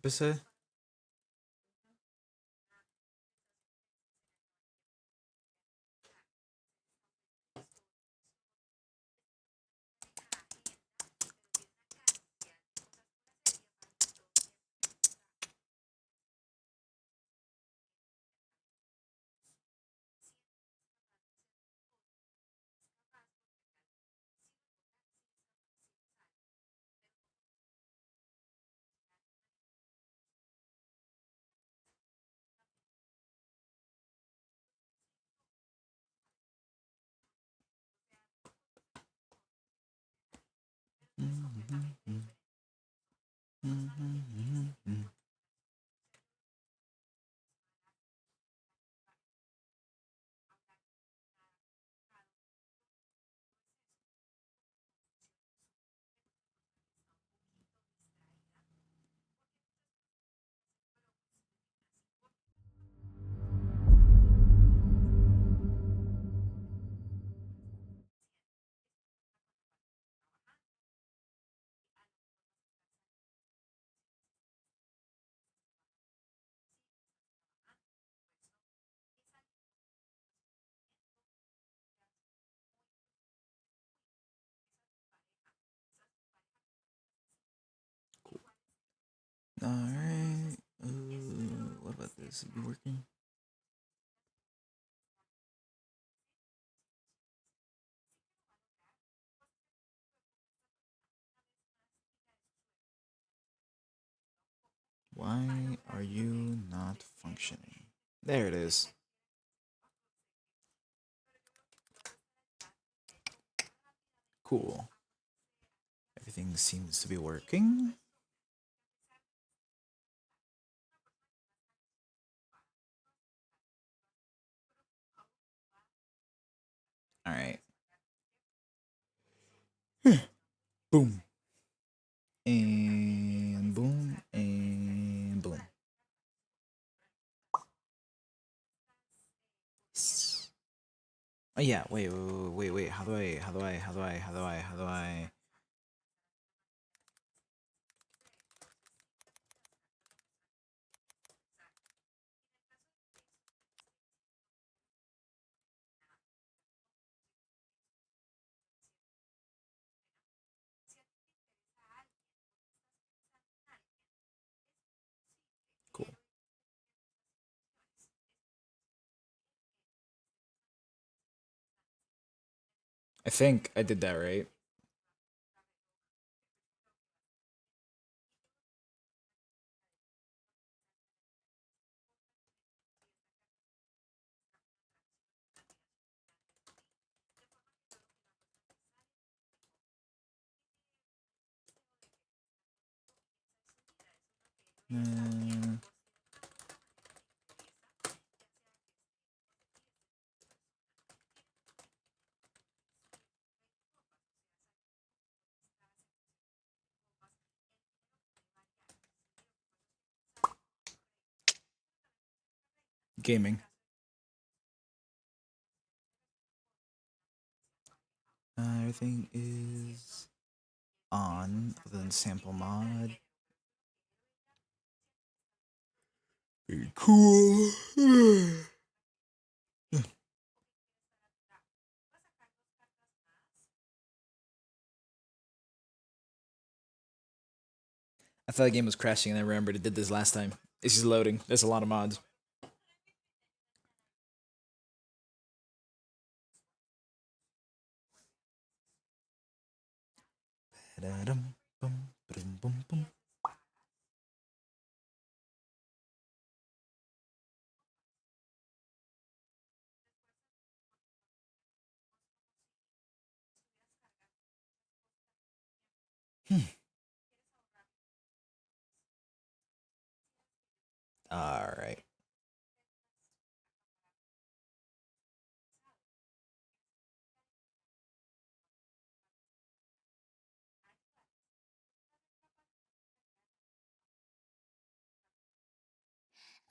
PC. Alright. What about this? Is it working? Why are you not functioning? There it is. Cool. Everything seems to be working. Alright. Boom. And boom. And boom. Oh yeah, wait. How do I? Cool. I think I did that right. Uh, gaming. Everything is on other than sample mod. Very cool. I thought the game was crashing and I remembered it did this last time. It's just loading. There's a lot of mods. All right.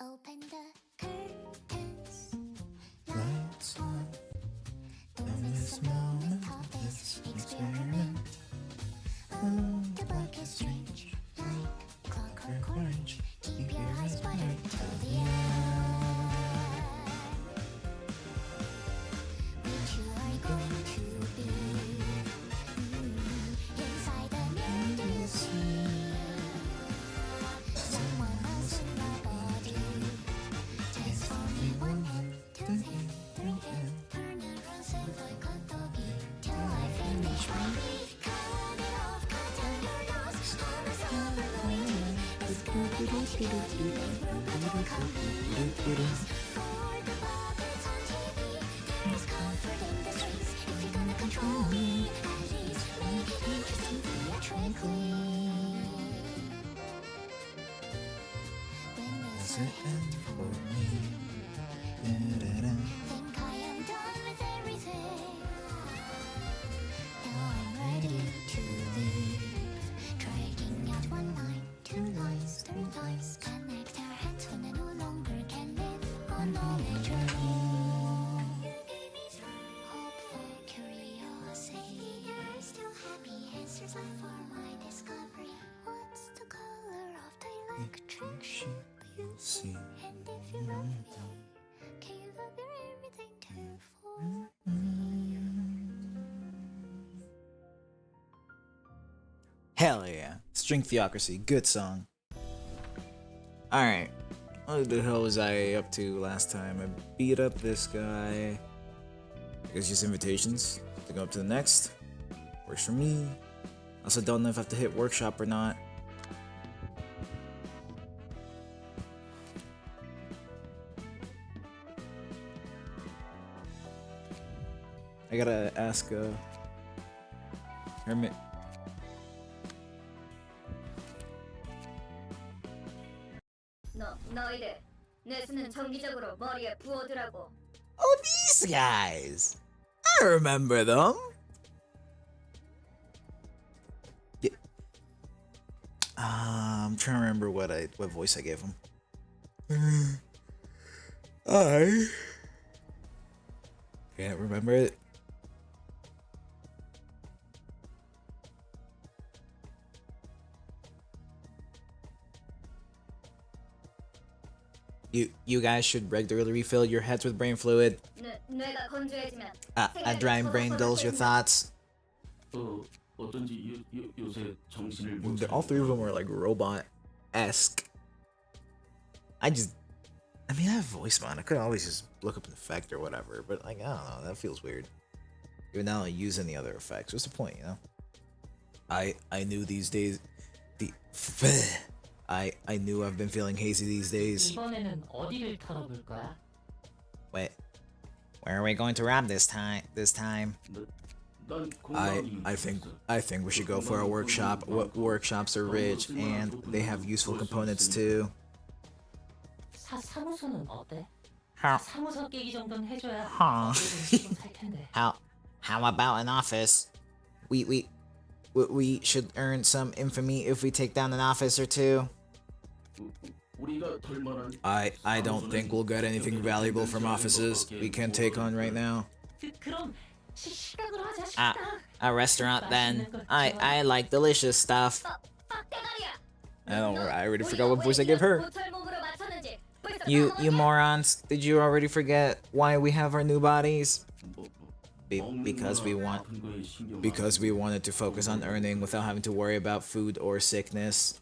Open the curtains, Lights lights on. on Don't in miss this a moment moment of of this this experiment. experiment. Oh, the bug is strange, like clockwork orange. Think I am done with everything. Now I'm ready to leave. Trading out one night, two nights, three nights. Connect our hands when I no longer can live on knowledge alone. You gave me hope for curiosity. You're still happy, answers left for my discovery. What's the color of the electric sheep you see? And if you love me, can you love your everything too for me? Hell yeah. String Theocracy, good song. Alright. What the hell was I up to last time? I beat up this guy. I guess just invitations to go up to the next. Works for me. Also don't know if I have to hit workshop or not. I gotta ask Hermit. 너희들 내 수는 정기적으로 머리에 부어두라고. Oh, these guys! I remember them. Yeah. I'm trying to remember what voice I gave him. I can't remember it. You guys should regularly refill your heads with brain fluid. 뇌가 건조해지면 A drying brain dulls your thoughts. 어쩐지 요새 정신을 못 All three of them were like robot-esque. I mean, I have voice mod. I could always just look up an effect or whatever, but like, I don't know, that feels weird. Even now I use any other effects. What's the point, you know? I knew these days I knew I've been feeling hazy these days. 이번에는 어디를 털어볼 거야? Wait, where are we going to rob this time? I think we should go for a workshop. What workshops are rich and they have useful components too. 사무소는 어때? How 사무소 깨기 정도는 해줘야 Huh. 조금 살 텐데. how about an office? We should earn some infamy if we take down an office or two. I don't think we'll get anything valuable from offices we can take on right now. 그럼 식당으로 하자 식당. A restaurant then. I like delicious stuff. I already forgot what voice I gave her. You morons, did you already forget why we have our new bodies? Because we wanted to focus on earning without having to worry about food or sickness.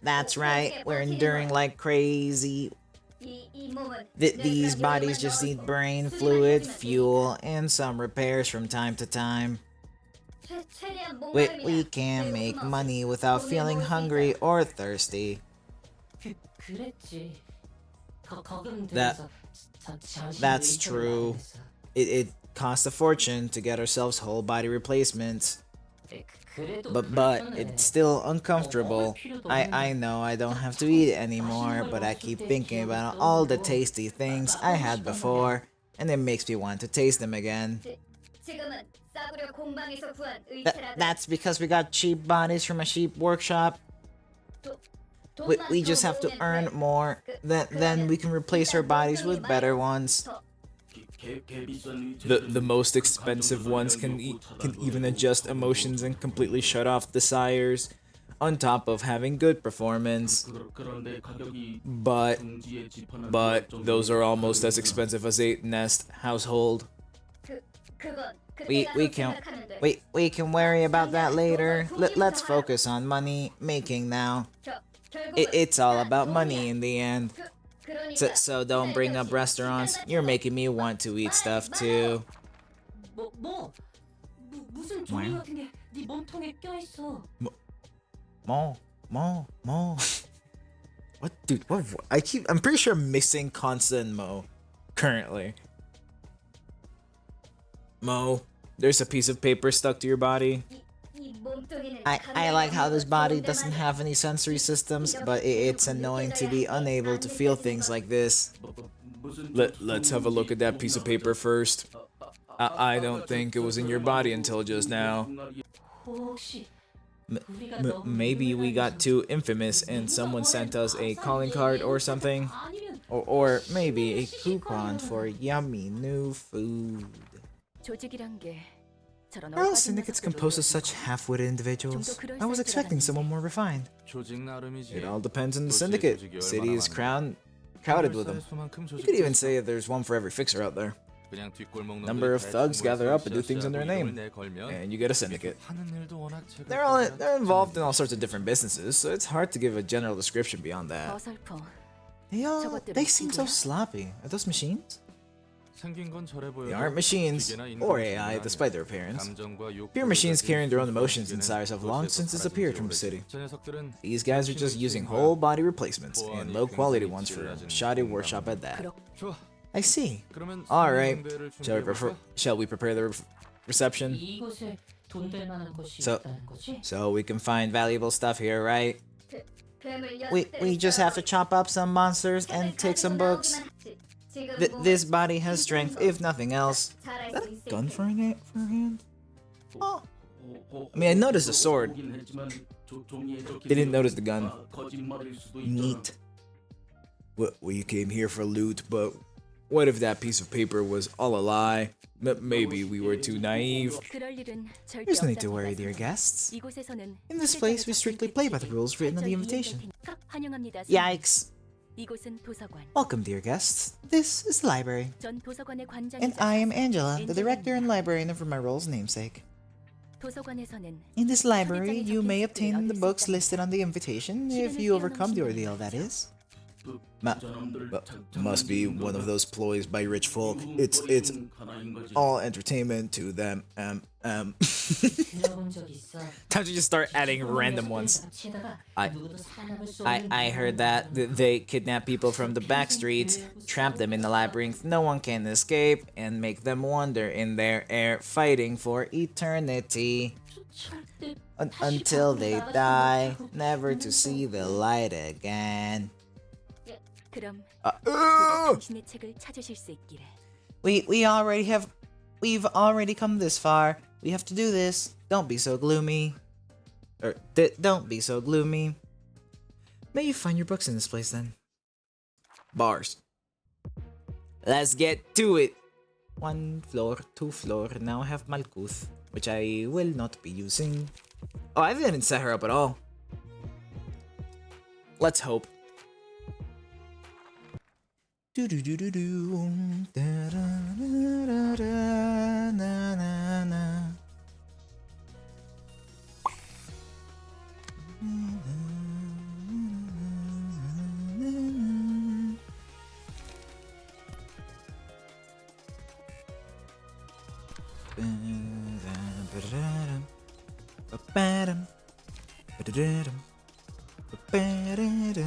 That's right, we're enduring like crazy. These bodies just need brain fluid, fuel, and some repairs from time to time. We can make money without feeling hungry or thirsty. 그랬지. That's true. It costs a fortune to get ourselves whole body replacements. But it's still uncomfortable. I know I don't have to eat anymore, but I keep thinking about all the tasty things I had before, and it makes me want to taste them again. That's because we got cheap bodies from a cheap workshop. We just have to earn more, then we can replace our bodies with better ones. The most expensive ones can even adjust emotions and completely shut off desires, on top of having good performance. But those are almost as expensive as a Nest household. We can worry about that later. Let's focus on money making now. It's all about money in the end. So don't bring up restaurants. You're making me want to eat stuff too. 무슨 종이 같은 게 네 몸통에 껴있어. Mo, Mo. What, dude? What? I'm pretty sure I'm missing Consta and Mo currently. Mo, there's a piece of paper stuck to your body. 이 몸뚱이는 I like how this body doesn't have any sensory systems, but it's annoying to be unable to feel things like this. Let's have a look at that piece of paper first. I don't think it was in your body until just now. 혹시 우리가 너무 Maybe we got too infamous and someone sent us a calling card or something. Or maybe a coupon for yummy new food. 조직이란 게 저런 Are all 얼빠진 syndicates 녀석들로 composed of such half-witted individuals? I was expecting someone more refined. It all depends on the syndicate. City is crowded with them. You could even say there's one for every fixer out there. Number of thugs gather up and do things in their name, and you get a syndicate. They're involved in all sorts of different businesses, so it's hard to give a general description beyond that. 어설퍼. They seem so sloppy. Are those machines? They aren't machines, or AI, despite their appearance. Pure machines carrying their own emotions and desires have long since disappeared from the city. These guys are just using whole body replacements, and low quality ones for a shoddy workshop at that. I see. Alright, shall we prepare the reception? 이곳에 돈 될 만한 곳이 So- 있다는 거지? So we can find valuable stuff here, right? 뱀을 We just have to chop up some monsters and take some books. This body has strength, if nothing else. Is that a gun for her hand? Oh. I mean, I noticed the sword. Didn't notice the gun. Neat. Well, we came here for loot, but what if that piece of paper was all a lie? Maybe we were too naive. 그럴 일은 절대 There's no need to 없다고 worry, 생각하세요. dear guests. 이곳에서는 In this place, we strictly play by the rules written on the invitation. 환영합니다. Yikes. 이곳은 도서관. Welcome, dear guests. This is the library. 전 도서관의 And 관장이자 I am Angela, the director and librarian for my role's namesake. 도서관에서는 In this library, you may obtain the books listed on the invitation if you overcome the ordeal, that is. Must be one of those ploys by rich folk. It's all entertainment to them. 들어본 적 있어. Time to just start adding random ones. 치다가 I- 누구도 사람을 쏘는 I heard that they kidnap people from the back streets, trap them in the labyrinth, no one can escape, and make them wander in their air, fighting for eternity. 절대 Until they die, never to see the light again. 그럼 Ugh! 당신의 책을 찾으실 수 있기를. We've already come this far. We have to do this. Don't be so gloomy. Don't be so gloomy. May you find your books in this place then. Bars. Let's get to it. 1 floor, 2 floor. Now I have Malkuth, which I will not be using. Oh, I didn't set her up at all. Let's hope. Do do do do do. Da da da da na na na. Ba-da-dum. Ba-da-dum. Ba-da-dum.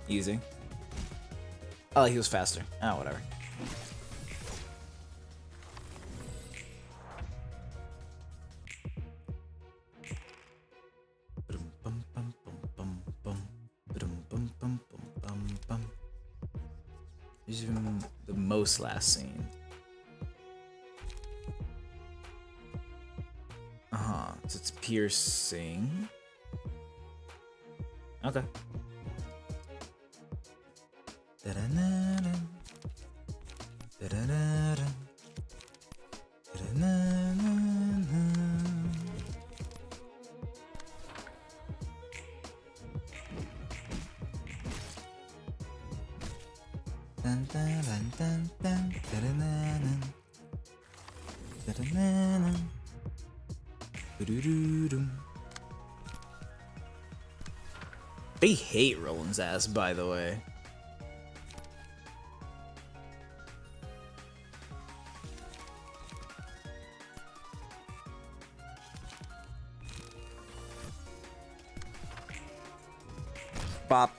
Easy. Oh, he was faster. Oh, whatever. This is even the most last scene. So it's piercing. Okay. Da-da-na-na. Da-da-na-na. Da-da-na-na-na. Dun, dun, dun, dun, dun. Da-da-na-na. Da-da-na-na. Do-do-do-dum. They hate Roland's ass, by the way. Bop.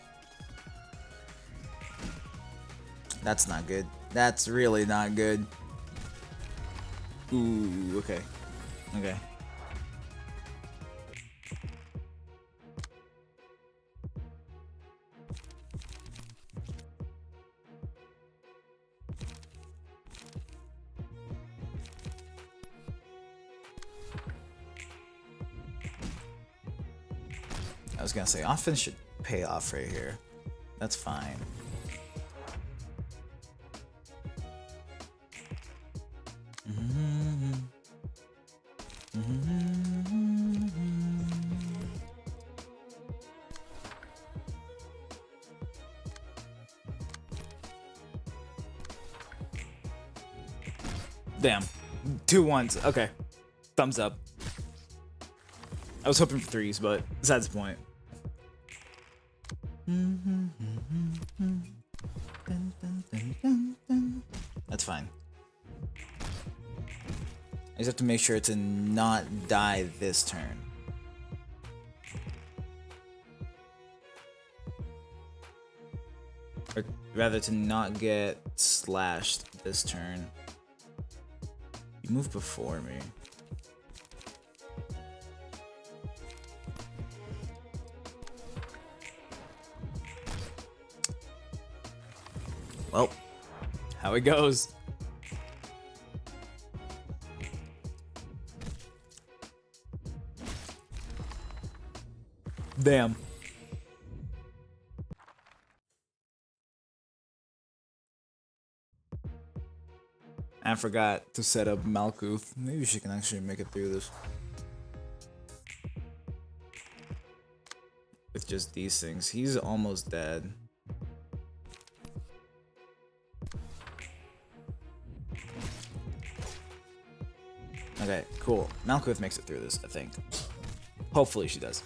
That's not good. That's really not good. Ooh, okay. Okay. I was gonna say, offense should pay off right here. That's fine. Damn. 2 ones. Okay. Thumbs up. I was hoping for 3s, but besides the point. That's fine. I just have to make sure to not die this turn. Or rather, to not get slashed this turn. You move before me. Well, how it goes. Damn. I forgot to set up Malkuth. Maybe she can actually make it through this. With just these things. He's almost dead. Okay, cool. Malkuth makes it through this, I think. Hopefully she does.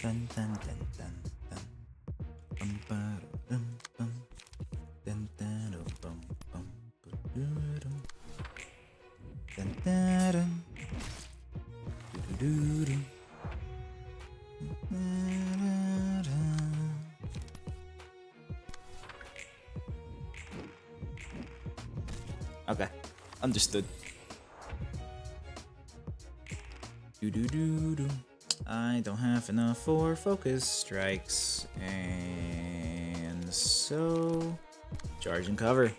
Dun, dun, dun, dun, dun. Bum, ba, dum, bum. Dun, dun, dum, bum, bum, ba, dum. Dun, dun, dun. Doo-doo-doo-doo. Da-da-da. Okay, understood. Do-do-do-do. I don't have enough for focus strikes, and so charge and cover.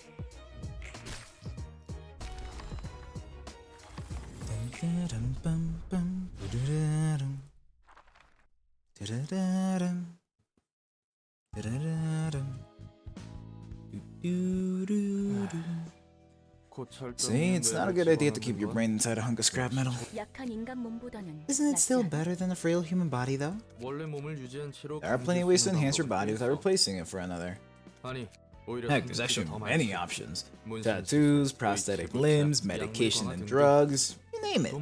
See, it's not a good idea to keep your brain inside a hunk of scrap metal. 약한 인간 몸보다는 Isn't it still 낫지 않아. better than a frail human body, though? There are plenty of ways to enhance your body without replacing it for another. Heck, there's actually many options. Tattoos, prosthetic limbs, medication and drugs, you name it.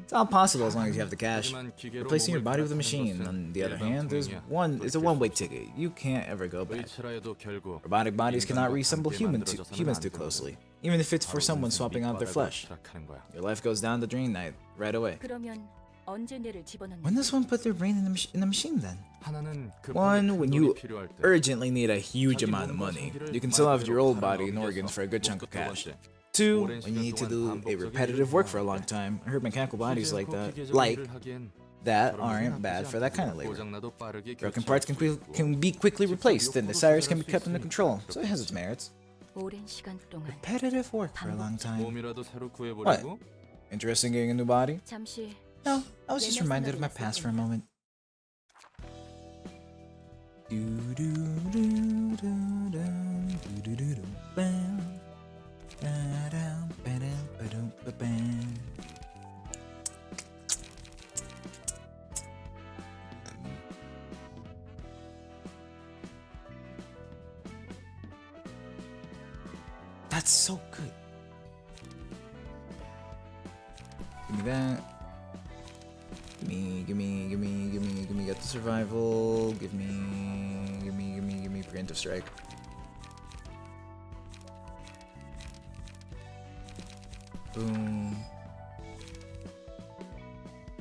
It's all possible as long as you have the cash. Replacing your body with a machine, on the other hand, it's a one-way ticket. You can't ever go back. Robotic bodies cannot resemble humans too closely, even if it's for someone swapping out their flesh. Your life goes down the drain right away. 그러면 언제 뇌를 집어넣는 When does one put their brain in the machine then? One, when you urgently need a huge amount of money. You can sell off your old body and organs for a good chunk of cash. Two, when you need to do a repetitive work for a long time. I heard mechanical bodies like that aren't bad for that kind of labor. Broken parts can be quickly replaced, and desires can be kept under control, so it has its merits. 오랜 시간 동안 Repetitive work for a long time. What? Interested in getting a new body? 잠시 No, I was just reminded of my past for a moment. That's so good. Give me that. Give me, get the survival. Give me preemptive strike. Boom.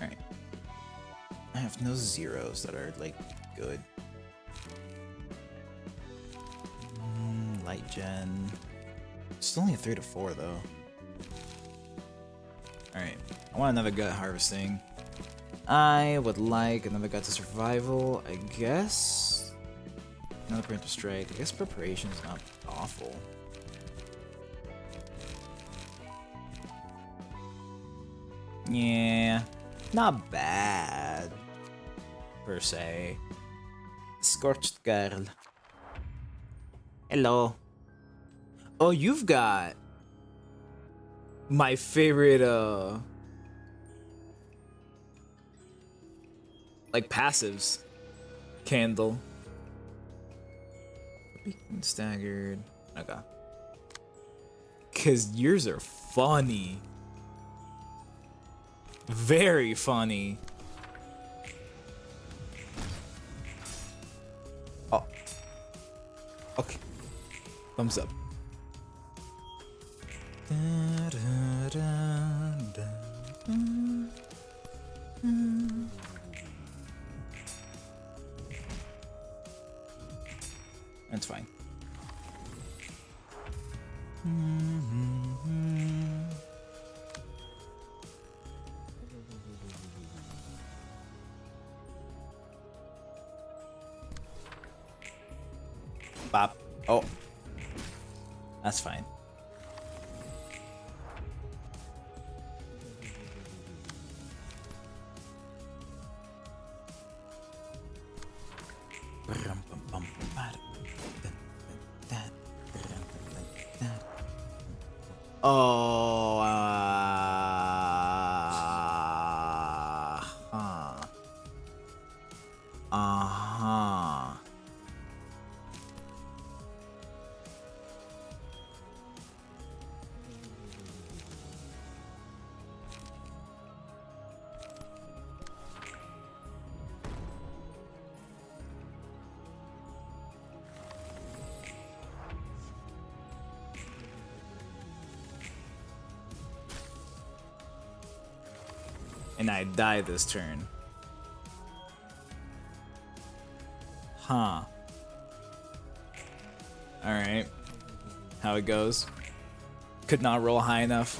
Alright. I have no zeros that are, like, good. Light gen. It's only a 3 to 4, though. Alright. I want another gut harvesting. I would like another gut to survival, I guess. Another preemptive strike. I guess preparation is not awful. Yeah, not bad, per se. Scorched girl. Hello. Oh, you've got my favorite, like passives. Candle. Beacon staggered. Okay. Cause yours are funny. Very funny. Oh. Okay. Thumbs up. That's fine. Bop. Oh. That's fine. Oh, and I die this turn. Huh. Alright. How it goes. Could not roll high enough.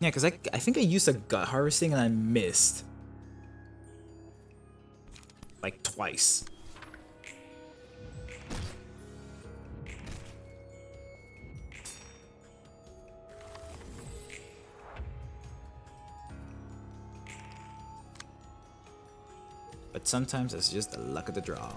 Yeah, because I think I used a gut harvesting and I missed. Like twice. But sometimes it's just the luck of the draw.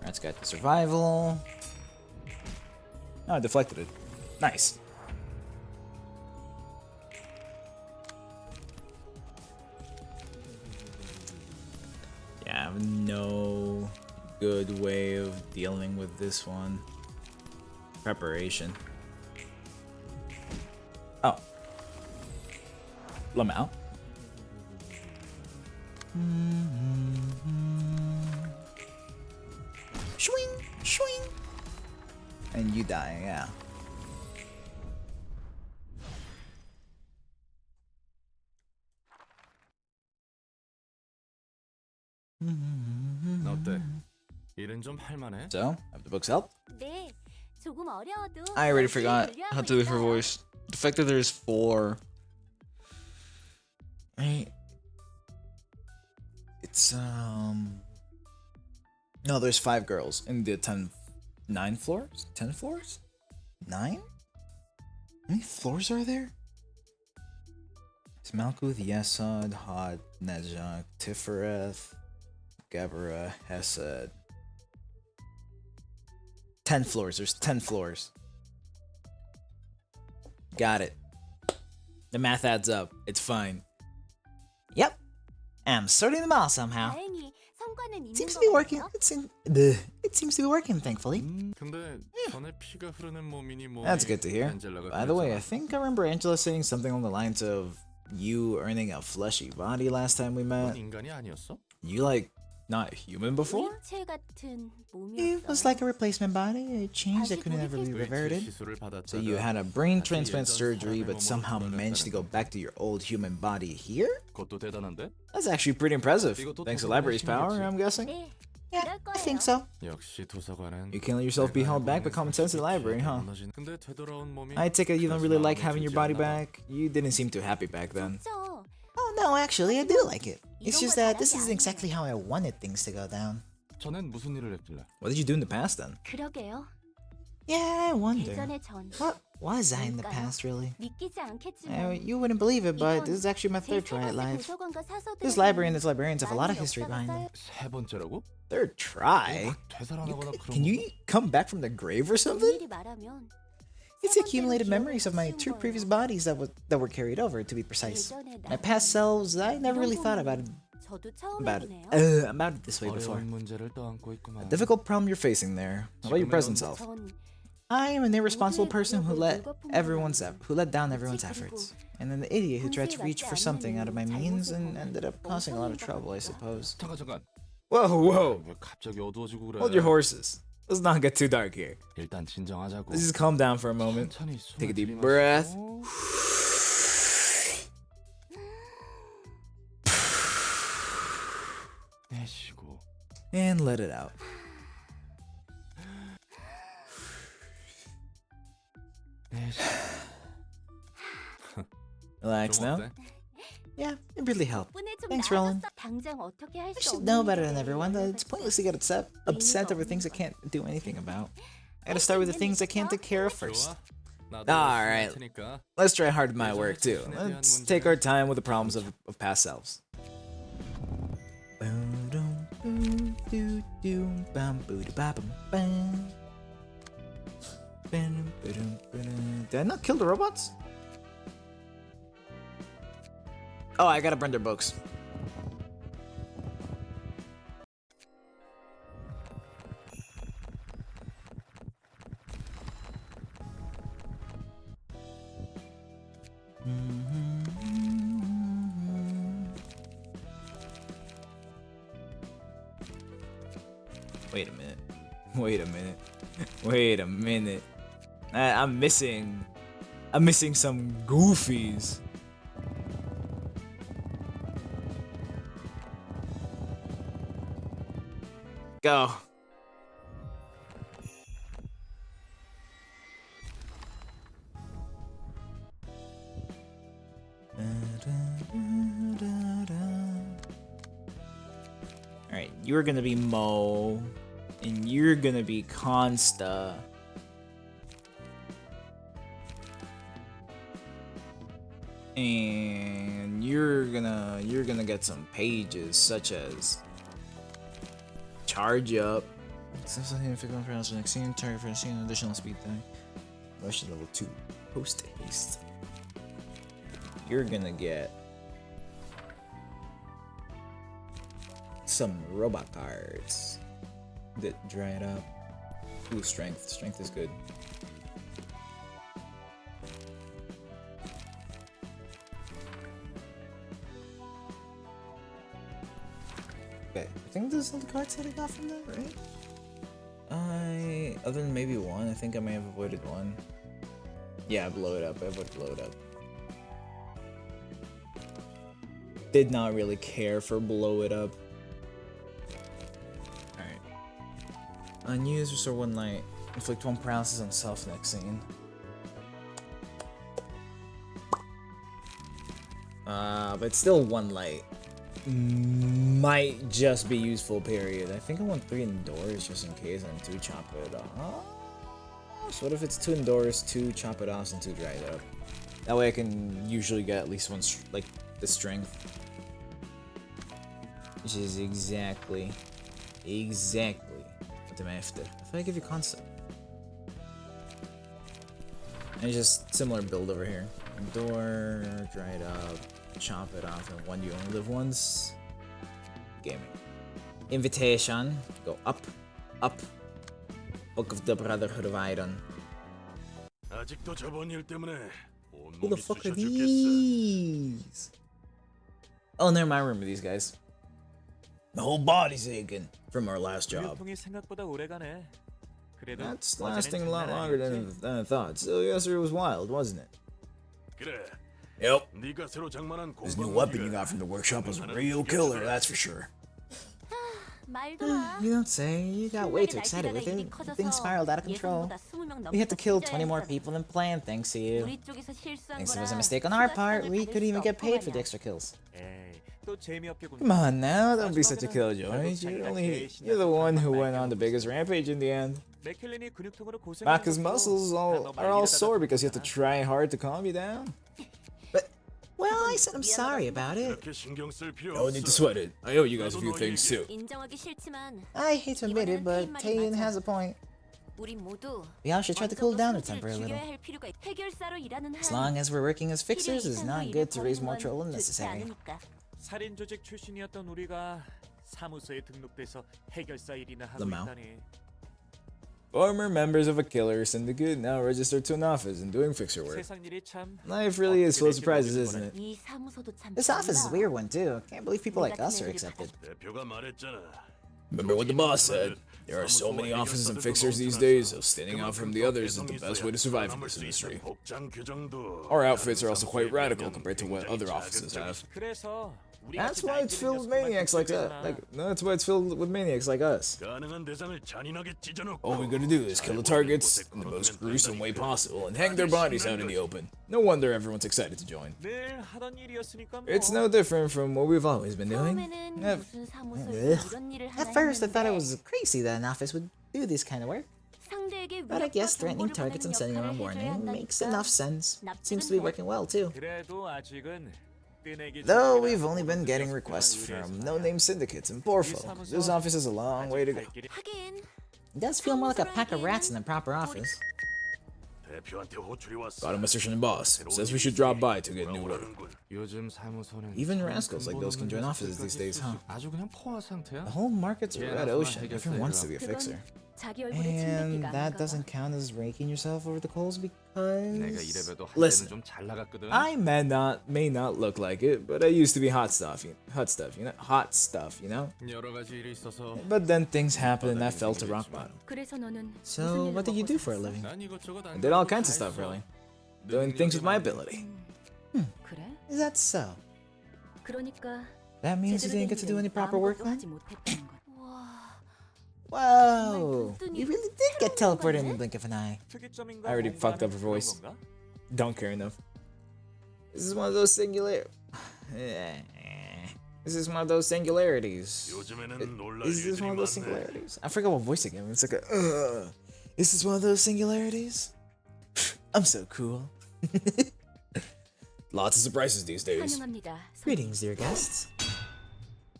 Rat's got the survival. Oh, I deflected it. Nice. Yeah, I have no good way of dealing with this one. Preparation. Oh. Lamau. Swing, swing. And you die, yeah. 어때? 일은 좀 할만해? So, have the books help? 네, 조금 어려워도 I already 열심히 forgot 분류하고 how to do her 있어요. voice. The fact that there's 4. Right? It's no, there's 5 girls in the 9 floors? 10 floors? 9? How many floors are there? It's Malkuth, Yesod, Hod, Nezhak, Tifereth, Gabara, Hesed. 10 floors. There's 10 floors. Got it. The math adds up. It's fine. Yep. I'm sorting them all somehow. 다행히 성과는 있는 Seems to 것 be working. 같아요. It seems to be working, thankfully. 근데 전에 피가 흐르는 몸이니 뭐 That's good to hear. 안젤라가 By the way, I 그랬잖아. think I remember Angela saying something along the lines of you earning a fleshy body last time we 넌 met. 인간이 아니었어? You like not human before? 윈체 같은 It was 몸이었어요. like a replacement body. It changed. It couldn't ever be 의치 reverted. 시술을 받았다가 So you had a brain 다시 transplant 예전 surgery, 사람의 but somehow 몸으로 managed to go 돌아갔다는 back to your old human body here? 그것도 대단한데? That's actually pretty impressive. 이것도 Thanks to 도서관의 library's power, 힘이겠지. I'm guessing. 네, Yeah, 그럴 I think 거예요. so. 역시 도서관은 You can't let yourself be 내가 held back 알고 by common sense in the 있는 library, huh? 무너진- 근데 되돌아온 몸이 I take it you don't really like 마음에 having your 들지 body 않나 봐. back. You didn't seem too happy back then. 좋죠. Oh no, actually, I do like it. It's 이런 just 걸 that this 바라지 isn't 않아요. exactly how I wanted things to go down. 전엔 무슨 일을 했길래? What did you do in the past then? 그러게요. Yeah, I wonder. 예전의 전 What was I in the past, really? 믿기지 않겠지만 You wouldn't believe it, but this is actually my 제 third try at 세 번째 life. 도서관과 사서들에 This library and its 대한 librarians have a lot of 많은 history behind them. 역사가 세 번째라고? Third try? 되살아나거나 그런 Can 거? you come back from the grave or 쌓여- something? 엄밀히 말하면 It's 세 번째는 accumulated 기억을 memories of my 갖춘 2 previous 거예요. bodies that were carried over, to be precise. 예전에 My 나 past selves, I never really thought about it 저도 처음 about 해보네요. about it this way before. 어려운 문제를 떠안고 있구만. Difficult problem you're facing there. How about your present self? 전 I am an irresponsible person who let down everyone's efforts, and an idiot who tried to reach for something out of my means and ended up causing a lot of trouble, I suppose. 잠깐. Whoa, whoa. 왜 갑자기 어두워지고 그래? Hold your horses. Let's not get too dark here. 일단 진정하자고. Let's just calm down for a moment. 천천히 숨을 Take a deep 들이마시고 breath. 내쉬고. And let it out. 내쉬고. Relax 좀 now. 어때? Yeah, it really helped. 덕분에 좀 Thanks, Roland. 나아졌어. 당장 어떻게 할 I 수 should 없는 know better than 일에 everyone that it's pointless to get upset over things I can't do anything about. I gotta start with the things I can't take care of first. 좋아. 나도 All 열심히 할 right. 테니까. Let's try hard my work too. Let's take our time with the problems of past selves. Did I not kill the robots? Oh, I gotta burn their books. Wait a minute. Wait a minute. Wait a minute. I'm missing some goofies. Go. Alright, you're gonna be Mo, and you're gonna be Consta. And you're gonna get some pages such as charge up. Target for additional speed thing. Rush level 2. Post haste. You're gonna get some robot cards that dry it up. Ooh, strength. Strength is good. Okay, I think this is all the cards that I got from that, right? Other than maybe one, I think I may have avoided one. Yeah, blow it up. I avoided blow it up. Did not really care for blow it up. Alright. Unused, restore one light. Inflict 1 paralysis on self next scene. But it's still 1 light. Might just be useful, period. I think I want 3 indoors just in case, and 2 chop it off. So what if it's 2 indoors, 2 chop it offs, and 2 dried up? That way I can usually get at least 1, like, the strength. Which is exactly what I'm after. If I give you concept. And it's just similar build over here. Indoor, dried up, chop it off, and 1 you only live once. Gaming. Invitation. Go up, up. Book of the Brotherhood of Iron. Who the fuck are these? Oh, never mind. I remember these guys. My whole body's aching from our last job. That's lasting a lot longer than I thought. So yesterday was wild, wasn't it? Yep. This new weapon you got from the workshop was a real killer, that's for sure. 말더라. You don't say. You got way too excited with it. Things spiraled out of control. We had to kill 20 more people than planned, thanks to you. 우리 쪽에서 실수한 Thanks, it 거라 was a mistake on our part. We could even get paid for the extra kills. Come on now, don't be such a killjoy. You're the one who went on the biggest rampage in the end. Maka's muscles are all sore because you have to try hard to calm you down. But, well, I said I'm sorry about it. No need to sweat it. I owe you guys a few things too. 인정하기 싫지만 I hate to admit it, but Taeyin has a point. 우리 모두 We all should try to cool down our temper a little. 죽여야 할 필요가 있- 해결사로 일하는 As 한 long as we're working as fixers, 필요 it's 이상의 not 일을 good to raise 벌이는 more 건 trouble than 좋지 necessary. 않으니까. 살인 조직 출신이었던 우리가 사무소에 등록돼서 해결사 일이나 하고 Lamau. 있다니. Former members of a killer syndicate now registered to an office and doing fixer work. 세상 일이 참 Life really is full of surprises, isn't it? 이 사무소도 참 This office is a 별로다. weird one too. Can't believe people like us are accepted. Remember what the boss said? There are so many offices and fixers these days, so standing out from the others is the best way to survive in this industry. Our outfits are also quite radical compared to what other offices have. 그래서 우리 That's 같이 why it's 나이 filled with 들은 maniacs like that. 녀석들만 No, that's why it's filled with maniacs like us. All we gotta do is kill the targets in the most gruesome way possible and hang their bodies out in the open. No wonder everyone's excited to join. 늘 하던 일이었으니까 뭐. It's no different from what we've always been doing. 처음에는 At 무슨 사무소에서 Ugh. 이런 일을 하나 At first, I thought it 했는데 was crazy that an office would do this kind of work. 상대에게 But I 위협과 guess threatening 경고를 targets and 보내는 sending around 역할을 해줘야 warning makes 한다니까. enough sense. Seems to be working well too. 그래도 아직은 끈에게 Though 잡히는 we've only been getting 모든 requests 역사를 from 위해서 no-name syndicates and poor folk, this office has a long way to go. 갈 길이- 하긴 It does feel more like a pack of rats than a proper office. Got a message from the boss. Says we should drop by to get new work. 요즘 사무소는 Even rascals like those can join offices these days, huh? 아주 그냥 포화 상태야. The whole market's a red ocean. Everyone wants to be a fixer. 자기 얼굴에 And 침뱉기가 that 아닌가 doesn't count as raking yourself over the coals 내가 because... 이래봬도 할 Listen. 때는 좀 잘 나갔거든. I may not look like it, but I used to be hot stuff, you know. 여러 가지 일이 있어서 But then things happened and I fell to rock bottom. 그래서 너는 So, 무슨 일로 what did you 먹고 do for a 살았어? living? 난 이것저것 I 안 did all 가지고 kinds of 다 stuff, 했어. really. Doing things with my ability. 그래? Is that so? 그러니까 That means you 제대로 didn't 된 get to do any 일은 proper work 아무것도 then? 하지 못했다는 것. Whoa! You really did get teleported in the blink of an eye. 특이점인가 I already 뭔가 fucked up 하는 her voice. 그런 건가? Don't care enough. This is one of those This is one of those singularities. Is this one of those singularities? I forgot what voice again. It's like a. Is this one of those singularities? I'm so cool. Lots of surprises these days. 환영합니다. Greetings, dear guests.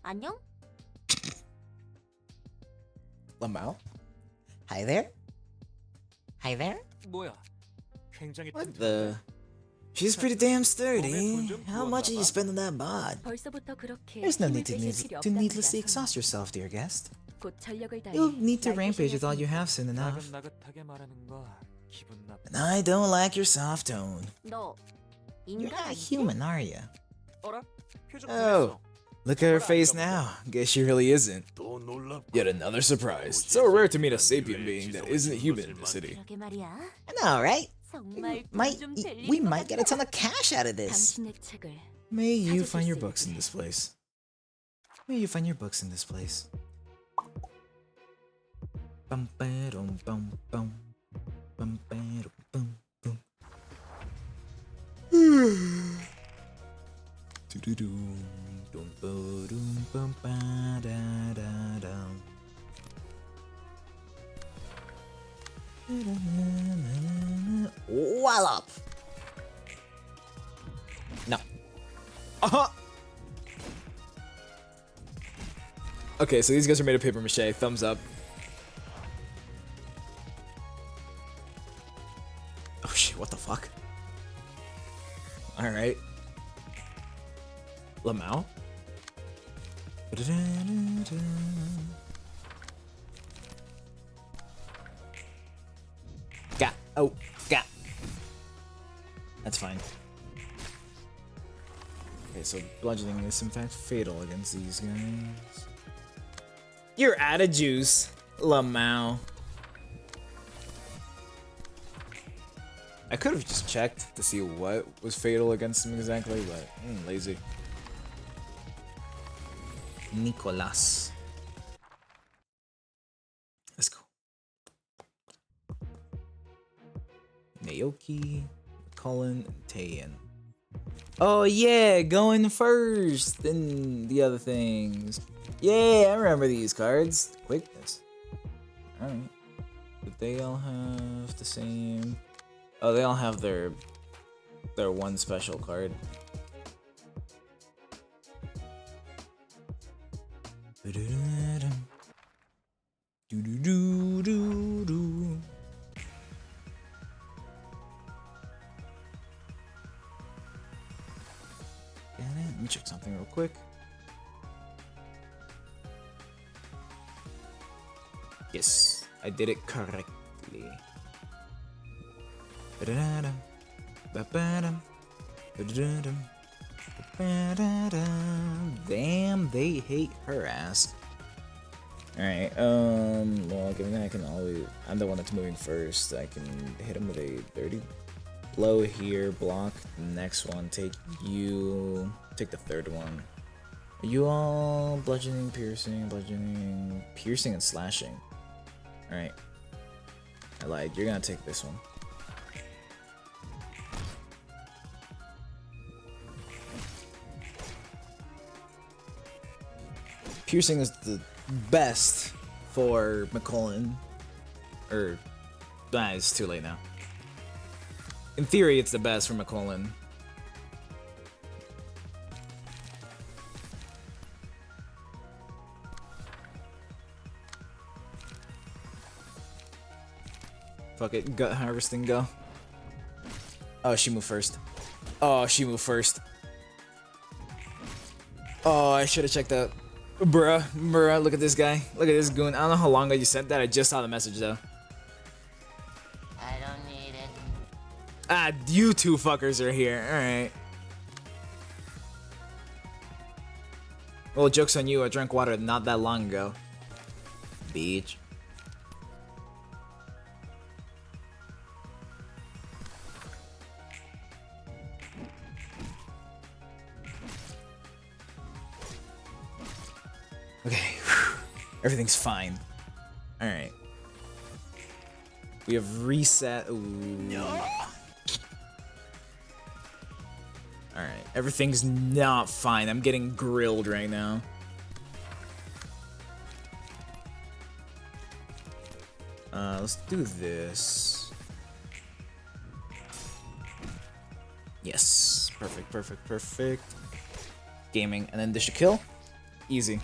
안녕? Lamau? Hi there. Hi there. 뭐야? 굉장히 What 튼튼한데? the? She's pretty damn sturdy. How much did you spend on that bod? 벌써부터 그렇게 There's no 힘을 need to, 빼실 필요 to needlessly 없답니다. exhaust yourself, dear guest. 곧 전력을 다해 You'll need to 날 rampage with all 대신해서 you have soon enough. 나긋나긋하게 말하는 거 기분 나빠. And I don't like your soft tone. 너 You're 인간 not 아니지? human, are you? 어라? 표정 Oh, look at her face now. Guess she really isn't. Yet another surprise. It's so rare to meet a sapient being that isn't human in the city. 그러게 말이야. I know, right? 정말 Might 돈좀 we might get a ton of cash out of this. 당신의 책을 May you 찾으실 find your 수 books in 있기를. this place. Where you find your books in this place? Bum, ba-dum, bum, bum. Bum, ba-dum, bum, bum. Do-do-dum, dum, ba-dum, bum, ba-da-da-dum. Wallop! No. Uh-huh. Okay, so these guys are made of paper mache. Thumbs up. Oh shit, what the fuck? Alright. Lamau? Got. Oh, got. That's fine. Okay, so bludgeoning is in fact fatal against these guys. You're out of juice, Lamau. I could have just checked to see what was fatal against him exactly, but lazy. Nicolas. Let's go. Naoki, Cullen, and Taeyeon. Oh yeah, going first, then the other things. Yeah, I remember these cards. Quickness. Alright. But they all have the same... Oh, they all have their one special card. Do-do-do-do-do. Let me check something real quick. Yes, I did it correctly. Ba-da-da-dum, ba-ba-dum, ba-da-da-dum, ba-da-dum. Damn, they hate her ass. Alright, well, given that I can always... I'm the one that's moving first. I can hit him with a 30 blow here, block the next one, take you... Take the third one. Are you all bludgeoning, piercing, and slashing? Alright. I lied. You're gonna take this one. Piercing is the best for McCullen. It's too late now. In theory, it's the best for McCullen. Fuck it, gut harvesting, go. Oh, she moved first. Oh, she moved first. Oh, I should have checked that. Bruh, look at this guy. Look at this goon. I don't know how long ago you sent that. I just saw the message, though. I don't need it. Ah, you two fuckers are here. Alright. Well, joke's on you. I drank water not that long ago. Bitch. Okay, everything's fine. Alright. We have reset. Ooh. Alright, everything's not fine. I'm getting grilled right now. Let's do this. Yes, perfect. Gaming, and then this should kill. Easy.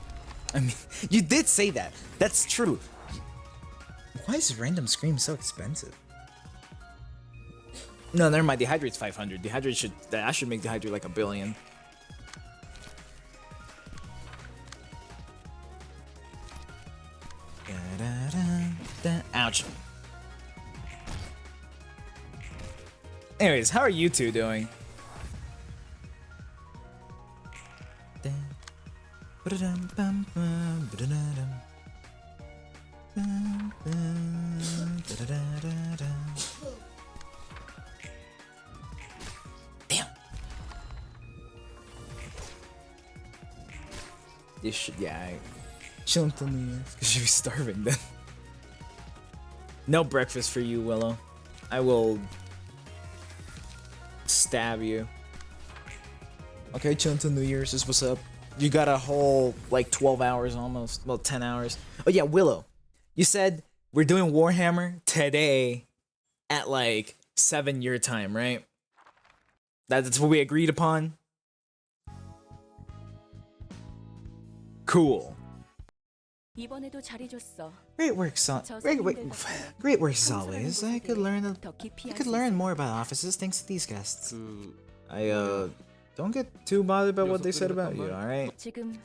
I mean, you did say that. That's true. Why is Random Scream so expensive? No, never mind. Dehydrate's 500. Dehydrate I should make Dehydrate like $1 billion. Ouch. Anyways, how are you two doing? Damn. You should, yeah. Chill until New Year's, because you'll be starving then. No breakfast for you, Willow. I will stab you. Okay, chilling till New Year's is what's up. You got a whole like 12 hours almost. Well, 10 hours. Oh yeah, Willow. You said we're doing Warhammer today at like 7 your time, right? That's what we agreed upon. Cool. 이번에도 잘해줬어. Great work, great work as always. I could learn more about offices thanks to these guests. I don't get too bothered about what they said about you, alright? 지금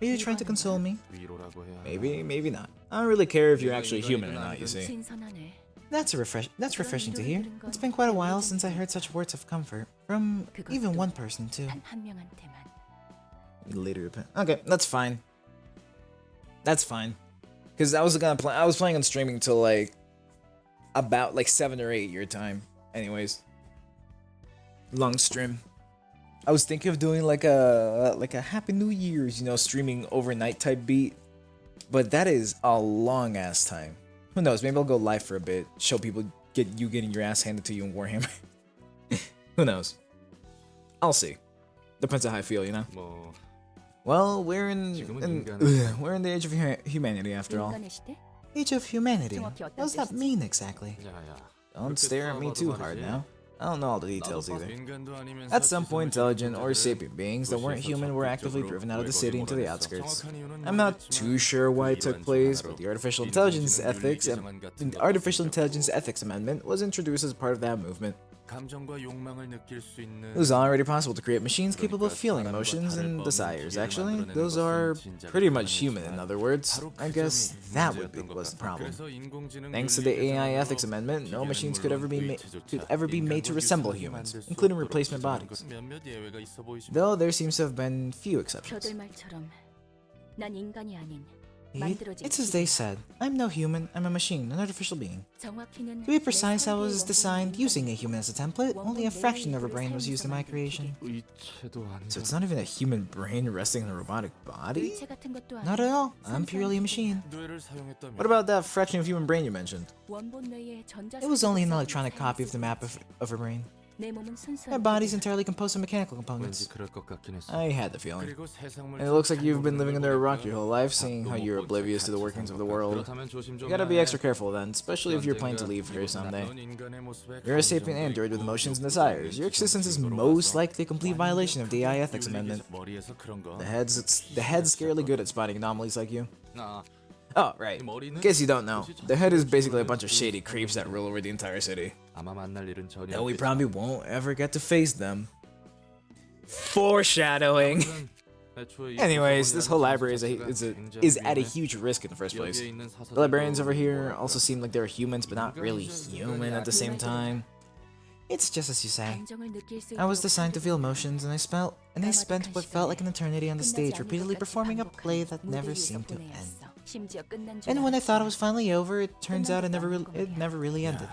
Are you trying to console me? 위로라고 해야 하나? Maybe not. I don't really care if you're actually human or not, you see. 신선하네. That's refreshing to hear. It's been quite a while since I heard such words of comfort from even one person too. 단 한 명한테만. Later repent. Okay, that's fine. That's fine. Cause I was planning on streaming till like about like 7 or 8 your time. Anyways. Long stream. I was thinking of doing like a Happy New Year's, you know, streaming overnight type beat. But that is a long ass time. Who knows? Maybe I'll go live for a bit, show people getting your ass handed to you in Warhammer. Who knows? I'll see. Depends on how I feel, you know. 뭐 Well, we're in the age of humanity after all. 인간의 시대? Age of humanity. 정확히 What 어떤 does that 뜻이지? mean exactly? 야야. Don't stare at me too hard now. I don't know all the details either. 인간도 아니면서 At some point, intelligent or 지성을 sapient beings that weren't human were actively driven out of the city into the outskirts. 정확한 이유는 I'm not 모르겠지만 too sure why it took place, but the artificial intelligence ethics amendment was introduced as part of that movement. 감정과 욕망을 느낄 수 있는 It was already possible to create machines capable of feeling emotions and desires. Actually, those are pretty much human, in other words. I guess that was the problem. 그래서 인공지능 Thanks to the AI ethics amendment, no machines could ever be made to resemble humans, including replacement bodies. 몇몇 예외가 있어 보이지만 Though there seems to have been few exceptions. 저들 말처럼 난 인간이 아닌 It's as they said. I'm no human, I'm a machine, an artificial being. 정확히는 To be precise, I was designed using a human as a template. Only a fraction of a brain was used in my creation. 의체도 안 So it's not even a human brain resting in a robotic body? 의체 같은 것도 Not at all. I'm purely a machine. 뇌를 사용했다면 What about that fraction of human brain you mentioned? 원본 뇌의 전자 It was only an electronic copy of the map of her brain. 내 몸은 순수한 My body's entirely composed of mechanical 왠지 components. 그럴 것 같긴 했어. I had the feeling. 그리고 세상물 And it looks like you've been living under a rock your whole life, seeing how you're oblivious to the workings of the world. 그렇다면 조심 좀 You gotta be 해. extra careful then, especially if you're planning to leave here someday. 넌 인간의 모습에 You're a sapient 감정도 android with 있고 emotions and desires. Your existence is most likely a complete violation of the AI ethics amendment. 머리에서 그런 거. The head's scarily good at spotting anomalies like you. 나 Oh, right. In case you don't know, the head is basically a bunch of shady creeps that rule over the entire city. 아마 만날 일은 전혀 And we 없겠지만 probably won't ever get to face them. Foreshadowing. 애초에 이 Anyways, this whole library 자체가 is 굉장히 at a 위험해. huge risk in the first place. 여기에 있는 The librarians over here 사서들도 also seem like they're humans, but not really human at the same time. It's just as you say. 감정을 느낄 수 I was 있도록 designed to feel emotions, and I spent what felt like an eternity on the stage, repeatedly performing a play that never seemed to end. 심지어 끝난 줄 And when I thought it 알았어. was finally over, it turns out it never really ended.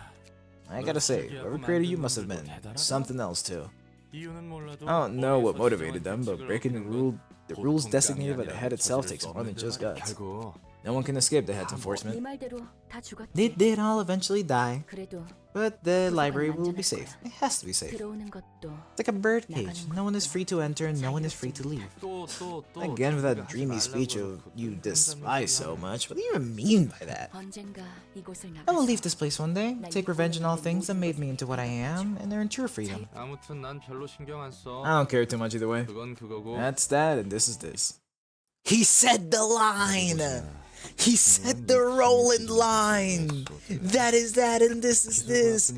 I gotta say, whoever created you must have been something else too. 이유는 몰라도 I don't know what 어디에서 motivated them, but 지정한 breaking the rules designated by the head itself takes more than just guts. 결국 No one can escape the head's 네 enforcement. 말대로 다 죽었지. They did all eventually die, 그래도 but the library will be safe. It has to be safe. 들어오는 것도 It's like a bird cage. No one is free to enter, and no one is free to leave. 또 Again with that dreamy speech of you despise so much. What do you even mean by that? 언젠가 이곳을 I will 나가서 leave this place one day, take revenge on all things that made me into what I am, and earn true freedom. 아무튼 난 별로 신경 안 써. I don't care too much either way. 그건 그거고. That's that, and this is this. He said the line! He said the Roland line! That is that, and this is this!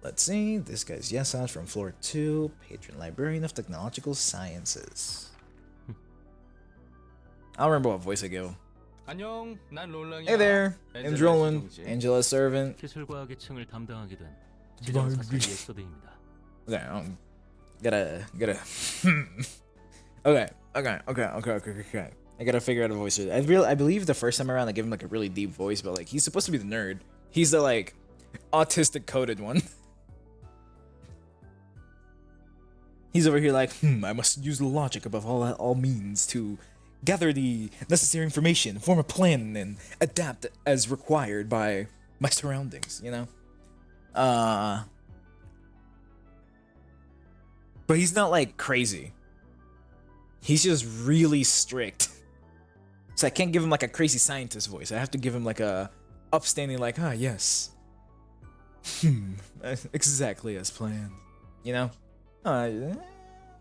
Let's see. This guy's Yesaj from floor 2, patron librarian of technological sciences. I don't remember what voice I gave him. 안녕, 난 롤랑이야. Hey there, name's Roland, Angela's servant. 기술과학의 층을 담당하게 된 지정사슬 예서대입니다. Okay, gotta. okay. I gotta figure out a voice. I believe the first time around I gave him like a really deep voice, but like he's supposed to be the nerd. He's the like autistic coded one. He's over here like, I must use logic above all means to gather the necessary information, form a plan, and adapt as required by my surroundings, you know? But he's not like crazy. He's just really strict. So I can't give him like a crazy scientist voice. I have to give him like a upstanding, like, ah, yes. Exactly as planned. You know?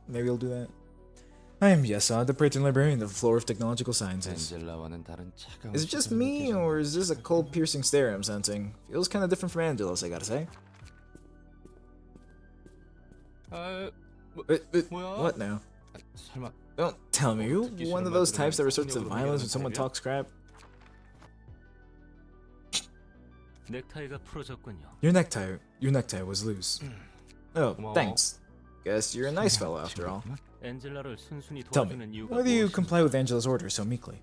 Maybe I'll do that. I am Yesa, the Praetor Librarian of the Floor of Technological Sciences. Is it just me, or is this a cold-piercing stare I'm sensing? Feels kind of different from Angelos, I gotta say. What now? 설마 Don't tell me, you one of those types that resorts to violence when someone talks crap? 넥타이가 풀어졌군요. Your necktie was loose. Oh, thanks. Guess you're a nice fellow after all. 엔젤라를 순순히 Tell me, 도와주는 이유가 why do you 무엇인가? comply with Angela's orders so meekly?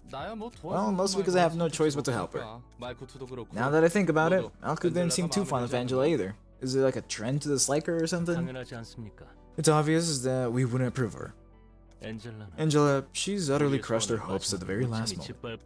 나야 뭐 Well, mostly because I have no choice but to help her. 말쿠트도 그렇고. Now that I think about it, Malcolm didn't seem too 엔젤라가 fond of 마음에 Angela 들지 either. Is it like a trend to dislike her or something? 당연하지 않습니까? It's obvious that we wouldn't approve her. 엔젤라는 Angela, she's utterly 우리의 crushed her 소원을 hopes at the very last moment.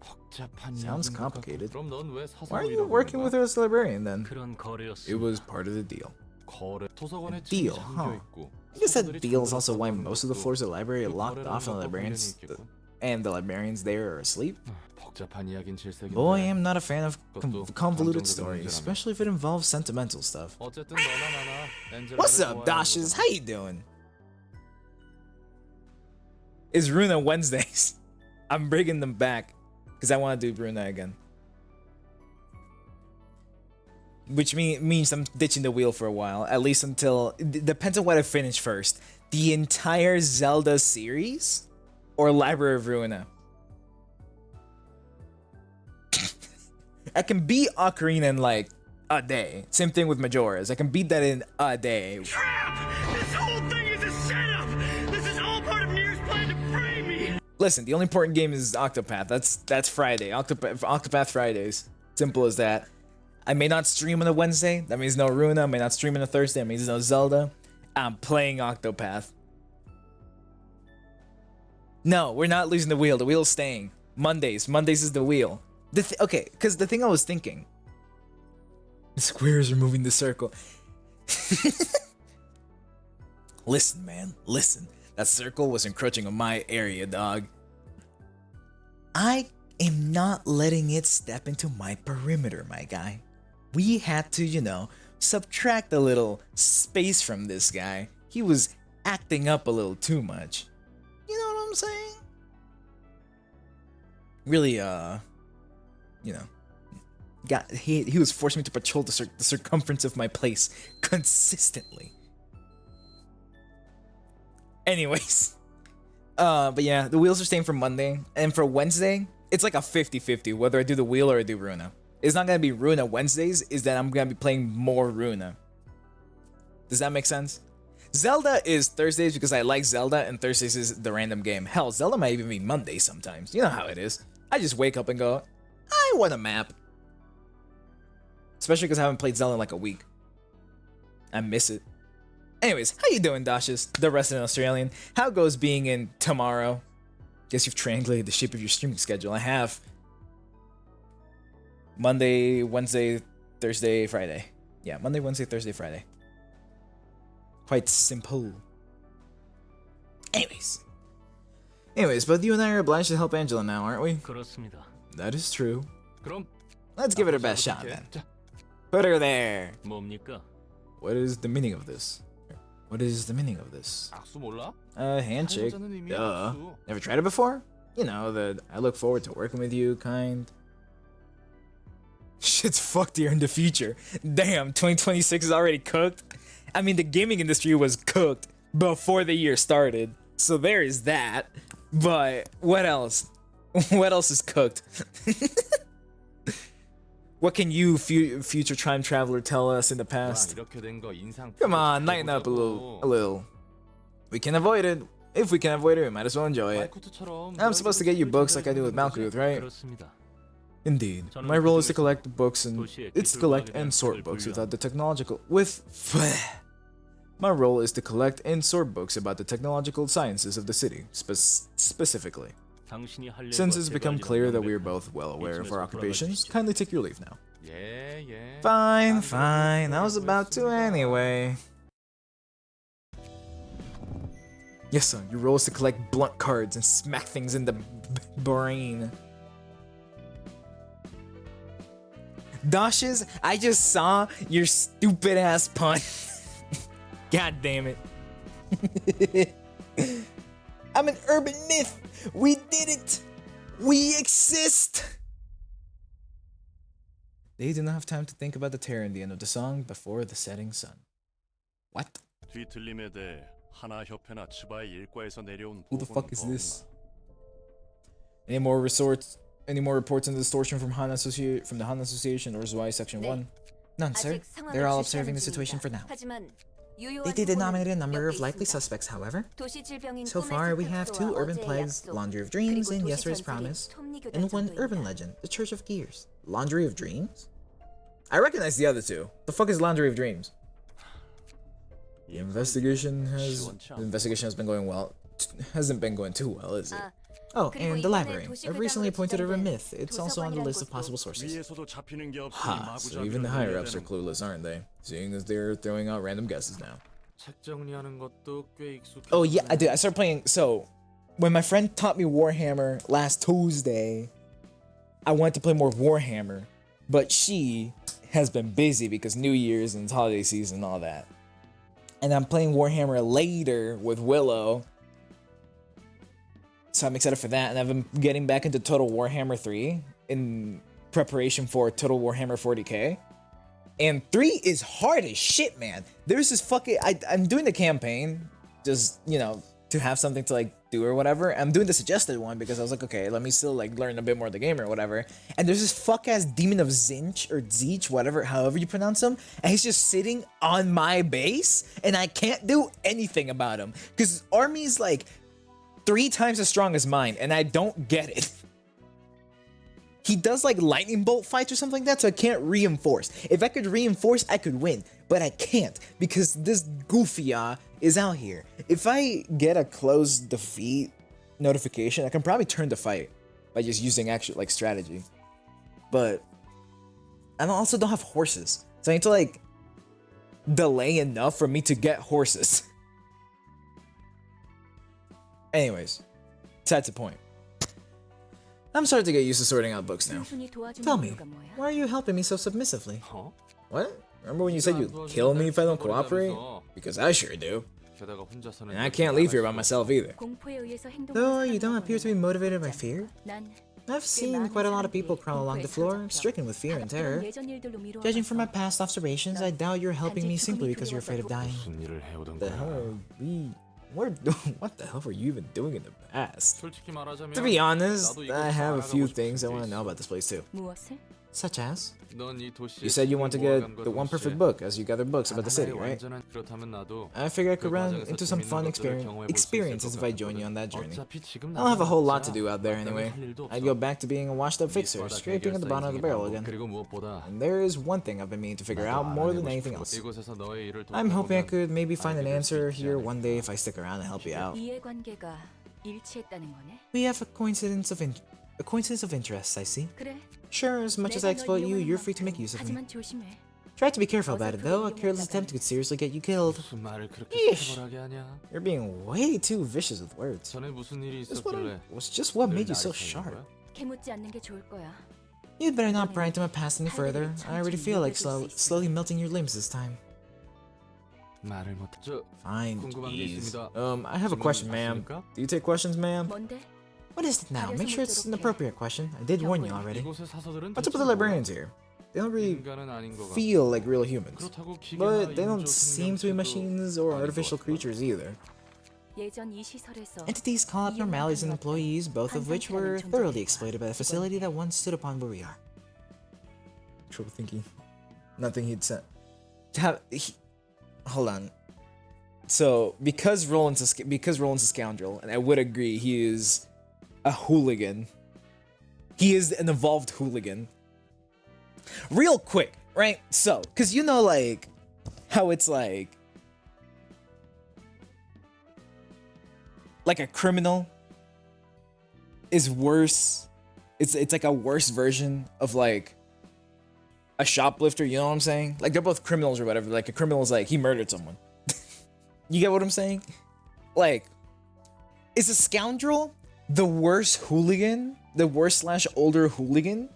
Sounds complicated. 그럼 넌왜 Why are you working with her as a librarian then? 그런 거래였습니다. It was part of the deal. 거래 도서관에 Deal, 책이 huh? 잠겨 있고. I guess that 서적들이 deal is 잠들어 also why 있고 most of the floors of the library are 그 locked 거래라는 off and the 것과 librarians 관련이 있겠고. and the librarians there are asleep. 복잡한 이야긴 질색인데. Boy, I am not a fan of 그것도 convoluted 감정적인 stories, 문제라면. especially if it involves sentimental stuff. 어쨌든 너나 나나 엔젤라를 What's up, 좋아하는 Dashes? 거잖아. How you doing? It's Runa Wednesdays. I'm bringing them back because I want to do Runa again. Which means I'm ditching the wheel for a while, at least until it depends on what I finish first. The entire Zelda series or Library of Ruina. I can beat Ocarina in like a day. Same thing with Majora's. I can beat that in a day. This whole thing is a setup. This is all part of Nier's plan to frame me. Listen, the only important game is Octopath. That's Friday. Octopath Fridays. Simple as that. I may not stream on a Wednesday. That means no Runa. I may not stream on a Thursday. That means no Zelda. I'm playing Octopath. No, we're not losing the wheel. The wheel's staying. Mondays. Mondays is the wheel. Okay, because the thing I was thinking. The squares are moving the circle. Listen, man. Listen. That circle was encroaching on my area, dog. I am not letting it step into my perimeter, my guy. We had to, subtract a little space from this guy. He was acting up a little too much. You know what I'm saying? Really, he was forcing me to patrol the circumference of my place consistently. Anyways, but yeah, the wheels are staying for Monday, and for Wednesday, it's like a 50-50 whether I do the wheel or I do Runa. It's not gonna be Runa Wednesdays, is that I'm gonna be playing more Runa. Does that make sense? Zelda is Thursdays because I like Zelda, and Thursdays is the random game. Hell, Zelda might even be Monday sometimes. You know how it is. I just wake up and go, I want a map. Especially because I haven't played Zelda in like a week. I miss it. Anyways, how you doing, Dashes? The resident Australian. How goes being in tomorrow? Guess you've triangulated the shape of your streaming schedule. I have. Monday, Wednesday, Thursday, Friday. Yeah, Monday, Wednesday, Thursday, Friday. Quite simple. Anyways, but you and I are obliged to help Angela now, aren't we? 그렇습니다. That is true. 그럼 Let's give it our best shot then. Put her there. 뭡니까? What is the meaning of this? What is the meaning of this? 악수 몰라? Handshake. 해보자는 의미의 Duh. 악수. Never tried it before? You know, the I look forward to working with you kind. Shit's fucked here in the future. Damn, 2026 is already cooked. I mean, the gaming industry was cooked before the year started. So there is that. But what else? What else is cooked? What can you, future time traveler, tell us in the past? 이렇게 된 거 인상 Come on, lighten up a little. We can avoid it. If we can avoid it, we might as well enjoy it. 말쿠트처럼 I'm supposed to get you books like I do with Malkuth, right? 그렇습니다. Indeed. My role is to collect books and sort books without the technological My role is to collect and sort books about the technological sciences of the city, specifically. 당신이 할 일과 Since it's 제가 become 할 일은 clear that we are 명백하니 both well aware of 이쯤에서 our occupations, 돌아가주시죠. kindly take your leave now. 예, 예. Fine, 안 fine. I 그래도 was about to 했습니다. anyway. Yes, son. Your role is to collect blunt cards and smack things in the brain. Dashes, I just saw your stupid ass pun. God damn it. I'm an urban myth. We did it. We exist. They do not have time to think about the terror in the end of the song before the setting sun. What? 뒤틀림에 대해 하나 협회나 치바의 일과에서 내려온 Who the 보고는 fuck is 더 this? Any more reports on distortion from from the HANA Association or ZY Section 네. 1? None, sir. 아직 상황을 They're all 주시하는 observing the situation 중입니다. for now. 하지만 They 유효한 did denominate a 후보는 number 몇 of 개 likely 있습니다. suspects, however. 도시 질병인 So 꿈의 far, we have 습격소와 2 urban 어제의 plagues, 약속, Laundry of Dreams 그리고 and 도시 Yesterday's 전설인 Promise, 톱니교단 and 1 urban 정도입니다. legend, the Church of Gears. Laundry of Dreams? I recognize the other 2. The fuck is Laundry of Dreams? The investigation has been going well. Hasn't been going too well, is it? 아, Oh, 그리고 and the 이번에 library. 도시 I've recently 괴담으로 appointed a 지정된 myth. It's also on the list of 도서관이란 possible 곳도 sources. 위에서도 잡히는 게 없으니 Ha, so 마구잡이로 even the higher ups are 늘려대는 clueless, aren't they? Seeing as they're throwing out random guesses now. 책 정리하는 것도 꽤 익숙해. Oh yeah, I did. I started playing. So, when my friend taught me Warhammer last Tuesday, I wanted to play more Warhammer, but she has been busy because New Year's and it's holiday season and all that. And I'm playing Warhammer later with Willow, so I'm excited for that. And I've been getting back into Total Warhammer 3 in preparation for Total Warhammer 40k. And 3 is hard as shit, man. There's this fucking... I'm doing the campaign, just, you know, to have something to, like, do or whatever. I'm doing the suggested one because I was like, okay, let me still, like, learn a bit more of the game or whatever. And there's this fuck-ass demon of Zinch, or Zeech, whatever, however you pronounce him. And he's just sitting on my base, and I can't do anything about him. Because his army is, like, 3 times as strong as mine, and I don't get it. He does like lightning bolt fights or something like that, so I can't reinforce. If I could reinforce, I could win, but I can't because this goofy is out here. If I get a close defeat notification, I can probably turn the fight by just using actual like strategy. But I also don't have horses, so I need to like delay enough for me to get horses. Anyways, besides the point. I'm starting to get used to sorting out books now. 순순히 도와주는 Tell me, 이유가 뭐야? why are you helping me so submissively? 어? What? Remember when you said you'd kill me if I don't cooperate? Because I sure do. 게다가 혼자서는 And I can't leave here by myself either. 공포에 의해서 행동하는 Though you don't 사람이라고 appear to be motivated by fear, 난 I've seen quite a lot of people crawl along the floor, stricken with fear and terror. 예전 일들로 미루어 Judging from my past observations, I doubt you're helping me simply because you're afraid of dying. 무슨 일을 해오던 The hell 거야? are we... what the hell were you even doing in the past? 솔직히 말하자면 To be honest, 나도 I 이곳에서 have a few 알아가고 things I 싶은 게 want to know 있어. about this place too. 무엇을? Such as? 넌 이 도시에 You said you want to get 모아간 the 것 one perfect 동시에 book as you gather books about the city, 하나의 right? 완전한- 그렇다면 나도 I figured I could 그 run 과정에서 into some 재밌는 fun 것들을 경험해볼 수 있을 experiences 것 if I join you 같거든. on that journey. 어차피 지금 I don't have a whole lot to 나가봤자 do out there 마땅히 anyway. 할 일도 I'd 없어. go back to being a washed up fixer, 밑바닥 scraping at the bottom of the 해결사 barrel 인생이 again. 그리고 무엇보다 And there is one thing I've been meaning to figure out 나도 more than 알아내고 anything 싶은 else. 것. 이곳에서 너의 일을 I'm hoping I 돕다 could maybe 보면 find an 알게 될 수 answer 있지 here one day 않을까. if I stick around and help you out. 이해관계가 일치했다는 거네. We have a coincidence of interests, I see. 그래. Sure, as much as I exploit you, you're free to make use of me. 하지만 조심해. Try to be careful about it, though. A careless attempt could seriously get you killed. 무슨 말을 그렇게 Yeesh. 살벌하게 하냐? You're being way too vicious with words. 전에 무슨 일이 This one 있었길래 was just what 늘 made you so 나를 찾는 sharp. 거야? 캐묻지 않는 게 좋을 거야. You'd better not pry into my past any further. I already feel like slowly melting your limbs this time. 말을 못. 저 Fine, 궁금한 게 jeez. 있습니다. I have a question, ma'am. 맞습니까? Do you take questions, ma'am? 뭔데? What is it now? Make sure it's an appropriate question. I did warn you already. 이곳의 사서들은 What's up with the 대체 librarians here? They don't really 인간은 아닌 것 같고. feel like real humans. 그렇다고 기계나 But they don't 인조 seem to be 생명체도 machines or 아닌 것 artificial 같고. creatures either. 예전 이 시설에서 Entities call abnormalities in employees, both of which were thoroughly exploited by the facility that once stood upon where we are. Trouble thinking. Nothing he'd said. Hold on. So because Roland's a scoundrel, and I would agree he is a hooligan. He is an evolved hooligan. Real quick, right? So, cause you know like how it's like a criminal is worse. It's like a worse version of like a shoplifter, you know what I'm saying? Like they're both criminals or whatever. Like a criminal is like he murdered someone. You get what I'm saying? Like, is a scoundrel the worst hooligan, the worst slash older hooligan,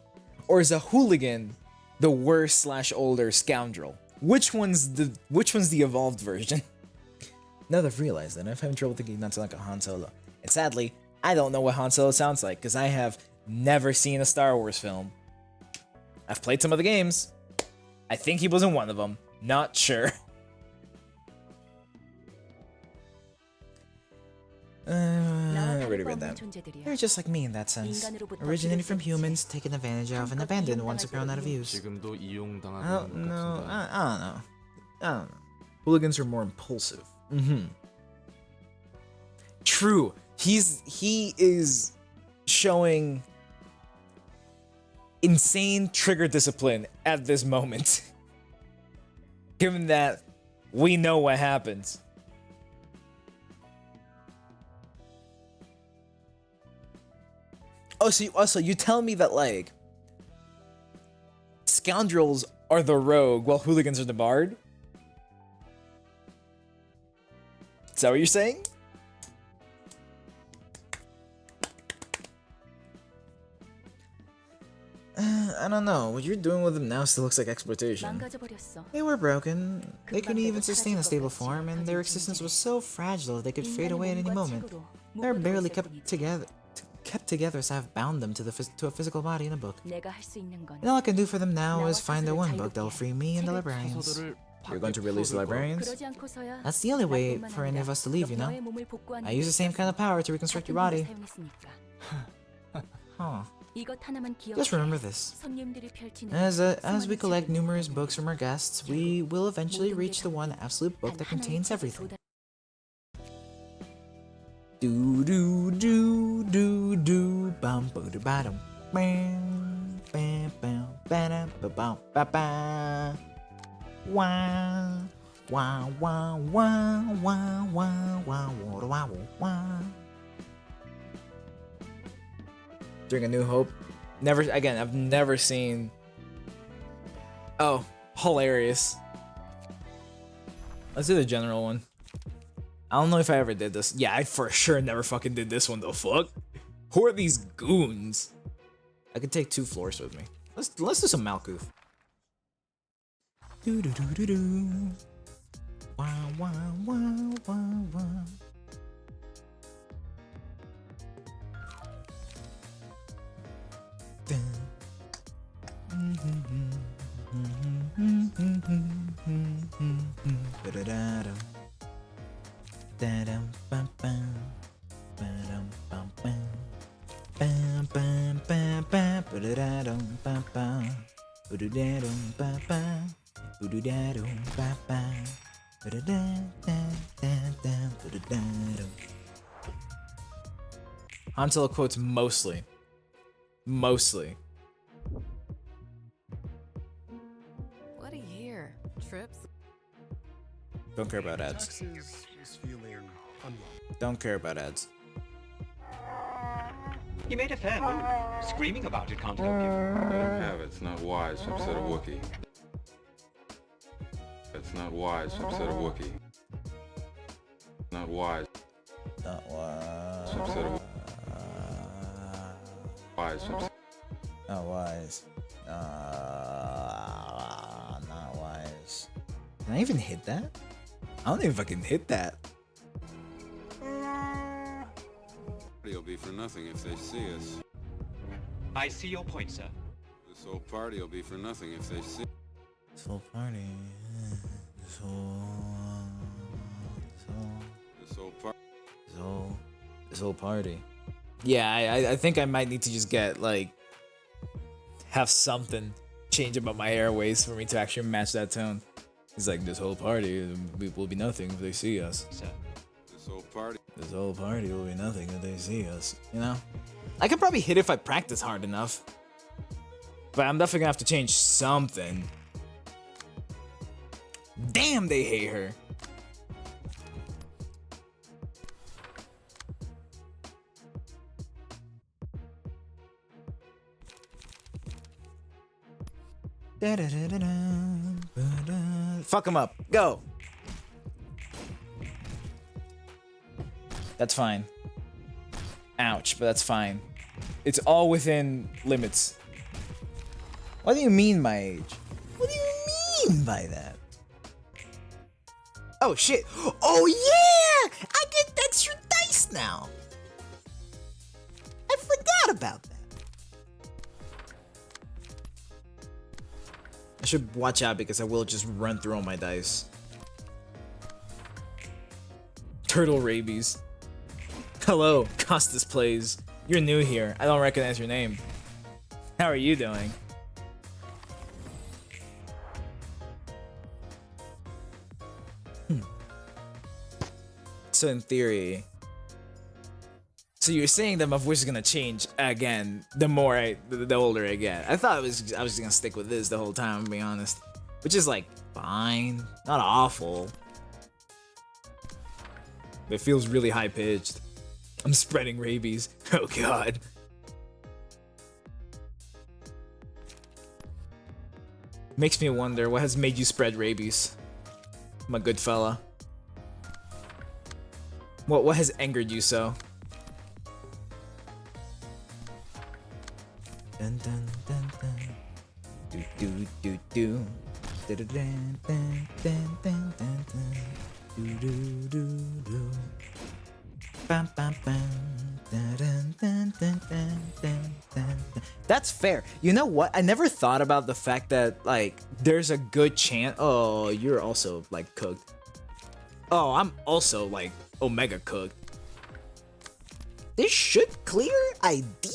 or is a hooligan the worst slash older scoundrel? Which one's the evolved version? Now that I've realized that, I'm having trouble thinking not to like a Han Solo. And sadly, I don't know what Han Solo sounds like because I have never seen a Star Wars film. I've played some of the games. I think he was in one of them. Not sure. I already read that. They're just like me in that sense. Originating from humans, taken advantage of, and abandoned once grown out of use. 지금도 이용당하고 I 있는 don't 것 know. 같은데. I don't know. I don't know. Hooligans are more impulsive. True. He is showing insane trigger discipline at this moment. Given that we know what happens. Oh, so you tell me that like scoundrels are the rogue while hooligans are the bard? Is that what you're saying? I don't know. What you're doing with them now still looks like exploitation. 망가져버렸어. They were broken. They couldn't even sustain a stable form, and their existence was so fragile they could fade away at any moment. They're barely kept together as I've bound them to a physical body in a book. 내가 할 수 있는 건 And all I can do for them now is find the one book that will free me and the librarians. 서서를 You're going to release the librarians? 그러지 않고서야 That's the only way 나뿐만 for any of 아니라 us to leave, you know? 너의 몸을 복구하는 I use the same kind of power to reconstruct your body. 사용했으니까. Huh. 이것 하나만 Just 기억해. remember this. 손님들이 펼치는 As we collect numerous books from our guests, we will eventually reach the one absolute book that contains everything. Do do do do do bum ba do ba dum bam bam bam ba dum ba bum ba ba wah wah wah wah wah wah wah wah wah. During A New Hope, I've never seen. Oh, hilarious! Let's do the general one. I don't know if I ever did this. Yeah, I for sure never fucking did this one though. Fuck. Who are these goons? I could take 2 floors with me. Let's do some Malkuth. Do do do do do. Wow wow wow wow wow. Ba-da-da-da. Da-dum, bum, bum. Ba-dum, bum, bum. Bam, bam, bam, bam. Ba-da-da-dum, bum, bum. Ba-da-da-dum, bum, bum. Ba-da-da-dum, bum, bum. Ba-da-da-da-da-da, ba-da-da-dum. Han Solo quotes mostly. Mostly. What a year. Trips? Don't care about ads. Don't care about ads. You made a fair move. Screaming about it can't help you. Let him have it. It's not wise, I've said a Wookiee. It's not wise, I've said a Wookiee. Not wise. Not wise. I've said a wise. Not wise. Not wise. Can I even hit that? I don't even fucking hit that. Party'll be for nothing if they see us. I see your point, sir. This whole party'll be for nothing if they see. This whole party. This whole party. Yeah, I think I might need to just get like have something change about my airways for me to actually match that tone. It's like this whole party will be nothing if they see us. Sir. This whole party will be nothing if they see us. You know? I could probably hit if I practice hard enough. But I'm definitely gonna have to change something. Damn, they hate her. Fuck him up. Go. That's fine. Ouch, but that's fine. It's all within limits. What do you mean my age? What do you mean by that? Oh shit. Oh yeah! I get extra dice now. I forgot about that. I should watch out because I will just run through all my dice. Turtle rabies. Hello, Costas Plays. You're new here. I don't recognize your name. How are you doing? So in theory, so you're saying that my voice is gonna change again the older I get. I thought I was just gonna stick with this the whole time, to be honest, which is like fine, not awful. But it feels really high pitched. I'm spreading rabies. Oh god. Makes me wonder what has made you spread rabies, my good fella. What has angered you so? Dun dun dun dun. Do do do do. Da da dun dun dun dun dun dun. Do do do do. Bam bam bam. Dun dun dun dun dun dun dun. That's fair. You know what? I never thought about the fact that like there's a good chance. Oh, you're also like cooked. Oh, I'm also like Omega cooked. This should clear ideally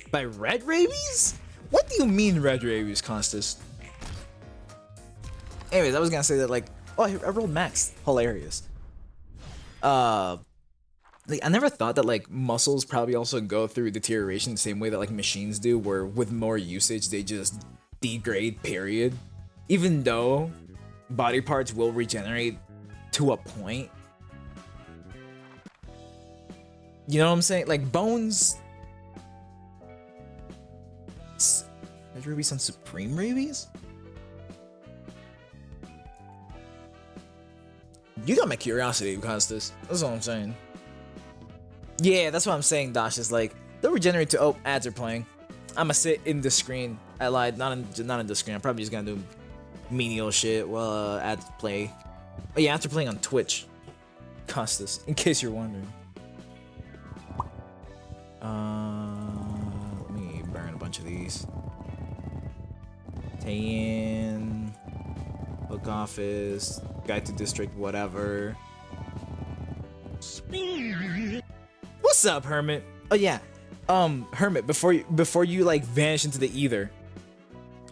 by red rabies? What do you mean red rabies, Costas? Anyways, I was gonna say that like, oh, I rolled max. Hilarious. Like I never thought that like muscles probably also go through deterioration the same way that like machines do, where with more usage they just degrade, period. Even though body parts will regenerate to a point. You know what I'm saying? Like bones. Red rabies on supreme rabies? You got my curiosity, Costas. That's all I'm saying. Yeah, that's what I'm saying, Dash. Is like they'll regenerate to. Oh, ads are playing. I'ma sit in the screen. I lied. Not in the screen. I'm probably just gonna do menial shit while ads play. Oh yeah, after playing on Twitch. Costas, in case you're wondering. Let me burn a bunch of these. Tayin, Book Office, Guide to District, whatever. What's up, Hermit? Oh yeah, Hermit. Before you like vanish into the ether.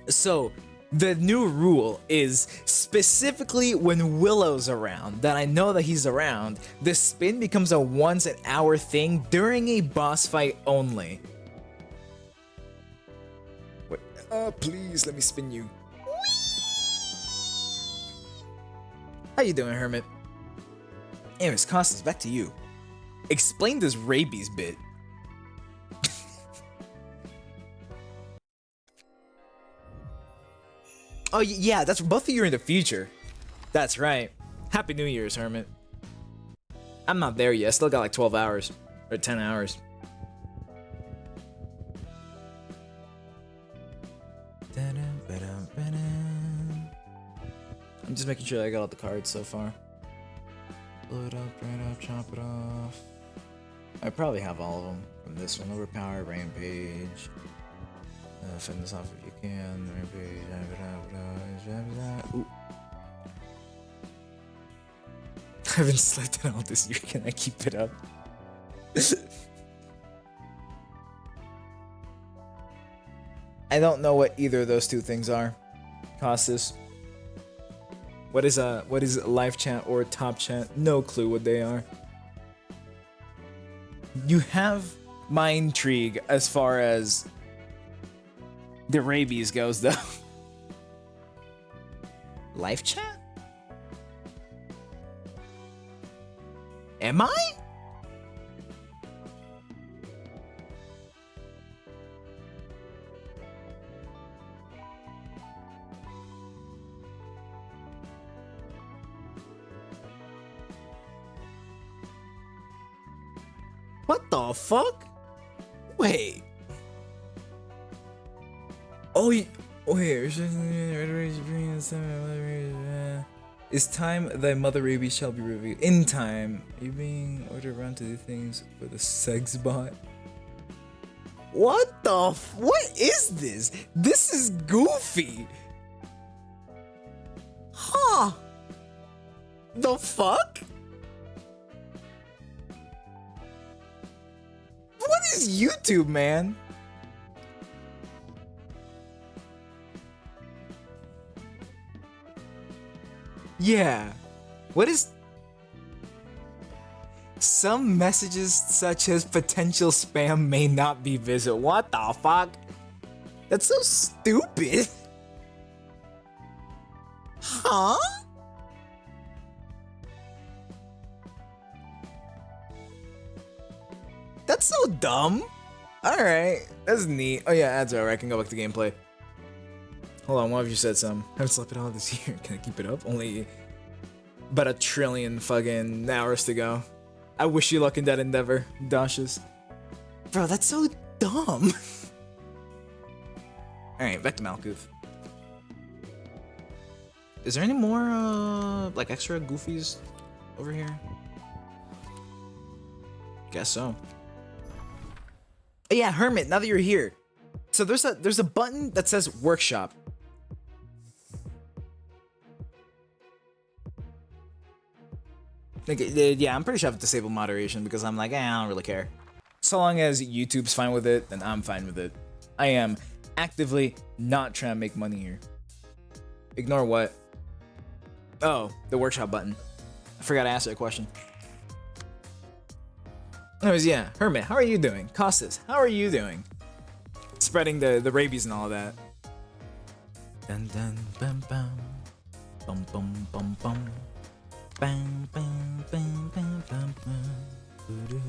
So the new rule is specifically when Willow's around, that I know that he's around, the spin becomes a once an hour thing during a boss fight only. Wait, please let me spin you. How you doing, Hermit? Anyways, Costas, back to you. Explain this rabies bit. Oh yeah, that's both of you are in the future. That's right. Happy New Year's, Hermit. I'm not there yet. Still got like 12 hours or 10 hours. I'm just making sure that I got all the cards so far. Blow it up, burn it up, chop it off. I probably have all of them from this one. Overpower, Rampage. Fend this off if you can. Rampage. Ooh. I haven't slept at all this year. Can I keep it up? I don't know what either of those two things are. Costas. What is live chat or top chat? No clue what they are. You have my intrigue as far as the rabies goes, though. Live chat? Am I? What the fuck? Wait. Oh, wait. It's time thy mother rabies shall be revealed. In time. Are you being ordered around to do things for the sex bot? What the what is this? This is goofy. Huh. The fuck? What is YouTube, man? Yeah. What is... Some messages such as potential spam may not be visible. What the fuck? That's so stupid. Huh? That's so dumb. Alright, that's neat. Oh yeah, ads are alright. I can go back to gameplay. Hold on, what have you said some? Haven't slept at all this year. Can I keep it up? Only about 1 trillion fucking hours to go. I wish you luck in that endeavor, Dashes. Bro, that's so dumb. Alright, back to Malkuth. Is there any more, like extra goofies over here? Guess so. Oh, yeah, Hermit, now that you're here. So there's a button that says workshop. Like, yeah, I'm pretty sure I have disabled moderation because I'm like, I don't really care. So long as YouTube's fine with it, then I'm fine with it. I am actively not trying to make money here. Ignore what? Oh, the workshop button. I forgot to answer that question. Anyways, yeah, Hermit, how are you doing? Costas, how are you doing? Spreading the rabies and all of that. Dun dun bum bum. Bum bum bum bum. Bang bang bang bang bang bang.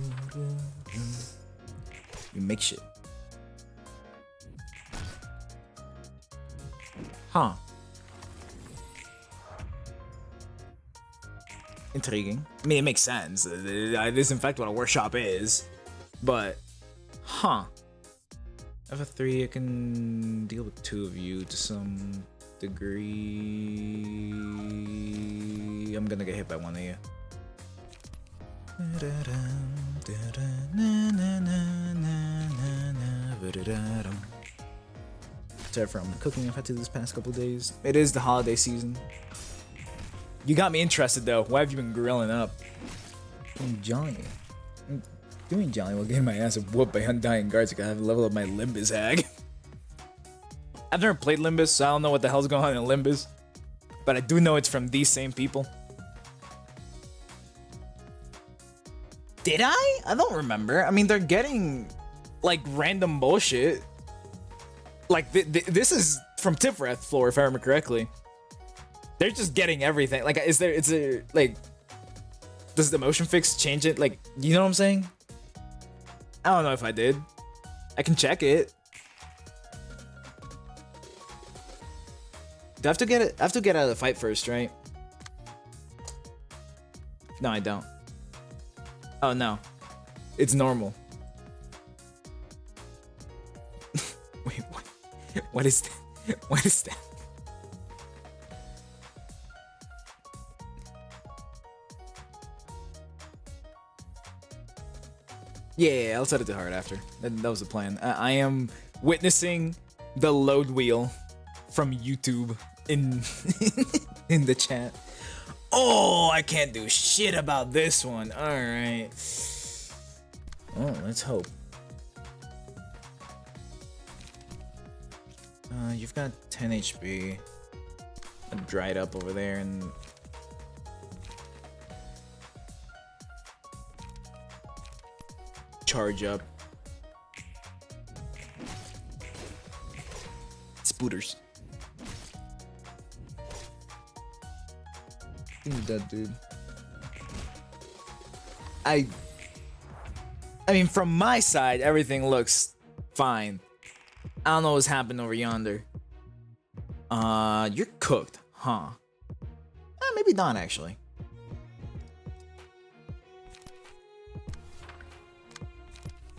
You make shit. Huh. Intriguing. I mean, it makes sense. This is in fact what a workshop is. But, huh. I have a 3, I can deal with 2 of you to some degree. I'm gonna get hit by 1 of you. Sorry from the cooking I've had to this past couple days. It is the holiday season. You got me interested though. Why have you been grilling up? I'm jolly. I'm doing jolly while getting my ass whooped by undying guards. I gotta level up my Limbus hag. I've never played Limbus, so I don't know what the hell's going on in Limbus. But I do know it's from these same people. Did I? I don't remember. I mean, they're getting like random bullshit. Like this is from Tifreth floor, if I remember correctly. They're just getting everything. Like, is there like, does the motion fix change it? Like, you know what I'm saying? I don't know if I did. I can check it. Do I have to get it? I have to get out of the fight first, right? No, I don't. Oh no, it's normal. Wait, what? What is that? What is that? Yeah, I'll set it to hard after. That was the plan. I am witnessing the load wheel from YouTube in in the chat. Oh, I can't do shit about this one. All right. Oh, let's hope. You've got 10 HP. I dried up over there and. Charge up. Spooters. You're dead, dude. I mean, from my side, everything looks fine. I don't know what's happened over yonder. You're cooked, huh? Maybe not, actually.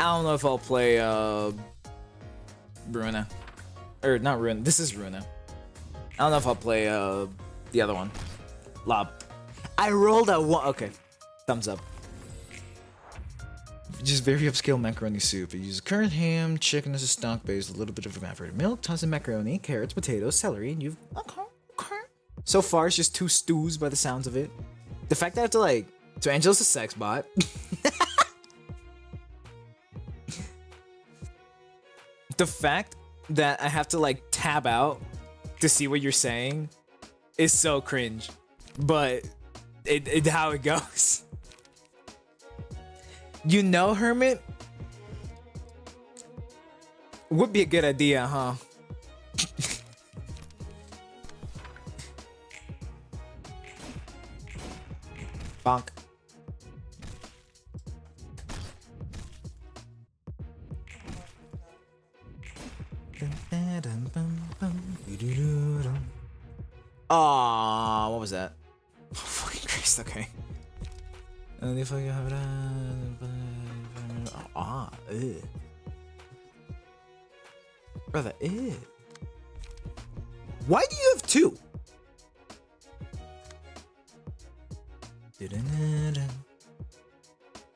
I don't know if I'll play Ruina. Or not Ruina. This is Ruina. I don't know if I'll play the other one. Lob. I rolled a one. Okay. Thumbs up. Just very upscale macaroni soup. It uses current ham, chicken as a stock base, a little bit of evaporated milk, tons of macaroni, carrots, potatoes, celery, and you've okay. So far, it's just 2 stews by the sounds of it. The fact that I have to like, so Angela's a sex bot. The fact that I have to like tab out to see what you're saying is so cringe, but it how it goes. You know, Hermit? Would be a good idea, huh? Bonk. Aww, what was that? Oh, fucking Christ, okay. And if I have ew. Brother, ew. Why do you have 2?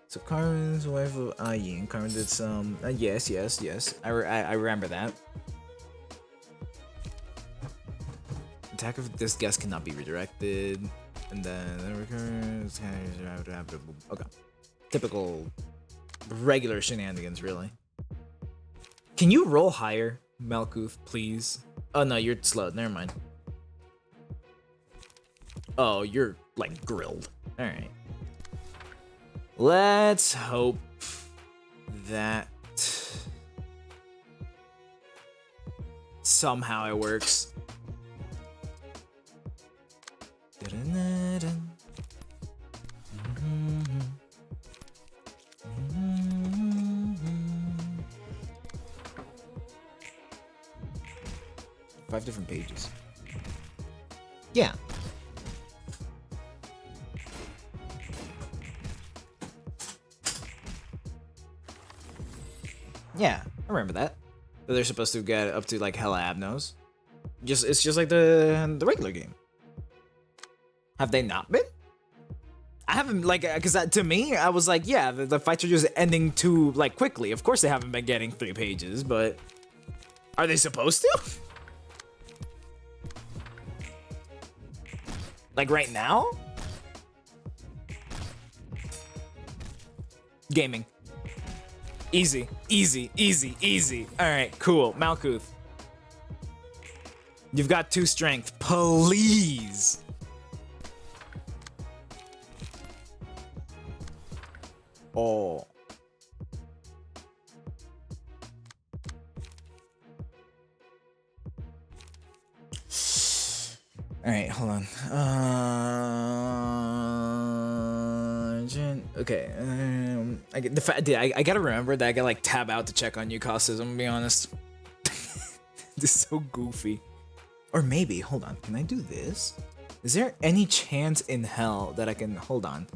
So Carmen's wife of Ayin. Carmen did some. Yes. I remember that. Attack of this guest cannot be redirected, and then the recurrence. Okay. Typical, regular shenanigans, really. Can you roll higher, Malkuth, please? Oh no, you're slow. Never mind. Oh, you're like grilled. All right. Let's hope that somehow it works. 5 different pages. Yeah. Yeah, I remember that. That they're supposed to get up to like hella abnos. It's just like the regular game. Have they not been? I haven't like because to me I was like, yeah, the fights are just ending too like quickly. Of course they haven't been getting 3 pages, but are they supposed to? Like right now? Gaming. Easy. Alright, cool. Malkuth. You've got 2 strength. Please. Oh. Alright, hold on. Okay. I get the fact. I gotta remember that I gotta like tab out to check on you, Costas. I'm gonna be honest. This is so goofy. Or maybe, hold on. Can I do this? Is there any chance in hell that I can hold on?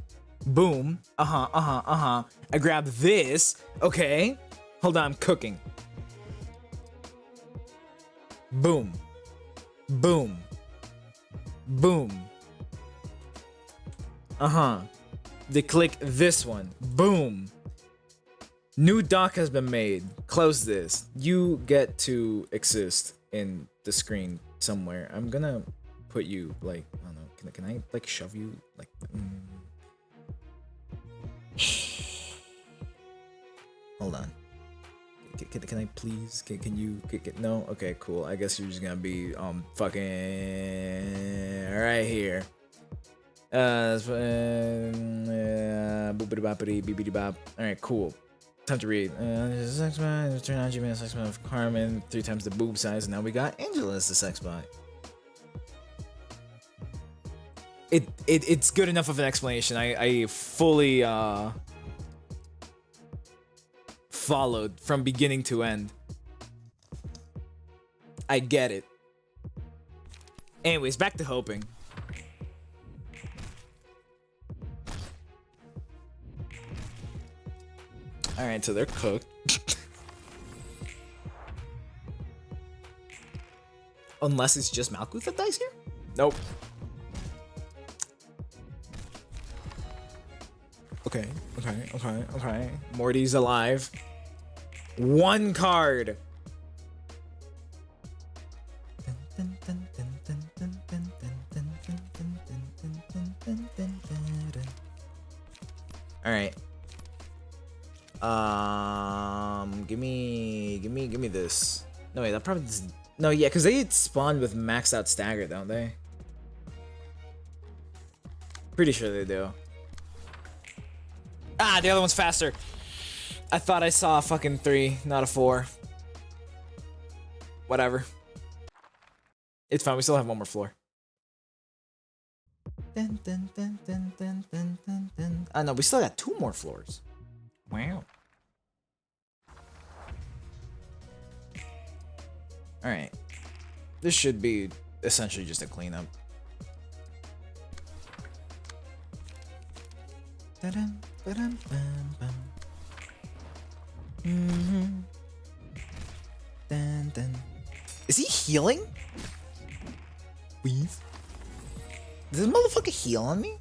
Boom. I grab this. Okay. Hold on, I'm cooking. Boom. Boom. Boom. They click this one. Boom. New dock has been made. Close this. You get to exist in the screen somewhere. I'm gonna put you like, I don't know. Can I like shove you like? Hold on. Can I please? Can you? No. Okay. Cool. I guess you're just gonna be fucking right here. Alright, cool. Time to read. Sex bot. Turn on G-Man, sex bot of Carmen. 3 times the boob size. And now we got Angela as the sex bot. It's good enough of an explanation. I fully followed from beginning to end. I get it. Anyways, back to hoping. Alright, so they're cooked. Unless it's just Malkuth that dies here? Nope. Okay. Morty's alive. One card. All right. Give me this. No wait, that probably doesn't. No, yeah, because they spawn with maxed out stagger, don't they? Pretty sure they do. Ah, the other one's faster. I thought I saw a fucking 3, not a 4. Whatever. It's fine, we still have one more floor. No, we still got 2 more floors. Wow. Alright. This should be essentially just a cleanup. Is he healing? Weave? Does this motherfucker heal on me?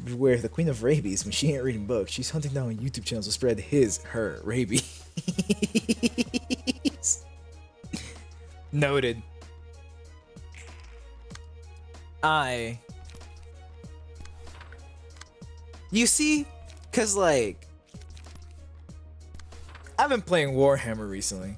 Beware, the queen of rabies, when she ain't reading books, she's hunting down YouTube channels to spread her rabies. Noted. You see? Cause like I've been playing Warhammer recently.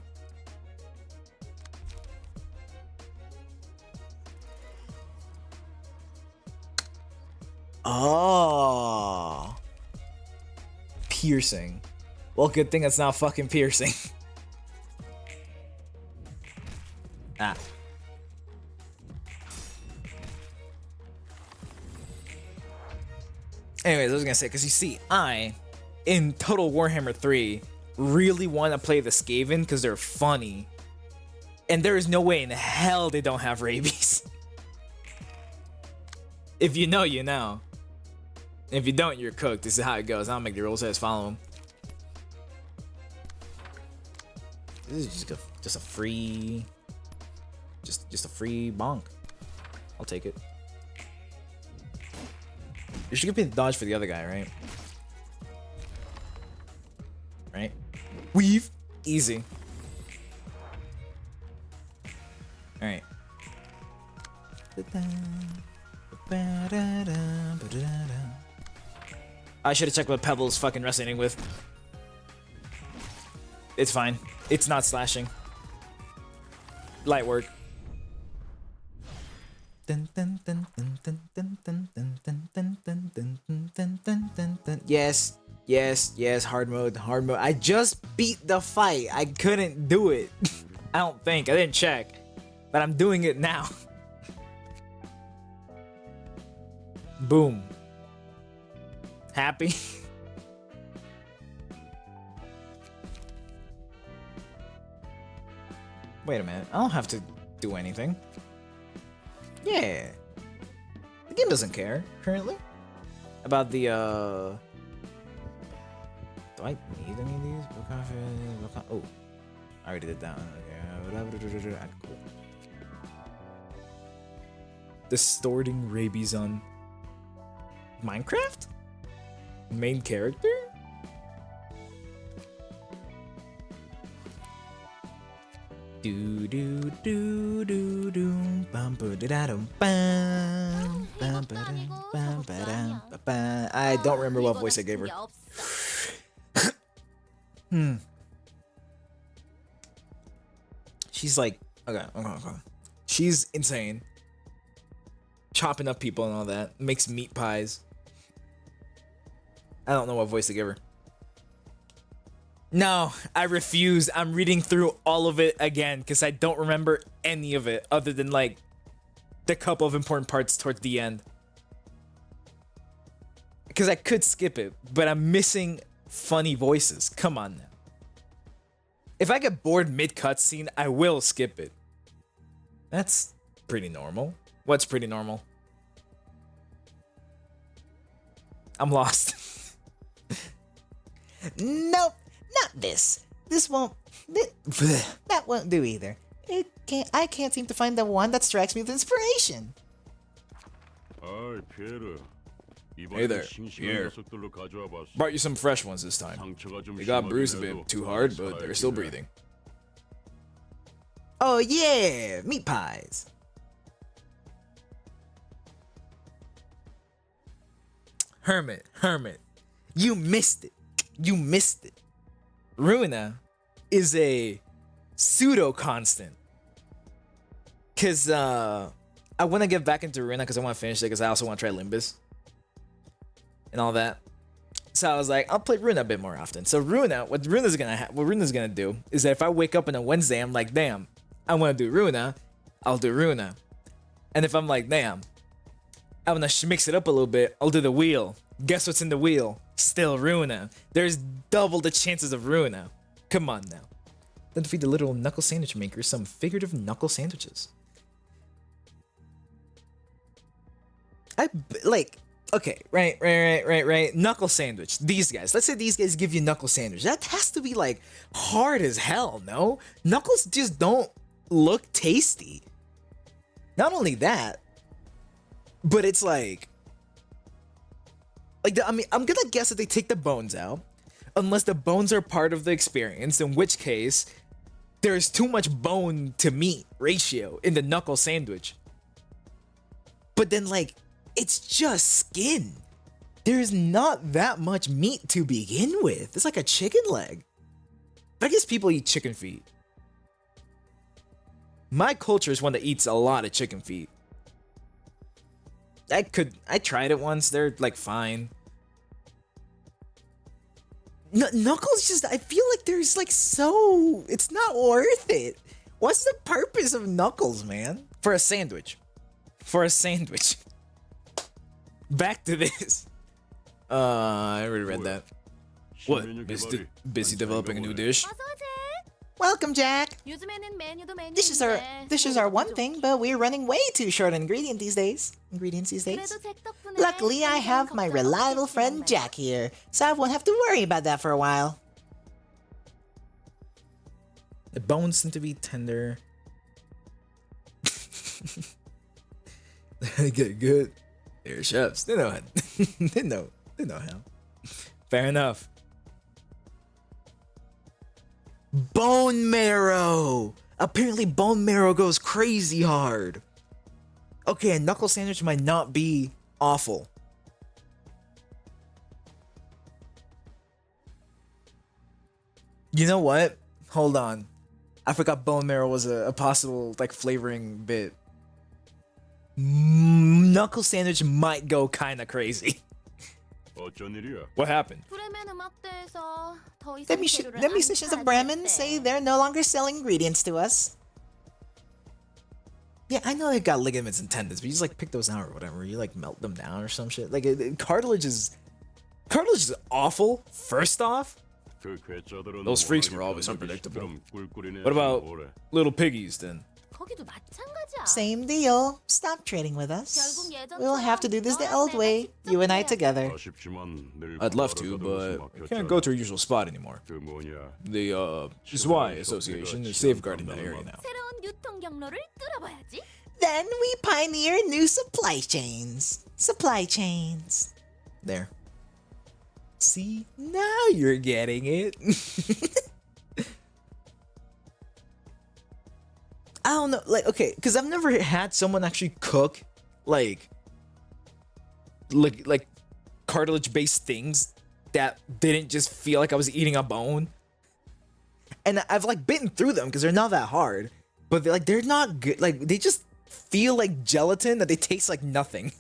Oh. Piercing. Well, good thing it's not fucking piercing. Ah. Anyways, I was gonna say, because you see, in Total Warhammer 3, really want to play the Skaven because they're funny. And there is no way in hell they don't have rabies. If you know, you know. If you don't, you're cooked. This is how it goes. I don't make the rules, I just follow them. This is just a free... Just a free bonk. I'll take it. You should give me the dodge for the other guy, right? Right? Weave. Easy. Alright. I should have checked what Pebble's fucking resonating with. It's fine. It's not slashing. Light work. Yes, yes, yes, hard mode, hard mode. I just beat the fight. I couldn't do it. I don't think. I didn't check. But I'm doing it now. Boom. Happy? Wait a minute. I don't have to do anything. Yeah. The game doesn't care, currently. About the, Do I need any of these? Oh. I already did that one. Okay. Cool. Distorting rabies on Minecraft? Main character? Do do do do do bum ba da dum bam bam ba dum bam ba dum ba ba. I don't remember what voice I gave her. She's like, okay. She's insane. Chopping up people and all that. Makes meat pies. I don't know what voice to give her. No, I refuse. I'm reading through all of it again because I don't remember any of it other than like the couple of important parts towards the end. Because I could skip it, but I'm missing funny voices. Come on now. If I get bored mid cutscene, I will skip it. That's pretty normal. What's pretty normal? I'm lost. Nope, not this. This won't. That won't do either. I can't seem to find the one that strikes me with inspiration. Hey there, here. Brought you some fresh ones this time. They got bruised a bit too hard, but they're still breathing. Oh yeah, meat pies. Hermit, you missed it. You missed it. Ruina is a pseudo constant. Cause I want to get back into Ruina because I want to finish it because I also want to try Limbus and all that. So I was like, I'll play Ruina a bit more often. So Ruina, what Ruina's gonna do is that if I wake up on a Wednesday, I'm like, damn, I want to do Ruina, I'll do Ruina. And if I'm like, damn, I want to mix it up a little bit, I'll do the wheel. Guess what's in the wheel? Still Ruina. There's double the chances of Ruina. Come on now. Then feed the little knuckle sandwich maker some figurative knuckle sandwiches. Okay, right. Knuckle sandwich. These guys. Let's say these guys give you knuckle sandwich. That has to be like hard as hell, no? Knuckles just don't look tasty. Not only that, but it's like I mean, I'm gonna guess that they take the bones out, unless the bones are part of the experience, in which case there's too much bone to meat ratio in the knuckle sandwich. But then like, it's just skin. There's not that much meat to begin with. It's like a chicken leg. But I guess people eat chicken feet. My culture is one that eats a lot of chicken feet. I tried it once. They're like fine. Knuckles just, I feel like there's like so, it's not worth it. What's the purpose of Knuckles, man? For a sandwich. Back to this. I already read that. What? Busy developing a new dish? Welcome, Jack. This is our one thing, but we're running way too short on ingredients these days. Luckily, I have my reliable friend Jack here, so I won't have to worry about that for a while. The bones seem to be tender. Good. They're chefs. They know how. They know how. Fair enough. Bone marrow! Apparently bone marrow goes crazy hard. Okay, a knuckle sandwich might not be awful. You know what? Hold on. I forgot bone marrow was a possible like flavoring bit. Knuckle sandwich might go kinda crazy. What happened? The musicians of Bremen say they're no longer selling ingredients to us. Yeah, I know they got ligaments and tendons, but you just like pick those out or whatever. You like melt them down or some shit. Like cartilage is awful. First off, those freaks were always unpredictable. What about little piggies then? Same deal. Stop trading with us. We'll have to do this the old way, you and I together. I'd love to, but I can't go to our usual spot anymore. The ZY Association is safeguarding that area now. Then we pioneer new supply chains. There. See? Now you're getting it. I don't know, like, okay, because I've never had someone actually cook, like cartilage-based things that didn't just feel like I was eating a bone. And I've, like, bitten through them because they're not that hard. But, they're not good. Like, they just feel like gelatin that they taste like nothing.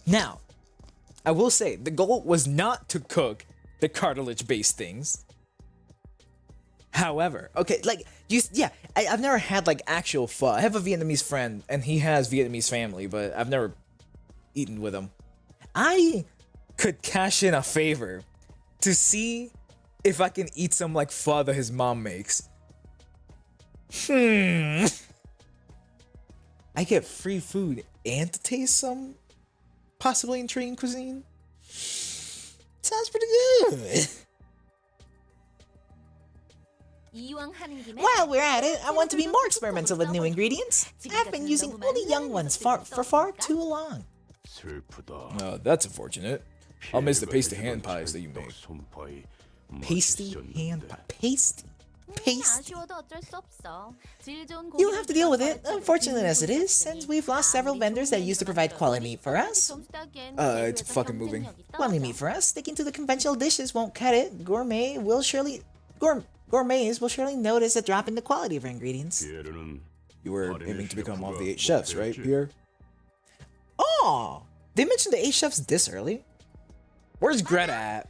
Now, I will say, the goal was not to cook the cartilage-based things. However, okay, I've never had like actual pho. I have a Vietnamese friend and he has Vietnamese family, but I've never eaten with him. I could cash in a favor to see if I can eat some like pho that his mom makes. I get free food and to taste some possibly intriguing cuisine. Sounds pretty good. While we're at it, I want to be more experimental with new ingredients. I've been using only young ones for far too long. That's unfortunate. I'll miss the pasty hand pies that you make. Pasty hand pie. Pasty. You'll have to deal with it, unfortunate as it is, since we've lost several vendors that used to provide quality meat for us. It's fucking moving. Quality meat for us, sticking to the conventional dishes won't cut it. Gourmets will surely notice a drop in the quality of our ingredients. You were aiming to become one of the 8 chefs, right, Pierre? Oh! They mentioned the 8 chefs this early? Where's Greta at?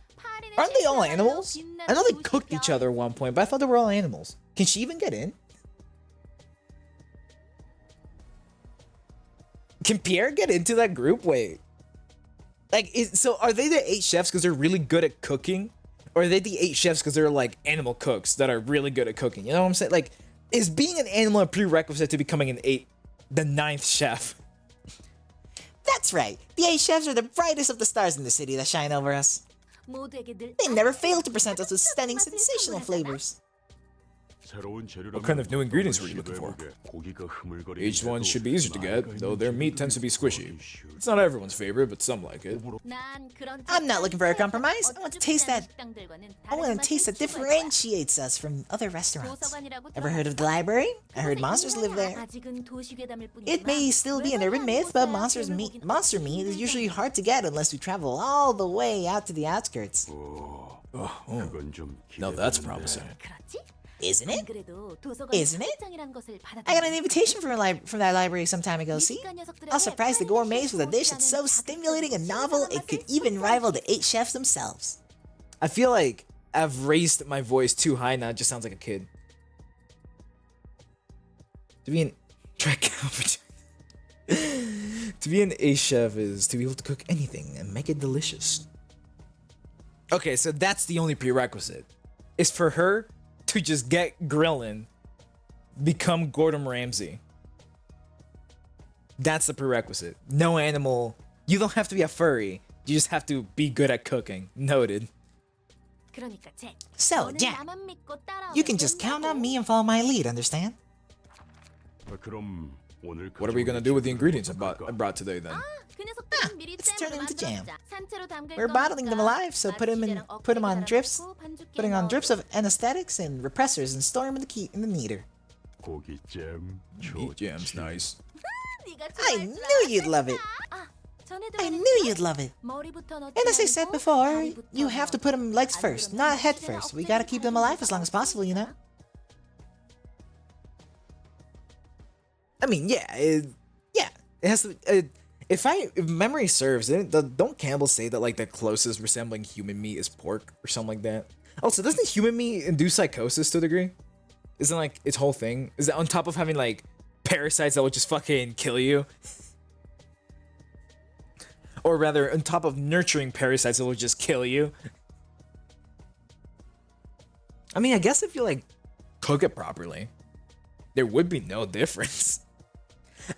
Aren't they all animals? I know they cooked each other at one point, but I thought they were all animals. Can she even get in? Can Pierre get into that group? Wait. Like, so are they the 8 chefs because they're really good at cooking? Or are they the 8 chefs because they're like animal cooks that are really good at cooking? You know what I'm saying? Like, is being an animal a prerequisite to becoming the 9th chef? That's right. The 8 chefs are the brightest of the stars in the city that shine over us. They never fail to present us with stunning, sensational flavors. What kind of new ingredients were you looking for? Each one should be easier to get, though their meat tends to be squishy. It's not everyone's favorite, but some like it. I'm not looking for a compromise. I want to taste that differentiates us from other restaurants. Ever heard of the library? I heard monsters live there. It may still be an urban myth, but monster meat is usually hard to get unless we travel all the way out to the outskirts. Now that's promising. Isn't it? Isn't it? I got an invitation from that library some time ago, see? I'll surprise the gourmets with a dish that's so stimulating and novel it could even rival the 8 chefs themselves. I feel like I've raised my voice too high now, it just sounds like a kid. To be an to be an 8 chef is to be able to cook anything and make it delicious. Okay, so that's the only prerequisite. Is for her to just get grilling, become Gordon Ramsay. That's the prerequisite. No animal. You don't have to be a furry. You just have to be good at cooking. Noted. So, Jack, you can just count on me and follow my lead, understand? What are we gonna do with the ingredients I brought today then? Let's turn it into jam. We're bottling them alive, so put them on drips of anesthetics and repressors and store them in the kneader. Meat jam's nice. I knew you'd love it. I knew you'd love it. And as I said before, you have to put them legs first, not head first. We gotta keep them alive as long as possible, you know? I mean, it has to. If memory serves, don't cannibals say that like the closest resembling human meat is pork or something like that? Also, doesn't human meat induce psychosis to a degree? Isn't like its whole thing? Is that on top of having like parasites that will just fucking kill you? Or rather, on top of nurturing parasites that will just kill you? I mean, I guess if you like cook it properly, there would be no difference.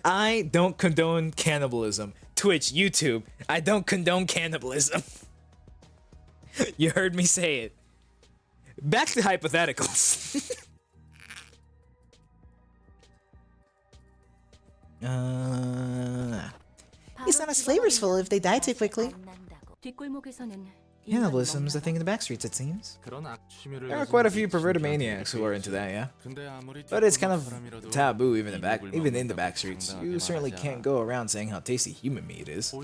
I don't condone cannibalism. Twitch, YouTube, I don't condone cannibalism. You heard me say it. Back to hypotheticals. It's not as flavorful if they die too quickly. Cannibalism is a thing in the backstreets, it seems. There are quite a few perverted maniacs who are into that, yeah. But it's kind of taboo even in the backstreets. You certainly can't go around saying how tasty human meat is.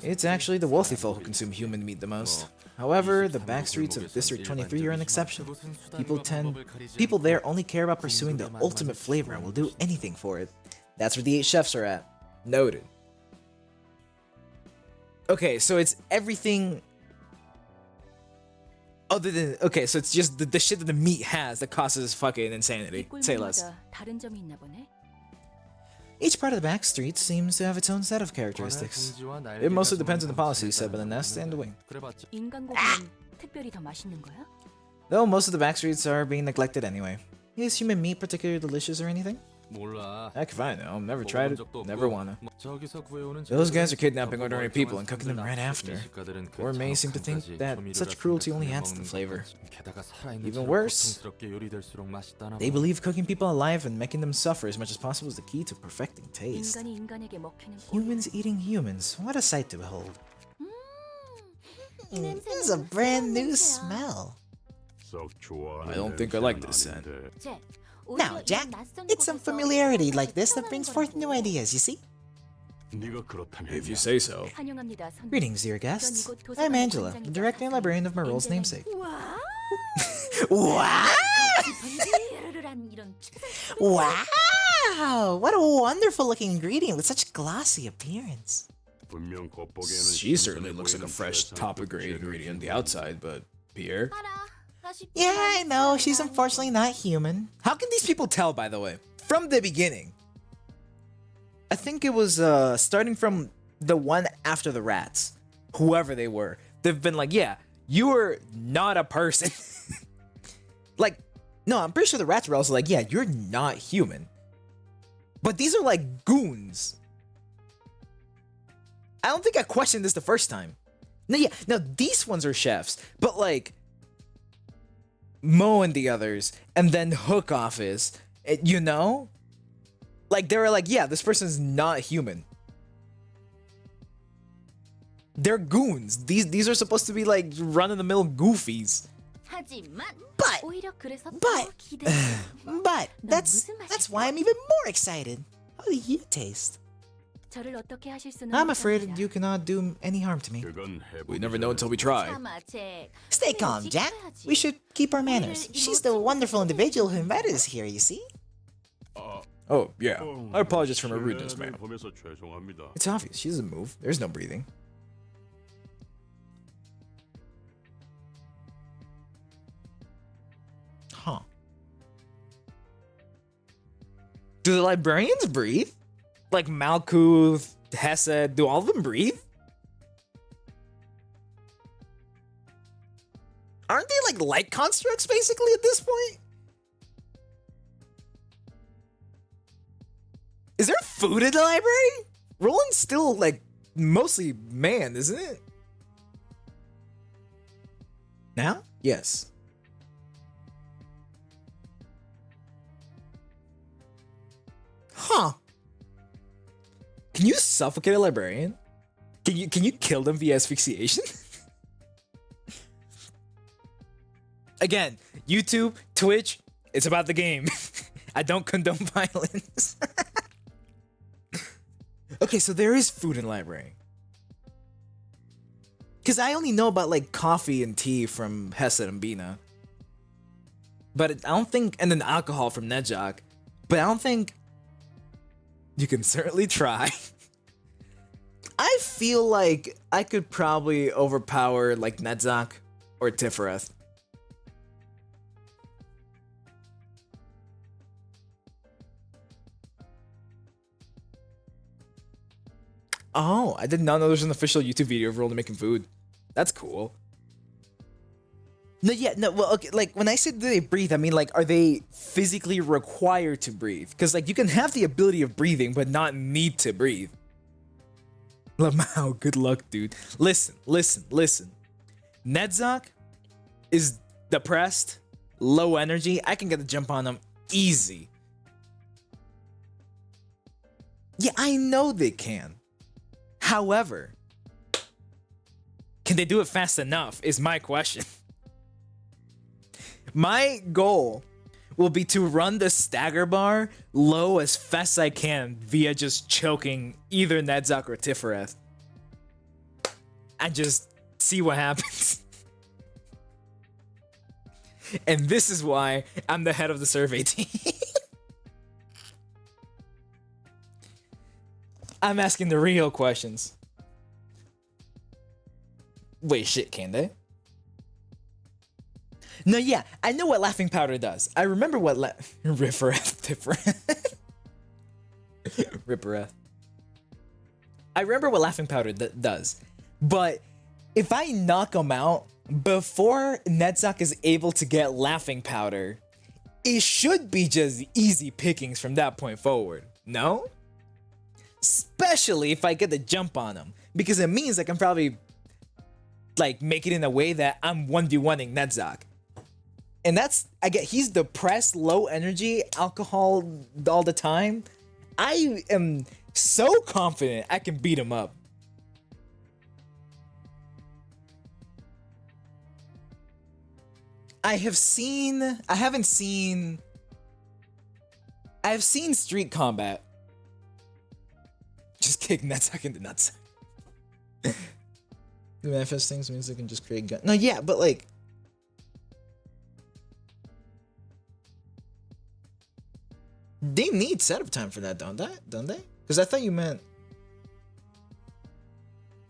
It's actually the wealthy folk who consume human meat the most. However, the backstreets of District 23 are an exception. People there only care about pursuing the ultimate flavor and will do anything for it. That's where the 8 chefs are at. Noted. Okay, so it's everything other than, okay, so it's just the shit that the meat has that causes fucking insanity. Say less. Each part of the back street seems to have its own set of characteristics. It mostly depends on the policies set by the nest and the wing. Though most of the back streets are being neglected anyway. Is human meat particularly delicious or anything? 몰라. Heck if I know. Never tried it. Never wanna. 저기서 구해오는 Those guys are kidnapping 전부 ordinary people and 멀쩡한 cooking them right 사람들이라 after. 미식가들은 그 Or may seem to think 잔혹함까지 that 조미료를 such cruelty only 뿌려 adds to the 먹는 flavor. 것까지. 게다가 살아있는 Even 채로 worse, 고통스럽게 요리될수록 맛있다나 They 봐. believe cooking people alive and making them suffer as much as possible is the key to perfecting taste. 인간이 인간에게 먹히는 꼴. Humans eating humans. What a sight to behold. 냄새는 This is a brand new 냄새야. smell. I don't think I like this scent. 잭, Now, 오히려 Jack, 이런 낯선 it's some 곳에서 familiarity 새롭게 like this that 태어나는 brings forth new 거라고. ideas, you see? If you say so. 환영합니다, 선배. Greetings, dear guests. I'm Angela, the director and librarian of my role's namesake. 와, Wow! 번지르르르란 이런 추상- Wow! What a wonderful looking ingredient with such glossy appearance. She certainly looks like a fresh, top-of-grade ingredient on the outside, but Pierre? 봐라, 아쉽지만 Yeah, I know, she's 사랑하는 unfortunately not human. How can these people tell, by the way? From the beginning. I think it was starting from the one after the rats. Whoever they were. They've been like, yeah, you are not a person. Like, no, I'm pretty sure the rats were also like, yeah, you're not human. But these are like goons. I don't think I questioned this the first time. No, yeah, no, these ones are chefs. But like, Mo and the others, and then Hook Office, you know? Like, they were like, yeah, this person's not human. They're goons. These are supposed to be like run-of-the-mill goofies. 하지만 But- 오히려 그래서 더 but- 기대. But that's 무슨 맛일까? that's why I'm even more excited. How do you taste? 저를 어떻게 하실 수는 I'm afraid 없답니다. you cannot do any harm to me. We never know until we try. 참아, 잭. Stay 우리를 calm, Jack. 지켜야지. We should keep our manners. She's the wonderful individual who invited us here, you see? Oh, yeah. I apologize for my rudeness, ma'am. It's obvious. She doesn't move. There's no breathing. Huh. Do the librarians breathe? Like Malkuth, Hesed, do all of them breathe? Aren't they like light constructs basically at this point? Is there food in the library? Roland's still like mostly man, isn't it? Now? Yes. Huh. Can you suffocate a librarian? Can you kill them via asphyxiation? Again, YouTube, Twitch, it's about the game. I don't condone violence. Okay, so there is food in the library. Because I only know about like coffee and tea from Hesed and Bina. But I don't think, and then alcohol from Nedjok. But I don't think you can certainly try. I feel like I could probably overpower like Nedzok or Tifereth. Oh, I did not know there's an official YouTube video of Roland making food. That's cool. No, yeah, no, well, okay, like, when I said they breathe, I mean, like, are they physically required to breathe? Because, like, you can have the ability of breathing, but not need to breathe. Lamau, good luck, dude. Listen. Nedzok is depressed, low energy. I can get a jump on him easy. Yeah, I know they can. However, can they do it fast enough is my question. My goal will be to run the stagger bar low as fast as I can via just choking either Nedzok or Tifereth. And just see what happens. And this is why I'm the head of the survey team. I'm asking the real questions. Wait, shit, can they? No, yeah, I know what laughing powder does. I remember what Rippereth. I remember what laughing powder does. But if I knock him out before Nedzok is able to get laughing powder, it should be just easy pickings from that point forward. No? Especially if I get the jump on him. Because it means I can probably like make it in a way that I'm 1v1ing Netzok. And that's, I get, he's depressed, low energy, alcohol all the time. I am so confident I can beat him up. I've seen street combat. Just kick Netzok in the nuts. The manifest things means they can just create gun. No, yeah, but like, they need setup time for that, don't they? Because I thought you meant,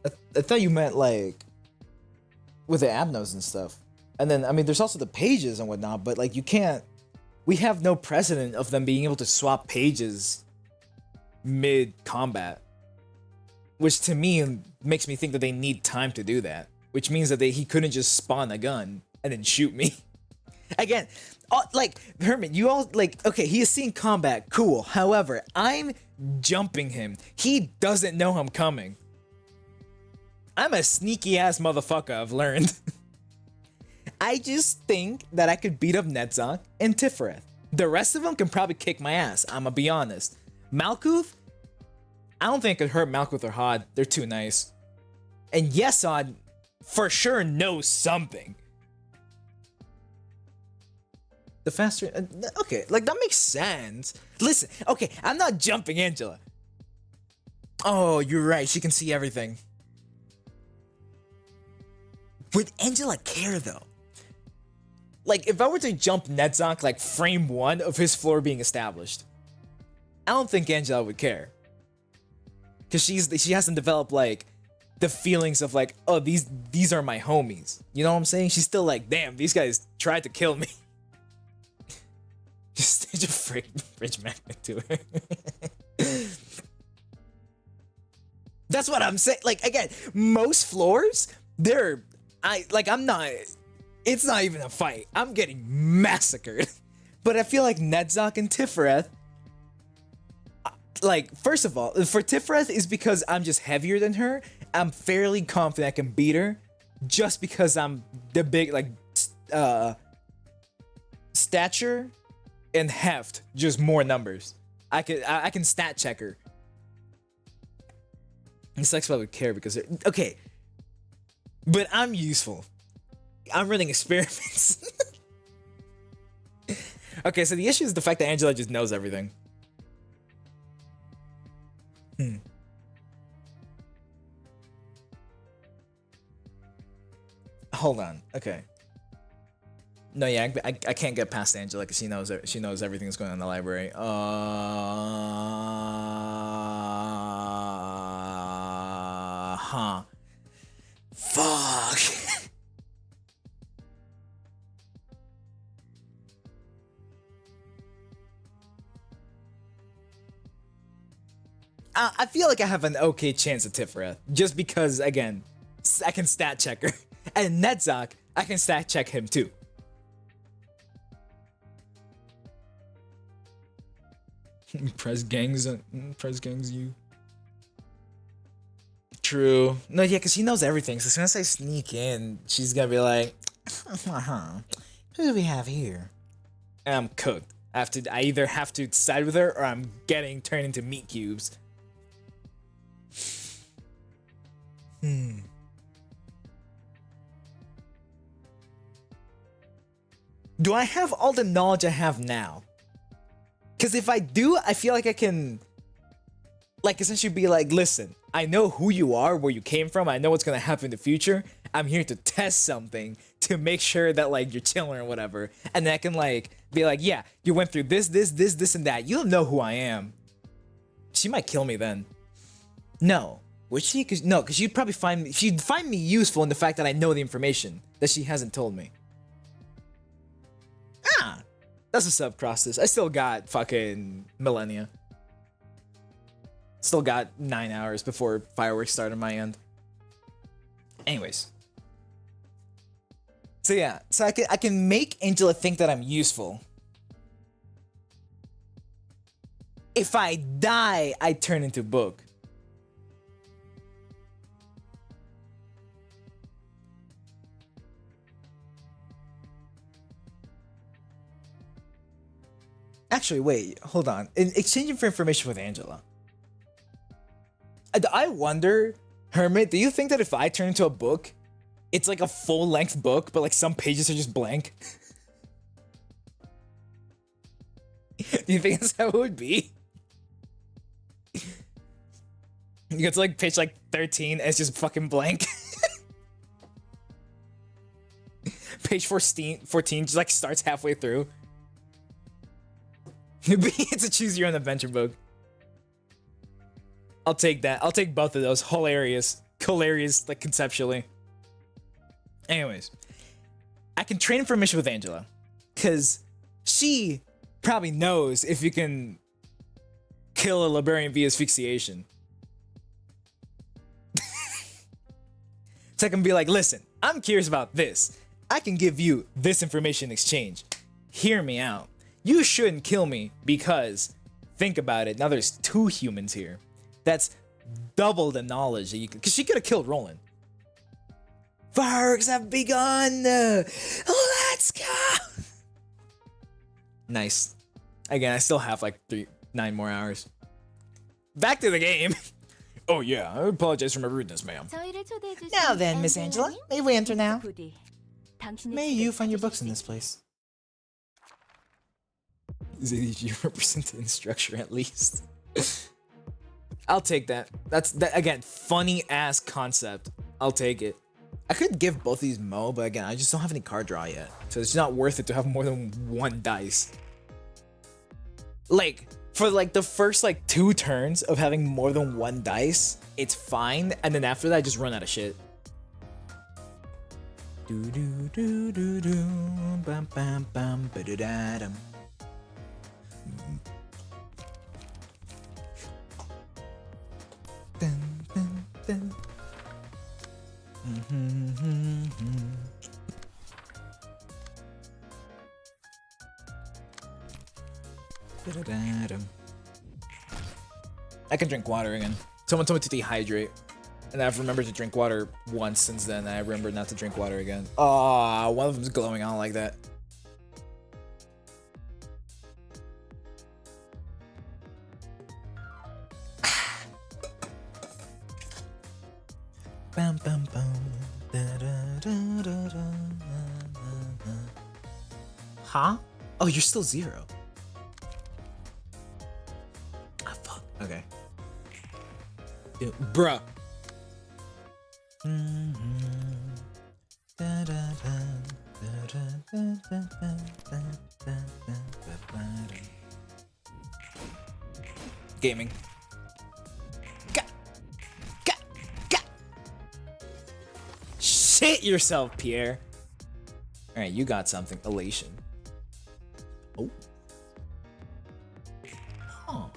I thought you meant like with the abnos and stuff. And then I mean, there's also the pages and whatnot, but like you can't. We have no precedent of them being able to swap pages mid combat, which to me makes me think that they need time to do that. Which means that he couldn't just spawn a gun and then shoot me. Again, like Herman, you all like, okay, he is seeing combat, cool. However, I'm jumping him. He doesn't know I'm coming. I'm a sneaky ass motherfucker, I've learned. I just think that I could beat up Netzok and Tifereth. The rest of them can probably kick my ass, I'ma be honest. Malkuth, I don't think it could hurt Malkuth or Hod. They're too nice. And Yesod for sure knows something. The faster, okay, like that makes sense. Listen, okay, I'm not jumping Angela. Oh, you're right, she can see everything. Would Angela care though? Like if I were to jump Netzok like frame 1 of his floor being established, I don't think Angela would care. Cause she hasn't developed like the feelings of like, oh, these are my homies. You know what I'm saying? She's still like, damn, these guys tried to kill me. Just stage a fridge magnet to her. That's what I'm saying. Like again, most floors, it's not even a fight. I'm getting massacred. But I feel like Netzok and Tifereth, like, first of all, for Tifereth is because I'm just heavier than her. I'm fairly confident I can beat her just because I'm the big, like, stature and heft, just more numbers. I can stat check her. And Sexbot would care because okay. But I'm useful. I'm running experiments. Okay, so the issue is the fact that Angela just knows everything. Hold on. Okay. No, yeah, I can't get past Angela because she knows everything that's going on in the library. Fuck. I feel like I have an okay chance at Tifereth just because, again, I can stat check her, and Netzok, I can stat check him too. Press gangs you. True. No, yeah, because she knows everything. So as soon as I sneak in, she's gonna be like, who do we have here? And I'm cooked. I either have to side with her or I'm getting turned into meat cubes. Do I have all the knowledge I have now? Because if I do, I feel like I can, like, essentially be like, listen, I know who you are, where you came from, I know what's gonna happen in the future. I'm here to test something to make sure that, like, you're chilling or whatever. And then I can, like, be like, yeah, you went through this, and that. You don't know who I am. She might kill me then. No. Would she? No, because she'd probably she'd find me useful in the fact that I know the information that she hasn't told me. Ah, that's a sub crosses. I still got fucking millennia. Still got 9 hours before fireworks start on my end. Anyways. So yeah, so I can make Angela think that I'm useful. If I die, I turn into book. Actually, wait, hold on. In exchanging for information with Angela, I wonder, Hermit, do you think that if I turn into a book, it's like a full-length book, but like some pages are just blank? Do you think that's how it would be? You get to like page like 13 and it's just fucking blank. Page 14 just like starts halfway through. It's a choose your own adventure book. I'll take that. I'll take both of those. Hilarious. Hilarious, like conceptually. Anyways, I can trade information with Angela, because she probably knows if you can kill a librarian via asphyxiation. So I can be like, listen, I'm curious about this. I can give you this information in exchange. Hear me out. You shouldn't kill me because, think about it, now there's 2 humans here. That's double the knowledge that you could, because she could have killed Roland. Fireworks have begun! Let's go! Nice. Again, I still have like 9 more hours. Back to the game. Oh yeah, I apologize for my rudeness, ma'am. Now then, Miss Angela, may we enter now? 당신의 May you find your books in this place. You represent the structure at least. I'll take that. That's again, funny ass concept. I'll take it. I could give both these Mo, but again, I just don't have any card draw yet. So it's not worth it to have more than 1 dice. Like, for like the first like 2 turns of having more than 1 dice, it's fine. And then after that, I just run out of shit. Do do do do do bam bam bam ba da da dum. Dun, dun, dun. Ba-da-da-dum. I can drink water again. Someone told me to dehydrate. And I've remembered to drink water once since then. I remember not to drink water again. Ah, one of them's glowing. I don't like that. Bam bam bam. Da, da, da, da, da, da. Huh? Oh, you're still 0. Ah, fuck. Okay. Dude, bruh. Gaming. Shit yourself, Pierre. All right, you got something. Elation. Oh. Huh.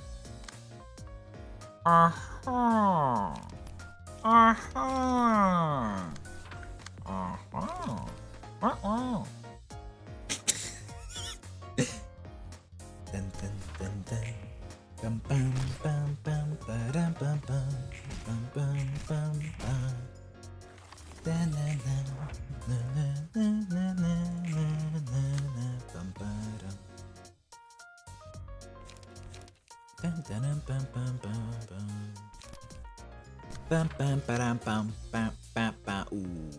Uh-huh. Uh-huh. Uh-huh. Uh-huh. Dun dun dun dun. Bum bum bum bum ba-dum bum bum bum bum bum bum. Dun dun dun. Na na na na na na na bum ba-dum. Dun dun dun bum bum bum bum. Bum bum ba-dum bum bum bum bum. Ooh.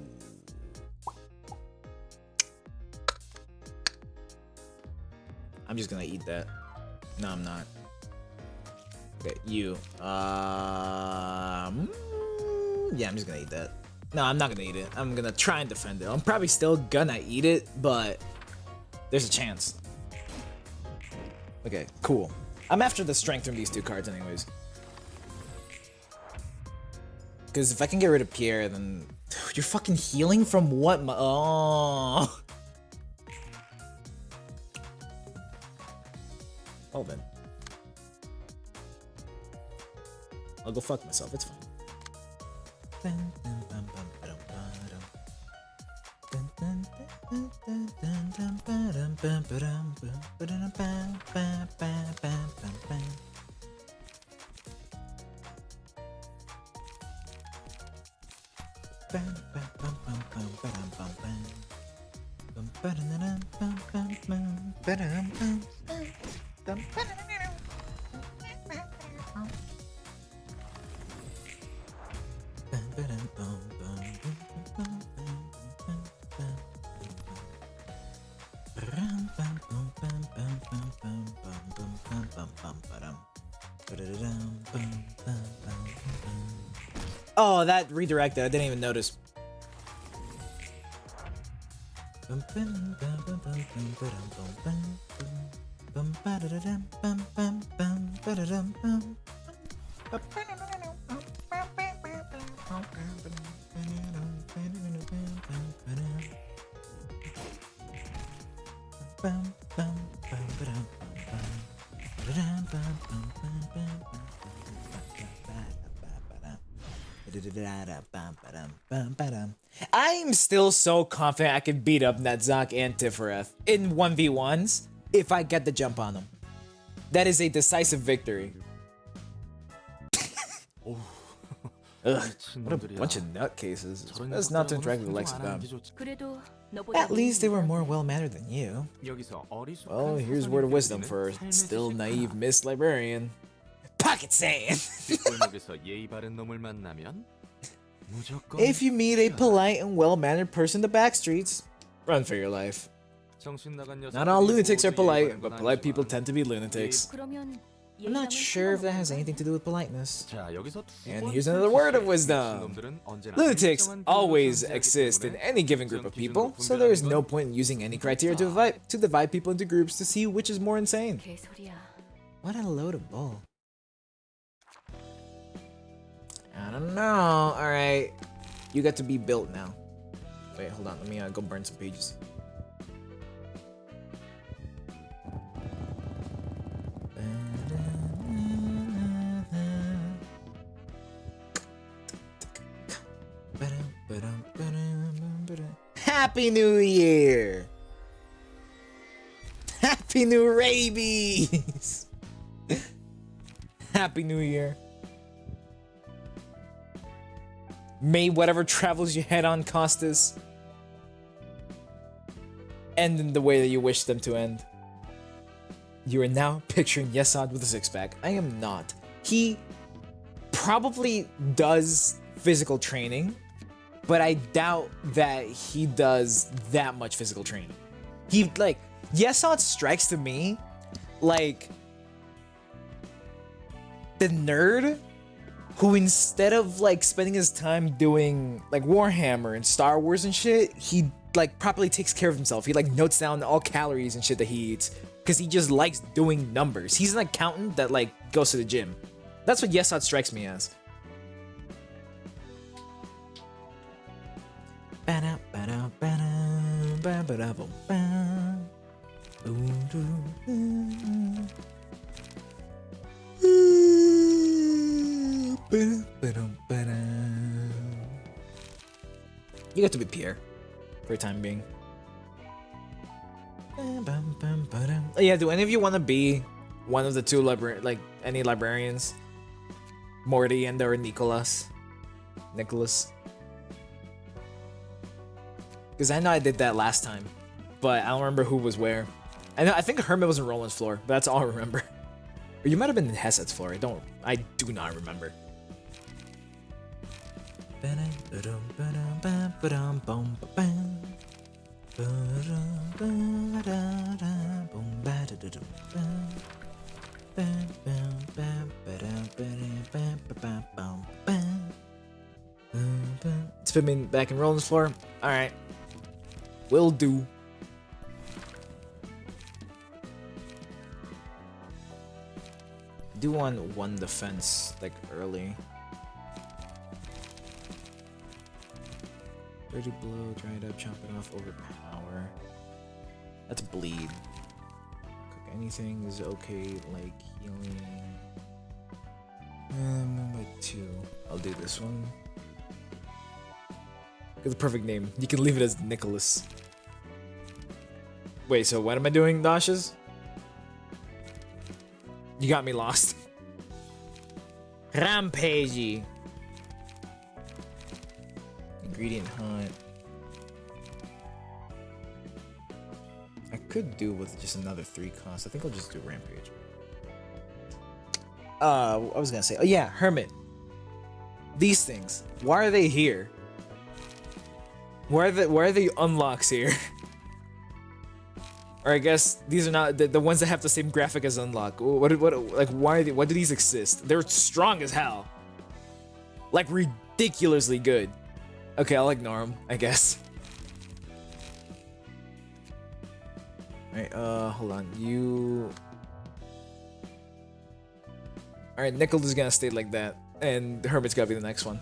I'm just gonna eat that. No, I'm not. Okay, you. Yeah, I'm just gonna eat that. No, I'm not gonna eat it. I'm gonna try and defend it. I'm probably still gonna eat it, but there's a chance. Okay, cool. I'm after the strength from these 2 cards anyways. Because if I can get rid of Pierre, then... You're fucking healing from what? Oh. Oh, then. I'll go fuck myself, it's fine. Oh, that redirected. I didn't even notice. I'm still so confident I can beat up Netzok and Tifereth in 1v1s if I get the jump on them. That is a decisive victory. Ugh, what a bunch of nutcases. That's not to interact with the likes of them. 그래도 너보다 At least they were more well-mannered than you. Well, here's a word of wisdom for still naive Miss Librarian. Pocket sand! If you meet a polite and well-mannered person in the back streets, run for your life. Not all lunatics are polite, but polite people tend to be lunatics. 그러면 I'm not sure if that has anything to do with politeness. And here's another word of wisdom. Lunatics always exist in any given group of people, so there is no point in using any criteria to divide people into groups to see which is more insane. 개소리야. What a load of bull. I don't know. Alright. You got to be built now. Wait, hold on. Let me go burn some pages. Happy New Year! Happy New Rabies! Happy New Year. May whatever travels you head on, Costas, end in the way that you wish them to end. You are now picturing Yesod with a six-pack. I am not. He probably does physical training, but I doubt that he does that much physical training. He, like, Yesod strikes to me like the nerd who, instead of like spending his time doing like Warhammer and Star Wars and shit, he like properly takes care of himself. He like notes down all calories and shit that he eats because he just likes doing numbers. He's an accountant that like goes to the gym. That's what Yesod strikes me as. You get to be Pierre for the time being. Oh, yeah, do any of you want to be one of the two any librarians? Morty and or Nicholas? Because I know I did that last time, but I don't remember who was where. I think Hermit was in Roland's floor, but that's all I remember. Or you might have been in Heset's floor. I do not remember. It's put me back in Roland's floor. Alright. Will do. Do want one defense, like, early. 30 blow, dried up, chopping off, overpower. That's bleed. Cook anything is okay, like healing. Like 2. I'll do this one. It's a perfect name. You can leave it as Nicholas. Wait, so what am I doing, Dashes? You got me lost. Rampagey. Ingredient hunt. I could do with just another 3 cost. I think I'll just do rampage. I was gonna say, oh yeah, hermit. These things, why are they here? Why are the unlocks here? Or I guess these are not the ones that have the same graphic as unlock. What like why why do these exist? They're strong as hell. Like ridiculously good. Okay, I'll ignore them, I guess. Alright, hold on. You... Alright, Nickel is gonna stay like that. And Hermit's gotta be the next one.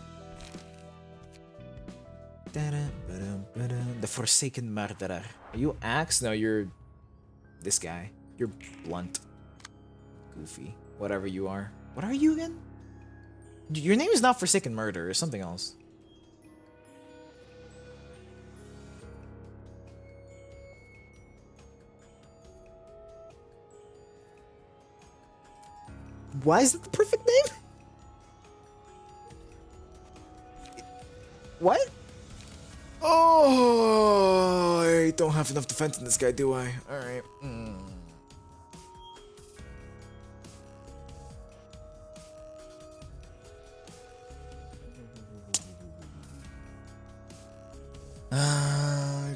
The Forsaken Murderer. Are you Axe? No, you're... this guy. You're Blunt. Goofy. Whatever you are. What are you again? Your name is not Forsaken Murderer, it's something else. Why is it the perfect name? What? Oh, I don't have enough defense in this guy, do I? Alright.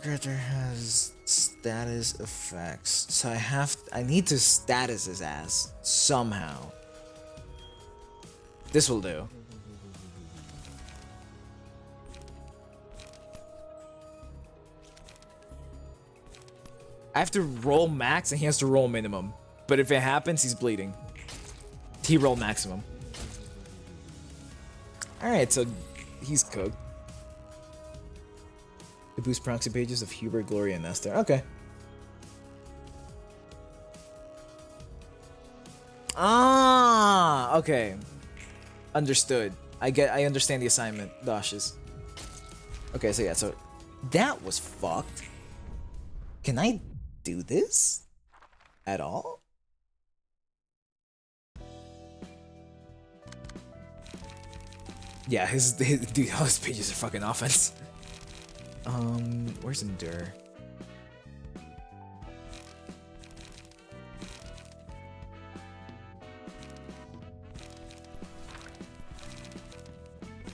Character has status effects. So I need to status his ass somehow. This will do. I have to roll max and he has to roll minimum. But if it happens, he's bleeding. He rolled maximum. Alright, so he's cooked. To boost proxy pages of Hubert, Gloria, and Esther. Okay. Ah, okay. Understood. I understand the assignment, Dashes. Okay, so yeah, so that was fucked. Can I do this at all? Yeah, dude, all his pages are fucking offense. Where's Endure?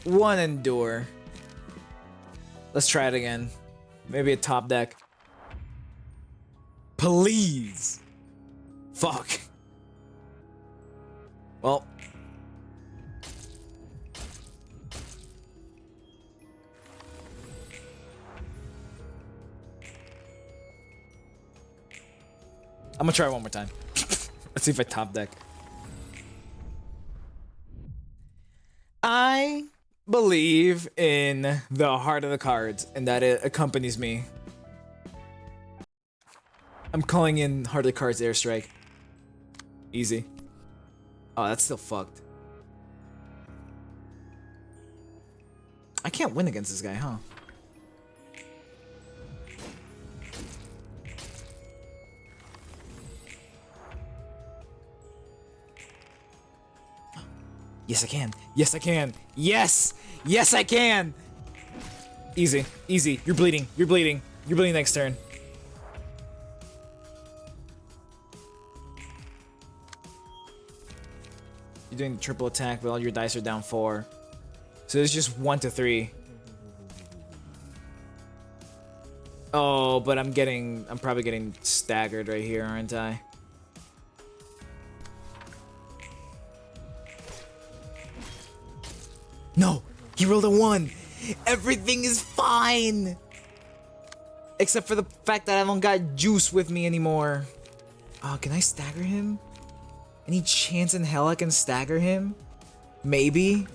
One Endure. Let's try it again. Maybe a top deck. Please. Fuck. Well. I'm gonna try one more time. Let's see if I top deck. I believe in the heart of the cards and that it accompanies me. I'm calling in heart of the cards airstrike. Easy. Oh, that's still fucked. I can't win against this guy, huh? Yes, I can. Yes, I can. Yes! Yes, I can! Easy. Easy. You're bleeding. You're bleeding. You're bleeding next turn. You're doing the triple attack, but all your dice are down 4. So it's just 1 to 3. Oh, but I'm probably getting staggered right here, aren't I? No! He rolled a 1! Everything is fine! Except for the fact that I don't got juice with me anymore. Oh, can I stagger him? Any chance in hell I can stagger him? Maybe?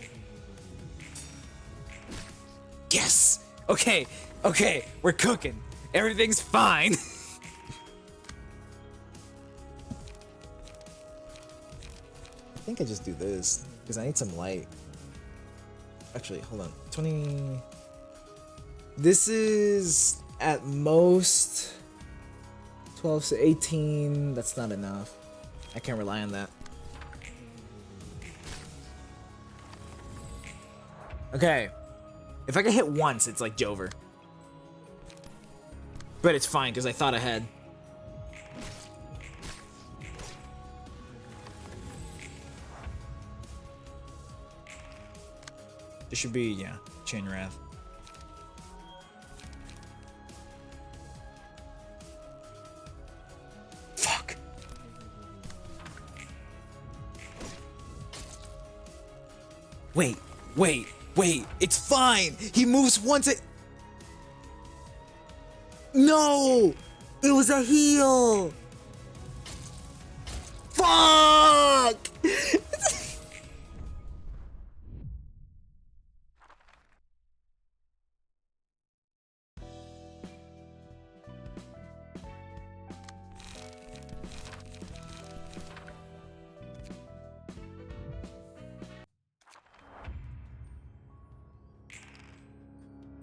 Yes! Okay, okay, we're cooking. Everything's fine. I think I just do this, because I need some light. Actually, hold on. 20... This is at most 12 to 18. That's not enough. I can't rely on that. Okay. If I get hit once, it's like Jover. But it's fine, because I thought ahead. There should be, yeah, Chain Wrath. Fuck. Wait, wait, wait. It's fine. He moves once it... No! It was a heal! Fuck!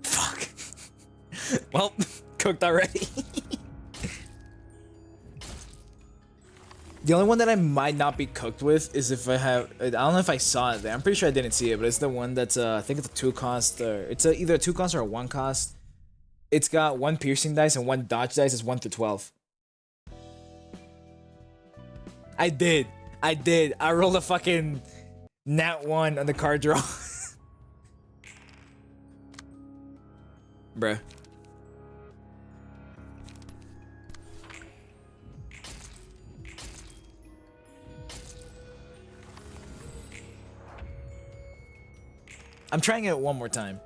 Fuck. Well, cooked already. The only one that I might not be cooked with is if I have... I don't know if I saw it there. I'm pretty sure I didn't see it, but it's the one that's... I think it's a 2 cost. It's either a 2 cost or a 1 cost. It's got 1 piercing dice and 1 dodge dice. It's 1 through 12. I did. I rolled a fucking nat 1 on the card draw. Bruh. I'm trying it one more time.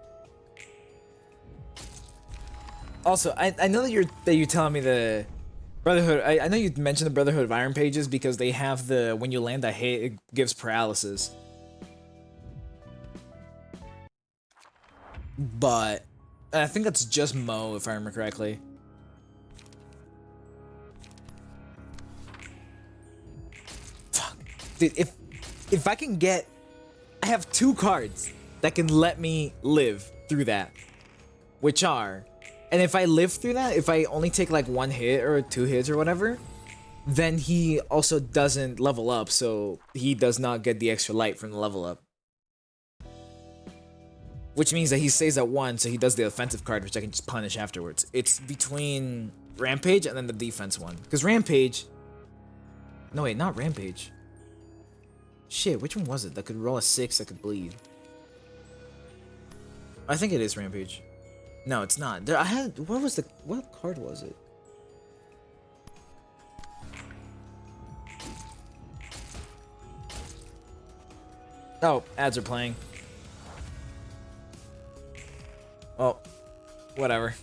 Also, I know that you're telling me the Brotherhood. I know you mentioned the Brotherhood of Iron pages because they have the when you land a hit, it gives paralysis. But I think that's just Mo, if I remember correctly. Fuck, dude. If I can get, I have 2 cards that can let me live through that, which are, and if I live through that, if I only take like 1 hit or 2 hits or whatever, then he also doesn't level up, so he does not get the extra light from the level up. Which means that he stays at 1, so he does the offensive card, which I can just punish afterwards. It's between Rampage and then the defense one. Because Rampage... No, wait, not Rampage. Shit, which one was it that could roll a 6 that could bleed? I think it is Rampage. No, it's not. There, I had... What card was it? Oh, ads are playing. Oh, whatever.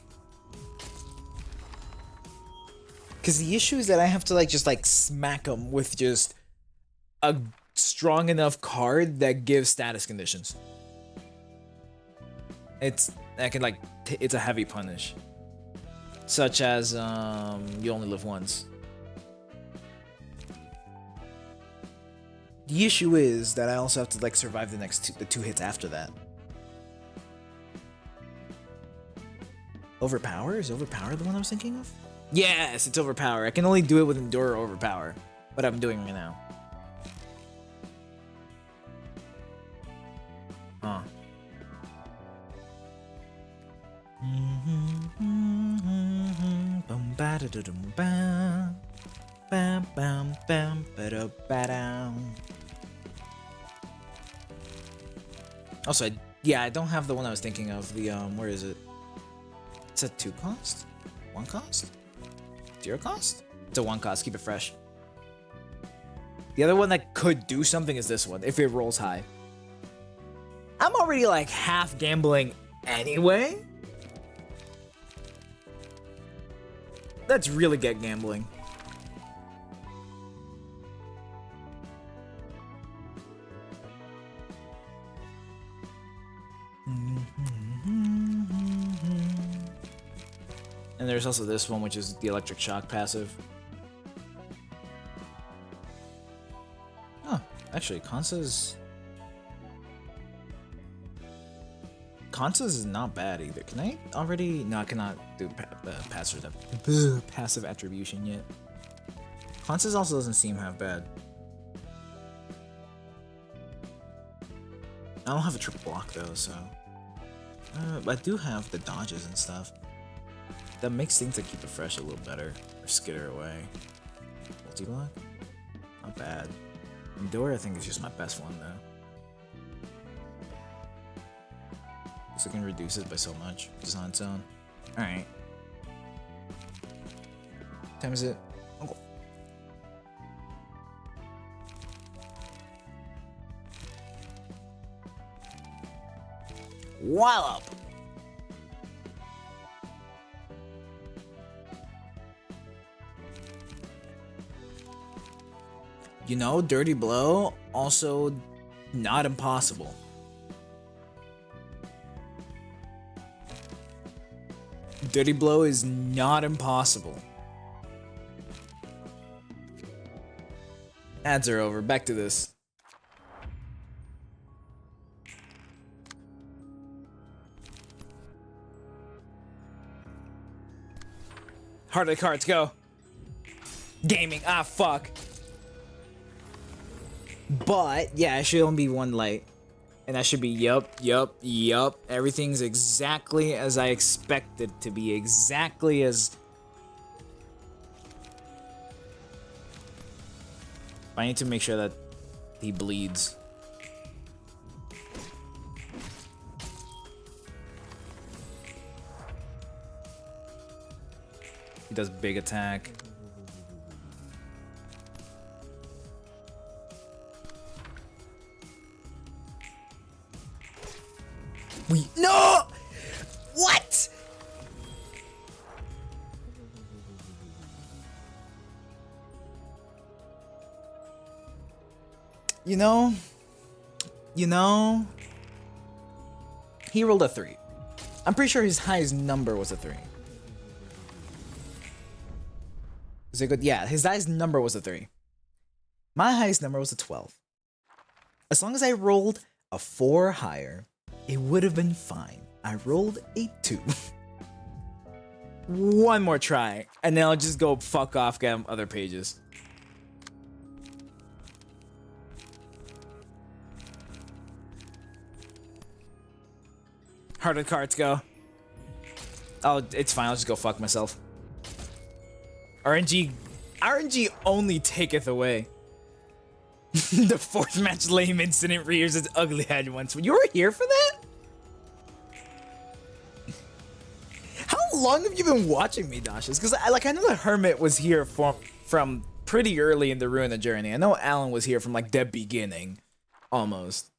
Because the issue is that I have to like just like smack them with just a strong enough card that gives status conditions. It's it's a heavy punish, such as you only live once. The issue is that I also have to like survive the next the 2 hits after that. Overpower? Is Overpower the one I was thinking of? Yes, it's Overpower. I can only do it with Endure or Overpower. What I'm doing right now. Huh. Also, I don't have the one I was thinking of. The where is it? It's a 2 cost? 1 cost? 0 cost? It's a 1 cost, keep it fresh. The other one that could do something is this one, if it rolls high. I'm already like half gambling anyway. Let's really get gambling. And there's also this one, which is the Electric Shock passive. Oh, actually, Kansa's is not bad either. Can I already? No, I cannot do passive attribution yet. Kansa's also doesn't seem half bad. I don't have a triple block though, so I do have the dodges and stuff. That makes things that keep it fresh a little better. Or skitter away. Multi-block? Not bad. Endure I think is just my best one though. So it can reduce it by so much, just on its own. Alright. What time is it? Oh. Wallop! You know, Dirty Blow, also not impossible. Dirty Blow is not impossible. Ads are over. Back to this. Heart of the cards, go. Gaming, ah fuck. But yeah, it should only be one light. And that should be yup. Everything's exactly as I expected to be. Exactly as... I need to make sure that he bleeds. He does big attack. No! What? You know, he rolled a 3. I'm pretty sure his highest number was a 3. Is it good? Yeah, his highest number was a 3. My highest number was a 12. As long as I rolled a 4 or higher, it would have been fine. I rolled a 2. One more try, and then I'll just go fuck off, get other pages. Heart of the cards, go. Oh, it's fine. I'll just go fuck myself. RNG only taketh away. The 4th match lame incident rears its ugly head once. You were here for that? How long have you been watching me, Dashes? Because I know the Hermit was here from pretty early in the Ruina journey. I know Alan was here from like the beginning, almost.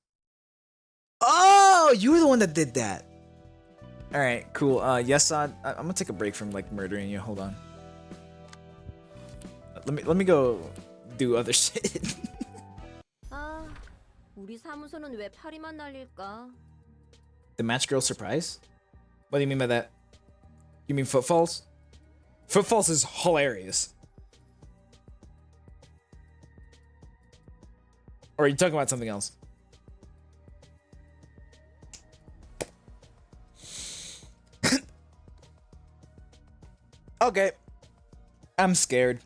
Oh, you were the one that did that. All right, cool. Yes, I'm gonna take a break from like murdering you. Hold on. Let me go do other shit. 아, 우리 사무소는 왜 파리만 날릴까? The match girl surprise? What do you mean by that? You mean footfalls? Footfalls is hilarious. Or are you talking about something else? Okay. I'm scared.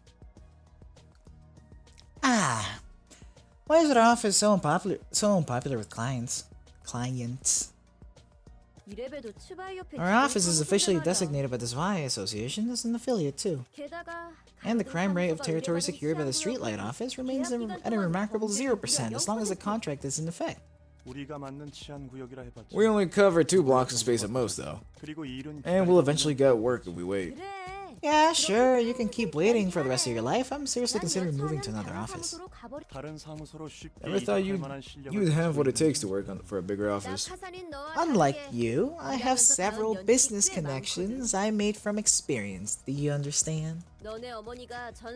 Ah. Why is our office so unpopular with clients? Our office is officially designated by the SVI Association as an affiliate too. And the crime rate of territory secured by the Streetlight Office remains at a remarkable 0% as long as the contract is in effect. We only cover 2 blocks of space at most though. And we'll eventually get work if we wait. Yeah, sure, you can keep waiting for the rest of your life. I'm seriously considering moving to another office. Never thought you'd have what it takes to work for a bigger office. Unlike you, I have several business connections I made from experience. Do you understand?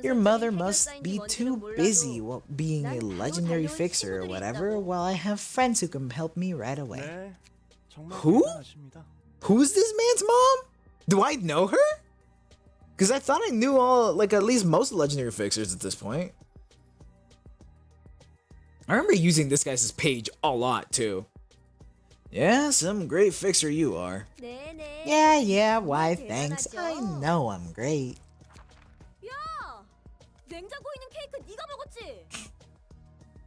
Your mother must be too busy being a legendary fixer or whatever, while I have friends who can help me right away. Who? Who's this man's mom? Do I know her? Because I thought I knew at least most legendary fixers at this point. I remember using this guy's page a lot too. Yeah, some great fixer you are. Yeah, why thanks. I know I'm great.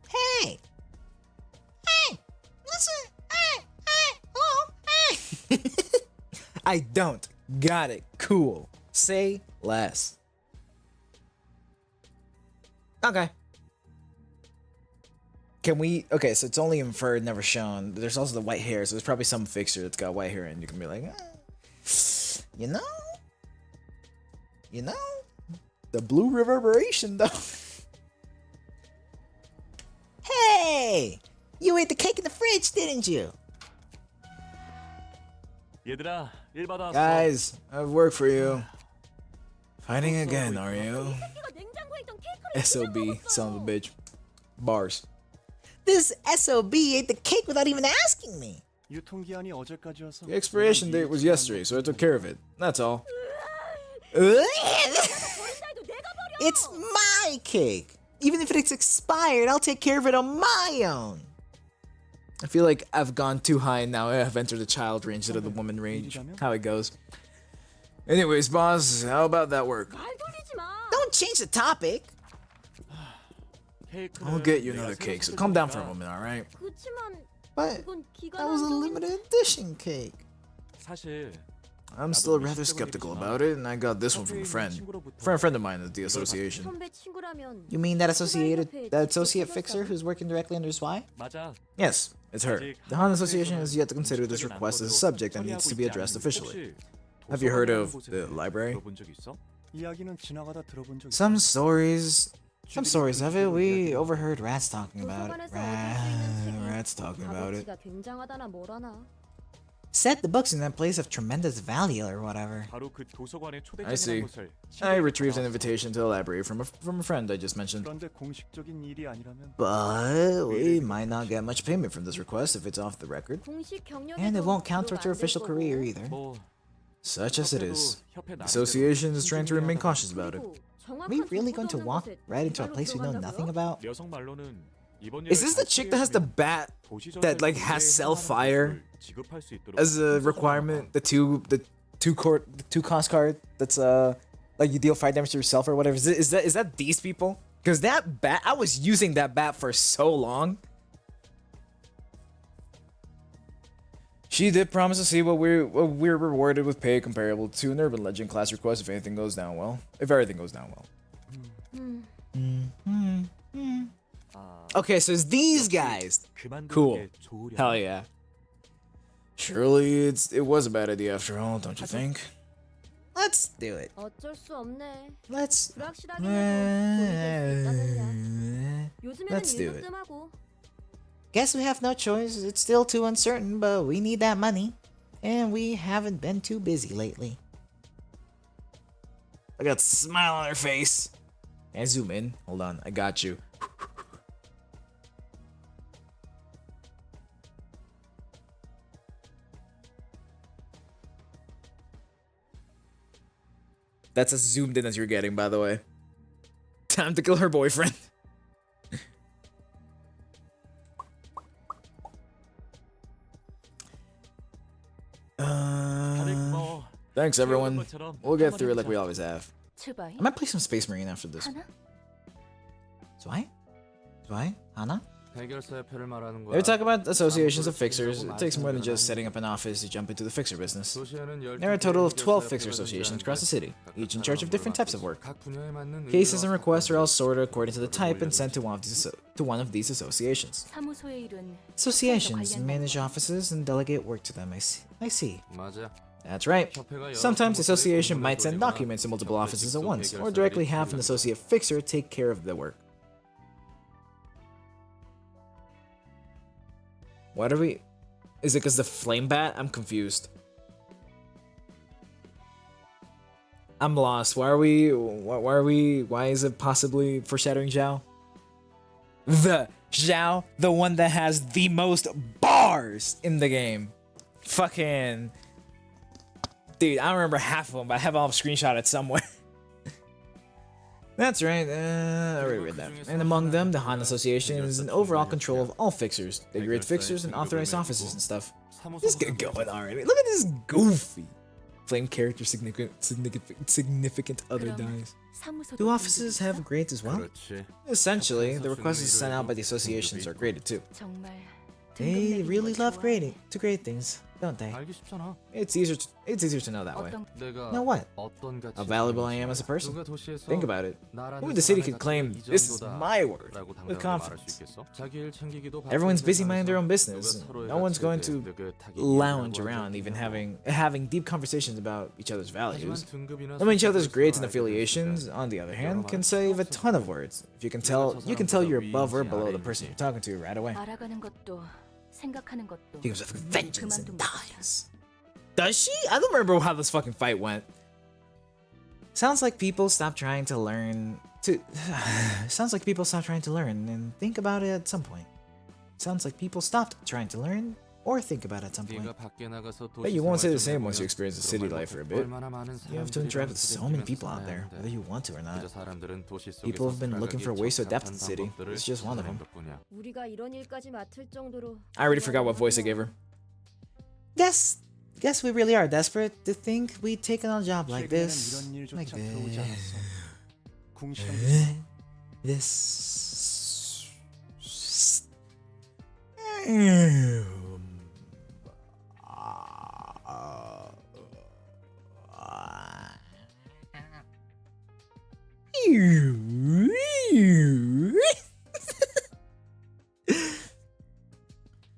Hey, listen, hey, hello, hey. I don't. Got it. Cool. Say less. Okay. Can we... Okay, so it's only inferred, never shown. There's also the white hair, so there's probably some fixer that's got white hair, and you can be like, you know? You know? The blue reverberation, though. Hey! You ate the cake in the fridge, didn't you? 얘들아, 일 받아왔어. Guys, I have work for you. Fighting again, are you? SOB, son of a bitch. Bars. This SOB ate the cake without even asking me. 유통기한이 어제까지여서. The expiration date was yesterday, so I took care of it. That's all. It's my cake. Even if it's expired, I'll take care of it on my own. I feel like I've gone too high and now I've entered the child range instead of the woman range. How it goes. Anyways, boss, how about that work? Don't change the topic. I'll get you another cake, so calm down for a moment, alright? But that was a limited edition cake. 사실 I'm still rather skeptical about it, and I got this one from a friend. From a friend of mine at the association. You mean that associate fixer who's working directly under SY? 맞아. Yes, it's her. The Han Association has yet to consider this request as a subject that needs to be addressed officially. Have you heard of the library? 들어본 적 있어? 이야기는 지나가다 들어본 적 있어. Some stories of it, we overheard rats talking about it. Rats talking about it. Said the books in that place have tremendous value or whatever. 바로 그 도서관의 I see. 초대장이라는 것을 I retrieved an invitation to the library from a friend I just mentioned. 그런데 공식적인 일이 아니라면 But we might not get much payment from this request if it's off the record. And it won't count towards your official career either. 뭐 Such as it is. The association is trying to remain cautious about it. Are we really going to walk right into a place we know nothing about? 여성 말로는 이번 Is this the chick that has the bat that like has self-fire 지급할 수 있도록 as a requirement? The two cost card that's like you deal 5 damage to yourself or whatever. Is that these people? Because that bat, I was using that bat for so long. She did promise to see what we're rewarded with pay comparable to an urban legend class request if anything goes down well. If everything goes down well. Okay, so it's these guys. Cool. Hell yeah. Surely it was a bad idea after all, don't you think? Let's do it. Let's do it. Guess we have no choice. It's still too uncertain, but we need that money. And we haven't been too busy lately. I got a smile on her face. And zoom in. Hold on, I got you. That's as zoomed in as you're getting, by the way. Time to kill her boyfriend. Thanks, everyone. We'll get through it like we always have. I might play some Space Marine after this. Zwei? Hana? Every talk about associations of fixers, it takes more than just setting up an office to jump into the fixer business. There are a total of 12 fixer associations across the city, each in charge of different types of work. Cases and requests are all sorted according to the type and sent to one of these associations. Associations manage offices and delegate work to them, I see. That's right. Sometimes the association might send documents to multiple offices at once, or directly have an associate fixer take care of the work. What are we... Is it because the flame bat? I'm confused. I'm lost. Why is it possibly foreshadowing Zhao? The Zhao, the one that has the most bars in the game. Fucking... Dude, I don't remember half of them, but I have all screenshotted somewhere. That's right, I already read that. And among them, the Han Association is in overall control of all fixers. They grade fixers and authorize offices and stuff. Let's get going already. Look at this goofy. Flame character significant other dies. Do offices have grades as well? Essentially, the requests sent out by the associations are graded too. They really love to grade things. don't they? 알기 쉽잖아. It's easier to know that way. 내가 Know what? 어떤 가치 How valuable I am as a person. 누가 도시에서 Think about it. 나라는 Who in the city 사람의 can claim 가치가 이 this is 정도다 my word 라고 with 당당하게 말할 수 confidence? 있겠어? 자기 일 챙기기도 바쁜 Everyone's busy minding their own 세상에서 business. 누가 서로의 No one's 가치에 going 대해 to 느긋하게 lounge 이해하고 around, even 하고. having deep conversations about each other's values. 하지만 등급이나 Knowing each other's 성격을 grades and 서로 알게 affiliations, 됐을 때 on the other 그런 hand, 말은 can 필요 save a 없어. ton of words. If you can tell you're above or below the person you're talking to right away. 알아가는 것도 생각하는 것도 He goes with vengeance and 그만두면 좋다. dies. Does she? I don't remember how this fucking fight went. Sounds like people stop trying to learn to. Sounds like people stop trying to learn and think about it at some point. Sounds like people stopped trying to learn or think about it at some point. 네가 밖에 나가서 But 도시 you won't say the 생활 좀 same once you 해보면 experience the city 그런 life for a 말고 bit. 얼마나 많은 You have to interact with so many 사람들이랑 people out there, 살아야 whether you want to or 그저 not. 사람들은 도시 속에서 People have been looking for ways to adapt to the 적합한 city. 방법들을 It's just one of them. 찾아낸 것뿐이야. 우리가 이런 일까지 맡을 정도로 I already forgot what voice I gave her. Guess we really are desperate to think we'd taken on a job like this. Like this. This.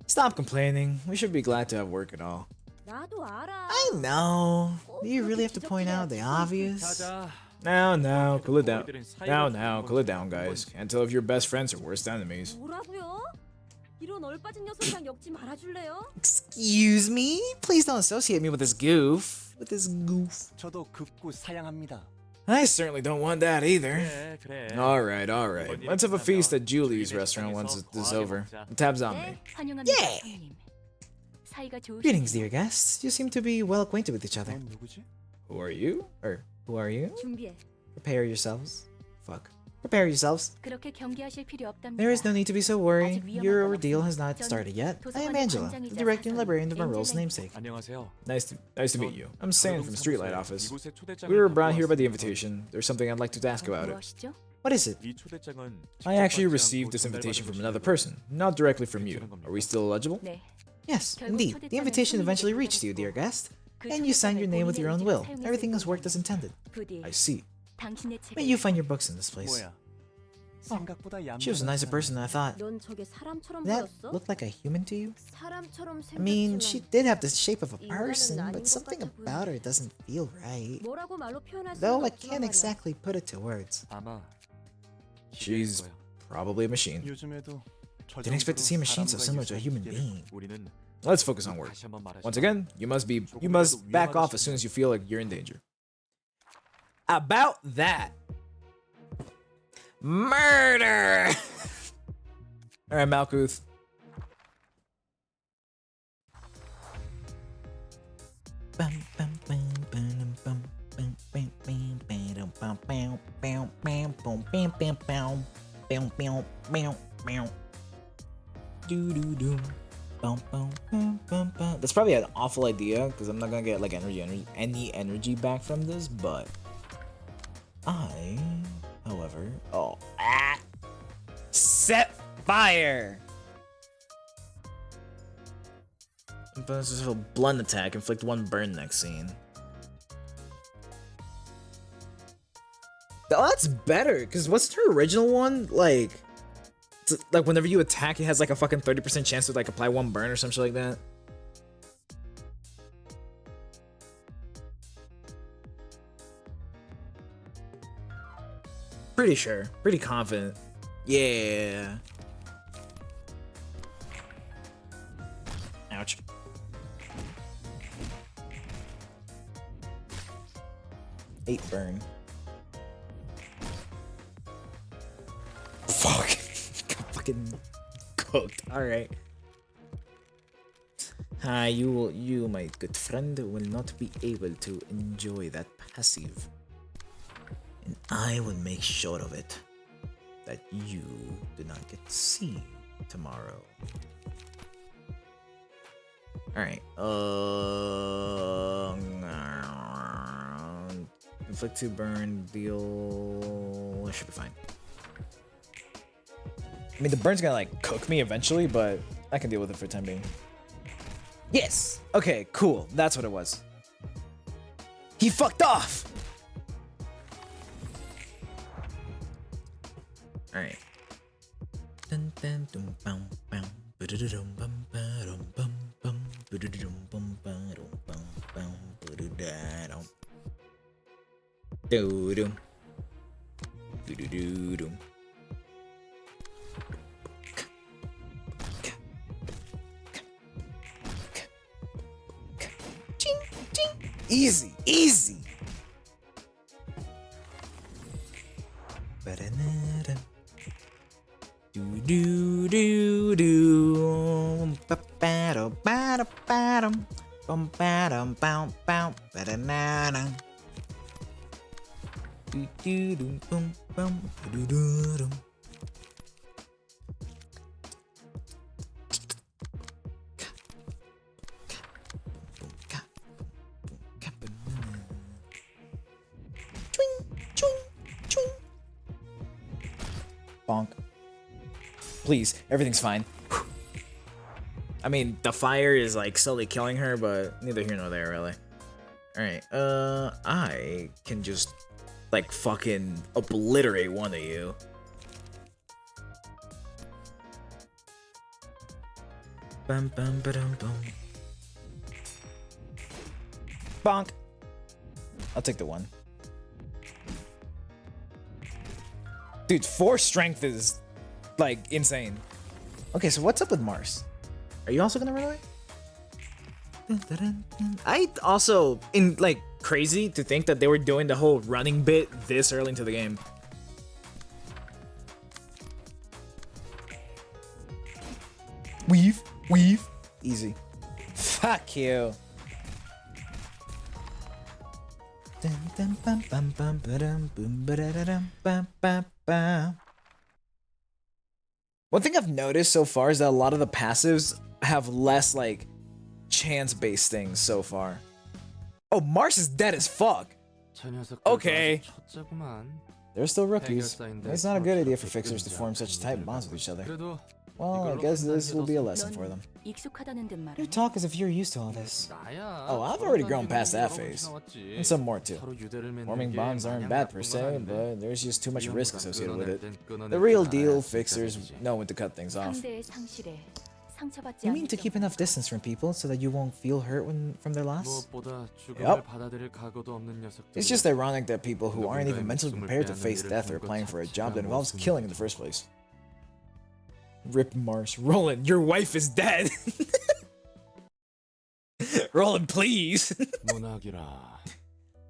Stop complaining. We should be glad to have work at all. 나도 알아. I know. Do you really have to point out the obvious? Now, cool it down. Now, cool it down, guys. Can't tell if you're best friends or worst enemies. 뭐라고요? 이런 얼빠진 녀석이랑 엮지 말아줄래요? Excuse me? Please don't associate me with this goof. 저도 급고 사양합니다. I certainly don't want that either. 그래. Alright. Let's have a feast at Julie's restaurant once this is over. The tab's on me. 환영합니다. Yeah. 손님. 사이가 좋으시네요. Greetings, dear guests. You seem to be well acquainted with each other. 넌 누구지? Who are you? Or, who are you? 준비해. Prepare yourselves. Prepare yourselves. 그렇게 경계하실 필요 없답니다. There is no need to be so worried. Your ordeal has not started yet. I am Angela, the director and librarian of Monroe's namesake. 안녕하세요. Nice to meet you. I'm Sam from Streetlight Office. We were brought here by the invitation. There's something I'd like to ask about it. 무엇이죠? What is it? 이 초대장은 I actually received this invitation from another person, not directly from you. Are we still eligible? 네. Yes, indeed. The invitation eventually reached you, dear guest. And you signed your name with your own will. Everything has worked as intended. 부디 I see. 당신의 May 책을 you find your books in this place. 뭐야? 생각보다 She was a nicer person than I thought. 넌 저게 사람처럼 That 보였어? looked like a human to you? 사람처럼 I mean, she 생겼지만 did have the shape of a 인간은 person, 아닌 but 것 something 같아 보여. about her doesn't feel right. 뭐라고 말로 표현할 수가 Though I 없지만 can't 말이야. exactly put it to words. 아마 She's probably a machine. 요즘에도 Didn't expect to see a machine so similar to a human being. 우리는 Let's focus on work. 다시 한번 말하지만 Once again, you must back off as soon as you feel like you're in danger. About that. Murder! Alright, Malkuth. That's probably an awful idea because I'm not gonna get like any energy back from this, but however, set fire. Bonuses of a blunt attack, inflict 1 burn next scene. Oh, that's better, because what's her original one? Like whenever you attack, it has like a fucking 30% chance to like apply 1 burn or some shit like that. Pretty sure. Pretty confident. Yeah. Ouch. Eight burn. Fuck. Got fucking cooked. Alright. You, my good friend, will not be able to enjoy that passive. And I will make sure of it that you do not get to see tomorrow. Alright. Inflict 2 burn, deal. Should be fine. I mean, the burn's gonna like cook me eventually, but I can deal with it for the time being. Yes. Okay, cool. That's what it was. He fucked off. All right. Dun, dun, dun, bum, bum, ba-da-da-dum, bum, ba-dum, bum, bum, ba-da-da-dum, bum, ba-dum, bum, bum, ba-da-da-dum. Do-dum. Do-do-do-dum. Ching, ching. Easy, easy. Ba-da-da-da. Do do do do. Ba ba da ba da ba dum. Bum ba dum bum bum ba da na na. Do do do bum bum do do dum. Bonk. Please, everything's fine. I mean, the fire is like slowly killing her, but neither here nor there, really. Alright, I can just like fucking obliterate one of you. Bum bum ba-dum bum. Bonk. I'll take the one. Dude, 4 strength is like insane. Okay, so what's up with Mars? Are you also gonna run away? I also crazy to think that they were doing the whole running bit this early into the game. Weave, weave, easy. Fuck you. One thing I've noticed so far is that a lot of the passives have less like chance-based things so far. Oh, Mars is dead as fuck. Okay. They're still rookies. It's not a good idea for fixers to form such tight bonds with each other. Well, I guess this will be a lesson for them. You talk as if you're used to all this. Oh, I've already grown past that phase. And some more too. Forming bonds aren't bad per se, but there's just too much risk associated with it. The real deal fixers know when to cut things off. You mean to keep enough distance from people so that you won't feel hurt from their loss? Yep. It's just ironic that people who aren't even mentally prepared to face death are applying for a job that involves killing in the first place. Rip Mars. Roland, your wife is dead! Roland, please!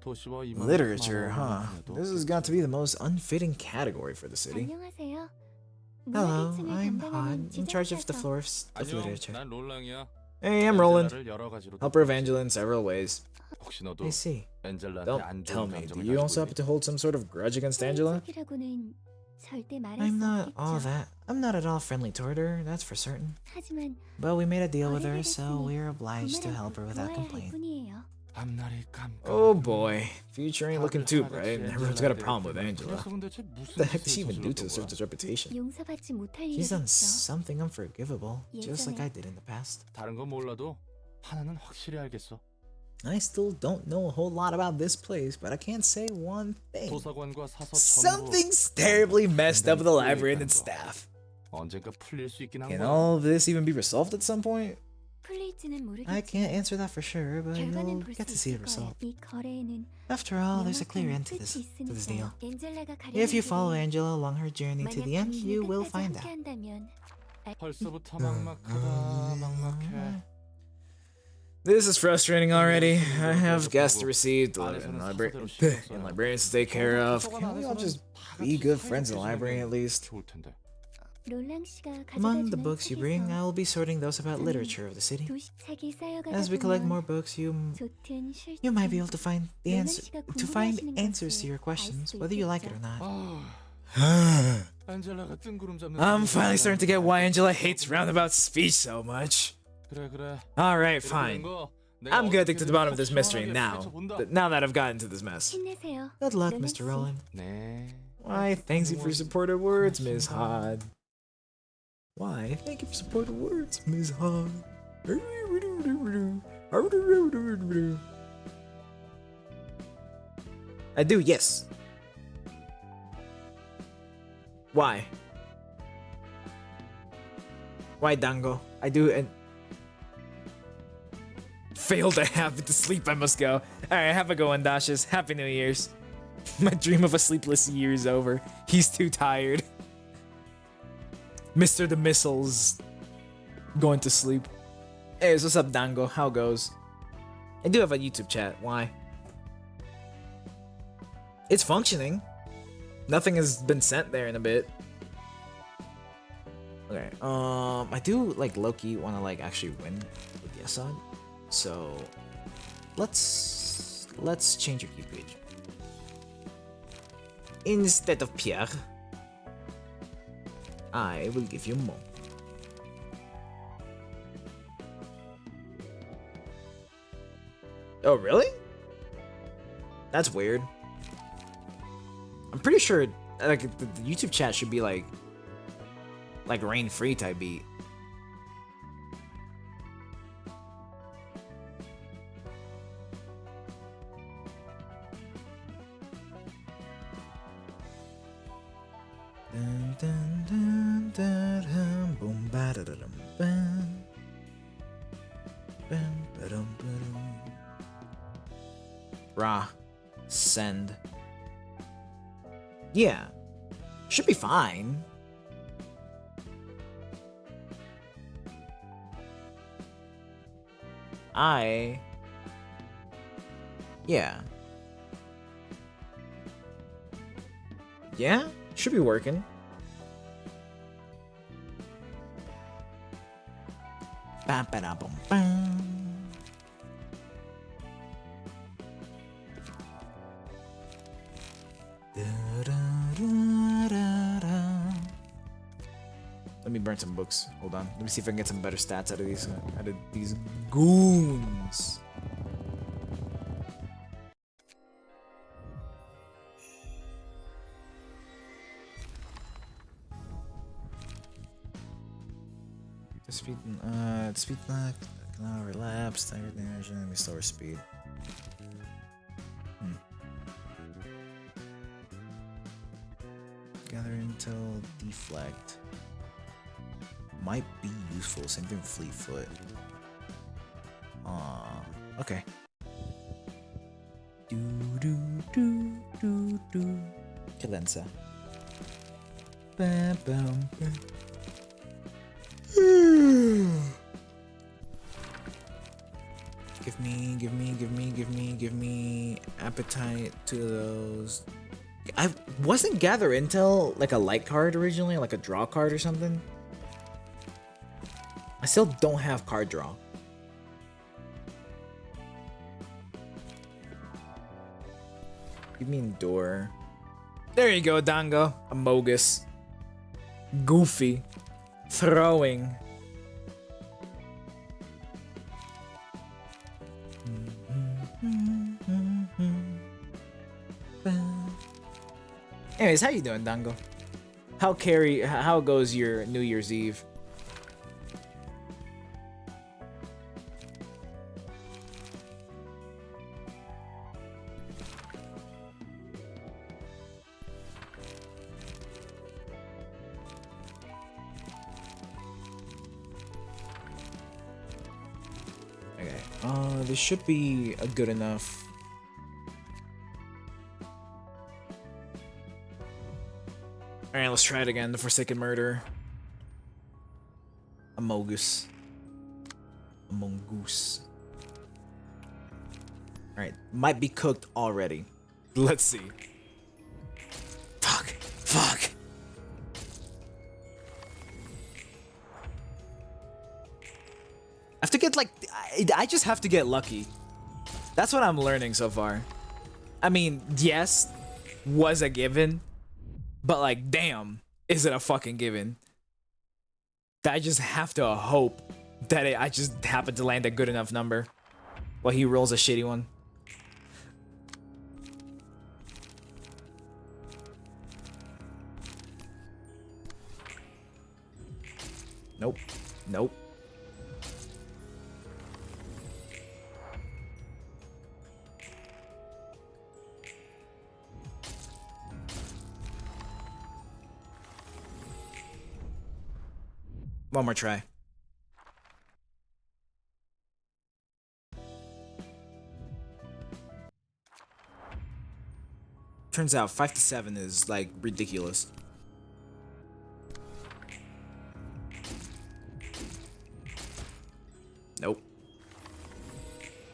Literature, huh? This has got to be the most unfitting category for the city. Hello, I'm Han, in charge of the floor of literature. Hey, I'm Roland. Helper Evangeline in several ways. I see. Don't tell me, do you also happen to hold some sort of grudge against Angela? I'm not all that. I'm not at all friendly toward her, that's for certain. But we made a deal with her, so we're obliged to help her without complaint. Oh boy, future ain't looking too bright. Everyone's got a problem with Angela. What the heck did she even do to deserve this reputation? She's done something unforgivable, just like I did in the past. I still don't know a whole lot about this place, but I can't say one thing. Something's terribly messed up with the library and its staff. Can all of this even be resolved at some point? I can't answer that for sure, but you'll get to see it resolved. After all, there's a clear end to this deal. If you follow Angela along her journey to the end, you will find out. This is frustrating already. I have guests to receive, and librarians to take care of. Can't we all just be good friends in the library at least? Among the books you bring, I will be sorting those about literature of the city. As we collect more books, you might be able to find answers to your questions, whether you like it or not. I'm finally starting to get why Angela hates roundabout speech so much. Alright, fine. I'm gonna dig to the bottom of this mystery now that I've gotten to this mess. Good luck, Mr. Roland. Why, thanks you for your supportive words, Ms. Hod. Why, thank you for supportive words, Ms. Hod. I do, yes. Why? Why, Dango? I do, and failed a habit to sleep. I must go. All right, have a go one, Dashes. Happy New Year's. My dream of a sleepless year is over. He's too tired. Mr. the Missiles going to sleep. Hey, what's up, Dango? How goes? I do have a YouTube chat. Why? It's functioning. Nothing has been sent there in a bit. Okay. I do like low-key want to like actually win with the Assad. So let's change your key page. Instead of Pierre, I will give you Mo. Oh, really? That's weird. I'm pretty sure like the YouTube chat should be like rain free type beat. Dun, dun, dun, dun, dun, boom, ba-da-da-dum, bam. Bam, ba-dum, ba-dum. Ra, send. Yeah, should be fine. Yeah. Yeah, should be working. Bam, ba, bum, bam. Let me burn some books. Hold on. Let me see if I can get some better stats out of these goons. Speed knock, cannot relapse, tired energy, and restore speed. Gather intel, deflect. Might be useful, same thing with fleet foot. Okay. Cadenza. Bam, bam, bam. Give me appetite to those. I wasn't gather intel like a light card originally, like a draw card or something. I still don't have card draw. Give me endure. There you go, Dango. Amogus. Goofy. Throwing. Anyways, how you doing, Dango? How goes your New Year's Eve? Okay. This should be a good enough. Alright, let's try it again. The Forsaken Murder. Amogus. Alright, might be cooked already. Let's see. Fuck. I have to get like... I just have to get lucky. That's what I'm learning so far. I mean, yes, was a given. But like, damn, is it a fucking given? That I just have to hope that I just happen to land a good enough number while he rolls a shitty one. Nope. One more try. Turns out 5 to 7 is like ridiculous. Nope.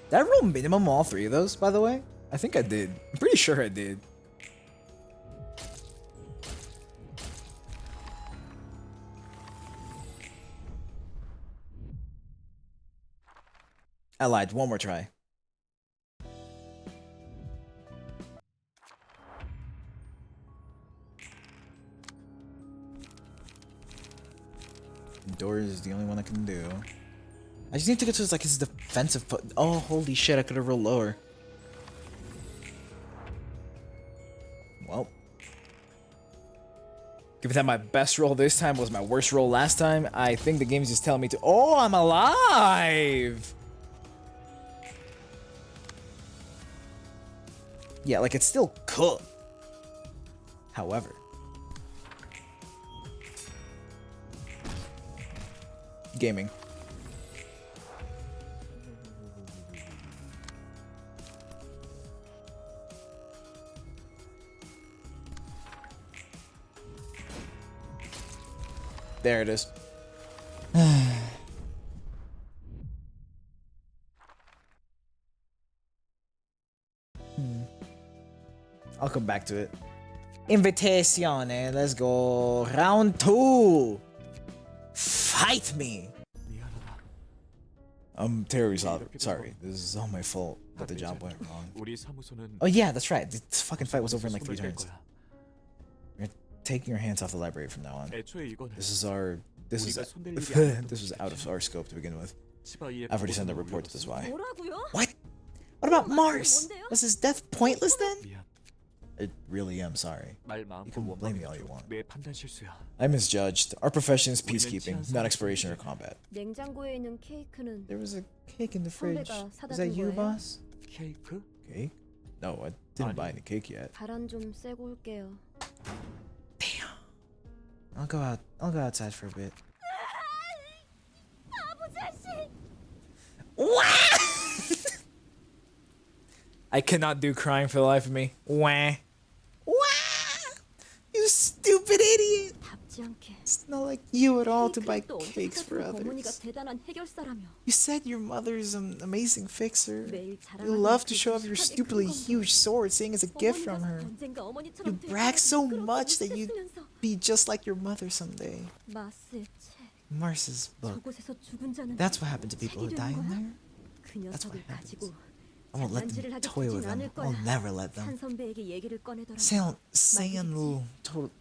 Did I roll minimum all 3 of those, by the way? I think I did. I'm pretty sure I did. I lied. One more try. Door is the only one I can do. I just need to get to his defensive put. Oh, holy shit! I could have rolled lower. Well, given that my best roll this time was my worst roll last time, I think the game's just telling me to. Oh, I'm alive! Yeah, like it's still cooked. However, gaming. There it is. I'll come back to it. Invitazione, let's go. Round 2. Fight me. I'm terribly sorry. This is all my fault that the job went wrong. Oh yeah, that's right. This fucking fight was over in like 3 turns. You're taking your hands off the library from now on. This is out of our scope to begin with. I've already sent a report to this Y. What? What about Mars? Was his death pointless then? I really am sorry. You can blame me all you want. I misjudged. Our profession is peacekeeping, not exploration or combat. 냉장고에 있는 케이크는 There was a cake in the fridge. 선배가 사다 Is that 준 you, 거예요? boss? Cake? No, I didn't buy any cake yet. 바람 좀 쐬고 올게요. Damn. I'll go outside for a bit. 바보 자식! I cannot do crying for the life of me. Wah. Wah! You stupid idiot! 답지 않게. It's not like you at all to buy 케이크를 또 어떻게 cakes for 사주는 어머니가 others. 대단한 해결사라며. You said your mother's an amazing fixer. 매일 You 자랑하는 love to 그 show off your 무식하게 stupidly 큰 건데. huge sword, seeing as a gift from her. 언젠가 어머니처럼 You 될 brag so 거라고 much that you'd 그렇게 be just like your mother someday. 마스의 책. Mars's book. 저곳에서 죽은 자는 That's what happened to people who 책이 die 되는 in 거야? there. 그 That's what 녀석을 happens. 가지고 I won't let 장난질을 them 하게 toy with 두진 them. 않을 I'll 거야. never let them. 산 선배에게 얘기를 꺼내더라도 Saiyan Lu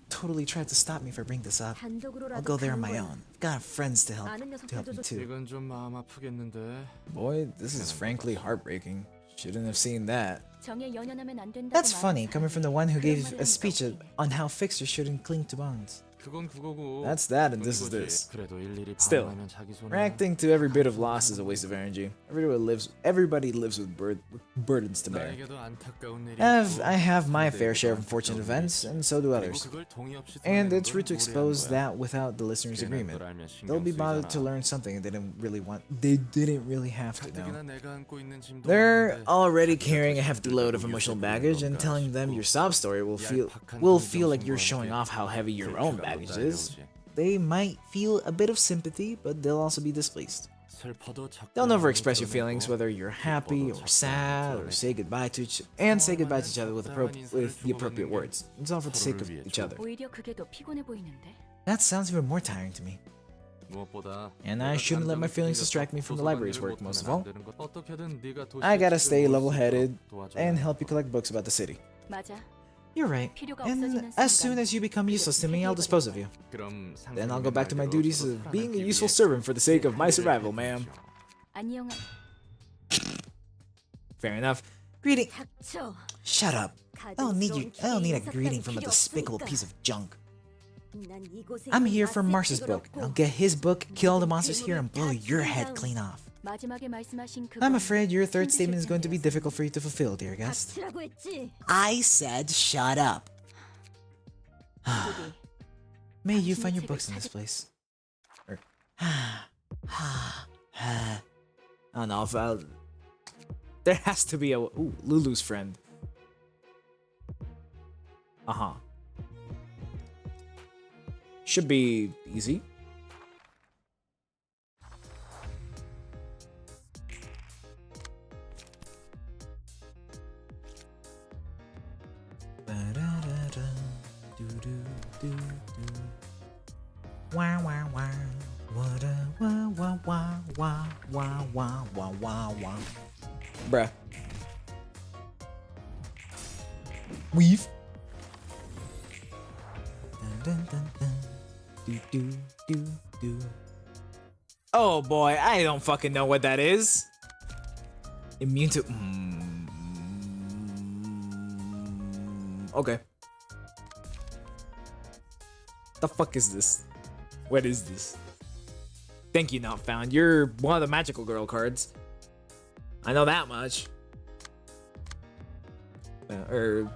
totally tried to stop me for bringing this up. I'll 단독으로라도 go there on 가는 my 거야. own. I've got friends to help 아는 me 녀석들도 too. 이건 좀 마음 아프겠는데. Boy, this is frankly heartbreaking. Shouldn't have seen that. 정에 연연하면 안 된다고 That's 말하는 funny, coming from the one who 그런 gave 말을 a speech 하니까 on how fixers shouldn't cling to bonds. 그건 그거고. That's that, and 그건 this is 이거지. this. 그래도 일일이 Still, 반응하면 자기 손해. reacting to every bit of loss is a waste of energy. Everybody lives with burdens to bear. 나에게도 안타까운 일이 I have my 있고, fair share of 그대에게도 unfortunate 안타까운 events, 일이 and so do 그리고 others. 그걸 동의 없이 And 드러내는 it's 건 rude to 무례한 expose 거야. that without the listener's 걔는 agreement. 그걸 알면 신경 They'll be bothered 쓰이잖아. to learn something they didn't really have to know. 가뜩이나 내가 안고 있는 짐도 They're 많은데 already carrying a hefty load of emotional baggage, and telling them your sob story will feel like you're showing off how heavy your own baggage is. They might feel a bit of sympathy, but they'll also be displeased. Don't overexpress your feelings, whether you're happy or sad, or say goodbye to each other with the appropriate words. It's all for the sake of each other. 오히려 그게 더 피곤해 보이는데. That sounds even more tiring to me. 무엇보다 And I shouldn't let my feelings distract me from the library's work, most of all. 어떻게든 네가 도시의 I gotta 책을 stay 모을 수 level-headed 있도록 도와줘야 and 해. help you collect books about the city. 맞아. You're right. And as soon as you become useless to me, I'll dispose of you. 그럼 Then I'll go back to my 상상력을 duties 서로 of being a 살아남기 useful 위해 servant for the sake of my survival, ma'am. 안녕. Fair enough. Greeting. 닥쳐. Shut up. I don't need a greeting from a despicable piece of junk. 난 이곳에 I'm 있는 here for 마스의 Mars's 책을 book. 얻고 I'll get his book, kill all the monsters 괴물을 here, and blow 다 your 죽인 head 다음 clean off. 마지막에 말씀하신 그건 I'm afraid your third 힘드실 statement is going to be 텐데요. difficult for you to fulfill, dear guest. 닥치라고 했지. I said shut up. 부디 May you find your books in this place. Or I don't know if I'll... There has to be a... Ooh, Lulu's friend. Uh-huh. Should be easy. Wow, wow, wow. What a wow, wow, wow, wow, wow, wow, wow, wow, wow. Bruh. Weave. Dun, dun, dun, dun. Do, do, do, do. Oh boy, I don't fucking know what that is. Immune to... Okay. The fuck is this? What is this? Thank you, Not Found. You're one of the magical girl cards. I know that much. Or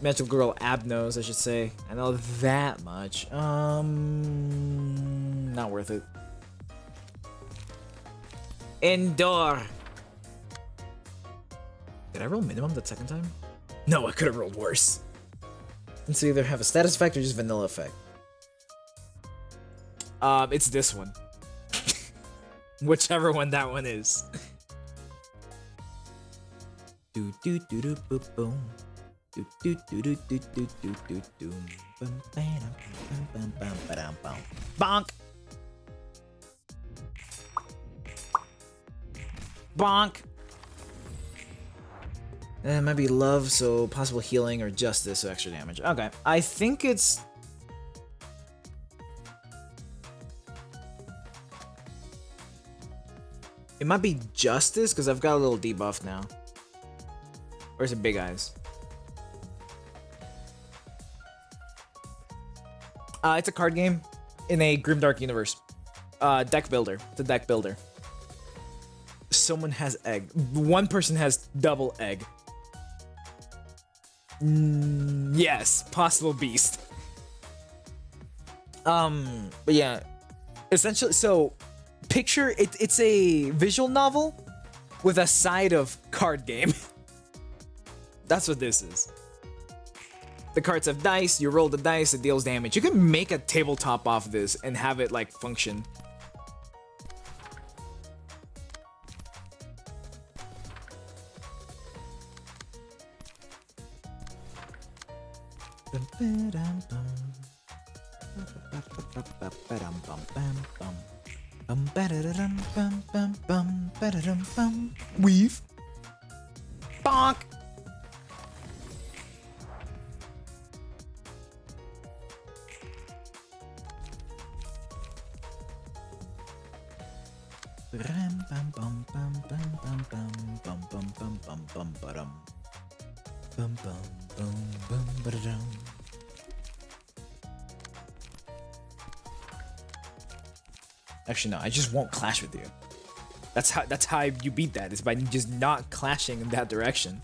magical girl Abnos, I should say. I know that much. Not worth it. Endure. Did I roll minimum that second time? No, I could have rolled worse. Let's either have a status effect or just vanilla effect. It's this one. Whichever one that one is. Do do do do boom boom. Do do do do do do do do do. Bum bam bum bum bam bum. Bonk. Bonk. It might be love, so possible healing, or justice, so extra damage. Okay, I think it's... It might be justice, because I've got a little debuff now. Or is it big eyes? It's a card game in a grimdark universe. Deck builder. It's a deck builder. Someone has egg. One person has double egg. Yes, possible beast. But yeah, essentially, so picture it. It's a visual novel with a side of card game. That's what this is. The cards have dice. You roll the dice. It deals damage. You can make a tabletop off this and have it like function. Weave. Bonk. Actually, no, I just won't clash with you. That's how you beat that, is by just not clashing in that direction.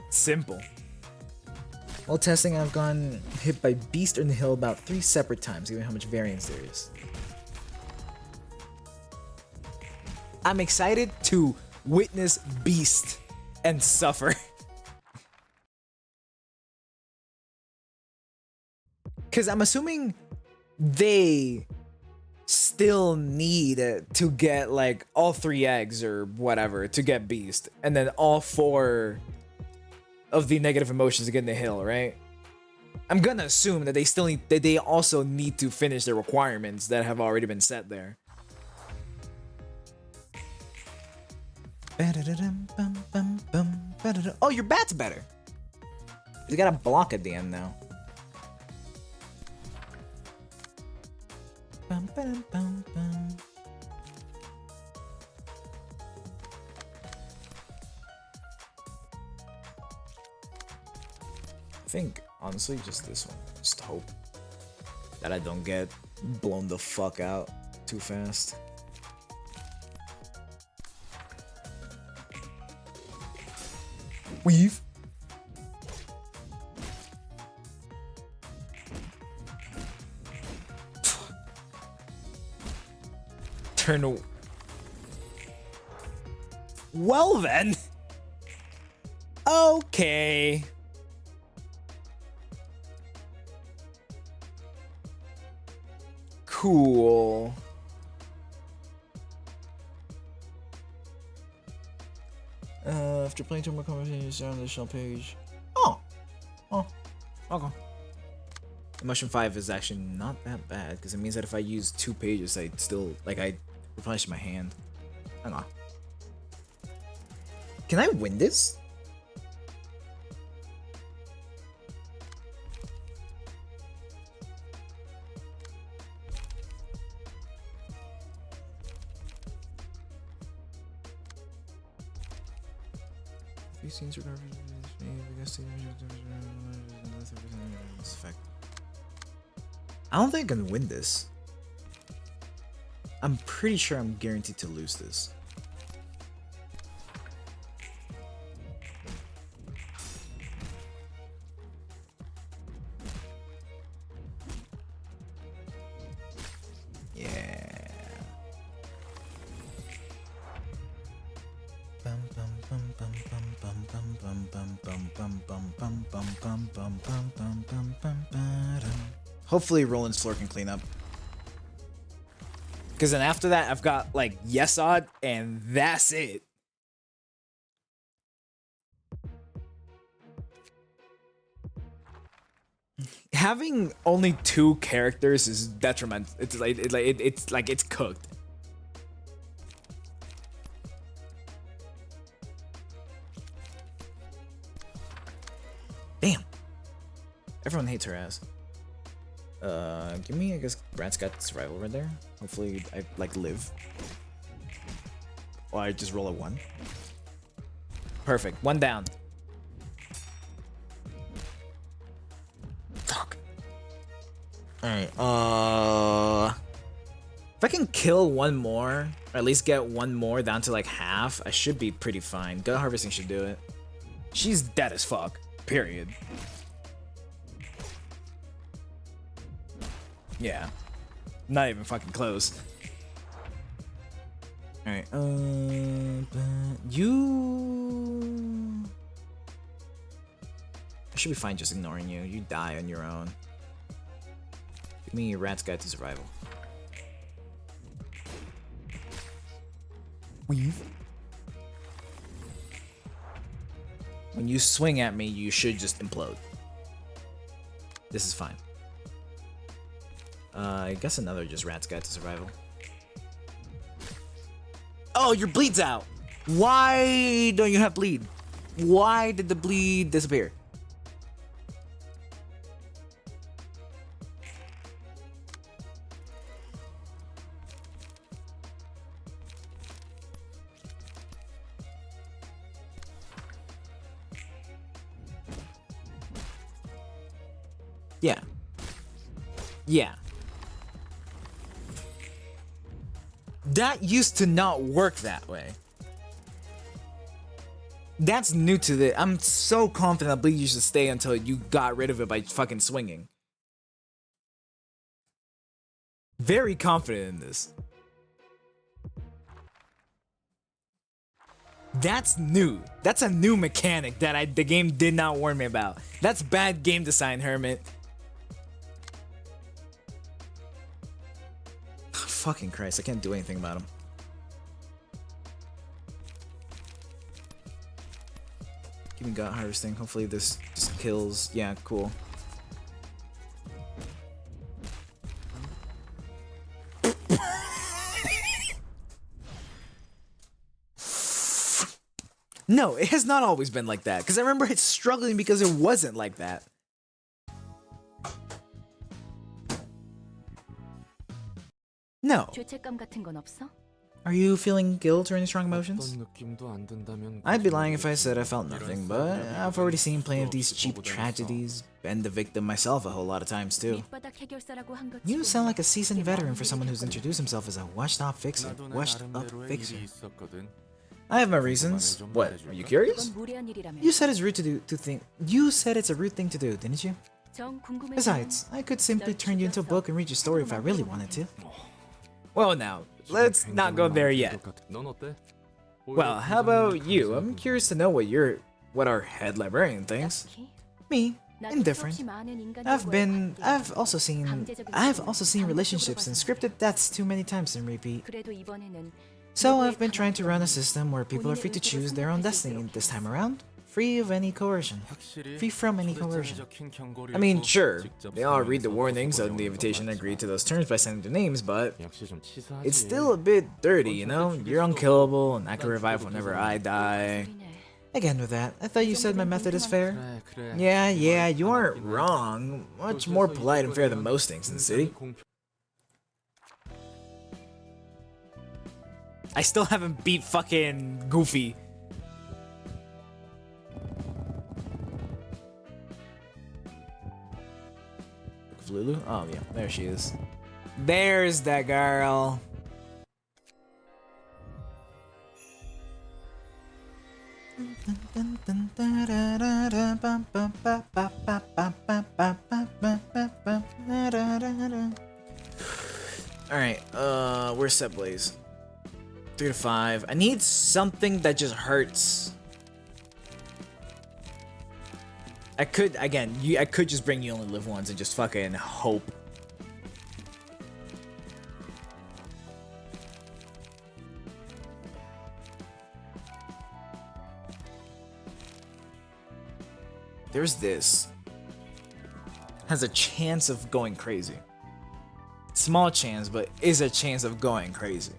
Simple. While testing, I've gone hit by Beast or Nihil about 3 separate times, given how much variance there is. I'm excited to witness Beast and suffer. Because I'm assuming they still need to get like all 3 eggs or whatever to get Beast, and then all 4 of the negative emotions to get Nihil, right? I'm gonna assume that they still need, that they also need to finish their requirements that have already been set there. Oh, your bat's better. You got a block at the end now. I think, honestly, just this one. Just hope that I don't get blown the fuck out too fast. Weave. turn. Well then. Okay. Cool. After playing two more conversations on the additional page. Oh. Okay. Emotion 5 is actually not that bad because it means that if I use 2 pages, I still I replenish my hand. Hang on. Can I win this? Few scenes recovered. I don't think I can win this. I'm pretty sure I'm guaranteed to lose this. Hopefully Roland's floor can clean up. Because then after that, I've got like yes odd, and that's it. Having only 2 characters is detrimental. It's cooked. Damn. Everyone hates her ass. Give me, I guess, Brat's got survival right there. Hopefully I, live. Or I just roll a 1. Perfect. 1 down. Fuck. Alright, if I can kill 1 more, or at least get 1 more down to, half, I should be pretty fine. Gut harvesting should do it. She's dead as fuck. Period. Yeah. Not even fucking close. Alright, you... I should be fine just ignoring you. You die on your own. Give me your Rat's Guide to Survival. Weave. When you swing at me, you should just implode. This is fine. I guess another just Rat's Guide to Survival. Oh, your bleed's out! Why don't you have bleed? Why did the bleed disappear? Yeah. Yeah. That used to not work that way. That's new to this. I'm so confident that bleed used to stay until you got rid of it by fucking swinging. Very confident in this. That's new. That's a new mechanic that the game did not warn me about. That's bad game design, Hermit. Fucking Christ, I can't do anything about him. Give me gut harvesting. Hopefully this just kills. Yeah, cool. No, it has not always been like that. Because I remember it struggling because it wasn't like that. No. Are you feeling guilt or any strong emotions? I'd be lying if I said I felt nothing, but I've already seen plenty of these cheap tragedies, been the victim myself a whole lot of times too. You sound like a seasoned veteran for someone who's introduced himself as a washed-up fixer. I have my reasons. What? Are you curious? You said it's rude to think. You said it's a rude thing to do, didn't you? Besides, I could simply turn you into a book and read your story if I really wanted to. Well, now, let's not go there yet. Well, how about you? I'm curious to know what our head librarian thinks. Me, indifferent. I've also seen relationships in scripted deaths too many times in repeat. So I've been trying to run a system where people are free to choose their own destiny this time around. Free of any coercion. Free from any coercion. I mean, sure, they all read the warnings on the invitation and agree to those terms by sending their names, but it's still a bit dirty, you know? You're unkillable, and I can revive whenever I die. Again with that, I thought you said my method is fair. Yeah, you aren't wrong. Much more polite and fair than most things in the city. I still haven't beat fucking Goofy. Lulu? Oh yeah, there she is. There's that girl. Alright, where's Set Blaze? 3 to 5. I need something that just hurts. I could, again, I could just bring You Only Live Once and just fucking hope. There's this. Has a chance of going crazy. Small chance, but is a chance of going crazy.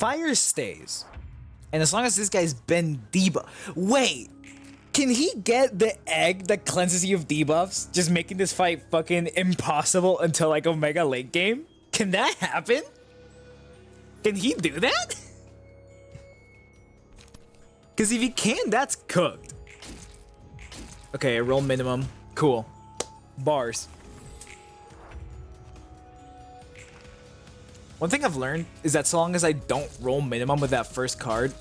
Fire stays. And as long as this guy's been debuff. Wait! Can he get the egg that cleanses you of debuffs? Just making this fight fucking impossible until like Omega late game? Can that happen? Can he do that? Because if he can, that's cooked. Okay, roll minimum. Cool. Bars. One thing I've learned is that so long as I don't roll minimum with that first card,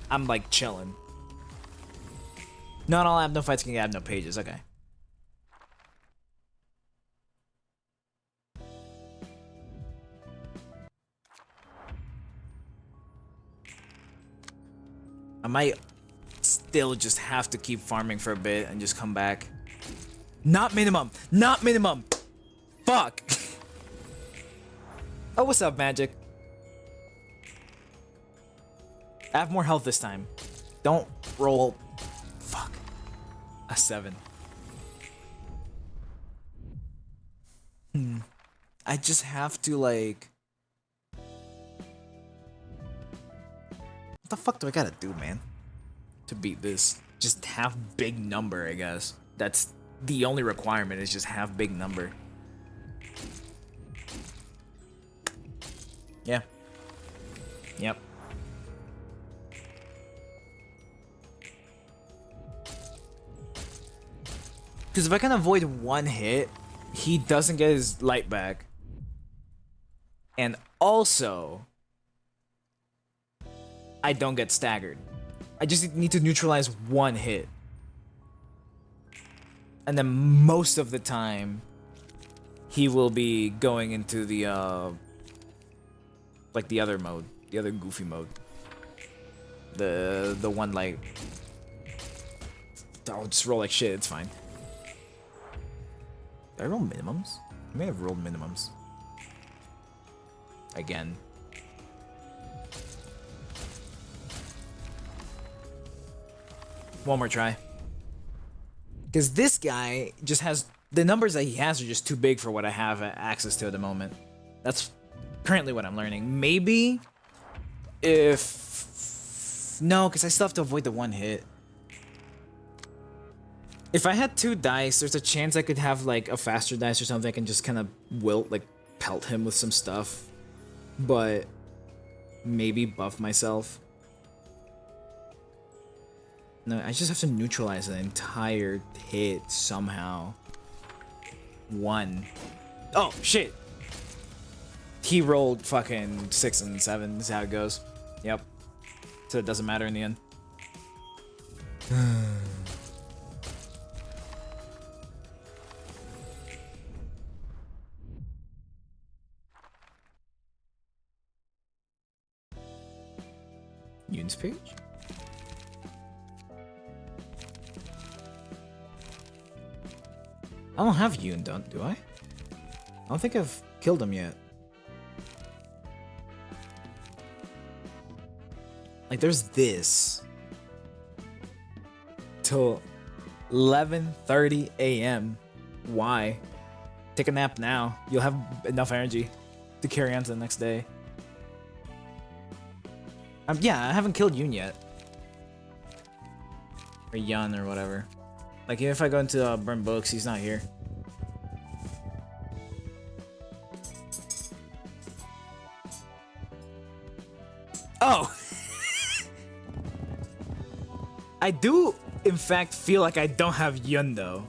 I'm like chilling. Not all I have no fights can have no pages, okay. I might still just have to keep farming for a bit and just come back. Not minimum! Not minimum! Fuck! Oh, what's up, Magic? I have more health this time. Don't roll. Fuck. A 7. I just have to, like... What the fuck do I gotta do, man? To beat this. Just have big number, I guess. That's the only requirement, is just have big number. Yeah. Yep. Because if I can avoid one hit, he doesn't get his light back. And also, I don't get staggered. I just need to neutralize one hit. And then most of the time, he will be going into the, like the other mode, the other goofy mode. The one like, I'll just roll like shit, it's fine. Did I roll minimums? I may have rolled minimums. Again. One more try. Because this guy just has, the numbers that he has are just too big for what I have access to at the moment. That's currently what I'm learning. Maybe if... No, because I still have to avoid the one hit. If I had 2 dice, there's a chance I could have like a faster dice or something I can just kind of wilt, like pelt him with some stuff, but maybe buff myself. No, I just have to neutralize the entire hit somehow. 1. Oh, shit! He rolled fucking 6 and 7, is how it goes. Yep. So it doesn't matter in the end. Yoon's page? I don't have Yoon, do I? I don't think I've killed him yet. Like, there's this. Till 11:30 a.m. Why? Take a nap now. You'll have enough energy to carry on to the next day. Yeah, I haven't killed Yoon yet. Or Yun or whatever. Like, if I go into burn books, he's not here. Oh! I do, in fact, feel like I don't have Yun, though.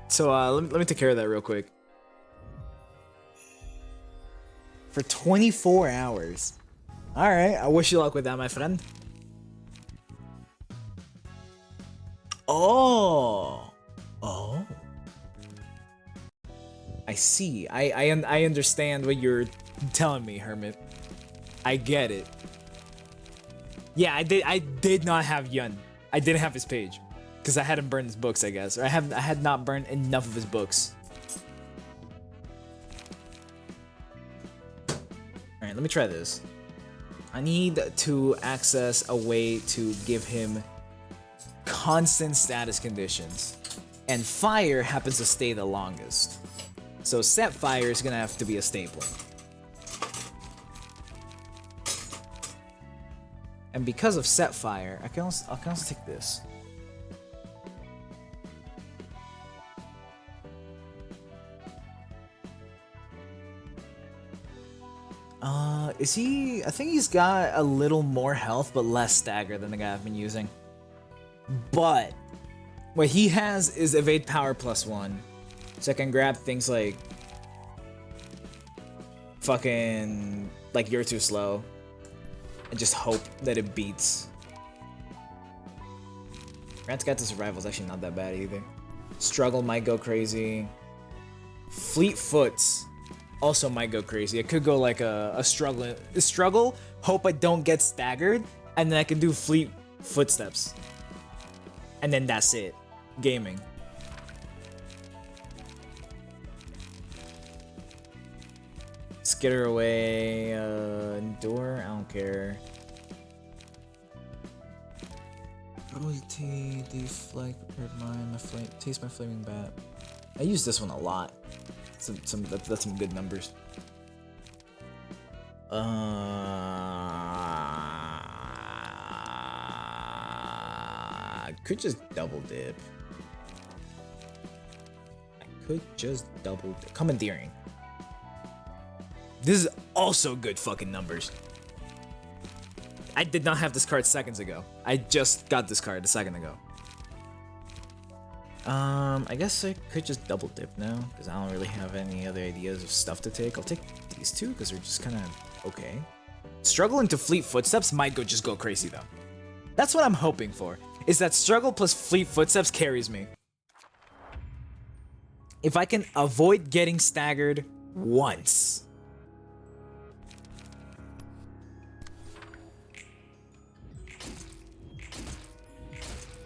So, let me take care of that real quick. For 24 hours. Alright, I wish you luck with that, my friend. Oh! Oh. I see. I understand what you're telling me, Hermit. I get it. Yeah, I did not have Yun. I didn't have his page. Because I hadn't burned his books, I guess. Or I had not burned enough of his books. Alright, let me try this. I need to access a way to give him constant status conditions. And fire happens to stay the longest. So set fire is gonna have to be a staple. And because of set fire, I can also take this. Is he... I think he's got a little more health, but less stagger than the guy I've been using. But what he has is evade power +1. So I can grab things like... fucking... like you're too slow. And just hope that it beats. Grant's got to survival is actually not that bad either. Struggle might go crazy. Fleet Foots also might go crazy. It could go like a struggle, hope I don't get staggered, and then I can do Fleet Footsteps. And then that's it. Gaming. Skitter away, endure, I don't care. Royalty, deflect, prepared mind, taste my flaming bat. I use this one a lot. That's some good numbers. I could just double dip. Commandeering. This is also good fucking numbers. I did not have this card seconds ago. I just got this card a second ago. I guess I could just double dip now, because I don't really have any other ideas of stuff to take. I'll take these two, because they're just kind of okay. Struggle into Fleet Footsteps might just go crazy, though. That's what I'm hoping for, is that Struggle plus Fleet Footsteps carries me. If I can avoid getting staggered once.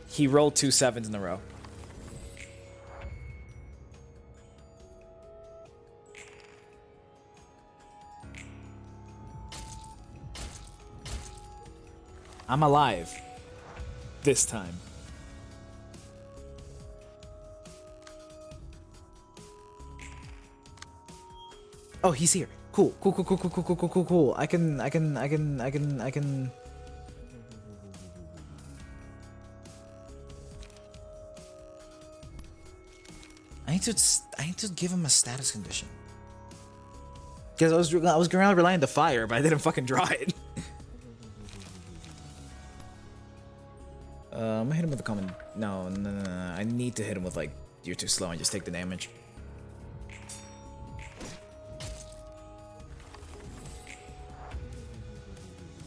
He rolled 2 7s in a row. I'm alive. This time. Oh, he's here. Cool. Cool. I can I need to give him a status condition. Because I was going to rely on the fire, but I didn't fucking draw it. I'm gonna hit him with a common. No. I need to hit him with like you're too slow and just take the damage.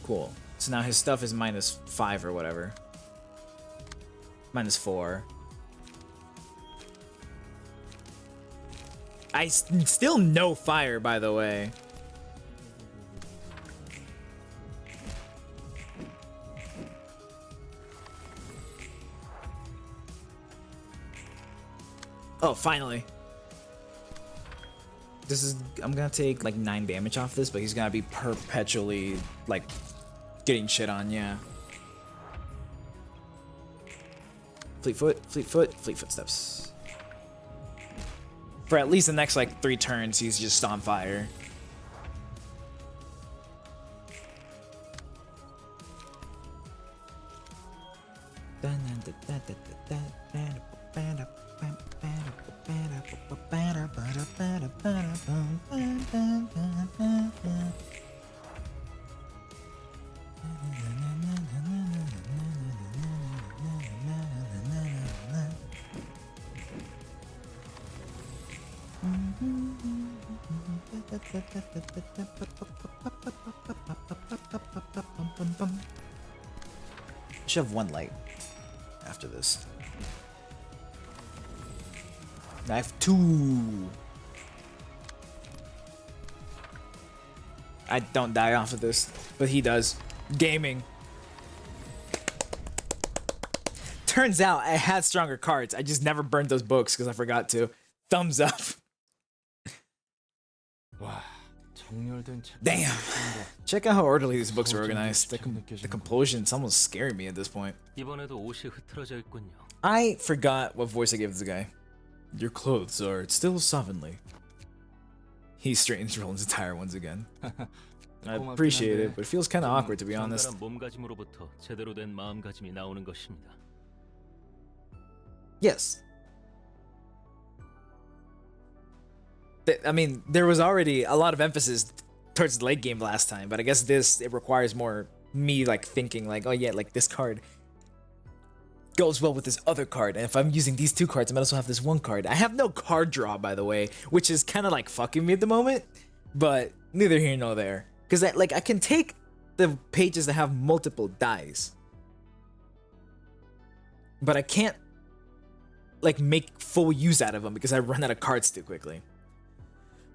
Cool. So now his stuff is -5 or whatever. -4. I still no fire, by the way. Oh, finally. I'm gonna take like 9 damage off this, but he's gonna be perpetually like getting shit on, yeah. Fleet footsteps. For at least the next like 3 turns, he's just on fire. Should have 1 light after this. I have 2. I don't die off of this, but he does. Gaming. Turns out I had stronger cards. I just never burned those books because I forgot to. Thumbs up. Damn. Check out how orderly these books are organized. The complosion is almost scaring me at this point. I forgot what voice I gave this guy. Your clothes are still slovenly. He straightens Roland's attire once again. I appreciate it, but it feels kind of awkward to be honest. Yes. I mean, there was already a lot of emphasis towards the late game last time, but I guess it requires more me like thinking like, oh yeah, like this card goes well with this other card, and if I'm using these 2 cards, I might also have this 1 card. I have no card draw, by the way, which is kind of like fucking me at the moment, but neither here nor there. Because I can take the pages that have multiple dies, but I can't like make full use out of them because I run out of cards too quickly.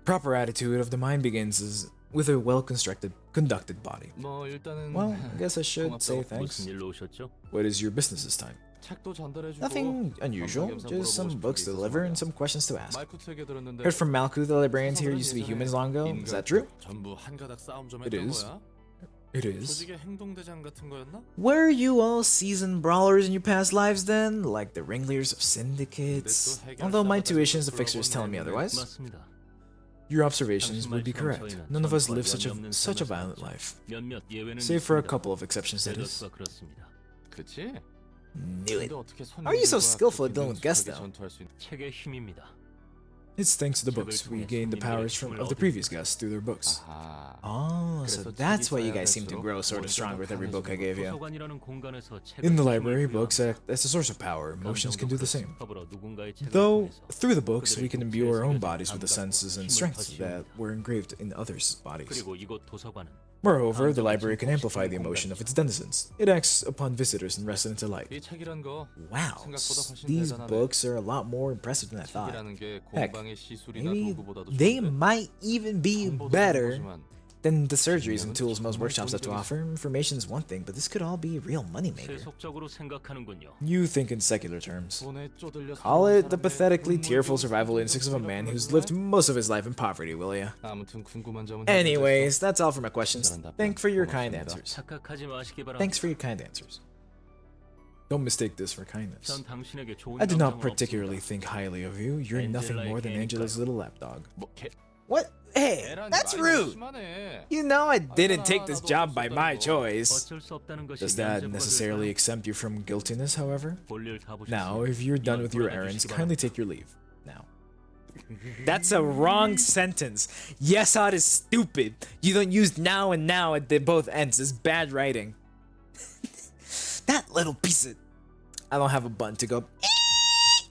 Proper attitude of the mind begins with a conducted body. Well, I guess I should say thanks. What is your business this time? Nothing unusual, just some books to deliver and some questions to ask. Heard from Malku the librarians here used to be humans long ago. Is that true? It is. It is. Were you all seasoned brawlers in your past lives then? Like the ringleaders of syndicates? Although my tuition is the fixers telling me otherwise. Your observations would be correct. None of us live such a violent life. Save for a couple of exceptions, that is. Knew it. How are you so skillful at dealing with guests, though? It's thanks to the books. We gained the powers of the previous guests through their books. Oh, so that's why you guys seem to grow sort of stronger with every book I gave you. In the library, books act as a source of power. Emotions can do the same. Though, through the books, we can imbue our own bodies with the senses and strengths that were engraved in others' bodies. Moreover, the library can amplify the emotion of its denizens. It acts upon visitors and residents alike. Wow, these books are a lot more impressive than I thought. Heck, maybe they might even be better than the surgeries and tools most workshops have to offer. Information is one thing, but this could all be a real moneymaker. You think in secular terms. Call it the pathetically tearful survival instincts of a man who's lived most of his life in poverty, will ya? Anyways, that's all for my questions. Thanks for your kind answers. Don't mistake this for kindness. I do not particularly think highly of you. You're nothing more than Angela's little lapdog. What? Hey, that's rude! You know I didn't take this job by my choice. Does that necessarily exempt you from guiltiness, however? Now, if you're done with your errands, kindly take your leave. Now. That's a wrong sentence. Yes, odd is stupid. You don't use now and now at both ends. It's bad writing. That little piece of... I don't have a button to go...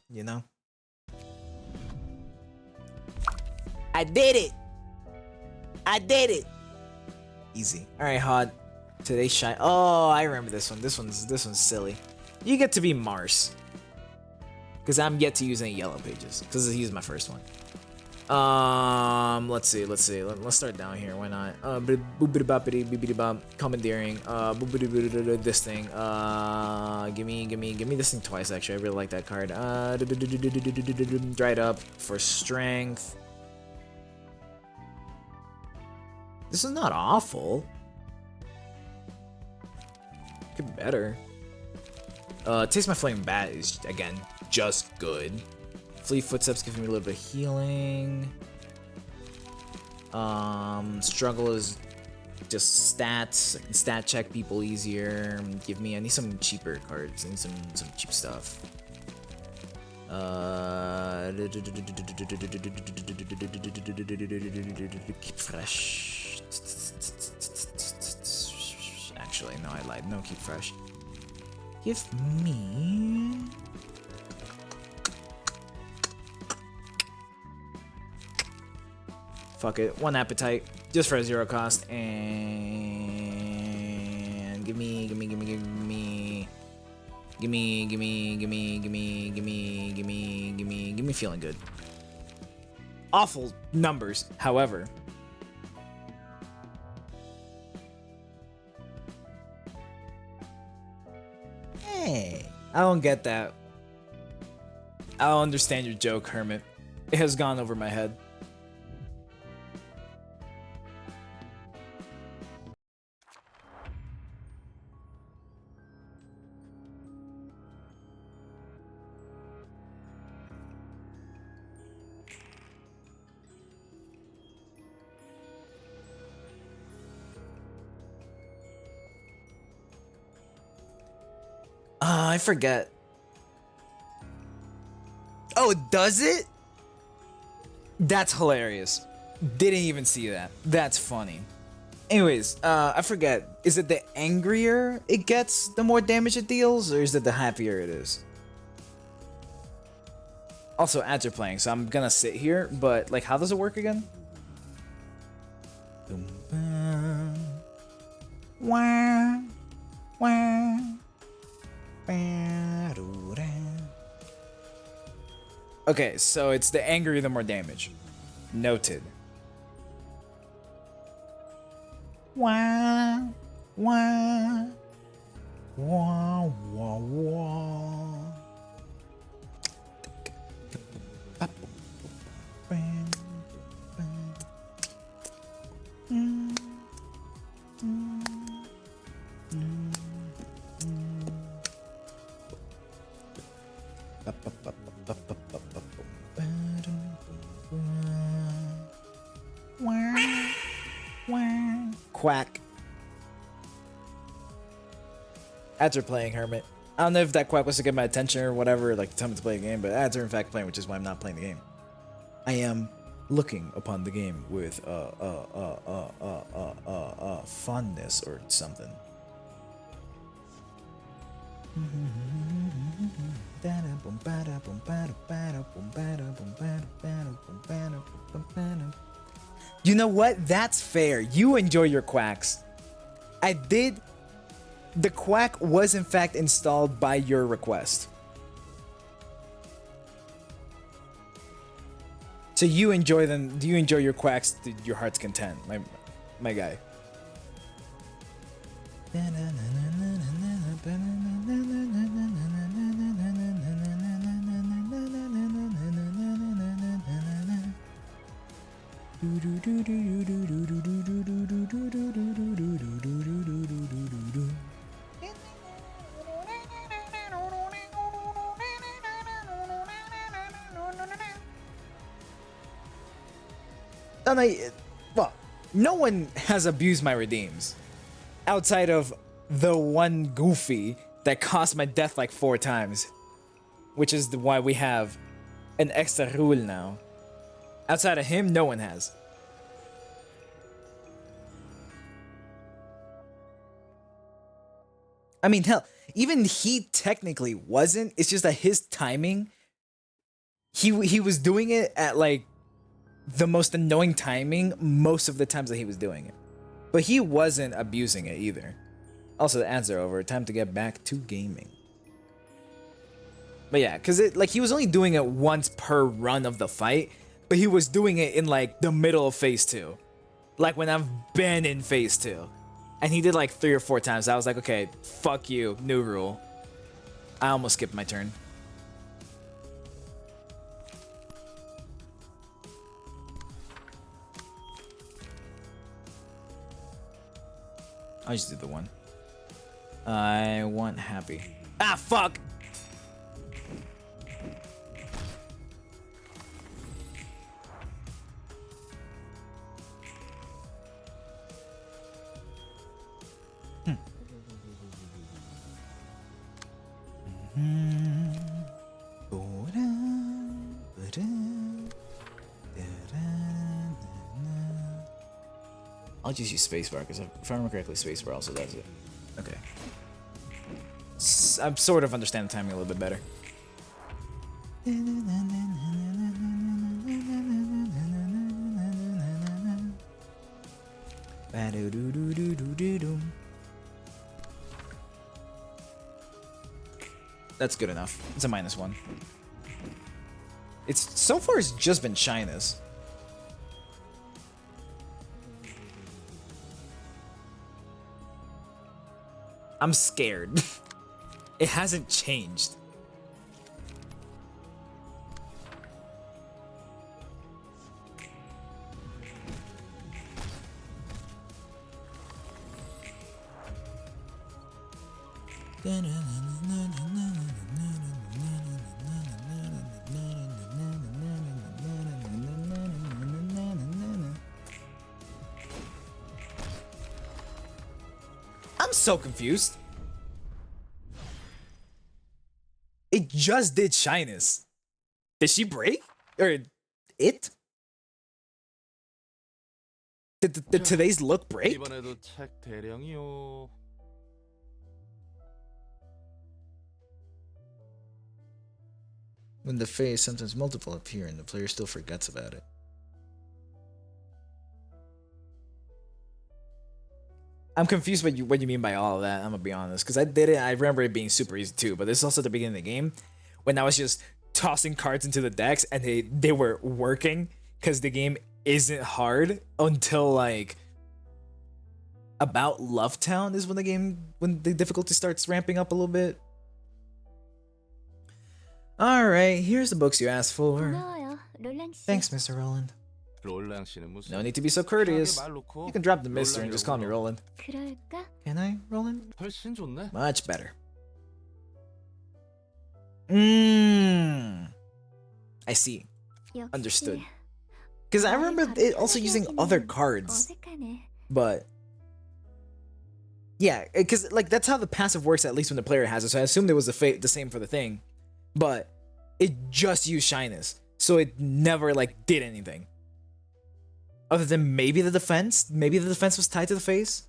You know? I did it! I did it! Easy. Alright, Hod. Today's shy. Oh, I remember this one. This one's silly. You get to be Mars. Because I'm yet to use any yellow pages. Because he's my first one. Let's see. Let's start down here. Why not? Commandeering. This thing. Give me this thing twice. Actually, I really like that card. Dried up for strength. This is not awful. Could be better. Taste My Flame Bat is again just good. Fleet Footsteps gives me a little bit of healing. Struggle is just stats. I can stat check people easier. I need some cheaper cards. I need some cheap stuff. Keep fresh. Actually, no, I lied. No, keep fresh. Give me... Fuck it. 1 appetite. Just for a 0 cost. And... Give me feeling good. Awful numbers, however. Hey, I don't get that. I don't understand your joke, Hermit. It has gone over my head. I forget. Oh, does it? That's hilarious. Didn't even see that. That's funny. Anyways, I forget. Is it the angrier it gets, the more damage it deals, or is it the happier it is? Also, ads are playing, so I'm gonna sit here, but like, how does it work again? Wah, wah. Okay, so it's the angrier the more damage. Noted. Wah, wah, wah, wah, wah. Quack. Ads are playing, Hermit. I don't know if that quack was to get my attention or whatever, like to tell me to play a game, but ads are in fact playing, which is why I'm not playing the game. I am looking upon the game with fondness or something. You know what? That's fair. You enjoy your quacks. I did. The quack was in fact installed by your request. So you enjoy them. Do you enjoy your quacks to your heart's content, my guy? Well, no one has abused my redeems outside of the one goofy that cost my death like 4 times, which is why we have an extra rule now. Outside of him, no one has. I mean, hell, even he technically wasn't. It's just that his timing, he was doing it at like the most annoying timing most of the times that he was doing it. But he wasn't abusing it either. Also, the ads are over. Time to get back to gaming. But yeah, because it like he was only doing it once per run of the fight, but he was doing it in like the middle of phase 2. Like when I've been in phase 2. And he did like 3 or 4 times. I was like, okay, fuck you, new rule. I almost skipped my turn. I'll just do the one. I want happy. Ah, fuck! I'll just use spacebar because if I remember correctly, spacebar also does it. Okay. I'm sort of understand the timing a little bit better. That's good enough. It's a -1. It's so far it's just been shyness. I'm scared. It hasn't changed. I'm so confused. It just did shyness. Did she break? Or it? Did today's look break? 이번에도 책 대령이요. When the phase sometimes multiple appear and the player still forgets about it. I'm confused what you mean by all of that, I'm gonna be honest. Because I did it, I remember it being super easy too, but this is also the beginning of the game when I was just tossing cards into the decks and they were working because the game isn't hard until like about Love Town is when the difficulty starts ramping up a little bit. Alright, here's the books you asked for. 고마워요, 롤랑 씨. Thanks, Mr. Roland. 롤랑 씨는 무슨? No need to be so courteous. 말 놓고 You can drop the Mr. and just call me Roland. 그럴까? Can I, Roland? 훨씬 좋네. Much better. I see. Understood. Because I remember it also using other cards. 어색하네. But yeah, because like that's how the passive works, at least when the player has it. So I assumed it was the same for the thing, but it just used shyness, so it never like did anything. Other than maybe the defense. Maybe the defense was tied to the face.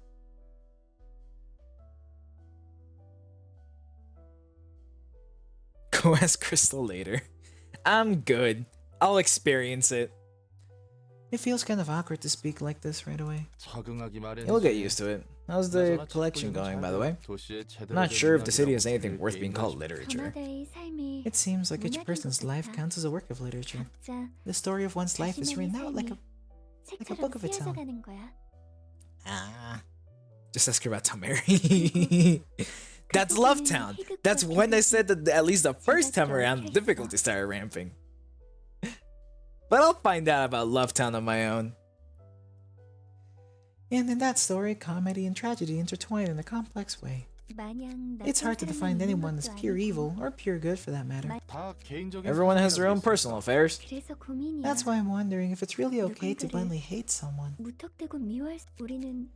Go ask Crystal later. I'm good. I'll experience it. It feels kind of awkward to speak like this right away. You'll get used to it. How's the collection going, by the way? I'm not sure if the city has anything worth being called literature. 저마다의 삶이 It seems like each person's life counts as a work of literature. 각자 The story of one's life is written out like a 책처럼 book of its own. 쓰여져가는 거야. Just ask her about Tamari. That's Love Town. That's when I said that at least the first time around the difficulty started ramping. But I'll find out about Love Town on my own. And in that story, comedy and tragedy intertwine in a complex way. It's hard to define anyone as pure evil or pure good for that matter. Everyone has their own personal affairs. 그래서 고민이야. That's why I'm wondering if it's really okay to blindly hate someone. 무턱대고 미워할 우리는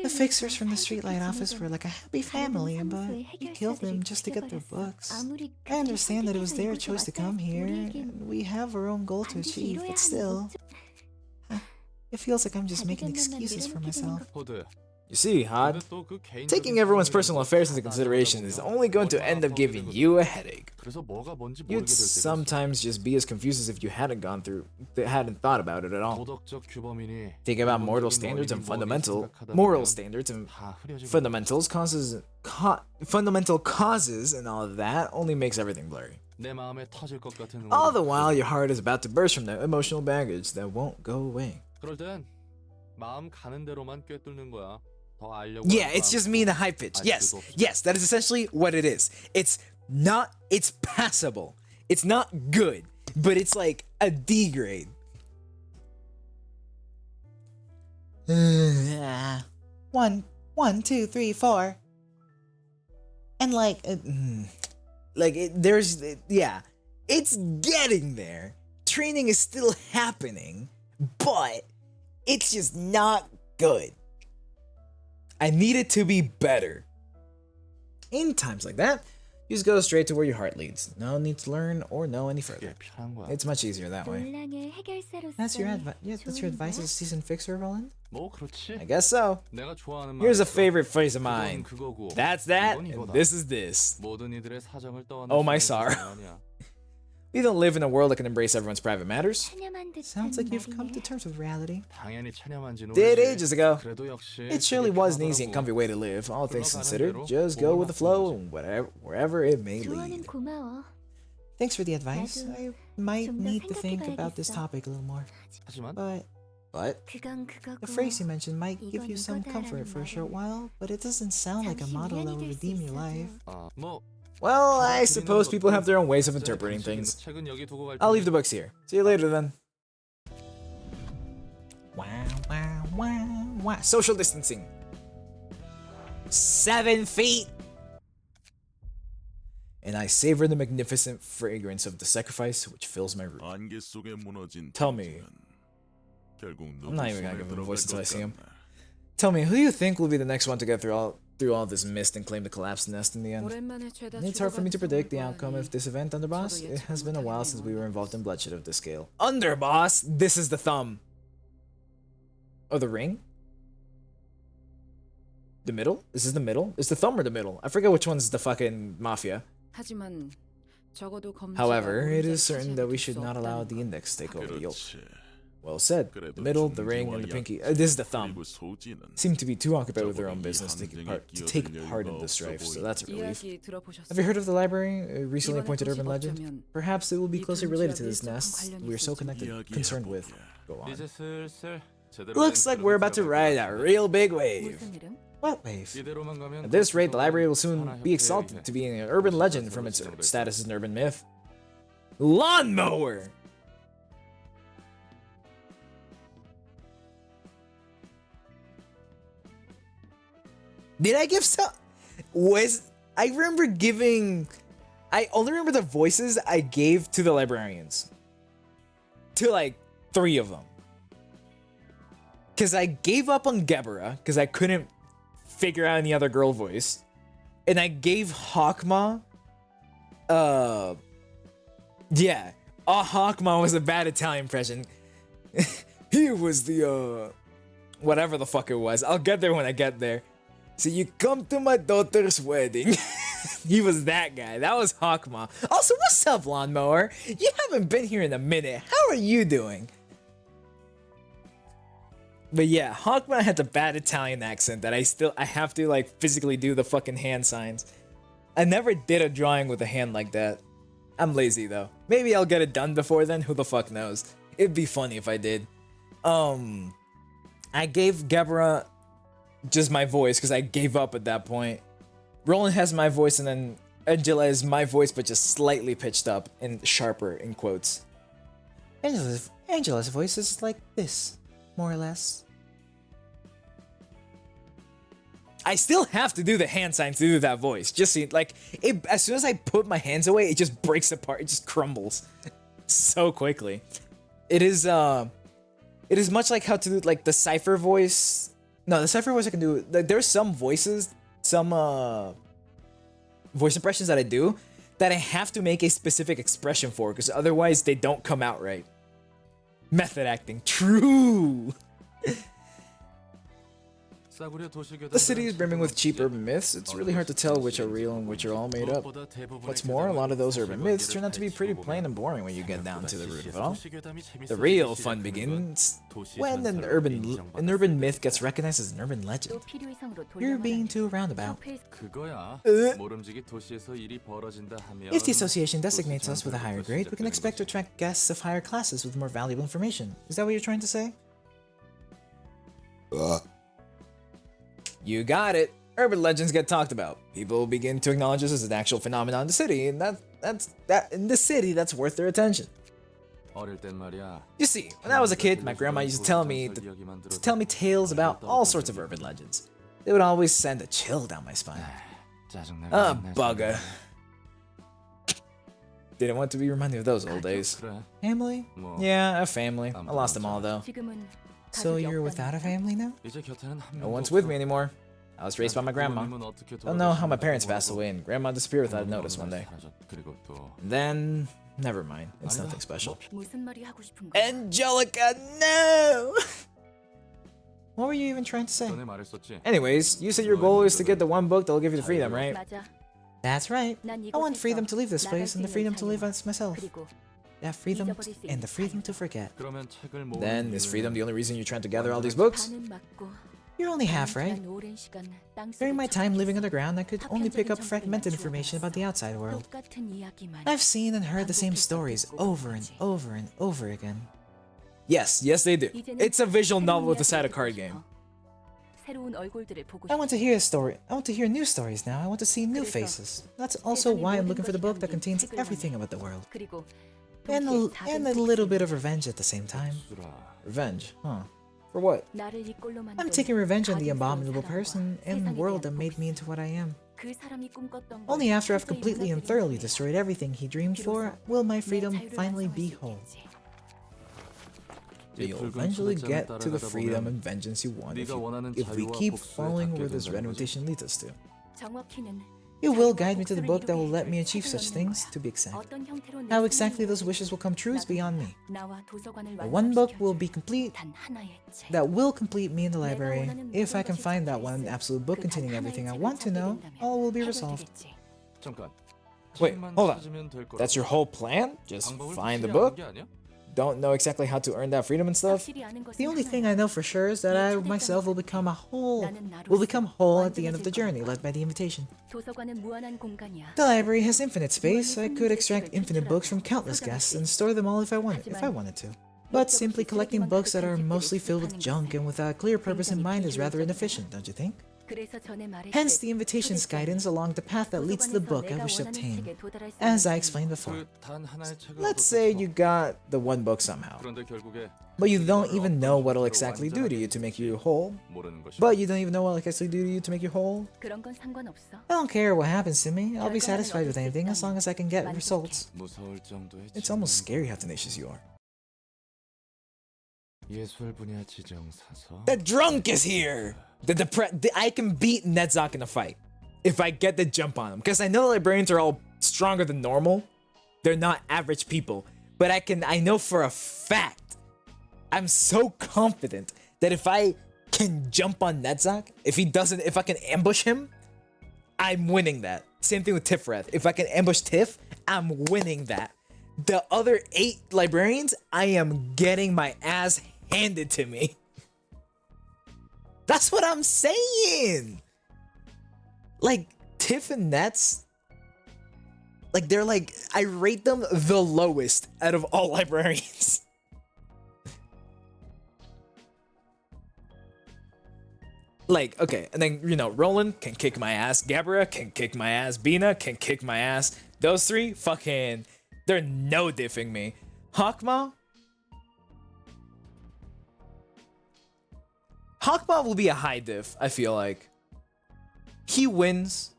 The fixers from the streetlight office were like a happy family, but we killed them just to get their books. I understand that it was their choice to come here, and we have our own goal to achieve, but still... It feels like I'm just making excuses for myself. You see, Hod, taking everyone's personal affairs into consideration is only going to end up giving you a headache. You'd sometimes just be as confused as if you hadn't thought about it at all. Thinking about moral standards and fundamental causes and all of that only makes everything blurry. All the while, your heart is about to burst from the emotional baggage that won't go away. Yeah, it's just me in a high pitch. Yes, that is essentially what it is. It's passable. It's not good, but it's like a D grade. One, two, three, four. And it's getting there. Training is still happening, but it's just not good. I need it to be better. In times like that, you just go straight to where your heart leads. No need to learn or know any further. It's much easier that way. That's your advice as a seasoned fixer, Roland? I guess so. Here's a favorite phrase of mine. That's that, and this is this. Oh my sorrow. We don't live in a world that can embrace everyone's private matters. Sounds like you've come to terms with reality. Did ages ago. It surely was an easy and comfy way to live, all things considered. Just go with the flow and wherever it may lead. Thanks for the advice. I might need to think about this topic a little more. But the phrase you mentioned might give you some comfort for a short while, but it doesn't sound like a model that will redeem your life. Well, I suppose people have their own ways of interpreting things. I'll leave the books here. See you later then. Wow. Social distancing. 7 feet! And I savor the magnificent fragrance of the sacrifice which fills my room. Tell me... I'm not even gonna give him a voice until I see him. Tell me, who do you think will be the next one to get through all this mist and claim the collapsed nest in the end? It's hard for me to predict the outcome of this event, Underboss. It has been a while since we were involved in bloodshed of this scale. Underboss? This is the thumb. Oh, the ring? The middle? This is the middle? Is the thumb or the middle? I forget which one's the fucking mafia. However, it is certain that we should not allow the index to take over the yoke. Well said. The middle, the ring, and the pinky. This is the thumb. Seem to be too occupied with their own business to take part in the strife, so that's a relief. Have you heard of the library? A recently appointed urban legend? Perhaps it will be closely related to this nest we are so concerned with. Go on. Looks like we're about to ride a real big wave. What wave? At this rate, the library will soon be exalted to being an urban legend from its status as an urban myth. Lawnmower! Did I give some? I remember giving... I only remember the voices I gave to the librarians. To like 3 of them. Because I gave up on Gebera, because I couldn't figure out any other girl voice. And I gave Hawkma... Yeah. Hawkma was a bad Italian impression. He was the, whatever the fuck it was. I'll get there when I get there. So you come to my daughter's wedding. He was that guy. That was Hawkma. Also, what's up, Lawnmower? You haven't been here in a minute. How are you doing? But yeah, Hawkma had the bad Italian accent that I have to like physically do the fucking hand signs. I never did a drawing with a hand like that. I'm lazy though. Maybe I'll get it done before then. Who the fuck knows? It'd be funny if I did. I gave Gebera just my voice because I gave up at that point. Roland has my voice and then Angela is my voice but just slightly pitched up and sharper in quotes. Angela's voice is like this, more or less. I still have to do the hand signs to do that voice. Just see, like, as soon as I put my hands away, it just breaks apart. It just crumbles so quickly. It is much like how to do like the cipher voice No, the cipher voice I can do. Like, there's some voices, some voice impressions that I do that I have to make a specific expression for, because otherwise they don't come out right. Method acting, true. The city is brimming with cheap urban myths. It's really hard to tell which are real and which are all made up. What's more, a lot of those urban myths turn out to be pretty plain and boring when you get down to the root of it all. The real fun begins when an urban myth gets recognized as an urban legend. You're being too roundabout. If the association designates us with a higher grade, we can expect to attract guests of higher classes with more valuable information. Is that what you're trying to say? You got it. Urban legends get talked about. People begin to acknowledge this as an actual phenomenon in the city, and that's worth their attention. You see, when I was a kid, my grandma used to tell me tales about all sorts of urban legends. They would always send a chill down my spine. Bugger. Didn't want to be reminded of those old days. Family? Yeah, a family. I lost them all though. So you're without a family now? No one's with me anymore. I was raised by my grandma. Don't know how my parents passed away and grandma disappeared without a notice one day. And then, never mind. It's nothing special. Angelica, no! What were you even trying to say? Anyways, you said your goal is to get the one book that'll give you the freedom, right? That's right. I want freedom to leave this place and the freedom to live as myself. That freedom and the freedom to forget. Then, is freedom the only reason you're trying to gather all these books? You're only half right. During my time living underground, I could only pick up fragmented information about the outside world. I've seen and heard the same stories over and over and over again. Yes, they do. It's a visual novel with a side of card game. I want to hear a story. I want to hear new stories now. I want to see new faces. That's also why I'm looking for the book that contains everything about the world. And a little bit of revenge at the same time. Revenge, huh? For what? I'm taking revenge on the abominable person and world that made me into what I am. Only after I've completely and thoroughly destroyed everything he dreamed for will my freedom finally be whole. You'll eventually get to the freedom and vengeance you want if we keep following where this red invitation leads us to. You will guide me to the book that will let me achieve such things, to be exact. How exactly those wishes will come true is beyond me. The one book will be complete that will complete me in the library. If I can find that one absolute book containing everything I want to know, all will be resolved. Wait, hold on. That's your whole plan? Just find the book? Don't know exactly how to earn that freedom and stuff? The only thing I know for sure is that I myself will become whole at the end of the journey, led by the invitation. The library has infinite space. I could extract infinite books from countless guests and store them all if I wanted to. But simply collecting books that are mostly filled with junk and without a clear purpose in mind is rather inefficient, don't you think? Hence the invitation's guidance along the path that leads to the book I wish to obtain, as I explained before. Let's say you got the one book somehow, but you don't even know what it'll exactly do to you to make you whole. I don't care what happens to me, I'll be satisfied with anything as long as I can get results. It's almost scary how tenacious you are. The drunk is here! I can beat Nedzak in a fight if I get the jump on him, because I know the librarians are all stronger than normal. They're not average people, but I know for a fact, I'm so confident that if I can jump on Nedzak, if I can ambush him, I'm winning that. Same thing with Tifreth. If I can ambush Tiff, I'm winning that. The other 8 librarians, I am getting my ass handed to me. That's what I'm saying. Like, Tiff and Nets, like, they're like, I rate them the lowest out of all librarians. Like, okay, and then, Roland can kick my ass, Gabra can kick my ass, Bina can kick my ass. Those 3, fucking, they're no diffing me. Hakma will be a high diff, I feel like. He wins.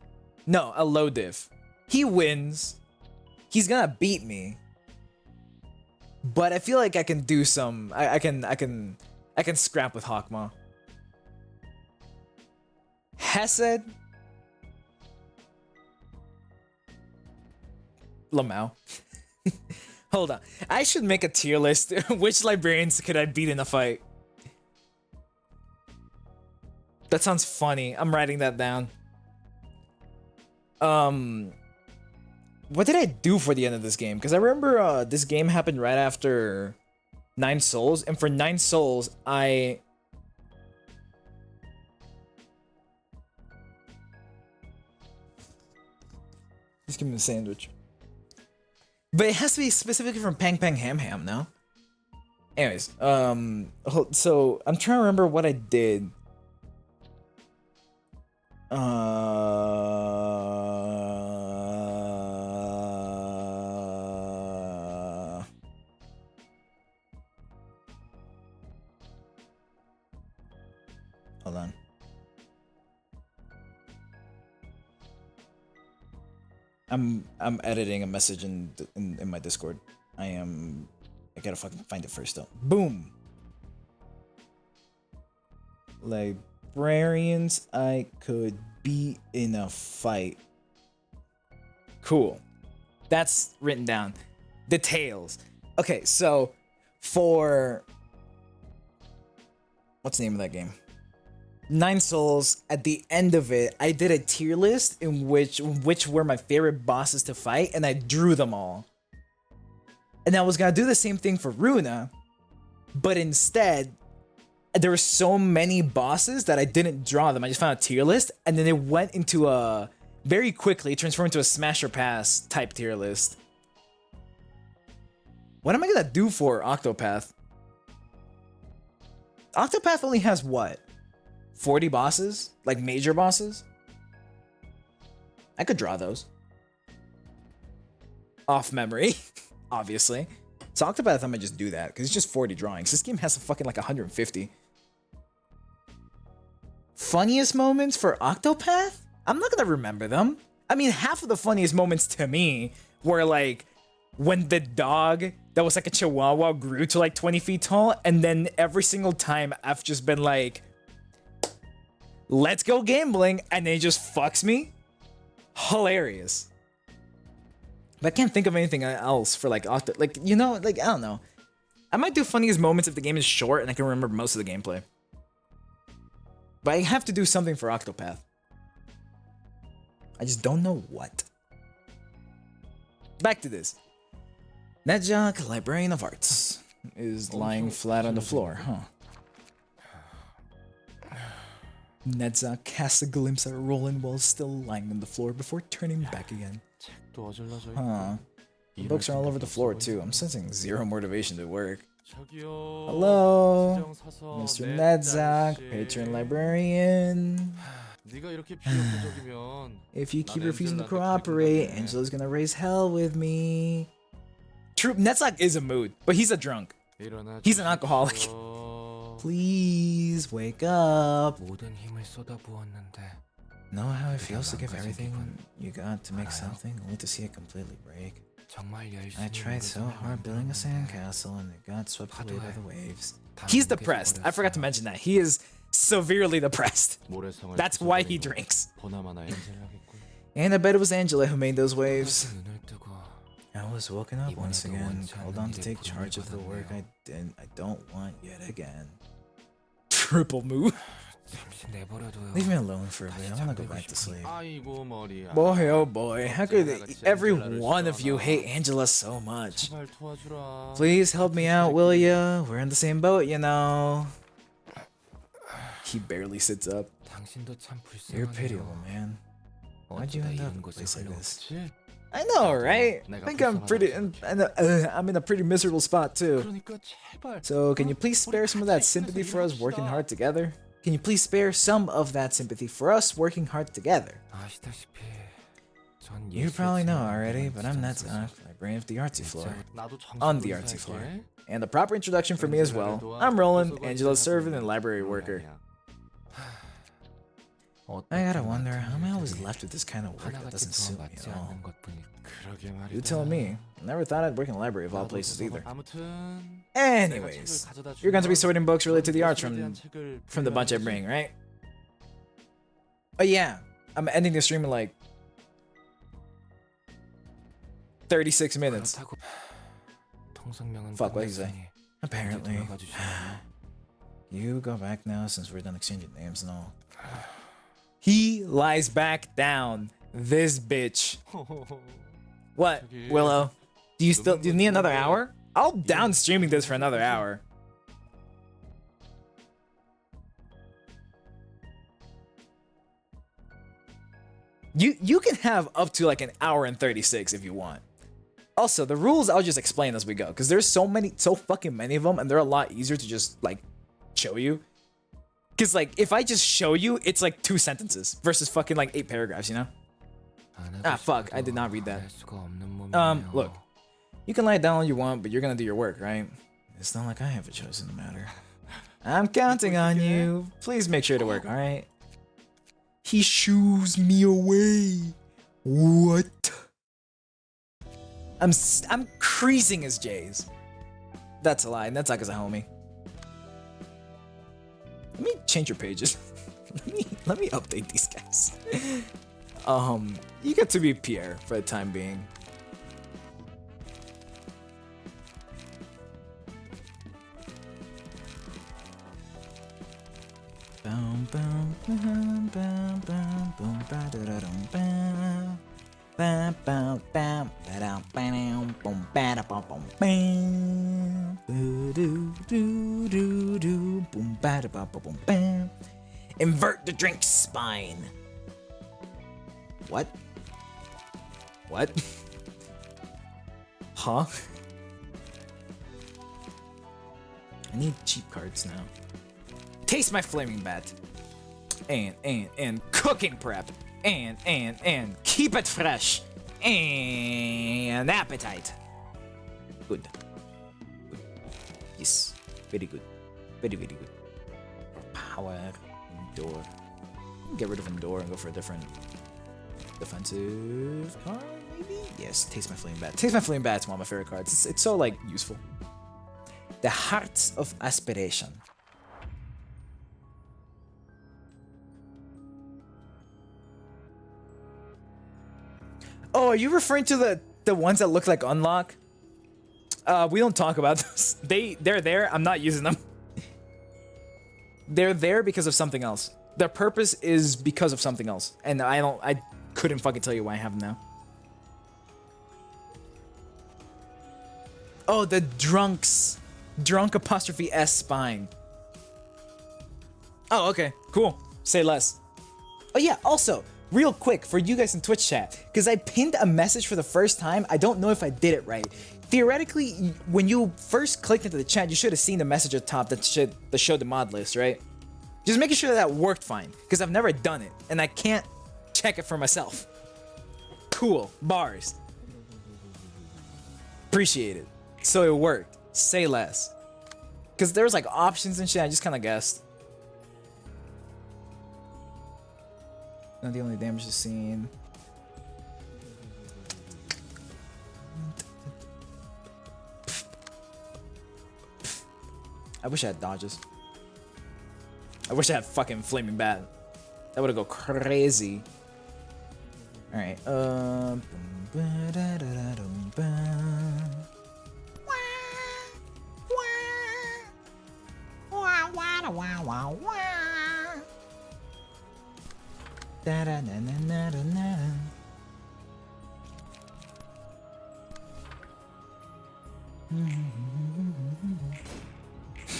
No, a low diff. He wins. He's gonna beat me. But I feel like I can do some. I can scrap with Hakma. Hesed. Lamau. Hold on. I should make a tier list. Which librarians could I beat in a fight? That sounds funny. I'm writing that down. What did I do for the end of this game? Because I remember this game happened right after 9 Souls, and for 9 Souls, I... Just give me the sandwich. But it has to be specifically from Pang Pang Ham Ham, no? Anyways, so I'm trying to remember what I did. Hold on. I'm editing a message in my Discord. I gotta fucking find it first though. Boom. Librarians I could beat in a fight. Cool. That's written down. Details. Okay, so for what's the name of that game? 9 Souls, at the end of it, I did a tier list in which were my favorite bosses to fight, and I drew them all. And I was gonna do the same thing for Ruina, but instead, there were so many bosses that I didn't draw them. I just found a tier list, and then it went into a very quickly transformed into a smash or pass type tier list. What am I gonna do for Octopath? Octopath only has what? 40 bosses? Like major bosses? I could draw those. Off memory, obviously. So Octopath, I might just do that, because it's just 40 drawings. This game has a fucking like 150. Funniest moments for Octopath? I'm not gonna remember them. I mean, half of the funniest moments to me were like when the dog that was like a chihuahua grew to like 20 feet tall, and then every single time I've just been like, let's go gambling, and then he just fucks me. Hilarious. But I can't think of anything else for like Octo, like, you know, like, I don't know. I might do funniest moments if the game is short and I can remember most of the gameplay. But I have to do something for Octopath. I just don't know what. Back to this. Nedjak, Librarian of Arts, is lying flat on the floor, huh? Nedza casts a glimpse at Roland while still lying on the floor before turning back again. Huh. The books are all over the floor too. I'm sensing zero motivation to work. Hello, Mr. Nedzak, patron librarian. If you keep refusing to cooperate, Angela's gonna raise hell with me. True, Nedzak is a mood, but he's a drunk. He's an alcoholic. Please wake up. Know how it feels to give everything you got to make something, only to see it completely break? I tried so hard building a sandcastle and it got swept away by the waves. He's depressed. I forgot to mention that. He is severely depressed. That's why he drinks. And I bet it was Angela who made those waves. I was woken up once again, called on to take charge of the work I don't want yet again. Triple move. Leave me alone for a bit. I want to go back to sleep. Boy, oh boy, how could every one of you hate Angela so much? Please help me out, will ya? We're in the same boat, you know. He barely sits up. You're pitiable, man. Why'd you end up in a place like this? I know, right? I think I'm in a pretty miserable spot too. So can you please spare some of that sympathy for us working hard together? Can you please spare some of that sympathy for us working hard together? You probably know already, but I'm Nedzak, librarian of the artsy floor. On the artsy floor. And a proper introduction for me as well. I'm Roland, Angela's servant and library worker. I gotta wonder, how am I always left with this kind of work that doesn't suit me at all? You tell me. Never thought I'd work in a library of all places either. Anyways, you're going to be sorting books related to the arts from the bunch I bring, right? Oh yeah, I'm ending the stream in like 36 minutes. Fuck, what did he say? Apparently. You go back now since we're done exchanging names and all. He lies back down. This bitch. What, Willow? Do you need another hour? I'll down streaming this for another hour. You can have up to like an hour and 36 if you want. Also, the rules I'll just explain as we go, because there's so fucking many of them, and they're a lot easier to just like show you. Because like if I just show you, it's like 2 sentences versus fucking like 8 paragraphs, you know? Ah, fuck, I did not read that. Look, you can lie down all you want, but you're gonna do your work, right? It's not like I have a choice in the matter. I'm counting on you. Please make sure to work, all right? He shoos me away. What? I'm creasing his J's. That's a lie. That's not because of homie. Let me change your pages. let me update these guys. You get to be Pierre for the time being. Boom boom boom boom boom boom ba da da dum bam bam bam bam ba da bam boom ba da bum bum bam do do do do boom ba da bum bum bam. Invert the drink spine. What? What? Huh? I need cheap cards now. Taste my flaming bat. And cooking prep. And keep it fresh. And appetite. Good. Yes. Very good. Very, very good. Power. Endure. Get rid of Endure and go for a different defensive card, maybe? Yes, Taste My Flame Bat. Taste My Flame Bat's one of my favorite cards. It's so, like, useful. The Hearts of Aspiration. Oh, are you referring to the ones that look like unlock? We don't talk about those. They're there. I'm not using them. They're there because of something else. Their purpose is because of something else. And I couldn't fucking tell you why I have them now. Oh, the drunks. Drunk apostrophe S spine. Oh, okay. Cool. Say less. Oh, yeah. Also, real quick for you guys in Twitch chat, because I pinned a message for the first time. I don't know if I did it right. Theoretically, when you first clicked into the chat, you should have seen the message at the top that showed the mod list, right? Just making sure that worked fine, because I've never done it, and I can't check it for myself. Cool. Bars. Appreciate it. So it worked. Say less. Because there was like options and shit, I just kind of guessed. Not the only damage is seen. I wish I had dodges. I wish I had fucking Flaming Bat. That would have go crazy. Alright,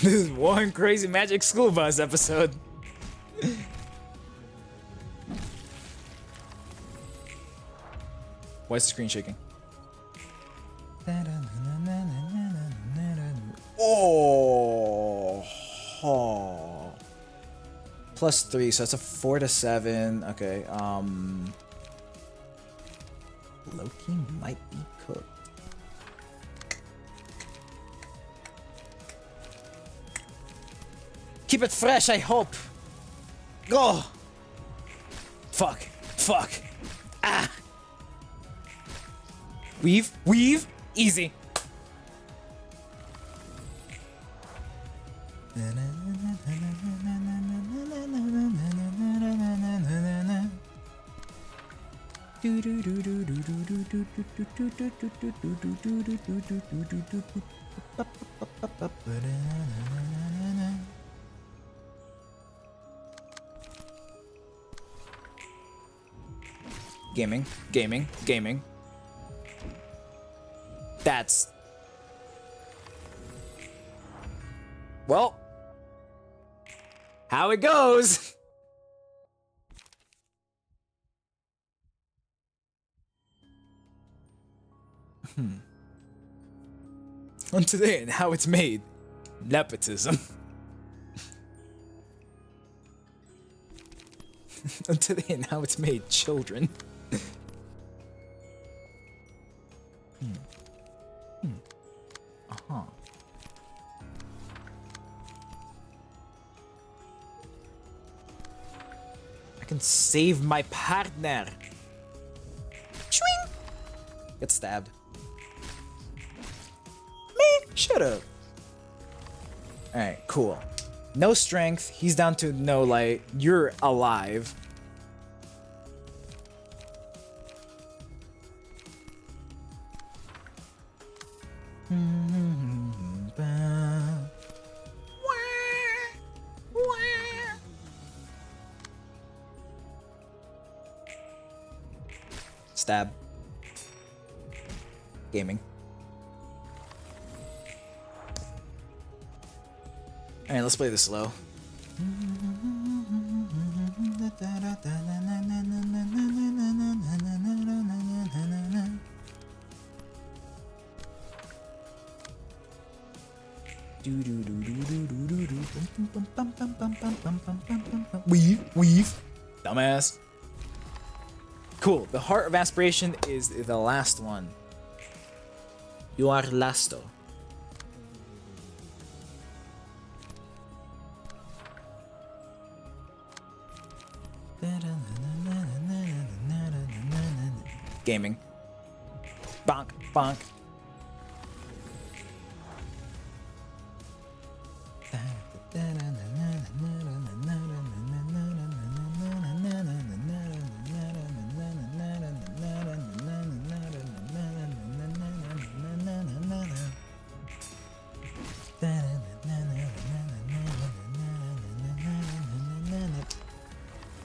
This is one crazy Magic School Bus episode. Why is the screen shaking? Oh. +3, so that's a 4 to 7. Okay, Loki might be cooked. Keep it fresh, I hope. Go. Fuck. Fuck. Ah. Weave. Weave. Easy. Gaming, gaming, gaming. That's... Well, how it goes. On today and how it's made. Nepotism. On today and how it's made. Children. Uh-huh. I can save my partner. Swing. Get stabbed. Me? Shut up. Alright, cool. No strength. He's down to no light. You're alive. Stab. Gaming. Alright, let's play this slow. Weave. Dumbass. Cool. The Heart of Aspiration is the last one. You are lasto. Gaming. Bonk, bonk.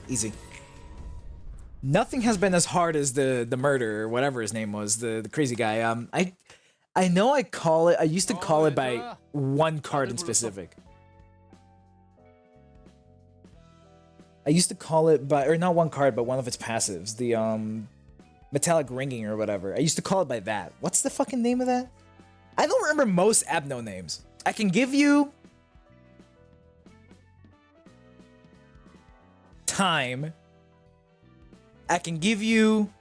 Easy. Nothing has been as hard as the murder, or whatever his name was, the crazy guy. I know I call it. I used to call it by one card in specific. I used to call it by, or not one card, but one of its passives, the metallic ringing or whatever. I used to call it by that. What's the fucking name of that? I don't remember most Abno names. I can give you time. I can give you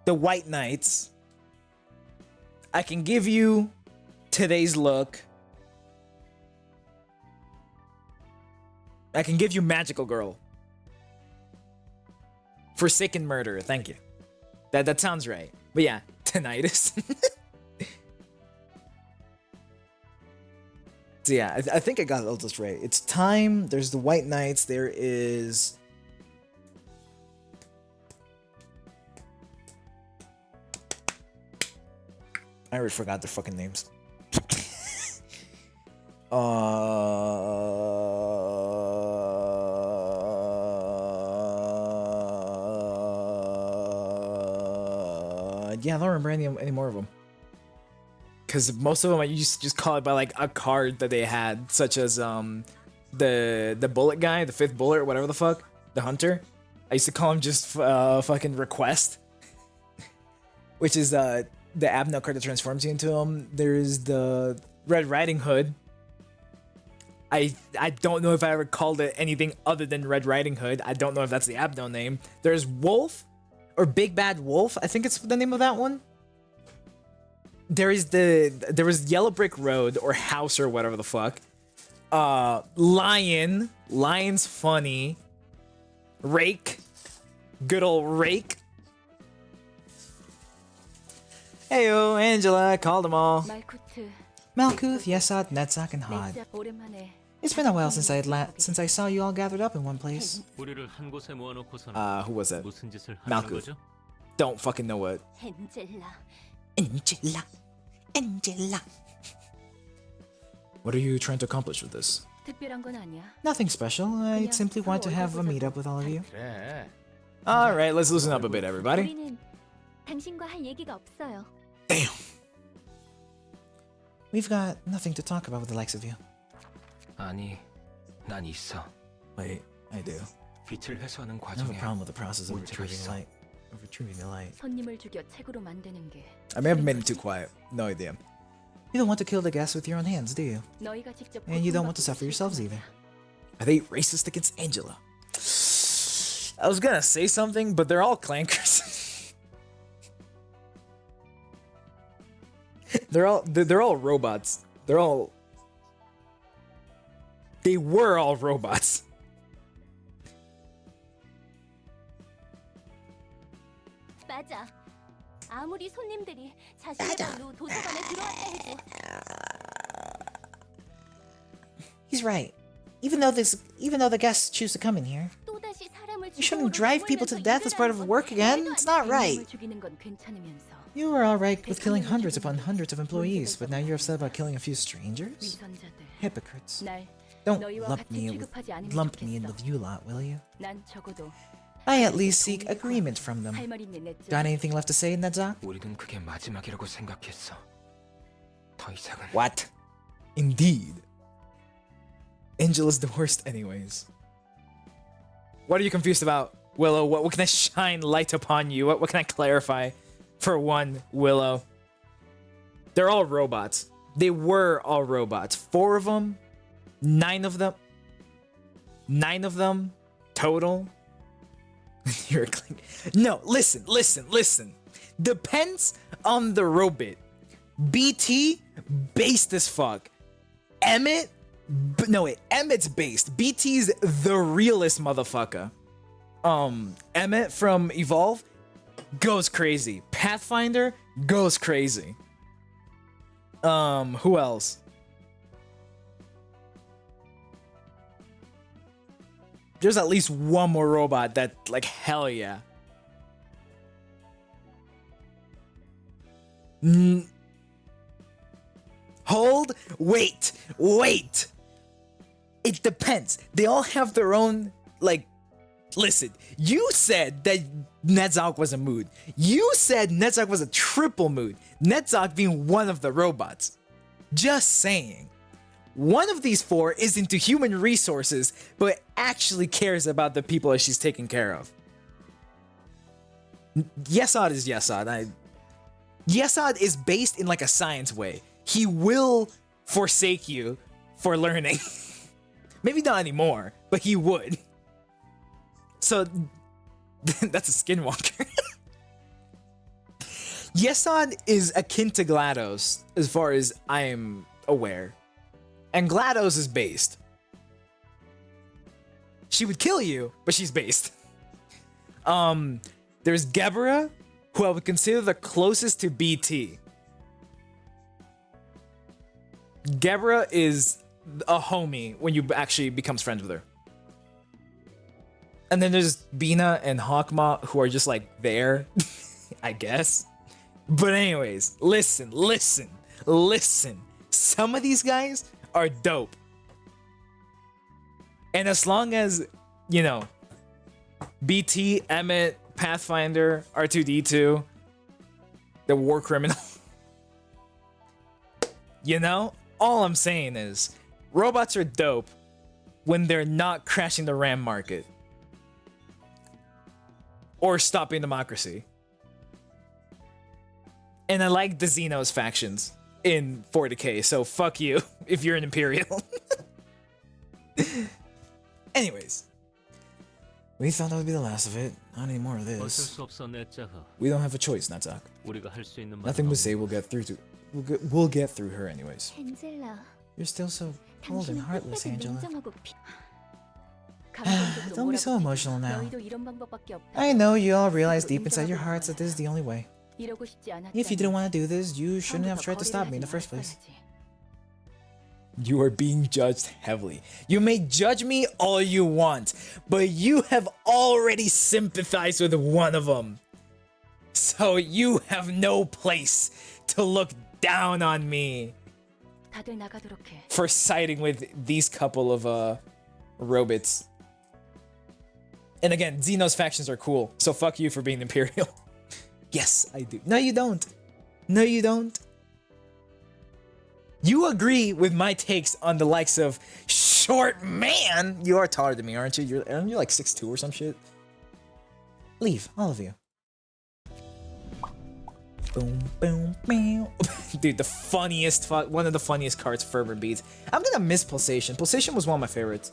the White Knights. I can give you today's look. I can give you Magical Girl. Forsaken Murder, thank you. That sounds right. But yeah, tinnitus. So yeah, I think I got all this right. It's time. There's the White Knights. There is... I already forgot their fucking names. Yeah, I don't remember any more of them. Because most of them I used to just call it by like a card that they had, such as the bullet guy, the fifth bullet, or whatever the fuck, the hunter. I used to call him just fucking request, which is the Abno card that transforms you into him. There's the Red Riding Hood. I don't know if I ever called it anything other than Red Riding Hood. I don't know if that's the Abno name. There's Wolf, or Big Bad Wolf. I think it's the name of that one. There was Yellow Brick Road or House or whatever the fuck. Lion. Lion's funny. Rake. Good old Rake. Heyo, Angela, I called them all. Malkuth, Yesod, Netzak, and Hod. It's been a while since I saw you all gathered up in one place. 우리를 한 곳에 모아놓고서는 Who was that? 무슨 짓을 하는 Malkuth. 거죠? Don't fucking know what. Angela. What are you trying to accomplish with this? 특별한 건 아니야. Nothing special. I simply want to have a meetup with all of you. 그래. Alright, let's loosen up a bit, everybody. 우리는 당신과 할 얘기가 없어요. Damn. We've got nothing to talk about with the likes of you. 아니, 난 있어. Wait, I do. 빛을 회수하는 I have a 과정에 problem with the process of 문제가 retrieving 있어. light. Of retrieving the light. 손님을 죽여 책으로 만드는 게 I may have made him too quiet. No idea. You don't want to kill the guests with your own hands, do you? 너희가 직접 And you don't want to 고통받고 suffer yourselves either. Are they racist against Angela? I was gonna say something, but they're all clankers. they're all robots. They were all robots. 맞아. 아무리 손님들이 자신의 발로 도서관에 들어왔다 해도 He's right. Even though the guests choose to come in here, 또다시 사람을 you shouldn't drive people to death as part of work again. It's not right. 죽이는 건 괜찮으면서 You were alright with killing hundreds upon hundreds of employees, but now you're upset about killing a few strangers? 위선자들 Hypocrites. 날 Don't 너희와 lump 같이 me 취급하지 않으면 in 좋겠어. with you lot, will you? 난 적어도 I at least seek agreement from them. 할 말 있는 냈지. Got anything left to say, Nedzak? 우리는 그게 마지막이라고 생각했어. 더 이상은 What? Indeed. Angela's the worst anyways. What are you confused about, Willow? What can I shine light upon you? What can I clarify? For one, Willow. They're all robots. They were all robots. 4 of them. 9 of them. 9 of them total. You're no, listen. Depends on the robot. BT, based as fuck. Emmett's based. BT's the realest motherfucker. Emmett from Evolve goes crazy. Pathfinder goes crazy. Who else? There's at least one more robot that, like, hell yeah. Hold, wait. It depends. They all have their own, like, listen, you said that Nedzak was a mood. You said Nedzak was a triple mood. Nedzak being one of the robots. Just saying. One of these 4 is into human resources, but actually cares about the people that she's taking care of. Yesod is Yesod. Yesod is based in like a science way. He will forsake you for learning. Maybe not anymore, but he would. So that's a skinwalker. Yesod is akin to GLaDOS, as far as I am aware. And GLaDOS is based. She would kill you, but she's based. There's Gebera, who I would consider the closest to BT. Gebera is a homie when you actually becomes friends with her. And then there's Bina and Hawkma, who are just like there, I guess. But anyways, listen. Some of these guys are dope. And as long as, you know, BT, Emmett, Pathfinder, R2D2, the war criminal, you know, all I'm saying is robots are dope when they're not crashing the RAM market or stopping democracy. And I like the Xenos factions in 40k, so fuck you if you're an Imperial. Anyways, we thought that would be the last of it. Not any more of 어쩔 this. 수 없어 넷자가. We don't have a choice, Natsak. 우리가 할 수 있는 Nothing 말은 to say. We'll get through to. We'll get through her anyways. 엔젤라, You're still so cold and 당신은 heartless, 끝까지 Angela. 냉정하고 감정적으로 Don't be so 몰아붙이지. emotional now. 너희도 이런 방법밖에 없다. I know you all realize deep inside your hearts that this is the only way. 이러고 싶지 않았잖아. If you didn't want to do this, you shouldn't have 처음부터 tried to stop me in the 거리를 first place. 하지 You are being judged heavily. You may judge me all you want, but you have already sympathized with one of them. So you have no place to look down on me 다들 나가도록 해. for siding with these couple of robots. And again, Xeno's factions are cool, so fuck you for being Imperial. Yes, I do. No, you don't. No, you don't. You agree with my takes on the likes of short man. You are taller than me, aren't you? Aren't you like 6'2" or some shit? Leave, all of you. Boom, boom, boom. Dude, the funniest, one of the funniest cards Fervor beats. I'm gonna miss Pulsation. Pulsation was one of my favorites.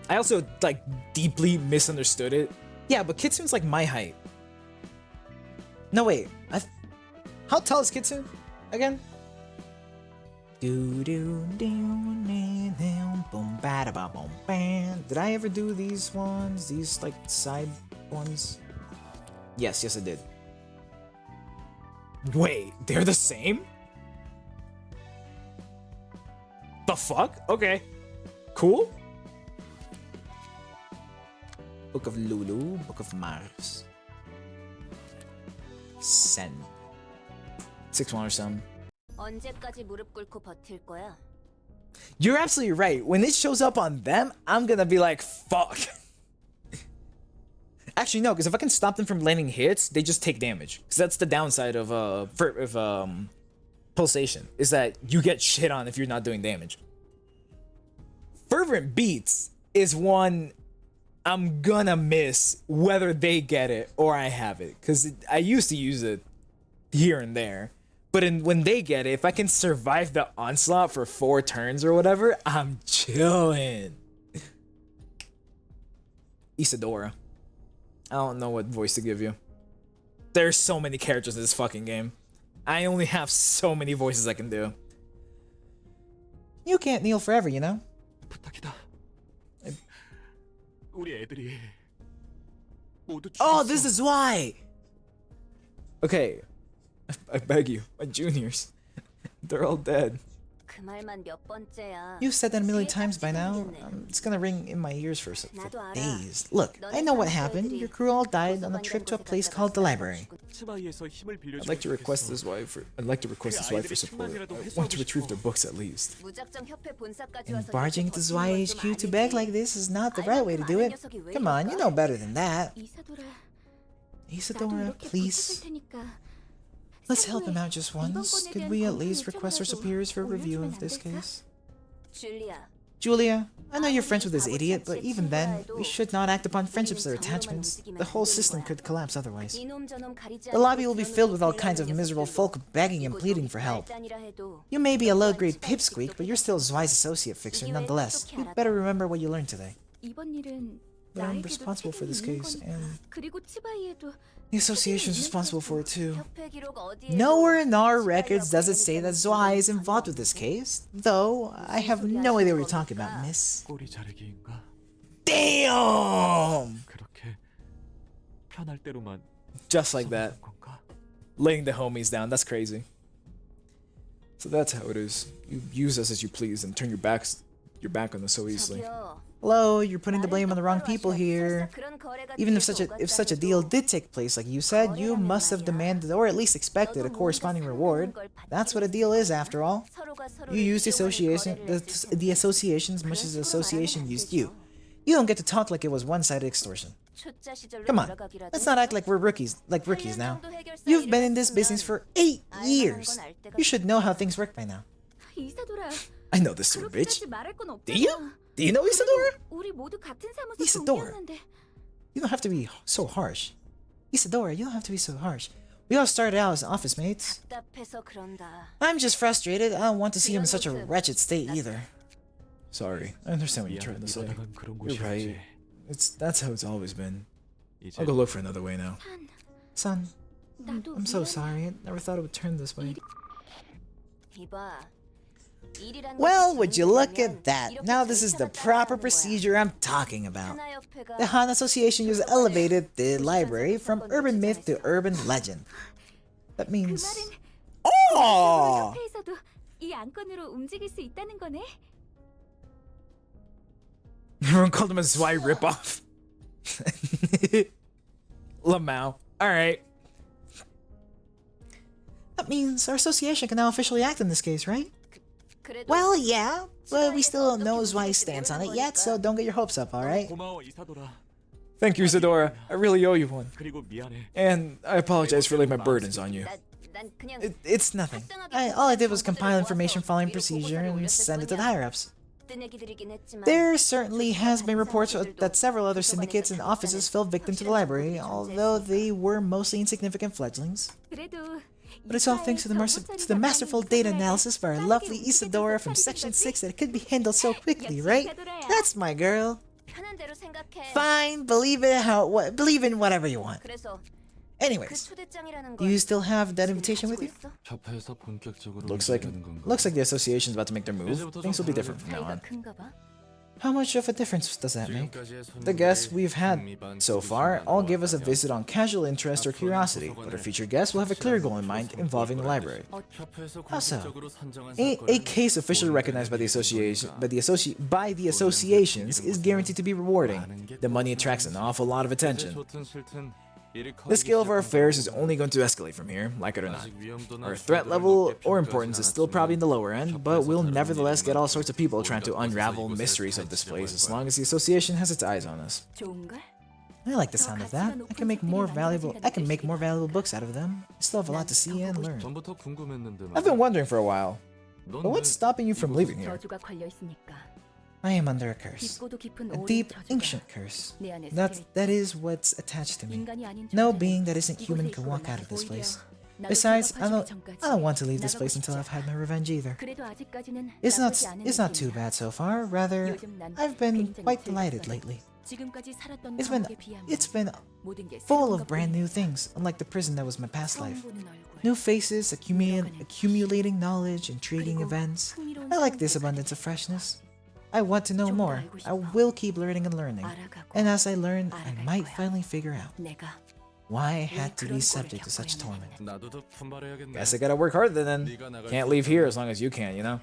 I also, like, deeply misunderstood it. Yeah, but Kitsune's like my height. No, wait. How tall is Kitsune again? Did I ever do these ones? These, like, side ones? Yes, I did. Wait, they're the same? The fuck? Okay. Cool. Book of Lulu, Book of Mars. Send. 6-1 or something. 언제까지 무릎 꿇고 버틸 거야? You're absolutely right. When it shows up on them, I'm gonna be like, fuck. Actually, no, because if I can stop them from landing hits, they just take damage. Because that's the downside of Pulsation, is that you get shit on if you're not doing damage. Fervent Beats is one I'm gonna miss whether they get it or I have it. Because I used to use it here and there. But when they get it, if I can survive the onslaught for 4 turns or whatever, I'm chilling. Isadora. I don't know what voice to give you. There's so many characters in this fucking game. I only have so many voices I can do. You can't kneel forever, you know? 부탁이다. 우리 애들이 모두 Oh, this is why! Okay. I beg you, my juniors. They're all dead. 그 말만 몇 번째야. You've said that a million times by now. It's gonna ring in my ears for days. Look, I know what happened. Your crew all died on a trip to a place called the library. I'd like to request his wife for support. I want to retrieve their books at least. And barging into Zwei HQ to beg like this is not the right way to do it. Come on, you know better than that. Isadora, please. Let's help him out just once. Could we at least request our superiors for a review of this case? Julia, I know you're friends with this idiot, but even then, we should not act upon friendships or attachments. The whole system could collapse otherwise. The lobby will be filled with all kinds of miserable folk begging and pleading for help. You may be a low-grade pipsqueak, but you're still Zwei's associate fixer nonetheless. You'd better remember what you learned today. But I'm responsible for this case, and the association's responsible for it too. Nowhere in our records does it say that Zwei is involved with this case, though I have no idea what you're talking about, miss. Damn! Just like that. Laying the homies down, that's crazy. So that's how it is. You use us as you please and turn your back on us so easily. Hello, you're putting the blame on the wrong people here. Even if such a deal did take place, like you said, you must have demanded or at least expected a corresponding reward. That's what a deal is, after all. You used the association as much as the association used you. You don't get to talk like it was one-sided extortion. Come on, let's not act like we're rookies now. You've been in this business for 8 years. You should know how things work by now. I know this sort of bitch. Do you? Do you know Isadora? Isadora? You don't have to be so harsh. Isadora, you don't have to be so harsh. We all started out as office mates. I'm just frustrated. I don't want to see him in such a wretched state either. Sorry, I understand what you're trying to say. You're right. That's how it's always been. I'll go look for another way now. Son, I'm so sorry. I never thought it would turn this way. Well, would you look at that? Now this is the proper procedure I'm talking about. The Han Association just elevated the library from urban myth to urban legend. That means... Aww. 협회에서도 이 안건으로 움직일 수 있다는 거네. Everyone called him a Zwei ripoff. Lamau. Alright. That means our association can now officially act in this case, right? Well, yeah, but we still don't know Zwei's stance on it yet, so don't get your hopes up, alright? 고마워 이사도라. Thank you, Isadora. I really owe you one. 그리고 미안해. And I apologize for laying my burdens on you. 난 그냥 It's nothing. All I did was compile information following procedure and send it to the higher-ups. 뜬 얘기들이긴 했지만 There certainly has been reports that several other syndicates and offices fell victim to the library, although they were mostly insignificant fledglings. 그래도 But it's all thanks to the masterful data analysis by our lovely Isadora from Section 6 that it could be handled so quickly, right? That's my girl. 편한 대로 생각해. Fine, believe in whatever you want. 그래서 그 Anyways, 초대장이라는 do 걸 you still have that invitation with you? 있어? 협회에서 본격적으로 Looks like the association's about to make their move. Things will be different from now 차이가 on. 큰가 봐. How much of a difference does that make? The guests we've had so far all give us a visit on casual interest or curiosity, but our future guests will have a clear goal in mind involving the library. How so? A case officially recognized by the associations is guaranteed to be rewarding. The money attracts an awful lot of attention. The scale of our affairs is only going to escalate from here, like it or not. Our threat level or importance is still probably in the lower end, but we'll nevertheless get all sorts of people trying to unravel mysteries of this place as long as the association has its eyes on us. 좋은걸? I like the sound of that. I can make more valuable books out of them. I still have a lot to see and learn. 전부터 궁금했는데 I've been wondering for a while, but what's stopping you from leaving here? 저주가 걸려 있으니까. I am under a curse. 깊고도 깊은 A 오랜 deep, 저주가 ancient curse. 내 안에 That is what's attached to me. 인간이 아닌 No 존재는 being that isn't human 이곳에 can 있고 walk out of 나도 this place. 오히려 나도 Besides, I 대답하시기 don't want to 전까지 leave this 나가고 place until 싶지 I've had my revenge either. 그래도 아직까지는 It's 나쁘지 않은 not too 느낌이야. bad so far. Rather, 요즘 난 I've been 굉장히 quite 즐겁어요. delighted lately. 지금까지 살았던 It's been 감옥에 비하면 모든 게 full 새로운 of brand new 것뿐이니까. things, unlike the prison that was my past 처음 life. 보는 얼굴. New faces, accumulating knowledge, intriguing 그리고 events. 흥미로운 I like this 사람들을 abundance of freshness. I want to know more. I will keep learning and learning. 알아가고 And as I learn, I 알아갈 might 거야. finally figure out 내가 why I had to 그런 be 꼴을 subject to such 겪어야 torment. 나도 더 분발해야겠네. Guess I gotta work harder then. Can't leave here as long as you can, you know?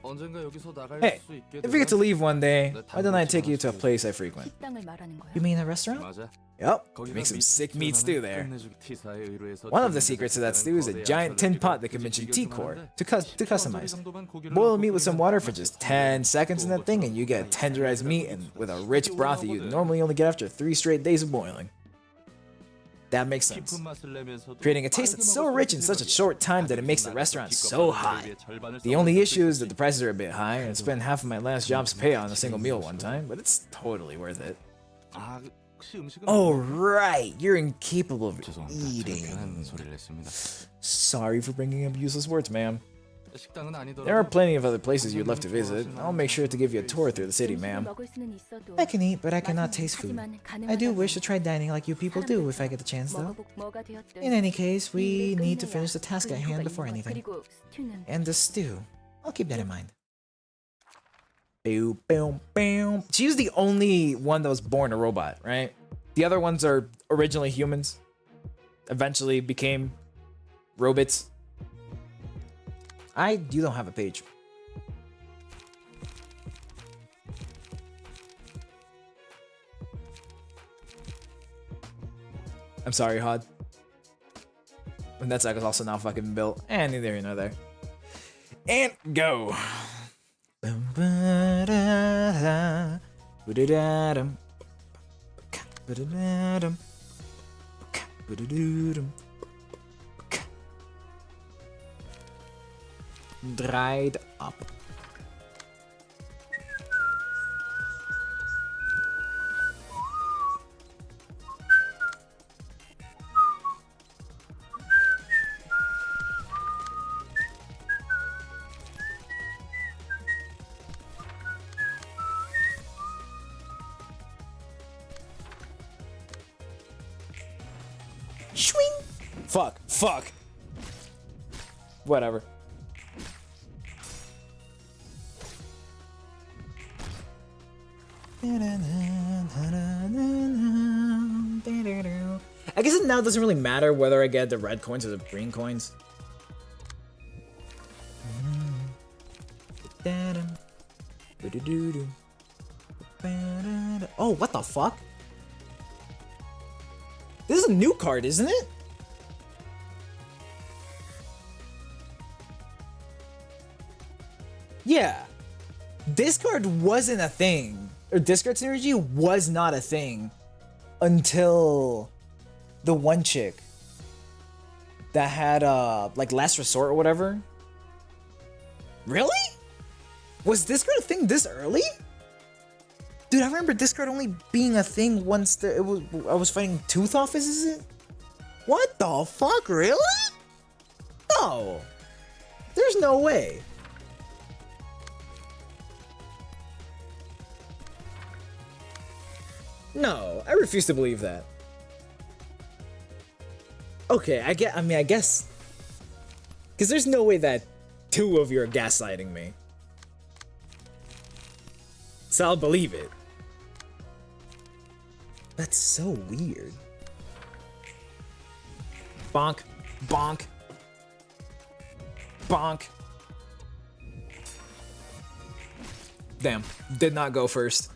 언젠가 여기서 나갈 Hey, 수 있게 if we get to 되면 leave one day, why don't I take you to a place I frequent? 식당을 말하는 거야. You mean a restaurant? 맞아. Yup, 거기가 make some 미- sick meat stew there. 끝내주기 T사에 의뢰해서 One of the 전문가 secrets of that stew is a 거대한 giant tin pot that can 그 mention 집 T-core 비교도 to 많은데 customize. 정도만 고기를 Boil 넣고 meat with some 끓이면 water for just 10 seconds in that thing, and you get tenderized meat and with a rich broth that you normally only get after 3 straight days of boiling. That makes sense. 깊은 맛을 내면서도 Creating a taste that's so 빠르게 rich in such a short time that it makes the restaurant so high. The only issue is that the prices are a bit high, and I spent half of my last job's pay on a single meal one time, but it's totally worth it. 아, 혹시 음식은 Oh, right, you're incapable of 죄송합니다. eating. 불편한 소리를 했습니다. Sorry for bringing up useless words, ma'am. 식당은 아니더라도 There are plenty of other places you'd love to visit. I'll make sure to give you a tour through the city, 음식을 ma'am. 먹을 수는 있어도 I can eat, but I cannot 맛은 taste food. 하지만 I do 가능하다면 wish to try dining like you people do if I get the chance, though. 뭐가 되었든 In any case, we 이 일을 need to 끝내야 finish the task 그 at 이유가 hand 있는 before 거야. anything. 그리고 스튜는 And the stew. I'll keep that in mind. Boom, boom, boom. She's the only one that was born a robot, right? The other ones are originally humans, eventually became robots. You don't have a page. I'm sorry, Hod. And that cycle's also now fucking built. And neither here nor there. And go. Dried up. Swing! Fuck. Whatever. I guess it now doesn't really matter whether I get the red coins or the green coins. Oh, what the fuck? This is a new card, isn't it? Yeah. Discard wasn't a thing. Or discard synergy was not a thing until the one chick that had like last resort or whatever. Really? Was discard a thing this early? Dude, I remember discard only being a thing once I was fighting Tooth offices. What the fuck? Really? No. There's no way. No, I refuse to believe that. Okay, I guess. Because there's no way that two of you are gaslighting me. So I'll believe it. That's so weird. Bonk. Bonk. Bonk. Damn, did not go first.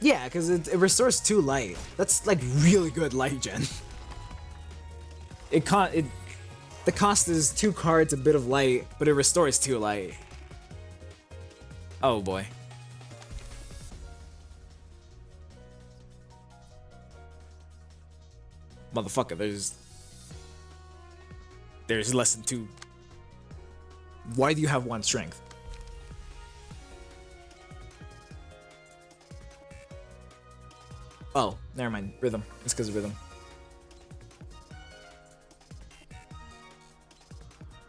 Yeah, because it restores 2 light. That's like really good light gen. The cost is 2 cards, a bit of light, but it restores 2 light. Oh boy. Motherfucker, there's less than 2. Why do you have 1 strength? Oh, never mind. Rhythm. It's because of rhythm.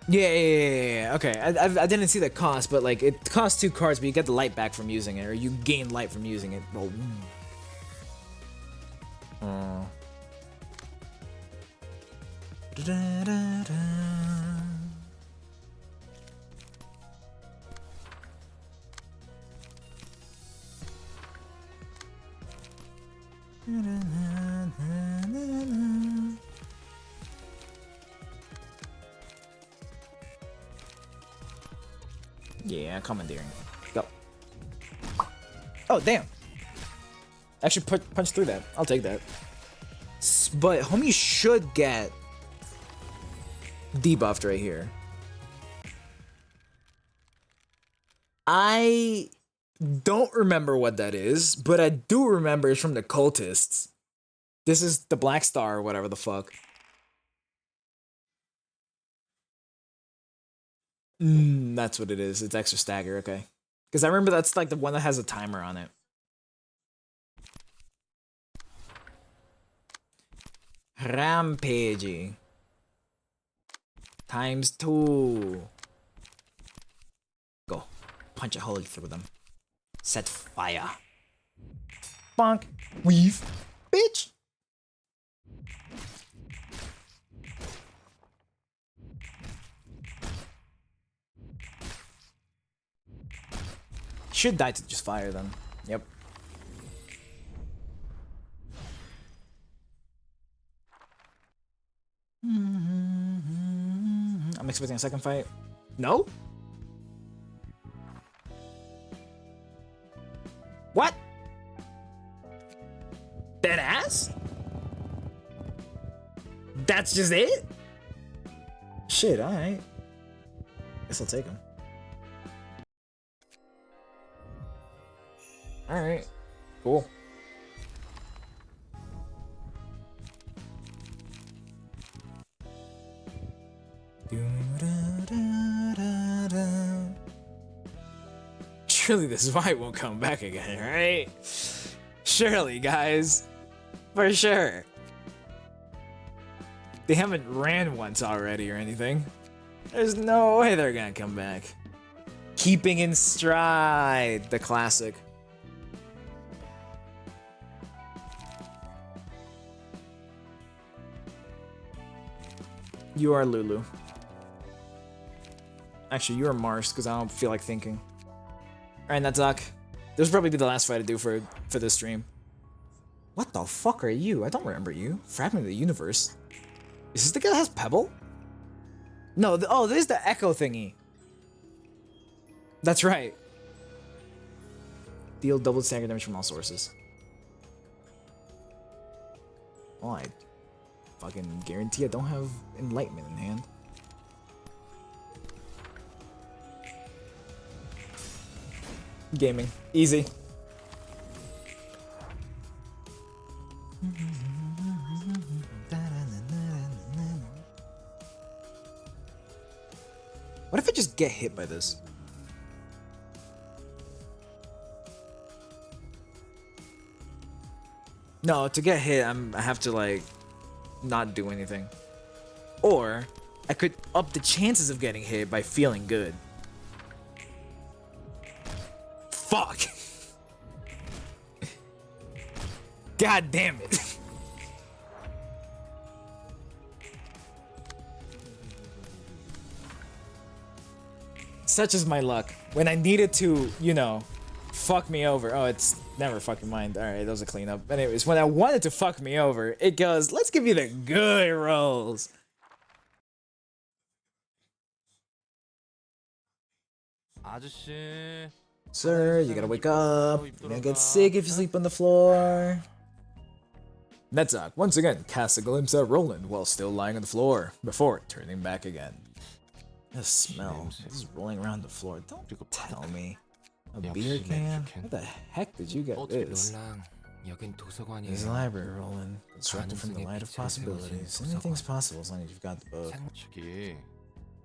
Yeah. Okay, I didn't see the cost, but like it costs 2 cards, but you get the light back from using it, or you gain light from using it. Oh. Yeah, commandeering. Go. Oh, damn. Actually, punch through that. I'll take that. But homie should get debuffed right here. I don't remember what that is, but I do remember it's from the cultists. This is the Black Star or whatever the fuck. That's what it is. It's extra stagger, okay. Because I remember that's like the one that has a timer on it. Rampage. ×2. Go. Punch a hole through them. Set fire. Bonk. Weave. Bitch. Should die to just fire them. Yep. I'm expecting a second fight. No? What? Dead ass? That's just it? Shit, alright. Guess I'll take him. Alright. Cool. Surely this fight won't come back again, right? Surely, guys. For sure. They haven't ran once already or anything. There's no way they're gonna come back. Keeping in stride, the classic. You are Lulu. Actually, you are Mars, because I don't feel like thinking. Alright, Natzak. This will probably be the last fight I do for this stream. What the fuck are you? I don't remember you. Fragment of the Universe. Is this the guy that has Pebble? No, oh, there's the echo thingy. That's right. Deal double stagger damage from all sources. Well, I fucking guarantee I don't have enlightenment in hand. Gaming. Easy. What if I just get hit by this? No, to get hit, I have to like not do anything. Or I could up the chances of getting hit by feeling good. Fuck. God damn it. Such is my luck. When I needed to, you know, fuck me over. Oh, it's never fucking mind. Alright, that was a cleanup. Anyways, when I wanted to fuck me over, it goes, let's give you the good rolls. 아저씨. Sir, you gotta wake up. You're gonna get sick if you sleep on the floor. Netzach once again casts a glimpse at Roland while still lying on the floor, before turning back again. The smell is rolling around the floor. Don't tell me. A beer can? Where the heck did you get this? This is a library, Roland. Constructed from the light of possibilities. Anything's possible as long as you've got the book.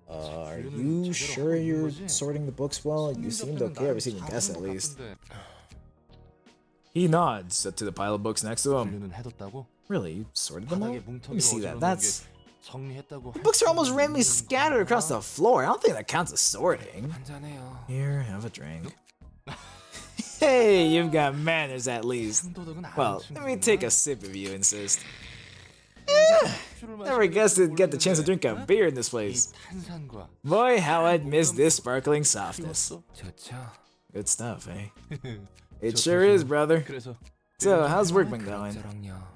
Are you sure you're sorting the books well? You seemed okay at receiving guess at least. He nods to the pile of books next to him. Really? You sorted them all? Let me see that. That's... The books are almost randomly scattered across the floor. I don't think that counts as sorting. Here, have a drink. Hey, you've got manners at least. Well, let me take a sip if you insist. Yeah, never guessed I'd get the chance to drink a beer in this place. Boy, how I'd miss this sparkling softness. Good stuff, eh? It sure is, brother. So, how's work been going?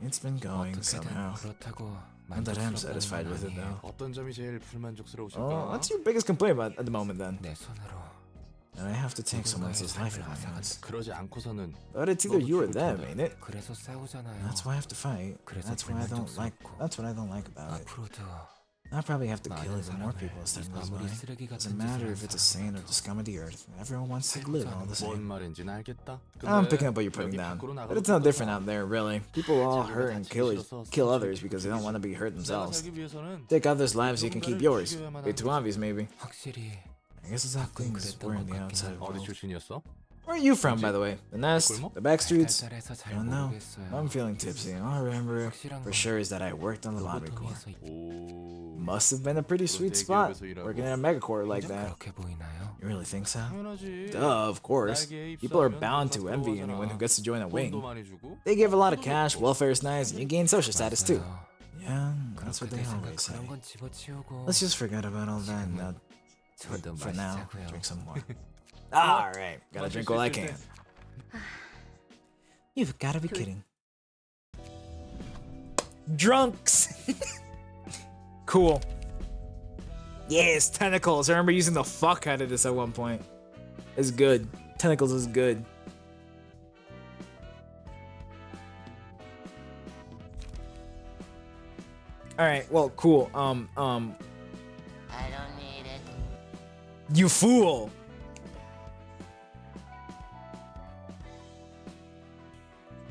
It's been going somehow. Not that I'm satisfied with it though. Oh, what's your biggest complaint about at the moment then? I have to take someone else's life in my hands. But it's either you or them, ain't it? That's why I have to fight. That's what I don't like about it. I probably have to kill even more people as time goes by. Doesn't matter if it's a saint or the scum of the earth. Everyone wants to live all the same. I'm picking up what you're putting down. But it's no different out there, really. People all hurt and kill others because they don't want to be hurt themselves. Take others' lives so you can keep yours. Bit too obvious, maybe. I guess it's not clean because we're in the outside world. Where are you from, by the way? The Nest? The back streets? I don't know. I'm feeling tipsy. All I remember for sure is that I worked on the lottery core. Must have been a pretty sweet spot, working at a megacore like that. You really think so? Duh, of course. People are bound to envy anyone who gets to join a wing. They give a lot of cash, welfare is nice, and you gain social status too. Yeah, that's what they always say. Let's just forget about all that and for now, drink some more. Alright, gotta drink all I can. You've gotta be kidding. Drunks! Cool. Yes, tentacles. I remember using the fuck out of this at one point. It's good. Tentacles is good. Alright, well, cool. I don't need it. You fool!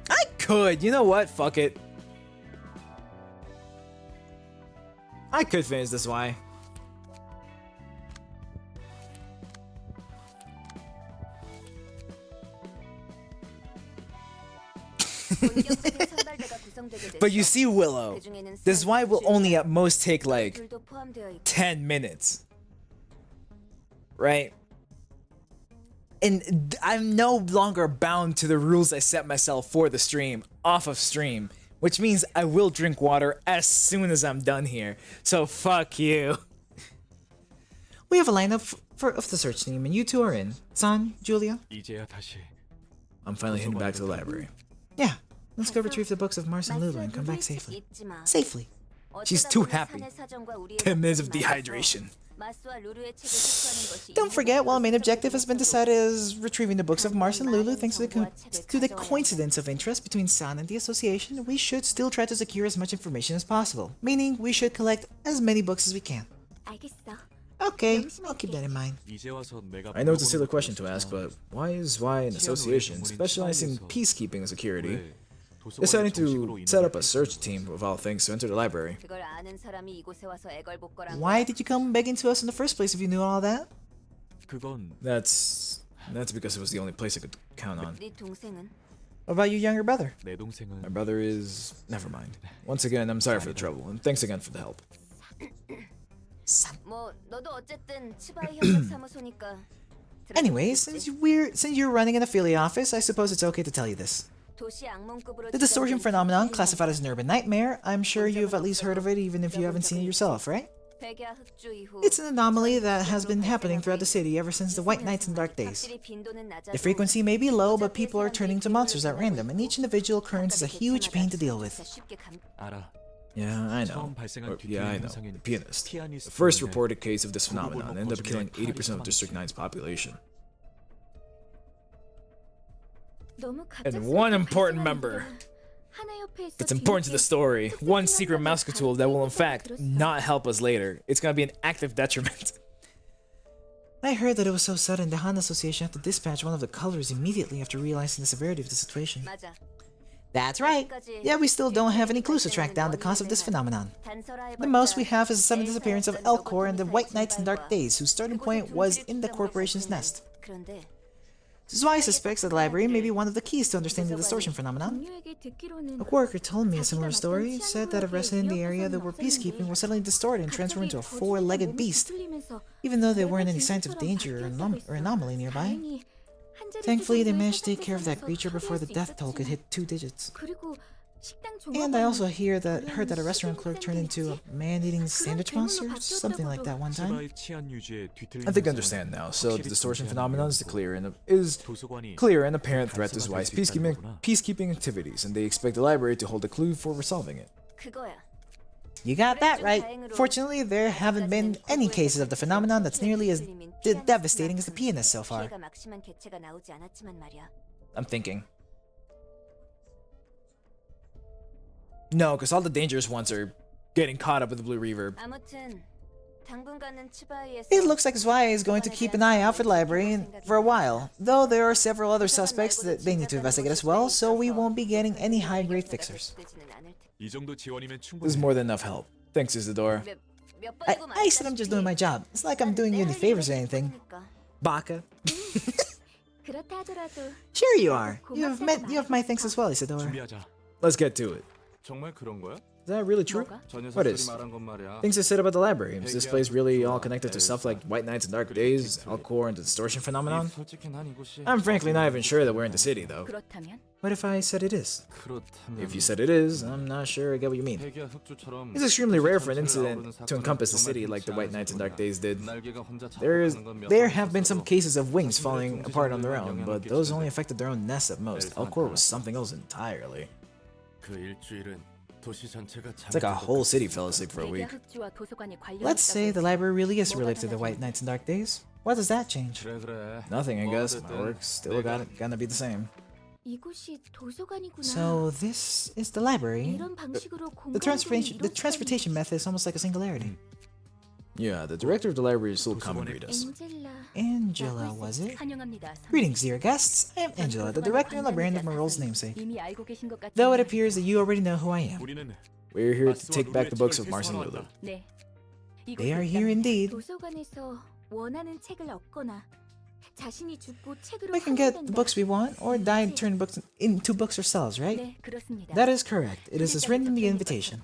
I could, you know what? Fuck it. I could finish this way. But you see, Willow, this Y will only at most take like 10 minutes. Right? And I'm no longer bound to the rules I set myself for the stream, off of stream. Which means I will drink water as soon as I'm done here. So fuck you. We have a lineup of the search team, and you two are in. San, Julia? I'm finally heading back to the library. Yeah, let's go retrieve the books of Mars and Lulu and come back safely. Safely. She's too happy. 10 minutes of dehydration. Don't forget, while our main objective has been decided as retrieving the books of Mars and Lulu, thanks to the coincidence of interest between San and the association, we should still try to secure as much information as possible. Meaning, we should collect as many books as we can. Okay, I'll keep that in mind. I know it's a silly question to ask, but why is an association specializing in peacekeeping and security deciding to set up a search team of all things to enter the library? Why did you come begging to us in the first place if you knew all that? That's because it was the only place I could count on. What about your younger brother? My brother is... never mind. Once again, I'm sorry for the trouble, and thanks again for the help. Anyway, since you're running an affiliate office, I suppose it's okay to tell you this. The distortion phenomenon, classified as an urban nightmare, I'm sure you've at least heard of it even if you haven't seen it yourself, right? It's an anomaly that has been happening throughout the city ever since the White Nights and Dark Days. The frequency may be low, but people are turning to monsters at random, and each individual occurrence is a huge pain to deal with. Yeah, I know. The pianist. The first reported case of this phenomenon ended up killing 80% of District 9's population. And one important member. It's important to the story. One secret mouse tool that will in fact not help us later. It's gonna be an active detriment. I heard that it was so sudden the Han Association had to dispatch one of the colors immediately after realizing the severity of the situation. That's right. Yeah, we still don't have any clues to track down the cause of this phenomenon. The most we have is the sudden disappearance of Elcor and the White Nights and Dark Days, whose starting point was in the corporation's nest. This is why I suspect that the library may be one of the keys to understanding the distortion phenomenon. A worker told me a similar story, said that a resident in the area that were peacekeeping was suddenly distorted and transformed into a four-legged beast, even though there weren't any signs of danger or anomaly nearby. Thankfully, they managed to take care of that creature before the death toll could hit 2 digits. And I also heard that a restaurant clerk turned into a man-eating sandwich monster, something like that one time. I think I understand now. So the distortion phenomenon is clear and apparent threat to Zwei's peacekeeping activities, and they expect the library to hold a clue for resolving it. You got that right. Fortunately, there haven't been any cases of the phenomenon that's nearly as devastating as the pianist so far. I'm thinking. No, because all the dangerous ones are getting caught up with the blue reverb. It looks like Zwei is going to keep an eye out for the library for a while, though there are several other suspects that they need to investigate as well, so we won't be getting any high-grade fixers. This is more than enough help. Thanks, Isadora. I said I'm just doing my job. It's like I'm doing you any favors or anything. Baka. Sure you are. You have my thanks as well, Isadora. Let's get to it. Is that really true? What is? Things I said about the library. Is this place really all connected to stuff like White Nights and Dark Days, Elcor, and the distortion phenomenon? I'm frankly not even sure that we're in the city, though. What if I said it is? If you said it is, I'm not sure I get what you mean. It's extremely rare for an incident to encompass the city like the White Nights and Dark Days did. There have been some cases of wings falling apart on their own, but those only affected their own nests at most. Elcor was something else entirely. It's like a whole city fell asleep for a week. Let's say the library really is related to the White Nights and Dark Days. What does that change? Nothing, I guess. My work's still gonna be the same. So this is the library. The transportation method is almost like a singularity. Yeah, the director of the library still come and greet us. Angela, was it? Greetings, dear guests. I am Angela, the director and librarian of Marol's namesake. Though it appears that you already know who I am. We're here to take back the books of Mars and Lulu. They are here indeed. We can get the books we want, or die and turn books into books ourselves, right? That is correct. It is as written in the invitation.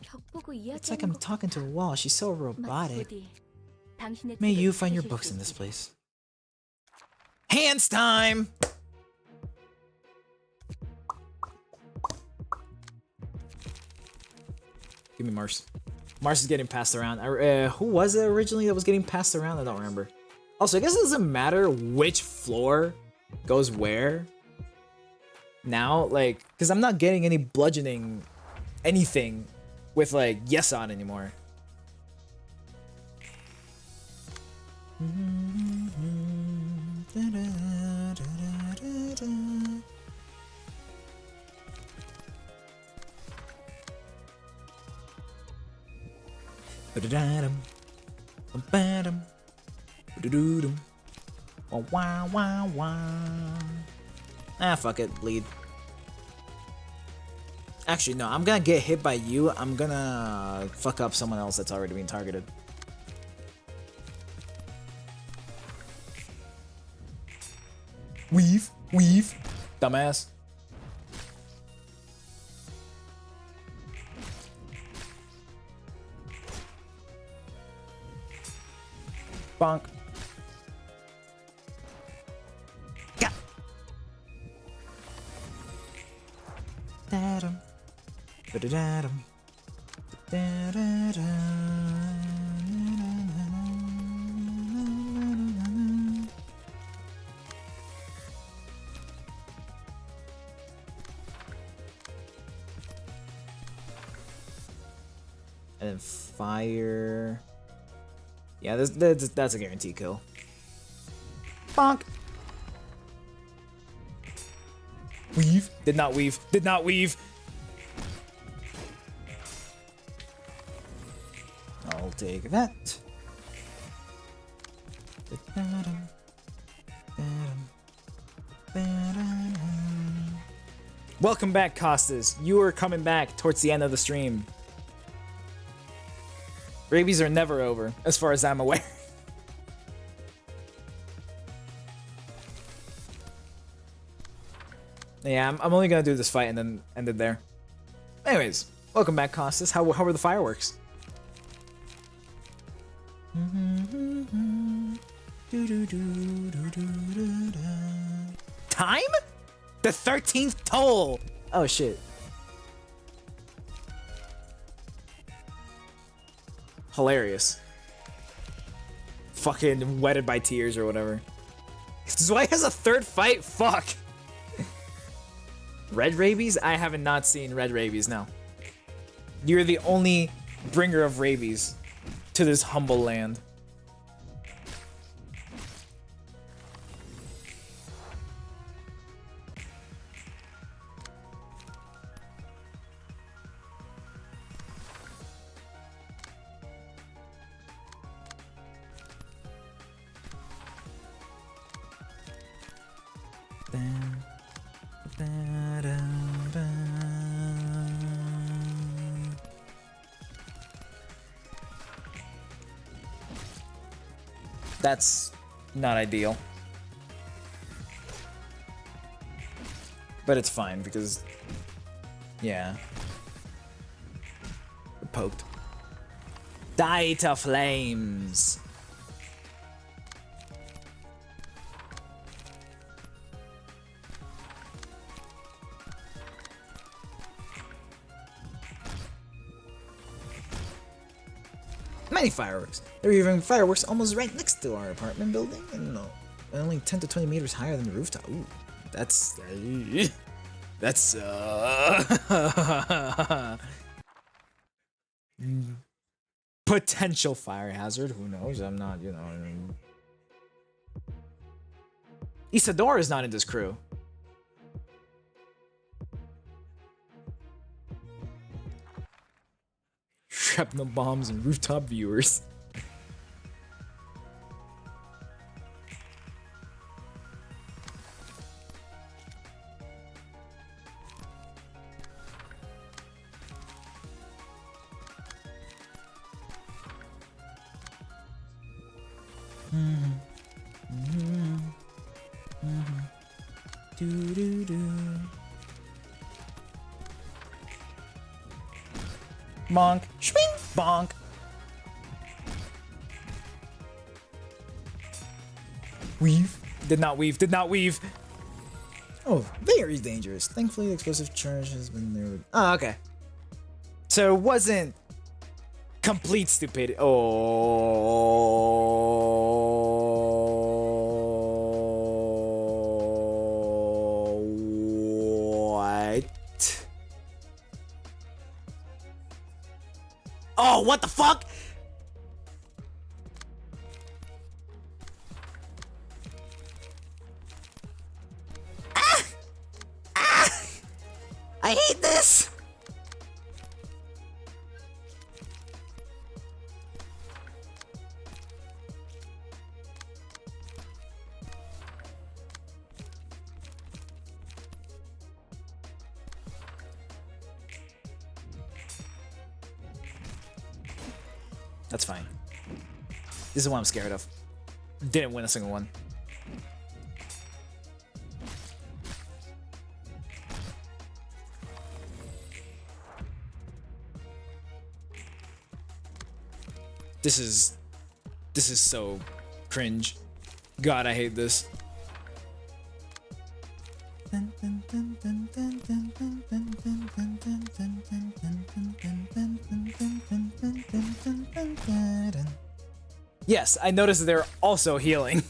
It's like I'm talking to a wall. She's so robotic. May you find your books in this place. Hands time! Give me Mars. Mars is getting passed around. Who was it originally that was getting passed around? I don't remember. Also, I guess it doesn't matter which floor goes where. Now, like, because I'm not getting any bludgeoning anything with like yes on anymore. Ah, fuck it, bleed. Actually, no, I'm gonna get hit by you. I'm gonna fuck up someone else that's already being targeted. Weave, weave, dumbass. Bonk. Got. Da-dum. Ba-da-da-dum. Da-da-da. And then fire. Yeah, that's a guaranteed kill. Bonk. Weave. Did not weave. Did not weave. I'll take that. Welcome back, Costas. You are coming back towards the end of the stream. Rabies are never over, as far as I'm aware. Yeah, I'm only gonna do this fight and then end it there. Anyways, welcome back, Costas. How were the fireworks? Time? The 13th toll! Oh shit. Hilarious. Fucking wetted by tears or whatever. Zwei has a third fight? Fuck. Red rabies? I haven't not seen red rabies, no. You're the only bringer of rabies to this humble land. That's not ideal. But it's fine because, yeah. Poked. Die to flames. Many fireworks. There were even fireworks almost right next to our apartment building, and only 10 to 20 meters higher than the rooftop. Ooh, that's potential fire hazard. Who knows? I'm not, Isadora is not in this crew. Shrapnel bombs and rooftop viewers. Bonk. Swing. Bonk. Weave. Did not weave. Did not weave. Oh, very dangerous. Thankfully, the explosive charge has been there. Oh, okay. So it wasn't complete stupidity. Oh. What? What the fuck? Ah! Ah! I hate this! That's fine. This is what I'm scared of. Didn't win a single one. This is so cringe. God, I hate this. Yes, I noticed they're also healing.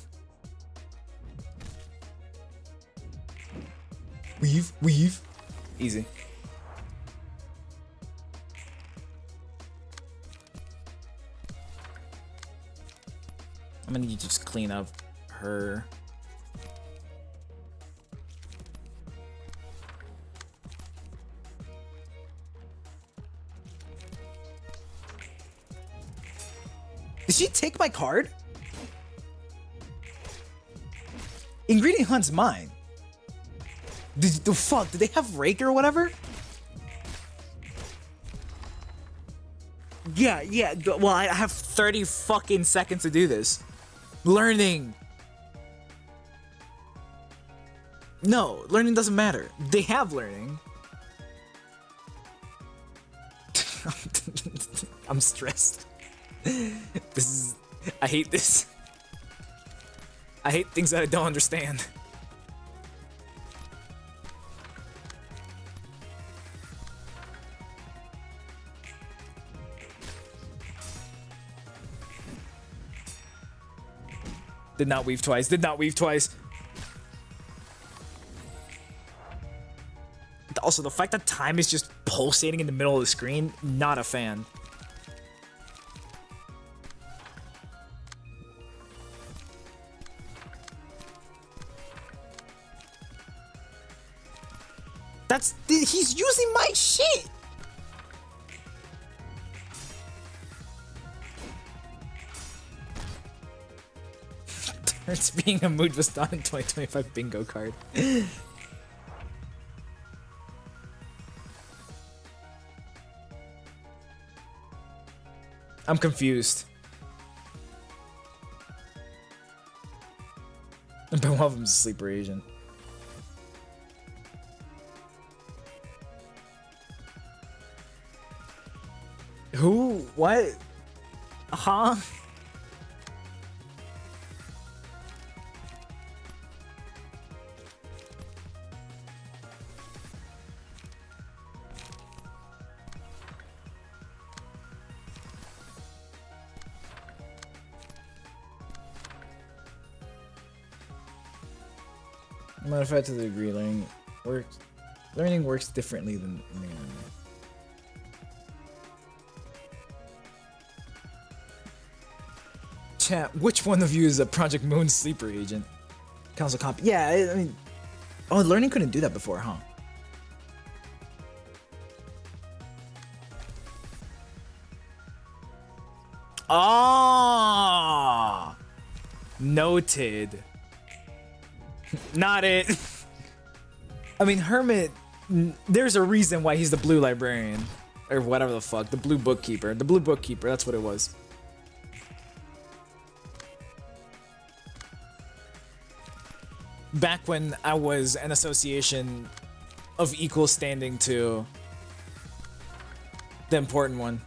Weave. Easy. I'm gonna need to just clean up her. Did she take my card? Ingredient Hunt's mine. The fuck? Did they have Rake or whatever? Yeah. Well, I have 30 fucking seconds to do this. Learning. No, learning doesn't matter. They have learning. I'm stressed. I hate this. I hate things that I don't understand. Did not weave twice. Also, the fact that time is just pulsating in the middle of the screen, not a fan. He's using my shit. Turns being a mood was done in 2025 bingo card. I'm confused. But one of them's a sleeper agent. Who? What? Huh? Modified to the degree learning works differently than in the anime. Chat, which one of you is a Project Moon sleeper agent? Council comp. Yeah, I mean, oh, learning couldn't do that before, huh? Ah, noted. Not it. I mean, Hermit, there's a reason why he's the blue librarian. Or whatever the fuck. The blue bookkeeper. The blue bookkeeper, that's what it was. Back when I was an association of equal standing to the important one.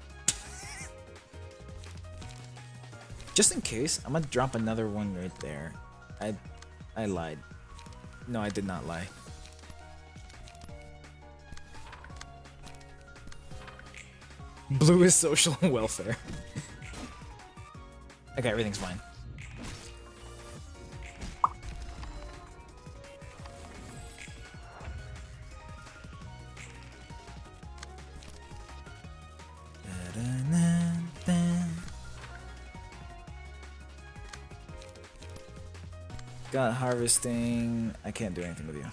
Just in case, I'm gonna drop another one right there. I lied. No, I did not lie. Blue is social and welfare. Okay, everything's fine. Got harvesting. I can't do anything with you.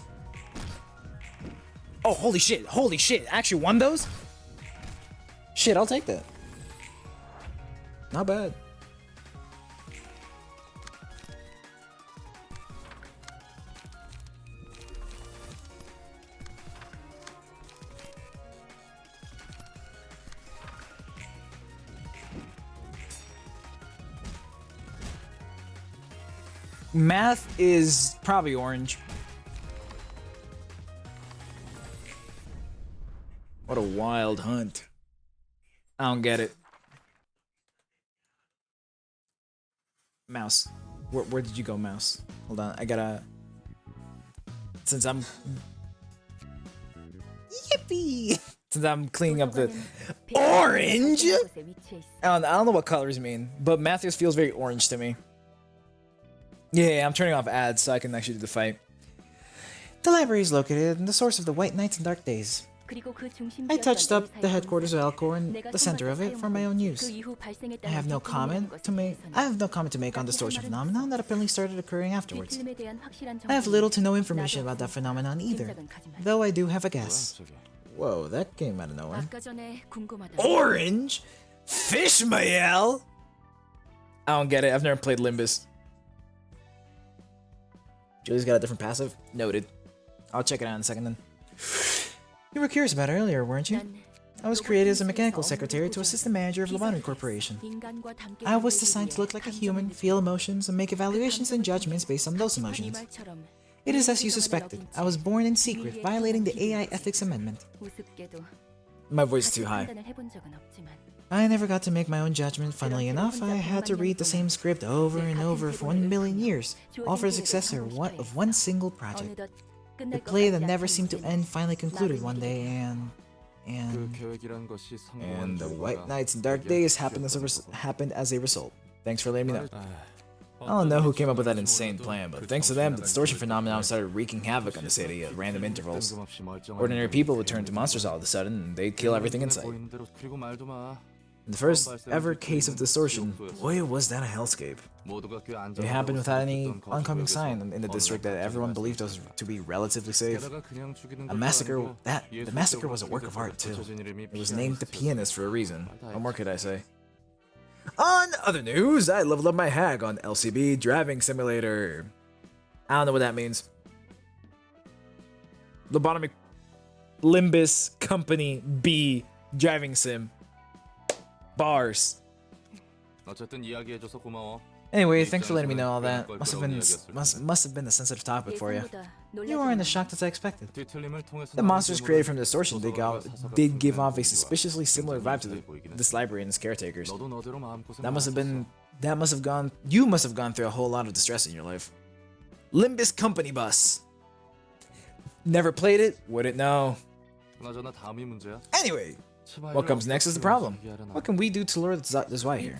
Oh, holy shit. Holy shit. Actually won those? Shit, I'll take that. Not bad. Math is probably orange. What a wild hunt. I don't get it. Mouse. Where did you go, Mouse? Hold on, I gotta... Since I'm... Yippee! Since I'm cleaning up the... Orange?! I don't know what colors mean, but Matthews feels very orange to me. Yeah, I'm turning off ads so I can actually do the fight. The library is located in the source of the White Nights and Dark Days. I touched up the headquarters of Elcor and the center of it for my own use. I have no comment to make on the distortion phenomenon that apparently started occurring afterwards. I have little to no information about that phenomenon either, though I do have a guess. Whoa, that came out of nowhere. Orange? Fishmael? I don't get it. I've never played Limbus. Julie's got a different passive? Noted. I'll check it out in a second then. You were curious about it earlier, weren't you? I was created as a mechanical secretary to assist the manager of Lobanon Corporation. I was designed to look like a human, feel emotions, and make evaluations and judgments based on those emotions. It is as you suspected. I was born in secret, violating the AI Ethics Amendment. My voice is too high. I never got to make my own judgment. Funnily enough, I had to read the same script over and over for 1 million years, all for the successor of one single project. The play that never seemed to end finally concluded one day, and the White Nights and Dark Days happened as a result. Thanks for letting me know. I don't know who came up with that insane plan, but thanks to them, the distortion phenomenon started wreaking havoc on the city at random intervals. Ordinary people would turn to monsters all of a sudden, and they'd kill everything in sight. In the first ever case of distortion, boy was that a hellscape. It happened without any oncoming sign in the district that everyone believed was to be relatively safe. The massacre was a work of art too. It was named The Pianist for a reason. What more could I say? On other news, I leveled up my hag on LCB Driving Simulator. I don't know what that means. Lobotomy Limbus Company B Driving Sim. Bars. Anyway, thanks for letting me know all that. Must have been a sensitive topic for you. You weren't as shocked as I expected. The monsters created from distortion did give off a suspiciously similar vibe to this library and its caretakers. You must have gone through a whole lot of distress in your life. Limbus Company Bus. Never played it, wouldn't know. Anyway, what comes next is the problem. What can we do to lure the Zwei here?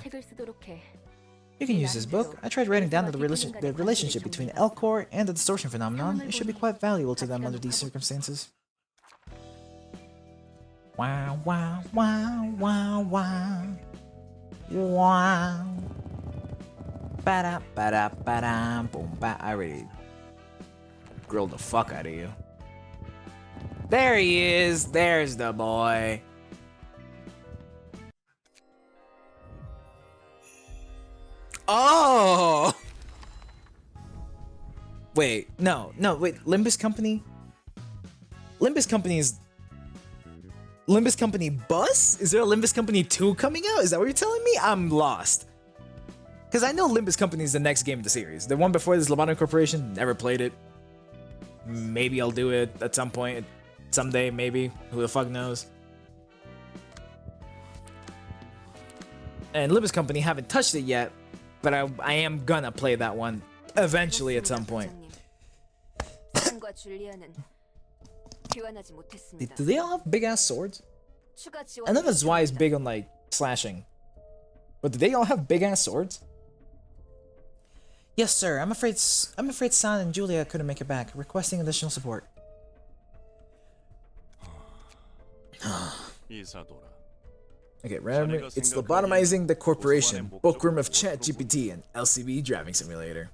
You can use this book. I tried writing down the relationship between Elcor and the distortion phenomenon. It should be quite valuable to them under these circumstances. Wow, wow, wow, wow, wow. Wow. Ba-da, ba-da, ba-da, boom, ba. I already grilled the fuck out of you. There he is. There's the boy. Oh! Wait, no, wait, Limbus Company? Limbus Company Bus? Is there a Limbus Company 2 coming out? Is that what you're telling me? I'm lost. Because I know Limbus Company is the next game of the series. The one before this, Lobanon Corporation, never played it. Maybe I'll do it at some point. Someday, maybe. Who the fuck knows? And Limbus Company, haven't touched it yet. But I am gonna play that one eventually at some point. Do they all have big ass swords? I know the Zwei is big on like slashing, but do they all have big ass swords? Yes, sir. I'm afraid San and Julia couldn't make it back. Requesting additional support. Okay, remember, it's lobotomizing the corporation, Bookroom of ChatGPT, and LCB Driving Simulator.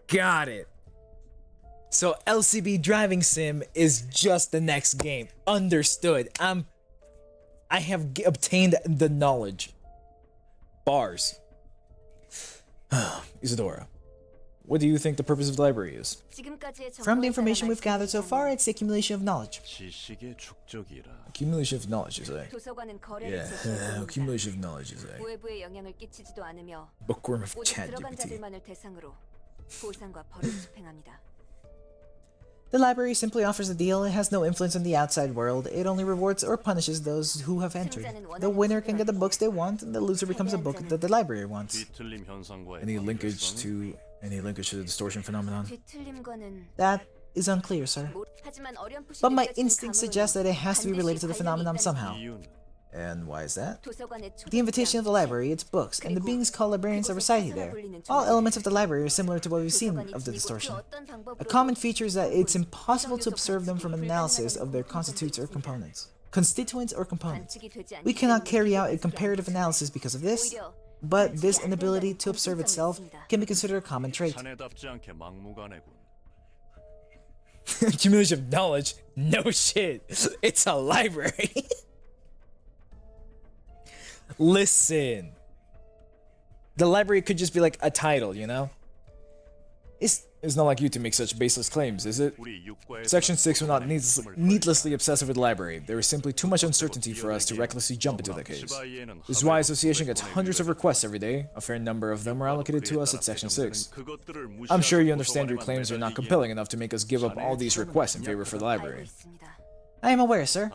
Got it. So LCB driving sim is just the next game. Understood. I have obtained the knowledge. Bars. Isadora, what do you think the purpose of the library is? From the information we've gathered so far, it's the accumulation of knowledge. 지식의 축적이라. Accumulation of knowledge, you say? 도서관은 거래를 Yeah, 지시하고 accumulation of knowledge, you say? 외부에 영향을 끼치지도 않으며 Bookworm of 오직 들어간 ChatGPT. 자들만을 대상으로 보상과 벌을 집행합니다. The library simply offers a deal. It has no influence on the outside world. It only rewards or punishes those who have entered. The winner can get the books they want, and the loser becomes a book that the library wants. 뒤틀림 현상과의 Any linkage to the distortion phenomenon? 뒤틀림과는 That is unclear, sir. 하지만 어렴풋이 But my 느껴지는 instinct 감으로는 suggests that it has to be related to the 반드시 phenomenon 관련이 있다는 somehow. 이유는 And why is that? 도서관의 The invitation of the library, its books, and the beings called librarians are recited there. All elements of the library are similar to what we've seen of the distortion. A common feature is that it's impossible to observe them from analysis of their constituents or components. We cannot carry out a comparative analysis because of this, but this inability to observe itself can be considered a common trait. 자네답지 않게 막무가내군. Accumulation of knowledge? No shit. It's a library. Listen. The library could just be like a title, you know? It's not like you to make such baseless claims, is it? 우리 육과의 Section 6 will not needlessly obsess over the library. There is simply too much uncertainty for us to recklessly jump into the case. This is why Association gets hundreds of requests every day. A fair number of them are allocated to us at Section 6. I'm sure you understand your claims are not compelling enough to make us give up all these requests in favor for the library. I am aware, sir.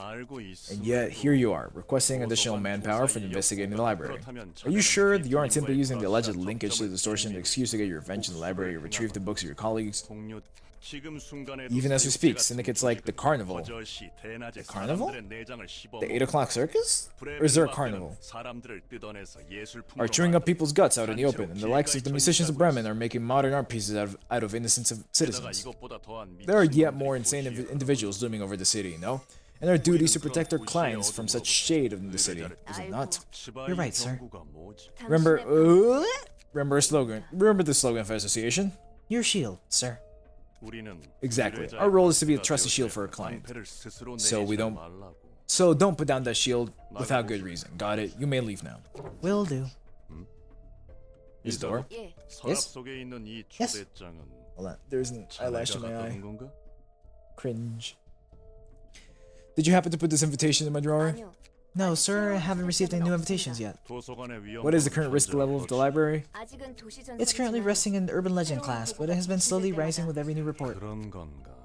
And yet, here you are, requesting additional manpower for investigating the library. Are you sure that you aren't simply using the alleged linkage to the distortion as an excuse to get your revenge in the library or retrieve the books of your colleagues? 동료 지금 순간에도 Even as we speak, syndicates like the Carnival. 거절시 대낮에 Carnival? 사람들의 내장을 씹어 The 8 o'clock circus? Or is there a carnival? 사람들을 뜯어내서 예술품으로 Are chewing up people's guts out in the open, and the likes of the musicians of Bremen are making modern art pieces out of innocence of citizens. 이것보다 더한 There are yet more insane individuals looming over the city, no? And our duty is to protect our clients from such shade in the city, is it not? You're right, sir. Remember a slogan. Remember the slogan of our association? Your shield, sir. Exactly. Our role is to be a trusted shield for our client. So don't put down that shield without good reason. Got it? You may leave now. Will do. Isadora? Yes? Yes? Hold on. There's an eyelash in my eye. Cringe. Did you happen to put this invitation in my drawer? No, sir, I haven't received any new invitations yet. What is the current risk level of the library? It's currently resting in the urban legend class, but it has been slowly rising with every new report.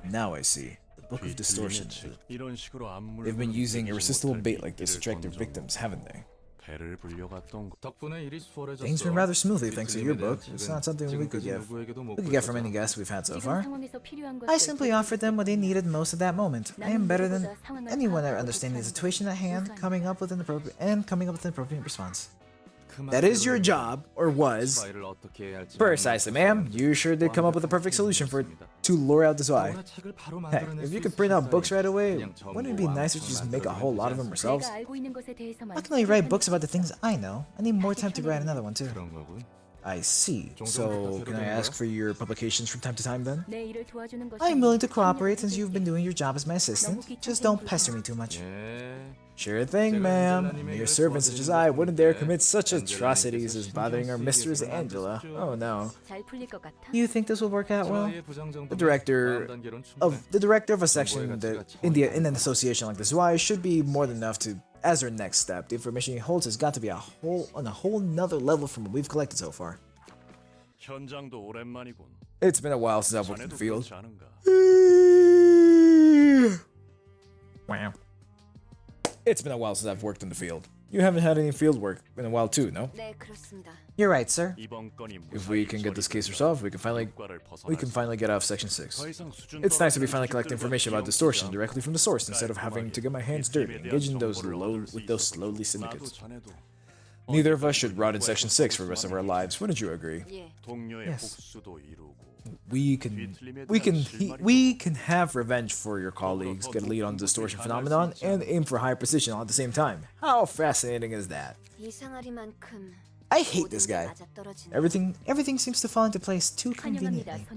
Now I see. The Book of Distortion. They've been using irresistible bait like this to attract their victims, haven't they? Things went rather smoothly thanks to your book. It's not something we could get from any guests we've had so far. I simply offered them what they needed most at that moment. I am better than anyone at understanding the situation at hand, coming up with an appropriate response. That is your job, or was. Precisely, ma'am. You sure did come up with a perfect solution to lure out the Zwei. Heck, if you could print out books right away, wouldn't it be nicer to just make a whole lot of them ourselves? I can only write books about the things I know. I need more time to write another one too. I see. So, can I ask for your publications from time to time then? I am willing to cooperate since you've been doing your job as my assistant. Just don't pester me too much. Sure thing, ma'am. Your servants such as I wouldn't dare commit such atrocities as bothering our mistress Angela. Oh no. You think this will work out well? The director of a section in an association like this Zwei should be more than enough to as our next step. The information he holds has got to be on a whole nother level from what we've collected so far. It's been a while since I've worked in the field. Wow. It's been a while since I've worked in the field. You haven't had any field work in a while too, no? You're right, sir. If we can get this case resolved, we can finally get out of Section 6. It's nice to be finally collecting information about distortion directly from the source instead of having to get my hands dirty engaging with those slowly syndicates. Neither of us should rot in Section 6 for the rest of our lives, wouldn't you agree? Yes. We can have revenge for your colleagues, get a lead on the distortion phenomenon, and aim for high precision all at the same time. How fascinating is that? I hate this guy. Everything seems to fall into place too conveniently.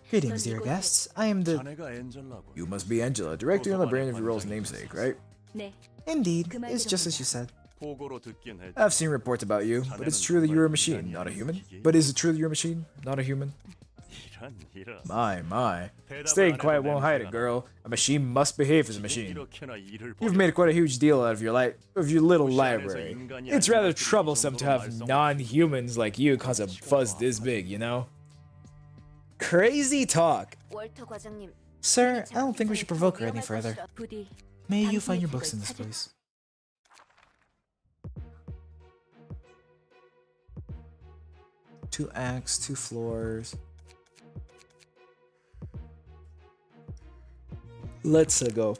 Greetings, dear guests. I am the... 자네가 엔젤라고. You must be Angela, director and librarian of your role's namesake, right? Indeed, it's just as you said. 보고로 듣긴 했지. I've seen reports about you, but it's true that you're a machine, not a human? But is it true that you're a machine, not a human? 이런. My. Staying quiet won't hide it, girl. A machine must behave as a machine. 이렇게나 일을 You've made quite a huge deal out of your little library. It's rather troublesome to have non-humans like you cause a fuzz this big, you know? Crazy talk. Sir, I don't think we should provoke her any further. May you find your books in this place. Two acts, 2 floors. Let's go.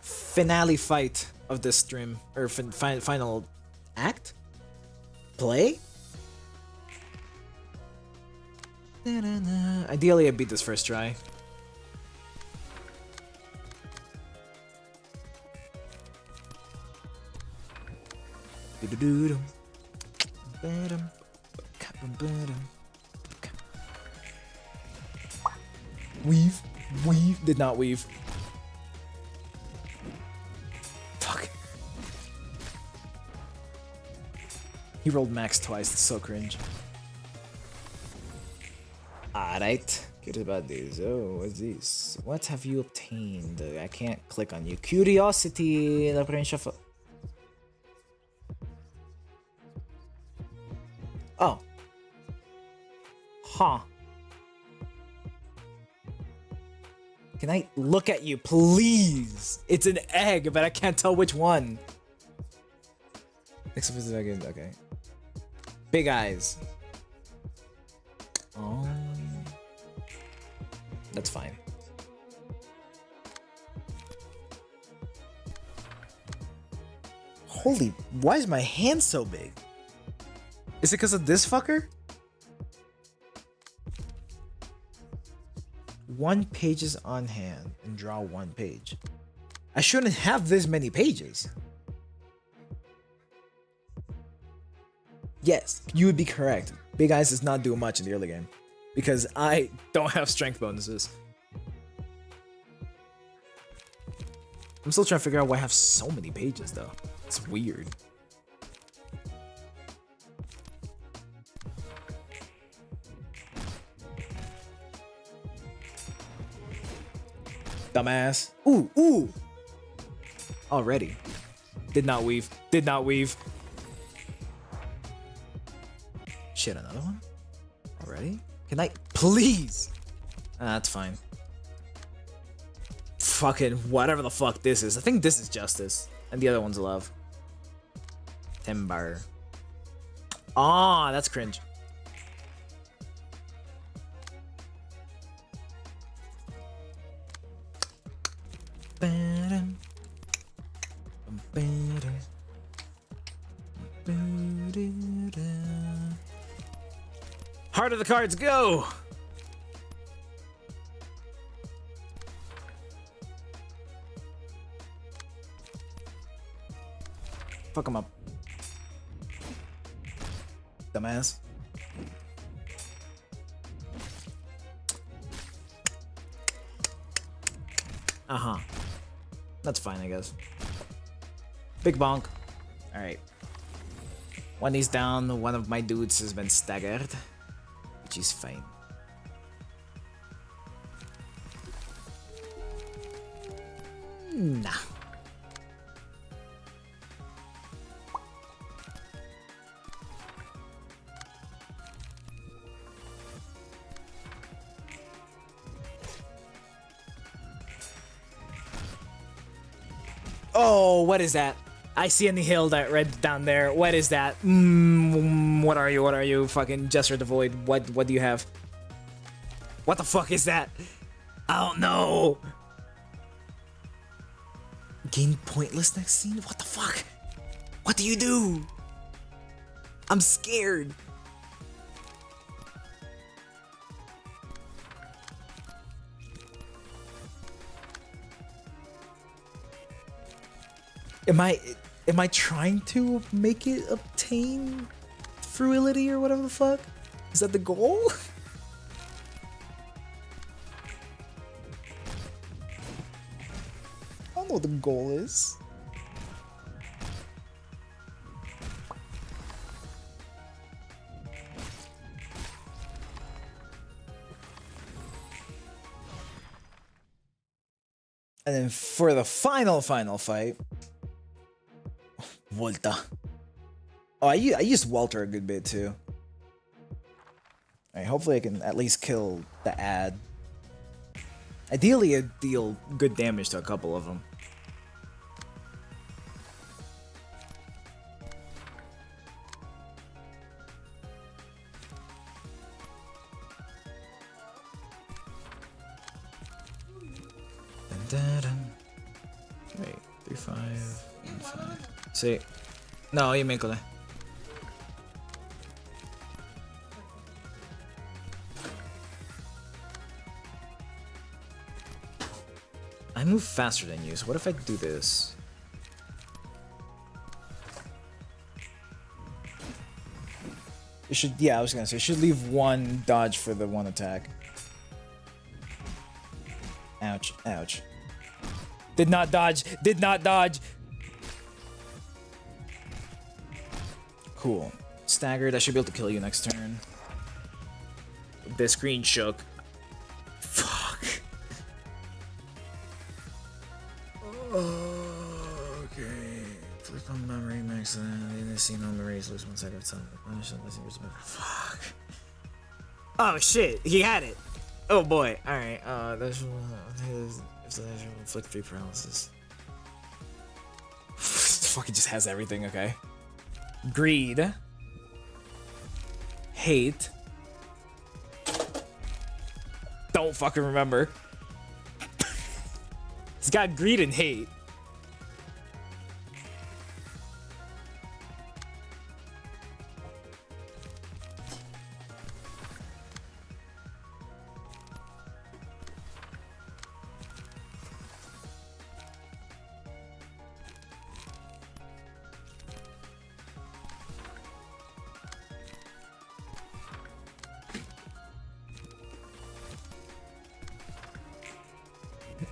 Finale fight of this stream, or final act? Play? Ideally, I beat this first try. Weave. Did not weave. Fuck. He rolled max twice. It's so cringe. Alright. Get about this. Oh, what's this? What have you obtained? I can't click on you. Curiosity. La shuffle. Oh. Huh. Can I look at you, please? It's an egg, but I can't tell which one. Next up is again. Okay. Big eyes. Oh. That's fine. Holy, why is my hand so big? Is it because of this fucker? 1 page is on hand and draw 1 page. I shouldn't have this many pages. Yes, you would be correct. Big Eyes does not do much in the early game because I don't have strength bonuses. I'm still trying to figure out why I have so many pages though. It's weird. Dumbass. Ooh. Already. Did not weave. Shit, another one? Already? Can I? Please! That's fine. Fucking whatever the fuck this is. I think this is justice. And the other one's love. Timber. Ah, that's cringe. Heart of the cards, go! Fuck him up. Dumbass. Uh-huh. That's fine, I guess. Big bonk. Alright. One is down, one of my dudes has been staggered. Which is fine. Nah. Oh, what is that? I see on the hill that right down there. What is that? What are you? What are you? Fucking Jester the Void. What do you have? What the fuck is that? I don't know. Gain pointless next scene? What the fuck? What do you do? I'm scared. Am I trying to make it obtain fruility or whatever the fuck? Is that the goal? I don't know what the goal is. And then for the final fight, Volta. Oh, I used Walter a good bit too. Alright, hopefully I can at least kill the ad. Ideally, I'd deal good damage to a couple of them. Wait, 3, 5, 1, 5. See. No, you make it. I move faster than you, so what if I do this? It should, yeah, I was gonna say, it should leave one dodge for the one attack. Ouch, ouch. Did not dodge, did not dodge! Cool. Staggered, I should be able to kill you next turn. The screen shook. Fuck. Okay. Flip on memory, max the scene on the race, lose 1 second of time. Fuck. Oh shit, he had it. Oh boy. Alright, that's inflict 3 paralysis. Fucking just has everything, okay. Greed. Hate. Don't fucking remember. He's got greed and hate.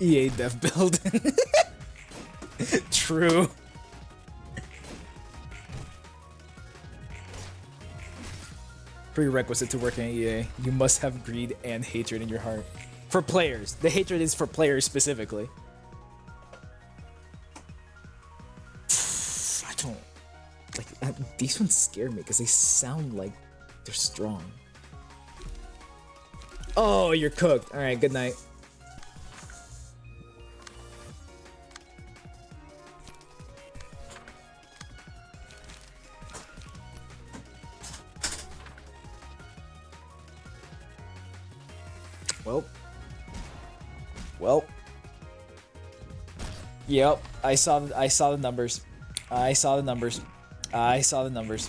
EA dev build. True. Prerequisite to working at EA. You must have greed and hatred in your heart. For players. The hatred is for players specifically. I don't... Like, these ones scare me because they sound like they're strong. Oh, you're cooked. Alright, good night. Well. Yep, I saw the numbers. I saw the numbers. I saw the numbers.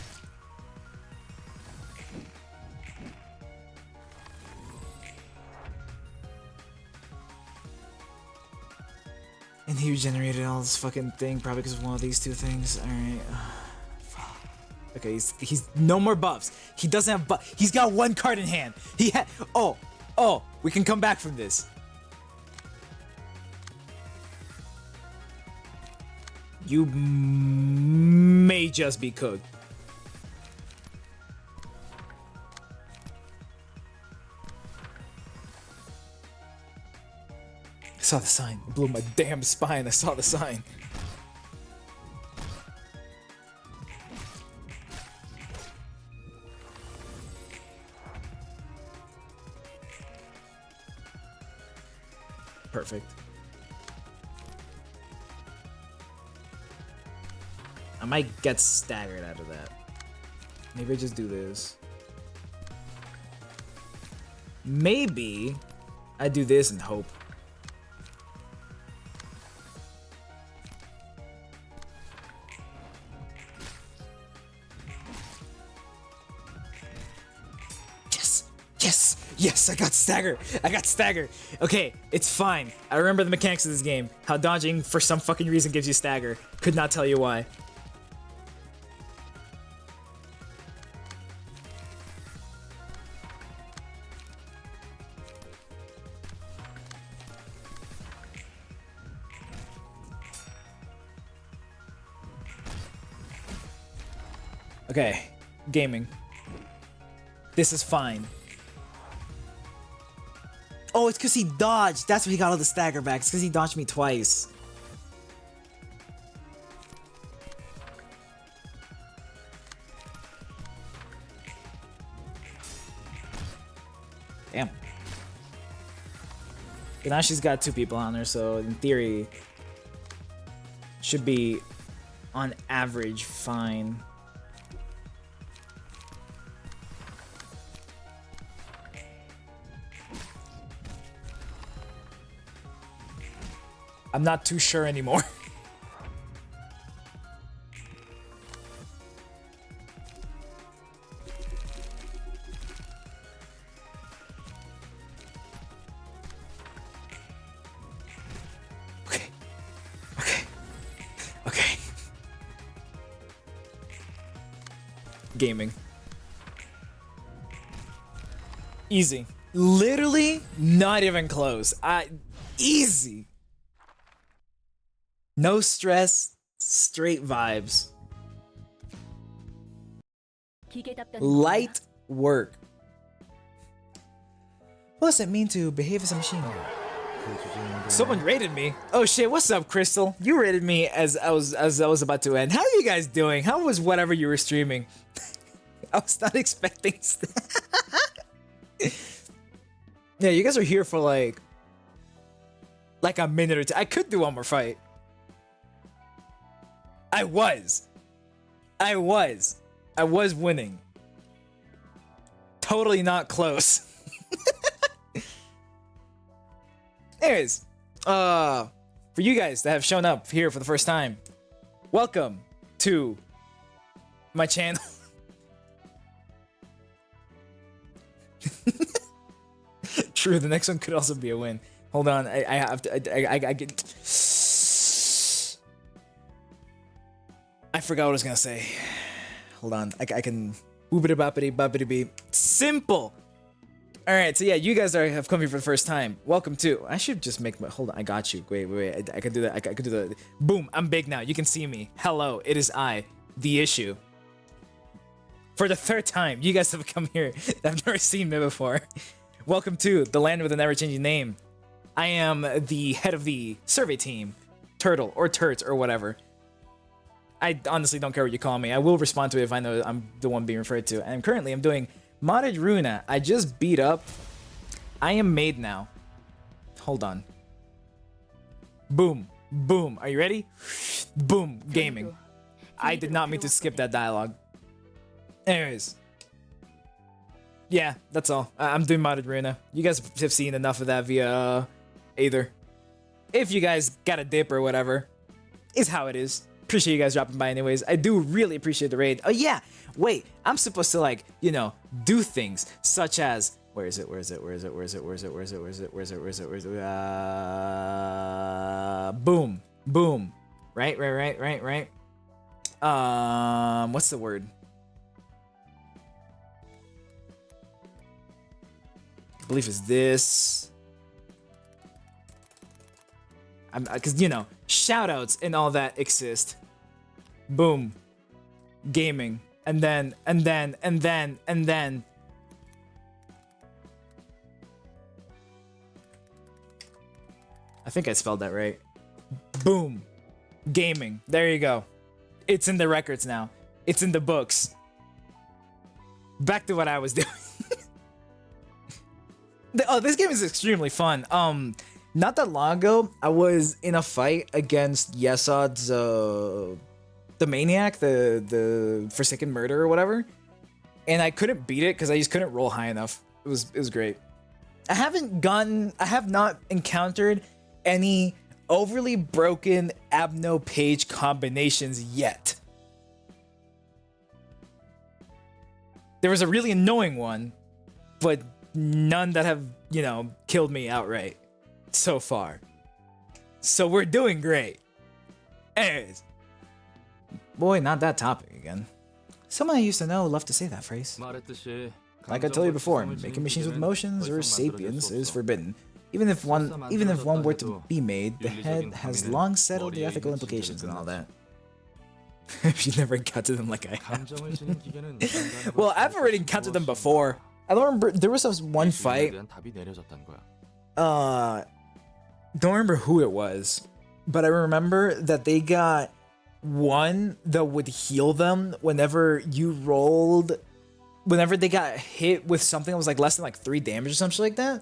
And he regenerated all this fucking thing probably because of one of these two things. Alright. Okay, he's no more buffs. He doesn't have buff. He's got 1 card in hand. He had. Oh, we can come back from this. You may just be cooked. I saw the sign. It blew my damn spine. I saw the sign. Perfect. I might get staggered out of that. Maybe I just do this. Maybe I do this and hope. Yes, I got stagger. I got stagger. Okay, it's fine. I remember the mechanics of this game. How dodging for some fucking reason gives you stagger. Could not tell you why. Okay, gaming. This is fine. Oh, it's because he dodged. That's why he got all the stagger back. It's because he dodged me twice. Damn. But now she's got 2 people on her, so in theory, should be on average fine. I'm not too sure anymore. Okay. Gaming. Easy. Literally not even close. Easy. No stress, straight vibes. Light work. What does it mean to behave as a machine? Someone rated me. Oh shit, what's up, Crystal? You rated me as I was about to end. How are you guys doing? How was whatever you were streaming? I was not expecting Yeah, you guys are here for like a minute or two. I could do one more fight. I was winning. Totally not close. Anyways, for you guys that have shown up here for the first time, welcome to my channel. True, the next one could also be a win. Hold on, I have to. I get. I forgot what I was gonna say. Hold on, I can. Boopity boppity boppity beep. Simple. All right, so yeah, you guys have come here for the first time. Welcome to. I should just make my. Hold on, I got you. Wait. I can do that. I can do the. Boom! I'm big now. You can see me. Hello, it is I, the issue. For the 3rd time, you guys have come here. I've never seen me before. Welcome to the land with a never-changing name. I am the head of the survey team, Turtle or Turts or whatever. I honestly don't care what you call me. I will respond to it if I know I'm the one being referred to. And currently, I'm doing modded ruina. I just beat up. I am made now. Hold on. Boom. Boom. Are you ready? Boom. Gaming. I did not mean to skip that dialogue. Anyways. Yeah, that's all. I'm doing modded ruina. You guys have seen enough of that via Aether. If you guys got a dip or whatever, is how it is. Appreciate you guys dropping by anyways. I do really appreciate the raid. Oh yeah, wait, I'm supposed to like, you know, do things such as where is it? Boom. Boom. Right. What's the word? I believe it's this. Because, you know, shoutouts and all that exist. Boom. Gaming. And then. I think I spelled that right. Boom. Gaming. There you go. It's in the records now. It's in the books. Back to what I was doing. Oh, this game is extremely fun. Not that long ago, I was in a fight against Yesod's, the maniac, the Forsaken Murder or whatever, and I couldn't beat it because I just couldn't roll high enough. It was great. I have not encountered any overly broken Abno page combinations yet. There was a really annoying one, but none that have, you know, killed me outright so far. So we're doing great. Anyways. Boy, not that topic again. Someone I used to know loved to say that phrase. Like I told you before, making machines with emotions or sapiens is forbidden. Even if one were to be made, the head has long settled the ethical implications and all that. You never encountered them like I have. 감정을 지닌 기계는 Well, I've already encountered them before. I don't remember. There was this one fight. 대한 답이 내려졌다는 거야. Don't remember who it was, but I remember that they got one that would heal them whenever you rolled, whenever they got hit with something that was like less than like 3 damage or something like that.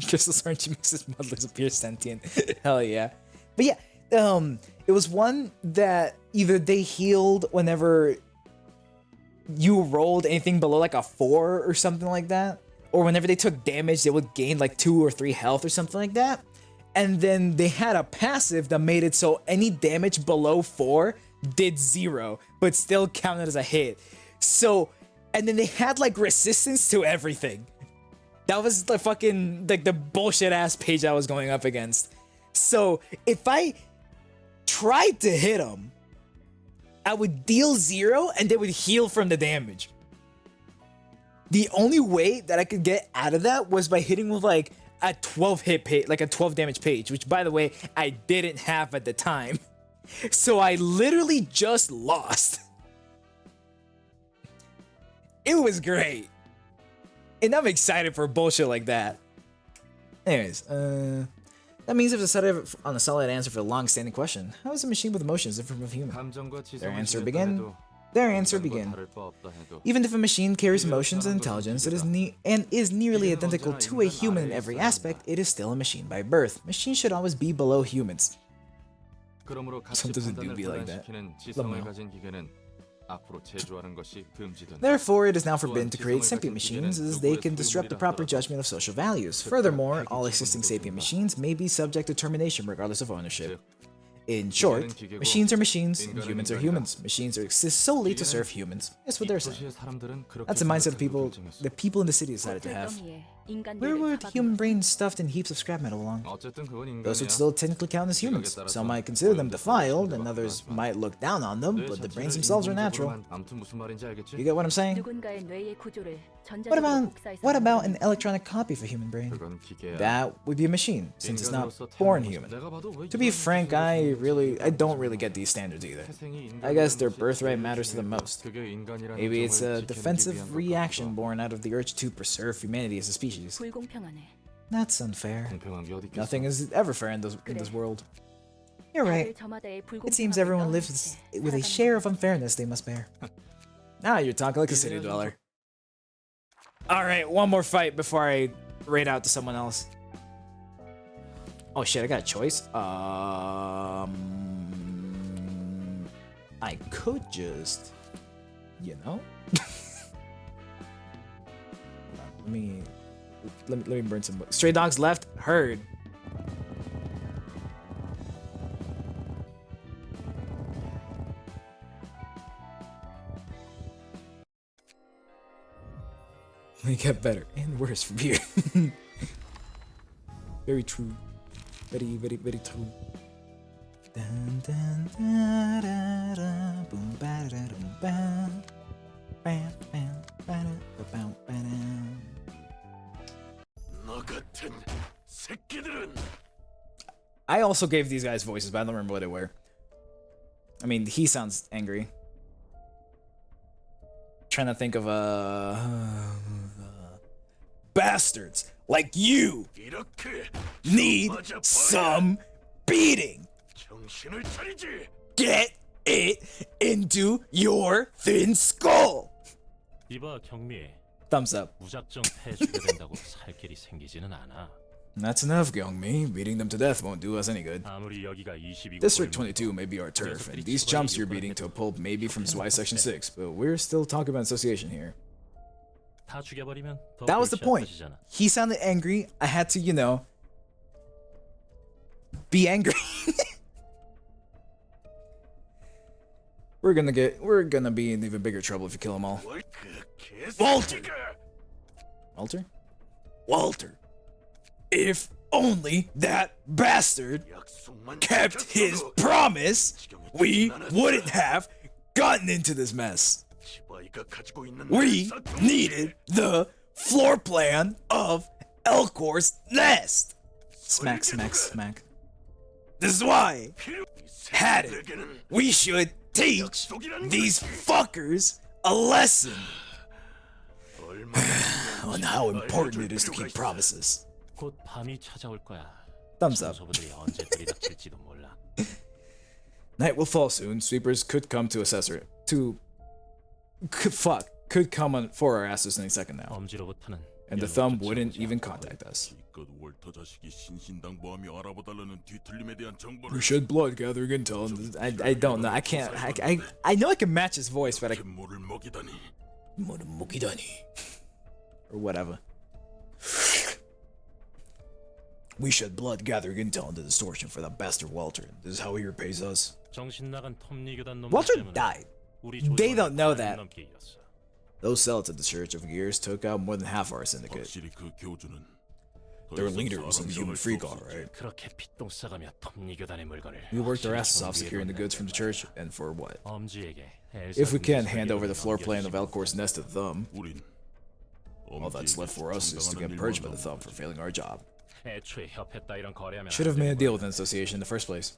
Crystal Orange makes his muddlers appear sentient. Hell yeah. But yeah, it was one that either they healed whenever you rolled anything below like a 4 or something like that, or whenever they took damage, they would gain like 2 or 3 health or something like that. And then they had a passive that made it so any damage below 4 did 0, but still counted as a hit. So, and then they had like resistance to everything. That was the fucking, like the bullshit ass page I was going up against. So if I tried to hit them, I would deal 0 and they would heal from the damage. The only way that I could get out of that was by hitting with like a 12 hit page, like a 12 damage page, which by the way, I didn't have at the time. So I literally just lost. It was great. And I'm excited for bullshit like that. Anyways, that means I've decided on a solid answer for the long-standing question. How is a machine with emotions different from human? Their answer begin. Even if a machine carries emotions and intelligence, it is nearly identical to a human in every aspect, it is still a machine by birth. Machines should always be below humans. Sometimes it do be like that. Therefore, it is now forbidden to create sentient machines, as they can disrupt the proper judgment of social values. Furthermore, all existing sapient machines may be subject to termination regardless of ownership. In short, machines are machines, and humans are humans. Machines exist solely to serve humans. That's what they're saying. That's the mindset of the people in the city decided to have. Where would human brains stuffed in heaps of scrap metal belong? Those would still technically count as humans. Some might consider them defiled, and others might look down on them, but the brains themselves are natural. You get what I'm saying? What about an electronic copy of a human brain? That would be a machine, since it's not born human. To be frank, I don't really get these standards either. I guess their birthright matters to them most. Maybe it's a defensive reaction born out of the urge to preserve humanity as a species. That's unfair. Nothing is ever fair in this world. You're right. It seems everyone lives with a share of unfairness they must bear. Now you're talking like a city dweller. Alright, one more fight before I raid out to someone else. Oh shit, I got a choice. I could just, you know. Let me burn some. Stray dogs left. Heard. We get better and worse from here. Very true. Very, very, very true. Dun, dun, da, da, da, boom, ba, da, da, ba. Bam, bam, ba, da, ba, ba, da. I also gave these guys voices, but I don't remember what they were. I mean, he sounds angry. Trying to think of bastards like you need some beating. Get it into your thin skull. 이봐 경미. Thumbs up. 무작정 패주게 된다고 살 길이 생기지는 않아. That's enough, Gyeongmi. Beating them to death won't do us any good. 아무리 여기가 22 District 22 may be our turf, and these chumps you're beating to a pulp may be from SWI Section 6, but we're still talking about association here. 다 죽여버리면 더 That was the 골치 point. 아파지잖아. He sounded angry. I had to, you know, be angry. We're gonna be in even bigger trouble if you kill them all. Walter! Walter? Walter! If only that bastard kept his promise, we wouldn't have gotten into this mess. We needed the floor plan of Elcor's nest. Smack, smack, smack. This is why. Had it. We should teach these fuckers a lesson on how important it is to keep promises. 곧 밤이 찾아올 거야. Thumbs up. 청소부들이 언제 들이닥칠지도 몰라. Night will fall soon. Sweepers could come to assess her. Could come on for our asses any second now. 엄지로부터는 And the thumb wouldn't even contact us. We should blood gathering intel. I don't know. I can't. I know I can match his voice, but I. Or whatever. We should blood gathering intel into distortion for the bastard Walter. This is how he repays us. Walter died. They don't know that. Those zealots at the Church of Gears took out more than half our syndicate. Their leader was a human free god, right? We worked our asses off securing the goods from the church, and for what? If we can't hand over the floor plan of Elcor's nest to the thumb, all that's left for us is to get purged by the thumb for failing our job. Should have made a deal with an association in the first place.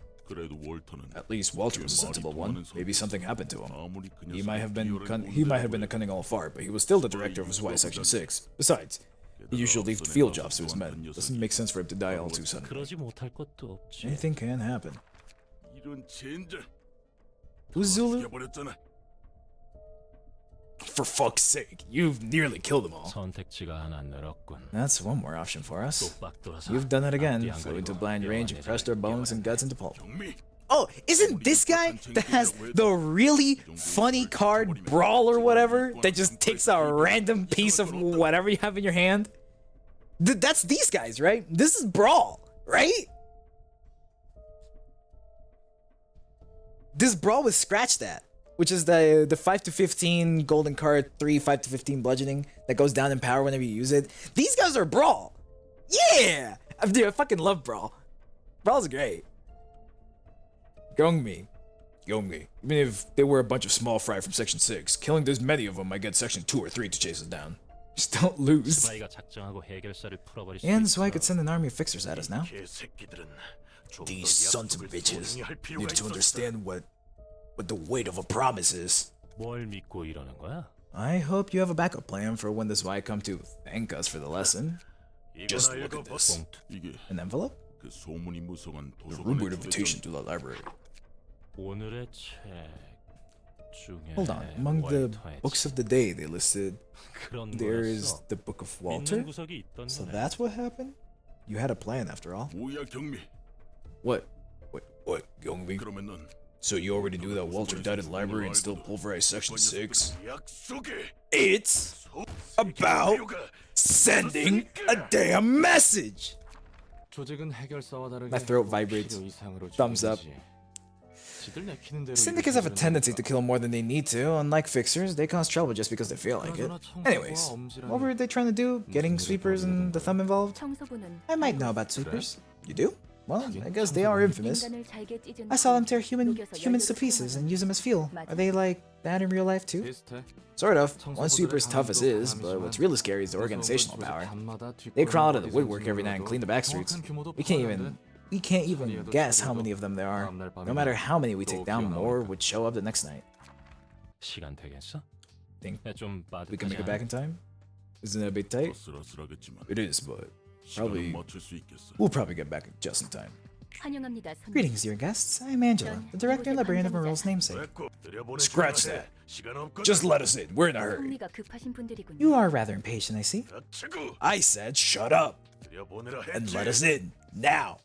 At least Walter was a sensible one. Maybe something happened to him. He might have been a cunning old fart, but he was still the director of his Y Section 6. Besides, he usually leaves field jobs to his men. Doesn't make sense for him to die all too suddenly. Anything can happen. Who's Zulu? For fuck's sake, you've nearly killed them all. That's one more option for us. You've done it again. Flew into blind range and crushed our bones and guts into pulp. Oh, isn't this guy that has the really funny card, Brawl or whatever, that just takes a random piece of whatever you have in your hand? That's these guys, right? This is Brawl, right? This Brawl was scratched at. Which is the 5 to 15 golden card, 3 5 to 15 bludgeoning that goes down in power whenever you use it. These guys are Brawl. Yeah, dude, I fucking love Brawl. Brawl's great. Gyeongmi. Even if they were a bunch of small fry from Section 6, killing this many of them might get Section 2 or 3 to chase us down. Just don't lose. And so I could send an army of fixers at us now. These sons of bitches need to understand what the weight of a promise is. I hope you have a backup plan for when this Y come to thank us for the lesson. Just look at this. An envelope? The rumored invitation to the library. Hold on, among the books of the day they listed, there is the Book of Walter? So that's what happened? You had a plan after all. What, Gyeongmi? So you already knew that Walter died in the library and still pulverized Section 6? It's about sending a damn message! My throat vibrates. Thumbs up. Syndicates have a tendency to kill more than they need to. Unlike fixers, they cause trouble just because they feel like it. Anyways, what were they trying to do? Getting sweepers and the thumb involved? I might know about sweepers. You do? Well, I guess they are infamous. I saw them tear humans to pieces and use them as fuel. Are they like that in real life too? Sort of. One sweeper's tough as is, but what's really scary is the organizational power. They crawl out of the woodwork every night and clean the back streets. We can't even guess how many of them there are. No matter how many we take down, more would show up the next night. Think we can make it back in time? Isn't that a bit tight? It is, but we'll probably get back just in time. Greetings, dear guests. I'm Angela, the director and librarian of Marul's namesake. Scratch that. Just let us in. We're in a hurry. You are rather impatient, I see. I said shut up. And let us in. Now.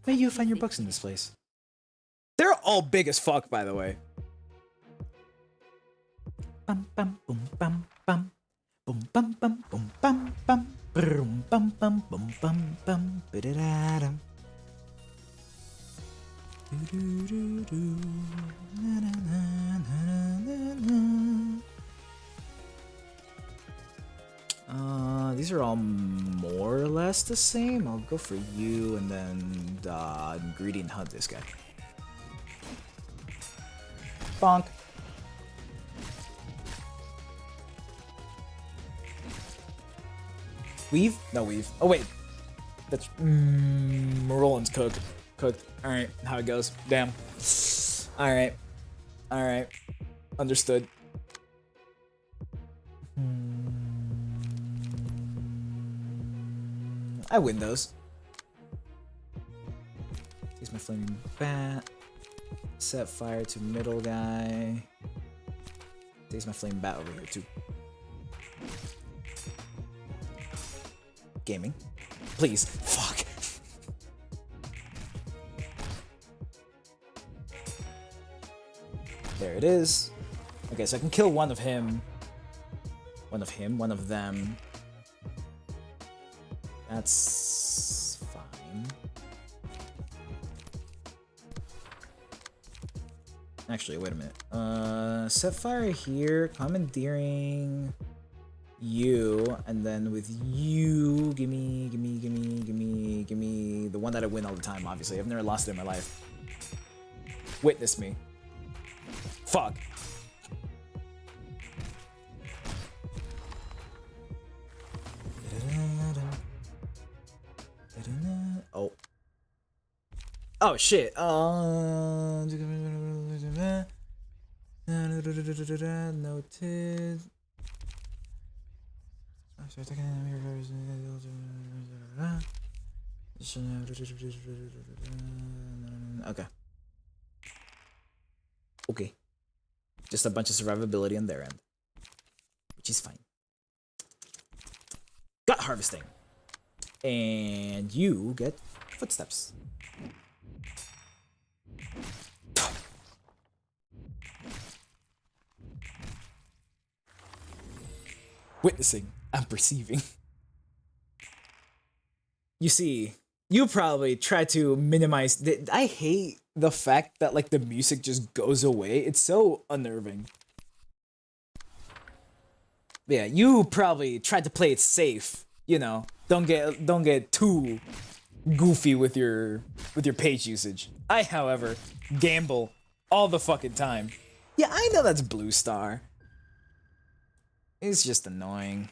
May you find your books in this place. They're all big as fuck, by the way. Bum bum boom bum bum. Boom bum bum boom bum bum. Bum bum bum bum bum bum. Ba-da-da-dum. These are all more or less the same. I'll go for you and then ingredient hunt this guy. Bonk. Weave? No weave. Oh wait. That's Roland's cook. Cooked. Alright, how it goes. Damn. Alright. Alright. Understood. I win those. Use my flaming bat. Set fire to middle guy. Use my flame bat over here too. Gaming. Please. Fuck. There it is. Okay, so I can kill one of him. One of him, one of them. That's fine. Actually, wait a minute. Set fire here, commandeering you, and then with you, give me the one that I win all the time, obviously. I've never lost it in my life. Witness me. Fuck. Oh. Oh shit. Noted. Okay. Okay. Just a bunch of survivability on their end, which is fine. Gut harvesting. And you get footsteps. Witnessing. I'm perceiving. You see, you probably try to minimize. I hate the fact that like the music just goes away. It's so unnerving. Yeah, you probably tried to play it safe. You know, don't get too goofy with your page usage. I, however, gamble all the fucking time. Yeah, I know that's Blue Star. It's just annoying.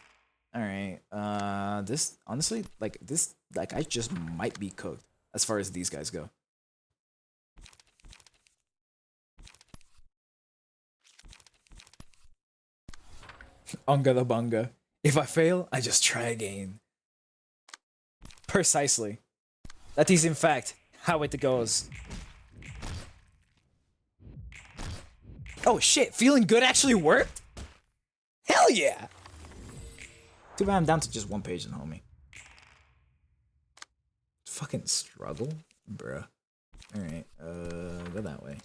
All right. This honestly, like I just might be cooked as far as these guys go. Unga the bunga. If I fail, I just try again. Precisely. That is, in fact, how it goes. Oh shit, feeling good actually worked? Hell yeah! Too bad I'm down to just one page in homie. Fucking struggle? Bruh. Alright, go that way.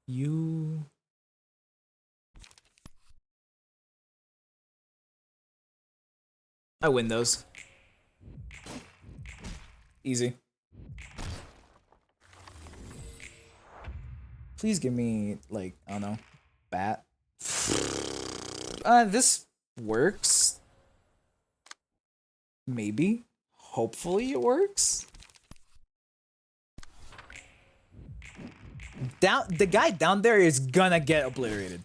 You... I win those. Easy. Please give me, like, I don't know, bat. This works. Maybe. Hopefully it works. The guy down there is gonna get obliterated.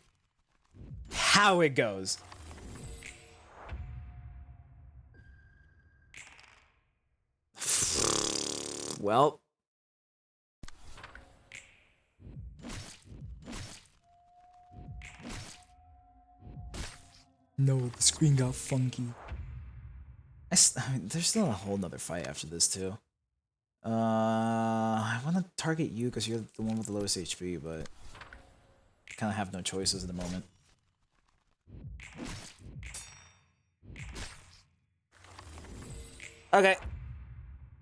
How it goes. Well. No, the screen got funky. I mean, there's still a whole nother fight after this too. I want to target you because you're the one with the lowest HP, but I kind of have no choices at the moment. Okay.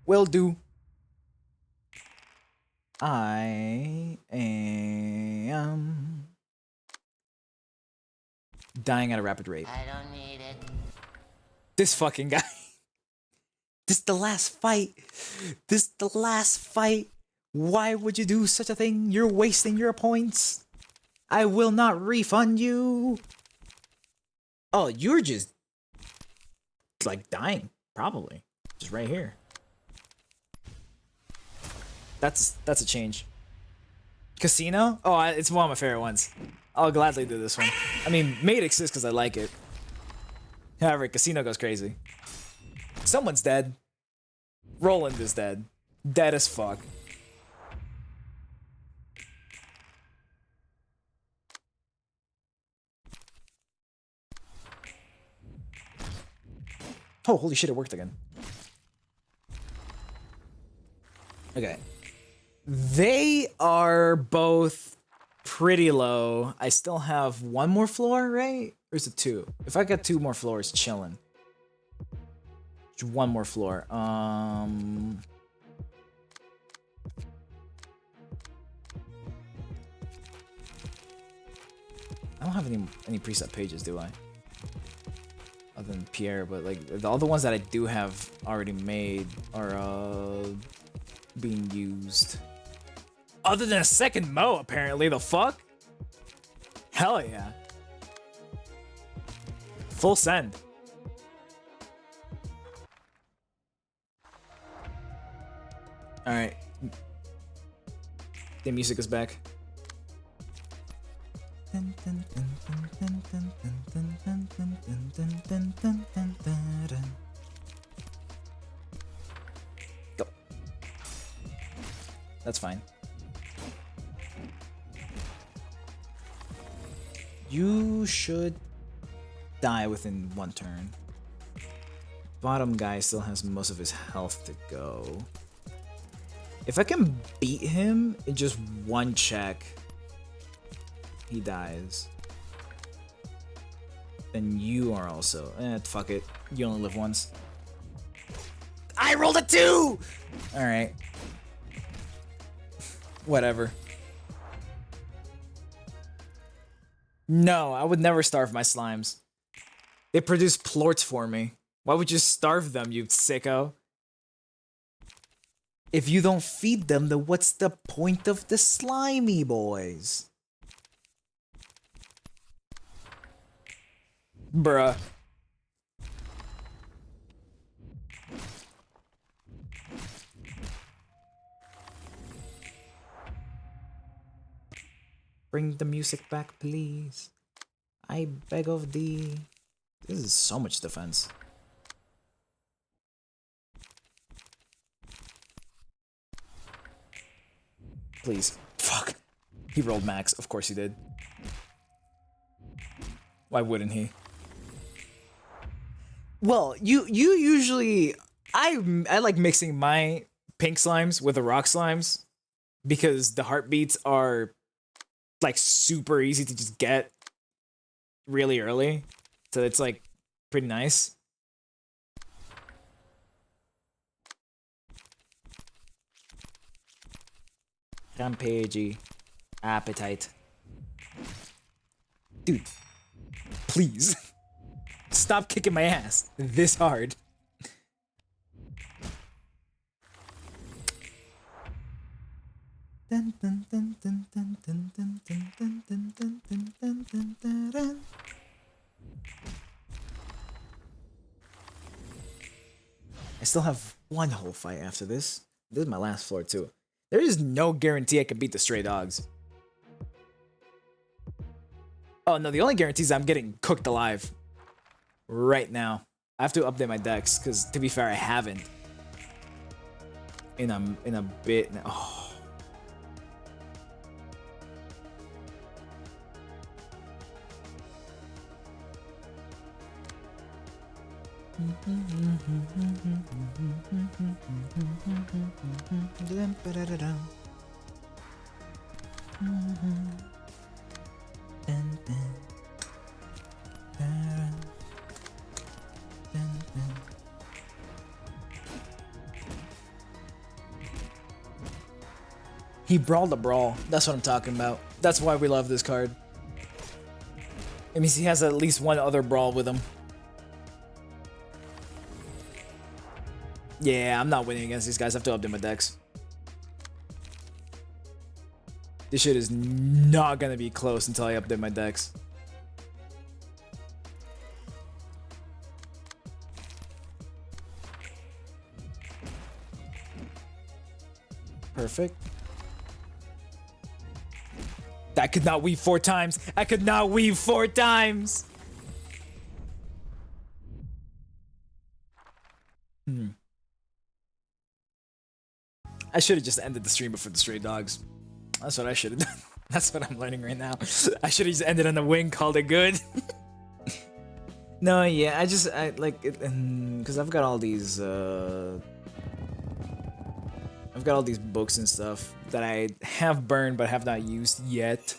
Will do. I am dying at a rapid rate. I don't need it. This fucking guy. This is the last fight. This is the last fight. Why would you do such a thing? You're wasting your points. I will not refund you. Oh, you're just like dying, probably. Just right here. That's a change. Casino? Oh, it's one of my favorite ones. I'll gladly do this one. I mean, Mate exists because I like it. However, Casino goes crazy. Someone's dead. Roland is dead. Dead as fuck. Oh, holy shit, it worked again. Okay. They are both pretty low. I still have one more floor, right? Or is it two? If I got two more floors, chilling. Just one more floor. I don't have any preset pages, do I? Other than Pierre, but like all the ones that I do have already made are being used. Other than a second Mo, apparently. The fuck? Hell yeah. Full send. Alright. The music is back. Go. That's fine. You should die within one turn. Bottom guy still has most of his health to go. If I can beat him in just one check, he dies. Then you are also. Fuck it. You only live once. I rolled a 2! Alright. Whatever. No, I would never starve my slimes. They produce plorts for me. Why would you starve them, you sicko? If you don't feed them, then what's the point of the slimy boys? Bruh. Bring the music back, please. I beg of thee. This is so much defense. Please. Fuck. He rolled max. Of course he did. Why wouldn't he? Well, you usually... I like mixing my pink slimes with the rock slimes because the heartbeats are like super easy to just get really early. So it's like pretty nice. Rampagey. Appetite. Dude. Please. Stop kicking my ass this hard. I still have one whole fight after this. This is my last floor too. There is no guarantee I can beat the stray dogs. Oh no, the only guarantee is I'm getting cooked alive right now. I have to update my decks because, to be fair, I haven't in a bit. Oh. He brawled a brawl. That's what I'm talking about. That's why we love this card. It means he has at least one other brawl with him. Yeah, I'm not winning against these guys. I have to update my decks. This shit is not gonna be close until I update my decks. Perfect. I could not weave 4 times. I could not weave 4 times. I should have just ended the stream before the stray dogs. That's what I should have done. That's what I'm learning right now. I should have just ended on the wing, called it good. No, yeah, I like it, because I've got all these books and stuff that I have burned but have not used yet.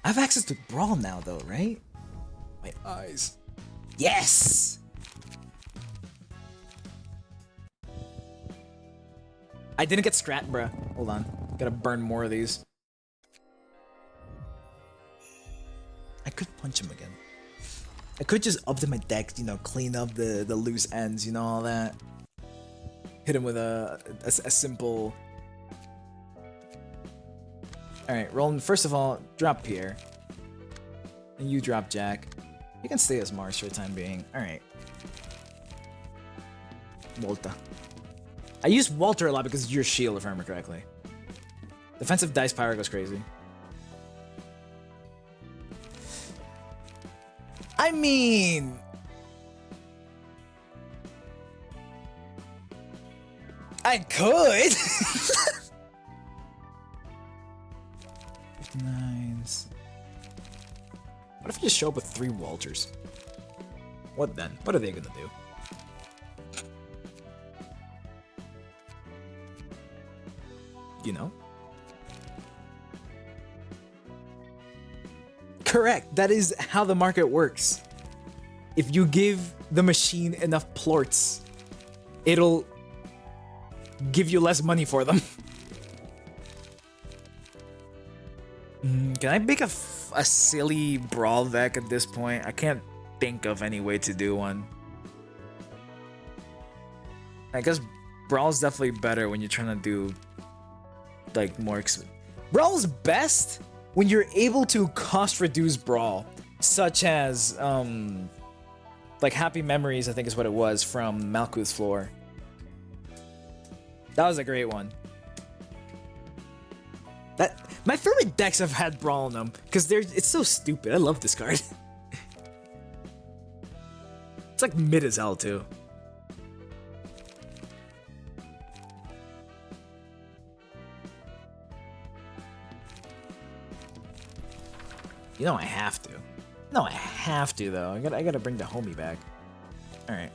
I have access to Brawl now though, right? My eyes. Yes! I didn't get scrap, bruh. Hold on. Gotta burn more of these. I could punch him again. I could just up to my deck, you know, clean up the loose ends, you know, all that. Hit him with a simple... Alright, Roland, first of all, drop Pierre. And you drop Jack. You can stay as Mars for the time being. Alright. Volta. I use Walter a lot because of your shield, if I remember correctly. Defensive Dice Pyro goes crazy. I mean... I could! 59s. What if I just show up with 3 Walters? What then? What are they gonna do? You know? Correct. That is how the market works. If you give the machine enough plorts, it'll give you less money for them. Can I make a silly Brawl deck at this point? I can't think of any way to do one. I guess Brawl's definitely better when you're trying to do like more Brawl's best when you're able to cost reduce Brawl, such as like Happy Memories, I think is what it was, from Malkuth's Floor. That was a great one. My favorite decks have had Brawl in them because it's so stupid. I love this card. It's like mid as hell too. You know I have to. No, I have to though. I gotta bring the homie back. All right.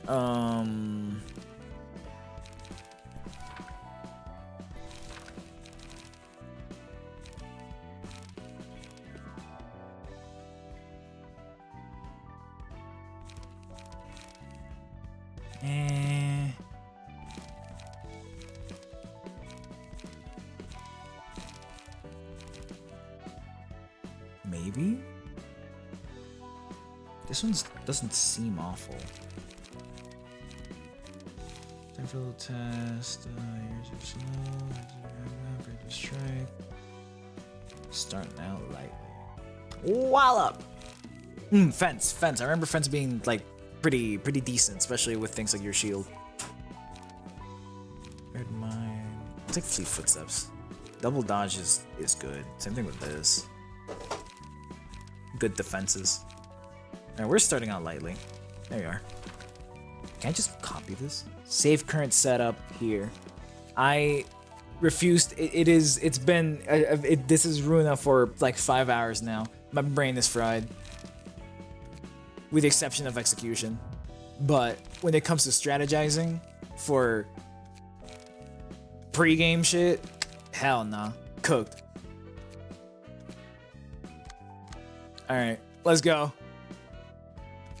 Maybe? This one doesn't seem awful. Temporal test, years of slow, great strike. Starting out lightly. Wallop! Fence. I remember Fence being like pretty decent, especially with things like your shield. Red Mine. I'll take Fleet Footsteps. Double dodge is good. Same thing with this. Good defenses. Alright, we're starting out lightly. There you are. Can I just copy this? Save current setup here. I refused. It's been. This is Ruina for like 5 hours now. My brain is fried. With the exception of execution. But when it comes to strategizing for pre-game shit, hell nah. Cooked. Alright, let's go.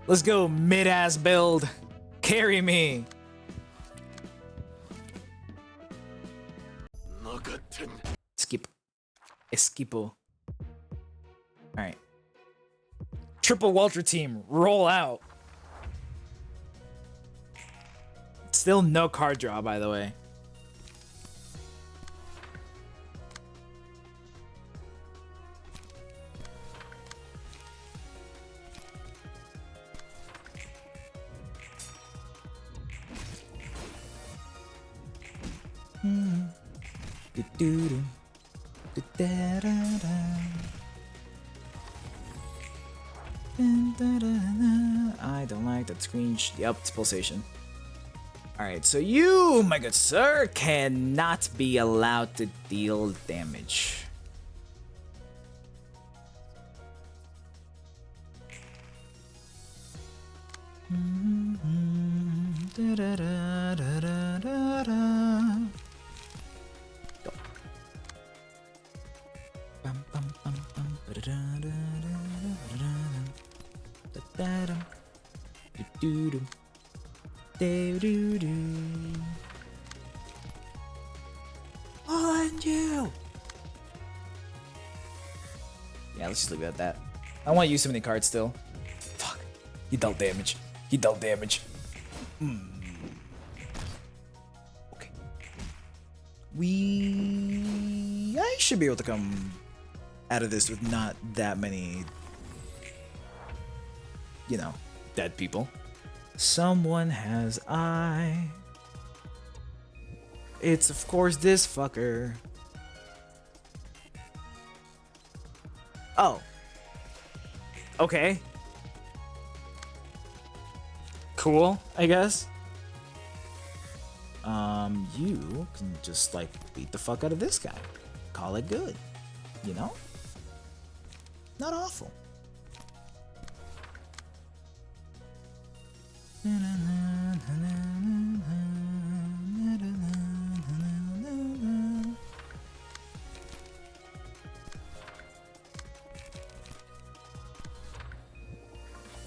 Let's go, mid-ass build. Carry me. Skip. Esquipo. Alright. Triple Walter team, roll out. Still no card draw, by the way. I don't like that screen. Yep, it's pulsation. Alright, so you, my good sir, cannot be allowed to deal damage. Go. Bum, bum, bum, bum, ba-da-da-da-da-da-da-da-da-da-da. Do-do-do. Do-do-do. On you! Yeah, let's just leave it at that. I want to use so many cards still. Fuck. He dealt damage. He dealt damage. Okay. I should be able to come out of this with not that many, you know, dead people. Someone has eye. It's of course this fucker. Oh. Okay. Cool, I guess. You can just like beat the fuck out of this guy. Call it good. You know? Not awful.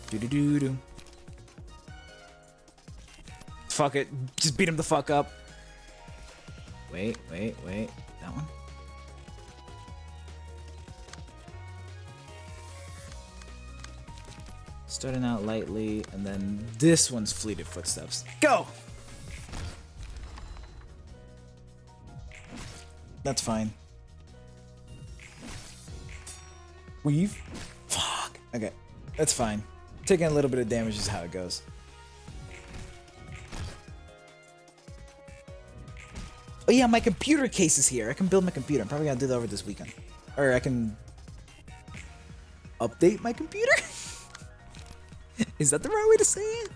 Do-do-do-do. Fuck it. Just beat him the fuck up. Wait. That one? Starting out lightly, and then this one's Fleeted Footsteps. Go! That's fine. Weave? Fuck. Okay. That's fine. Taking a little bit of damage is how it goes. Oh yeah, my computer case is here. I can build my computer. I'm probably gonna do that over this weekend. Or I can update my computer? Is that the right way to say it?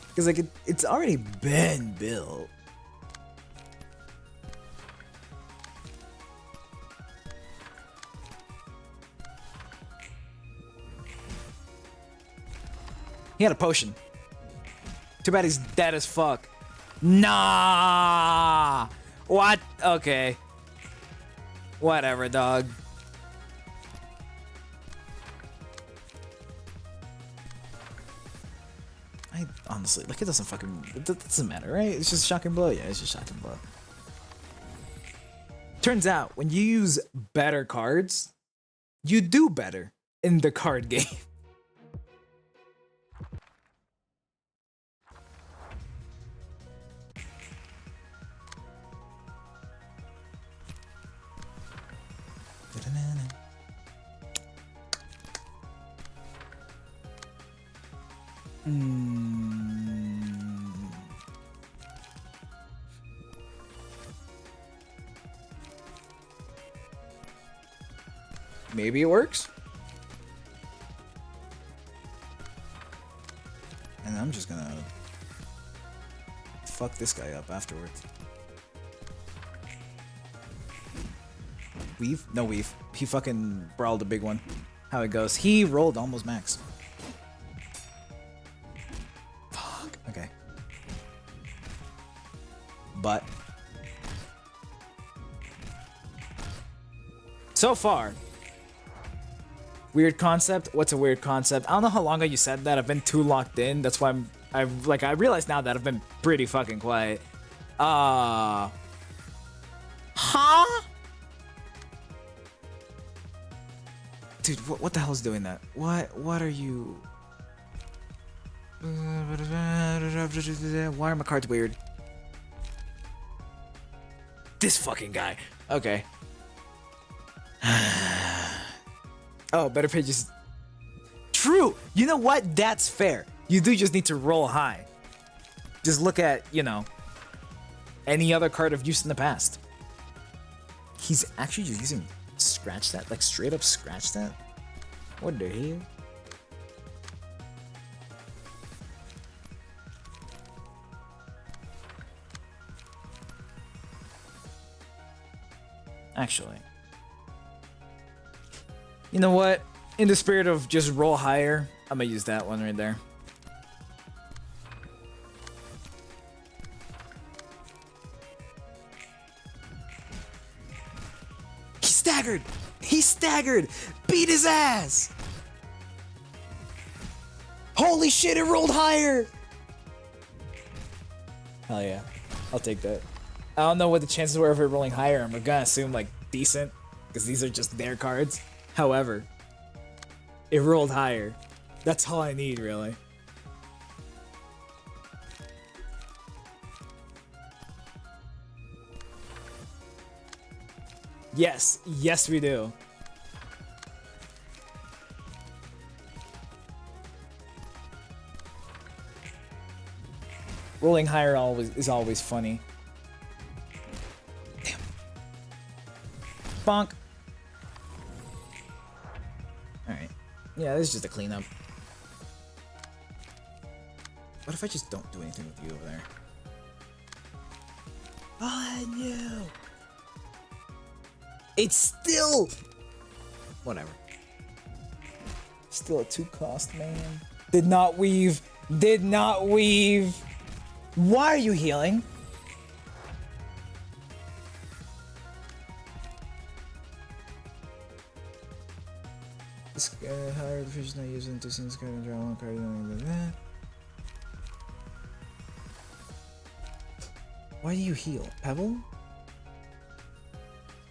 Because like it's already been built. He had a potion. Too bad he's dead as fuck. Nah. What? Okay. Whatever, dog. I honestly, like, it doesn't matter, right? It's just shocking blow. Yeah, it's just shocking blow. Turns out, when you use better cards, you do better in the card game. Maybe it works. And I'm just gonna fuck this guy up afterwards. Weave? No weave. He fucking brawled a big one. How it goes. He rolled almost max. Fuck. Okay. But so far, weird concept. What's a weird concept? I don't know how long ago you said that. I've been too locked in. That's why I realize now that I've been pretty fucking quiet. Huh? Dude, what the hell is doing that? What are you? Why are my cards weird? This fucking guy. Okay. Oh, better pages. True. You know what? That's fair. You do just need to roll high. Just look at, you know, any other card of use in the past. He's actually just using scratch that, like straight up scratch that. What the hell? Actually, you know what? In the spirit of just roll higher, I'm gonna use that one right there. staggered! He staggered! Beat his ass! Holy shit, it rolled higher! Hell yeah. I'll take that. I don't know what the chances were of it rolling higher, and we're gonna assume, like, decent, because these are just their cards. However, it rolled higher. That's all I need, really. Yes. Yes, we do. Rolling higher is always funny. Damn. Bonk. Alright. Yeah, this is just a cleanup. What if I just don't do anything with you over there? Oh, no! It's still... Whatever. Still a 2-cost, man. Did not weave. Did not weave. Why are you healing? This higher the fish is not using to see this card and draw one card like that. Why do you heal? Pebble?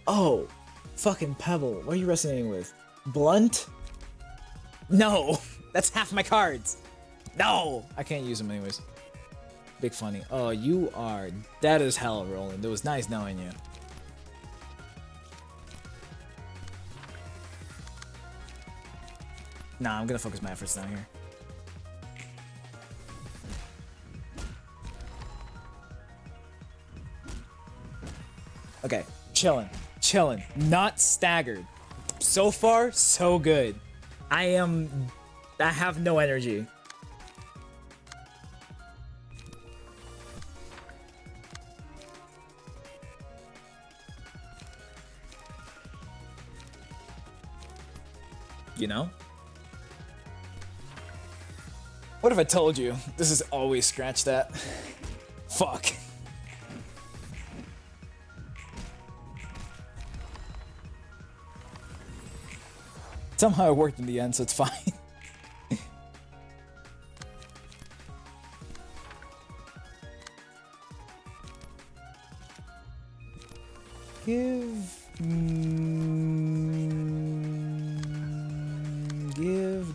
Oh, fucking Pebble. What are you resonating with? Blunt? No, that's half my cards. No, I can't use them anyways. Big funny. Oh, you are dead as hell, Roland. It was nice knowing you. Nah, I'm gonna focus my efforts down here. Okay, chilling, not staggered. So far, so good. I have no energy. You know? What if I told you this is always scratch that? Fuck. Somehow it worked in the end, so it's fine.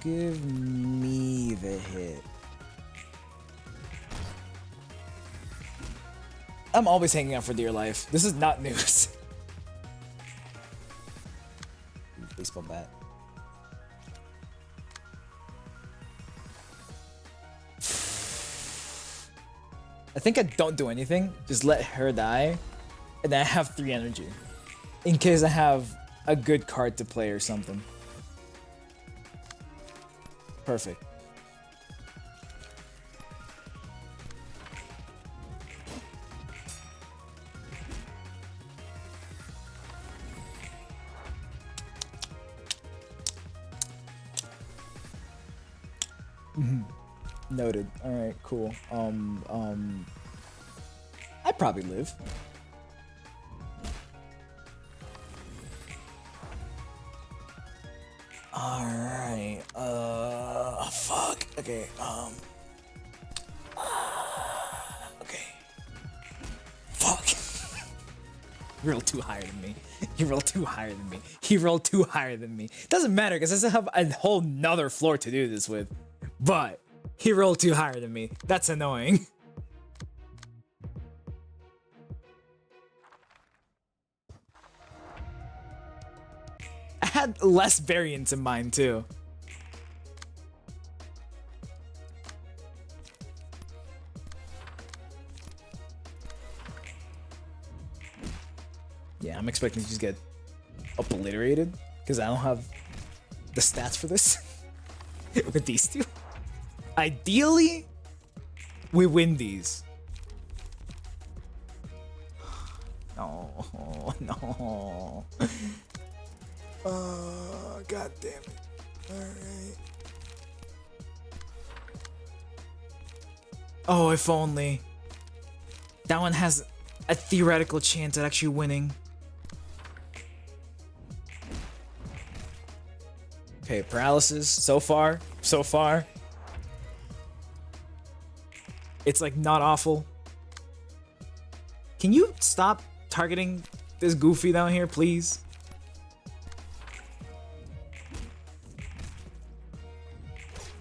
Give me the hit. I'm always hanging out for dear life. This is not news. Baseball bat. I think I don't do anything. Just let her die. And then I have 3 energy. In case I have a good card to play or something. Perfect. Noted. Alright, cool. I'd probably live. Alright, fuck. Okay, okay. Fuck. You rolled too higher than me. You rolled too higher than me. He rolled too higher than me. Doesn't matter, because I still have a whole nother floor to do this with. But, he rolled too higher than me. That's annoying. I had less variance in mine, too. Yeah, I'm expecting to just get obliterated, because I don't have the stats for this with these two. Ideally, we win these. No, no. God damn it. Alright. Oh, if only. That one has a theoretical chance at actually winning. Okay, paralysis so far. It's like not awful. Can you stop targeting this goofy down here, please?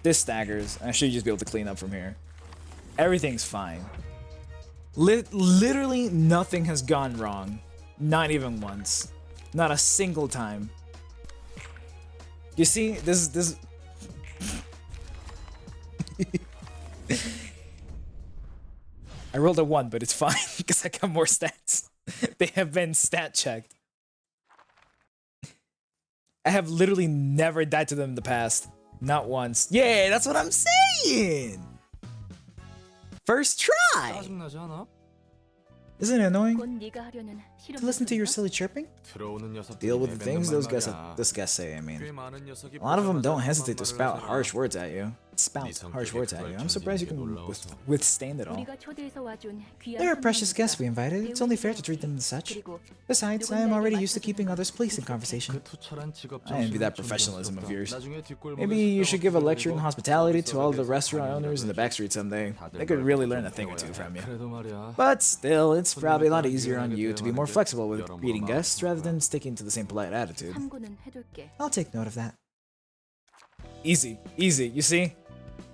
This staggers. I should just be able to clean up from here. Everything's fine. Literally nothing has gone wrong. Not even once. Not a single time. You see, this I rolled a 1, but it's fine because I got more stats. They have been stat checked. I have literally never died to them in the past. Not once. Yeah, that's what I'm saying! First try! Isn't it annoying to listen to your silly chirping? Deal with the things those guys say, I mean. A lot of them don't hesitate to spout harsh words at you. I'm surprised you can withstand it all. They're a precious guest we invited. It's only fair to treat them as such. Besides, I am already used to keeping others pleased in conversation. I envy that professionalism of yours. Maybe you should give a lecture in hospitality to all the restaurant owners in the backstreet someday. They could really learn a thing or two from you. But still, it's probably a lot easier on you to be more flexible with greeting guests rather than sticking to the same polite attitude. I'll take note of that. Easy, you see?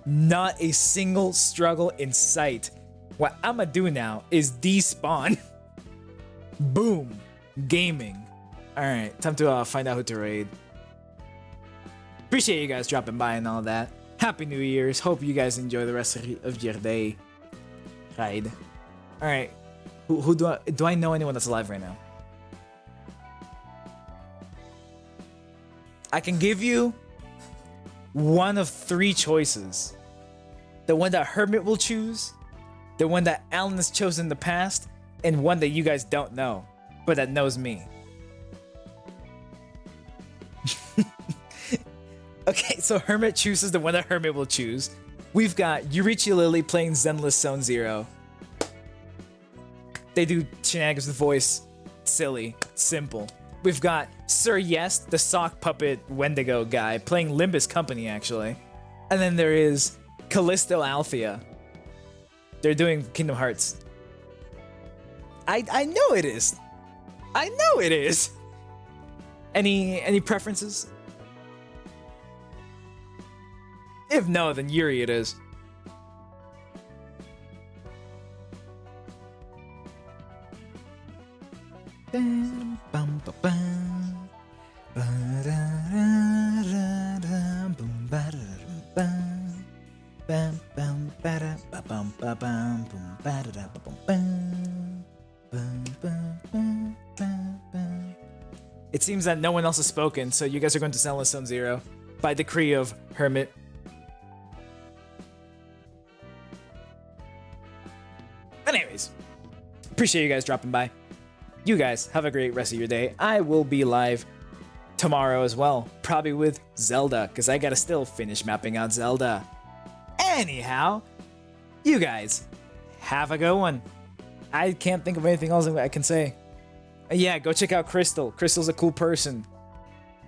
Not a single struggle in sight. What I'ma do now is despawn. Boom. Gaming. Alright, time to find out who to raid. Appreciate you guys dropping by and all that. Happy New Year's. Hope you guys enjoy the rest of your day. Raid. Alright. Who do I know anyone that's alive right now? I can give you one of 3 choices. The one that Hermit will choose, the one that Alan has chosen in the past, and one that you guys don't know, but that knows me. Okay, so Hermit chooses the one that Hermit will choose. We've got Yurichi Lily playing Zenless Zone Zero. They do shenanigans with voice. Silly. Simple. We've got Sir Yes, the sock puppet Wendigo guy, playing Limbus Company, actually. And then there is Callisto Althea. They're doing Kingdom Hearts. I know it is. I know it is. Any preferences? If no, then Yuri it is. Bam, bum, ba, bam. Ba-da-da-da-da, boom, ba-da-da-da-bam. Bam, bam, ba-da, ba-bum, ba-bam, boom, ba-da-da, ba-bum, bam. Bam, bam, bam, bam, bam. It seems that no one else has spoken, so you guys are going to Zenless Zone Zero by decree of Hermit. Anyways, appreciate you guys dropping by. You guys have a great rest of your day. I will be live tomorrow as well, probably with Zelda, because I gotta still finish mapping out Zelda. Anyhow, you guys have a good one. I can't think of anything else I can say. Yeah, go check out Crystal. Crystal's a cool person.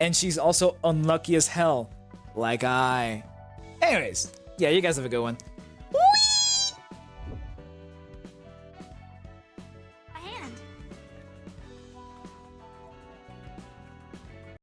And she's also unlucky as hell, like I. Anyways, yeah, you guys have a good one.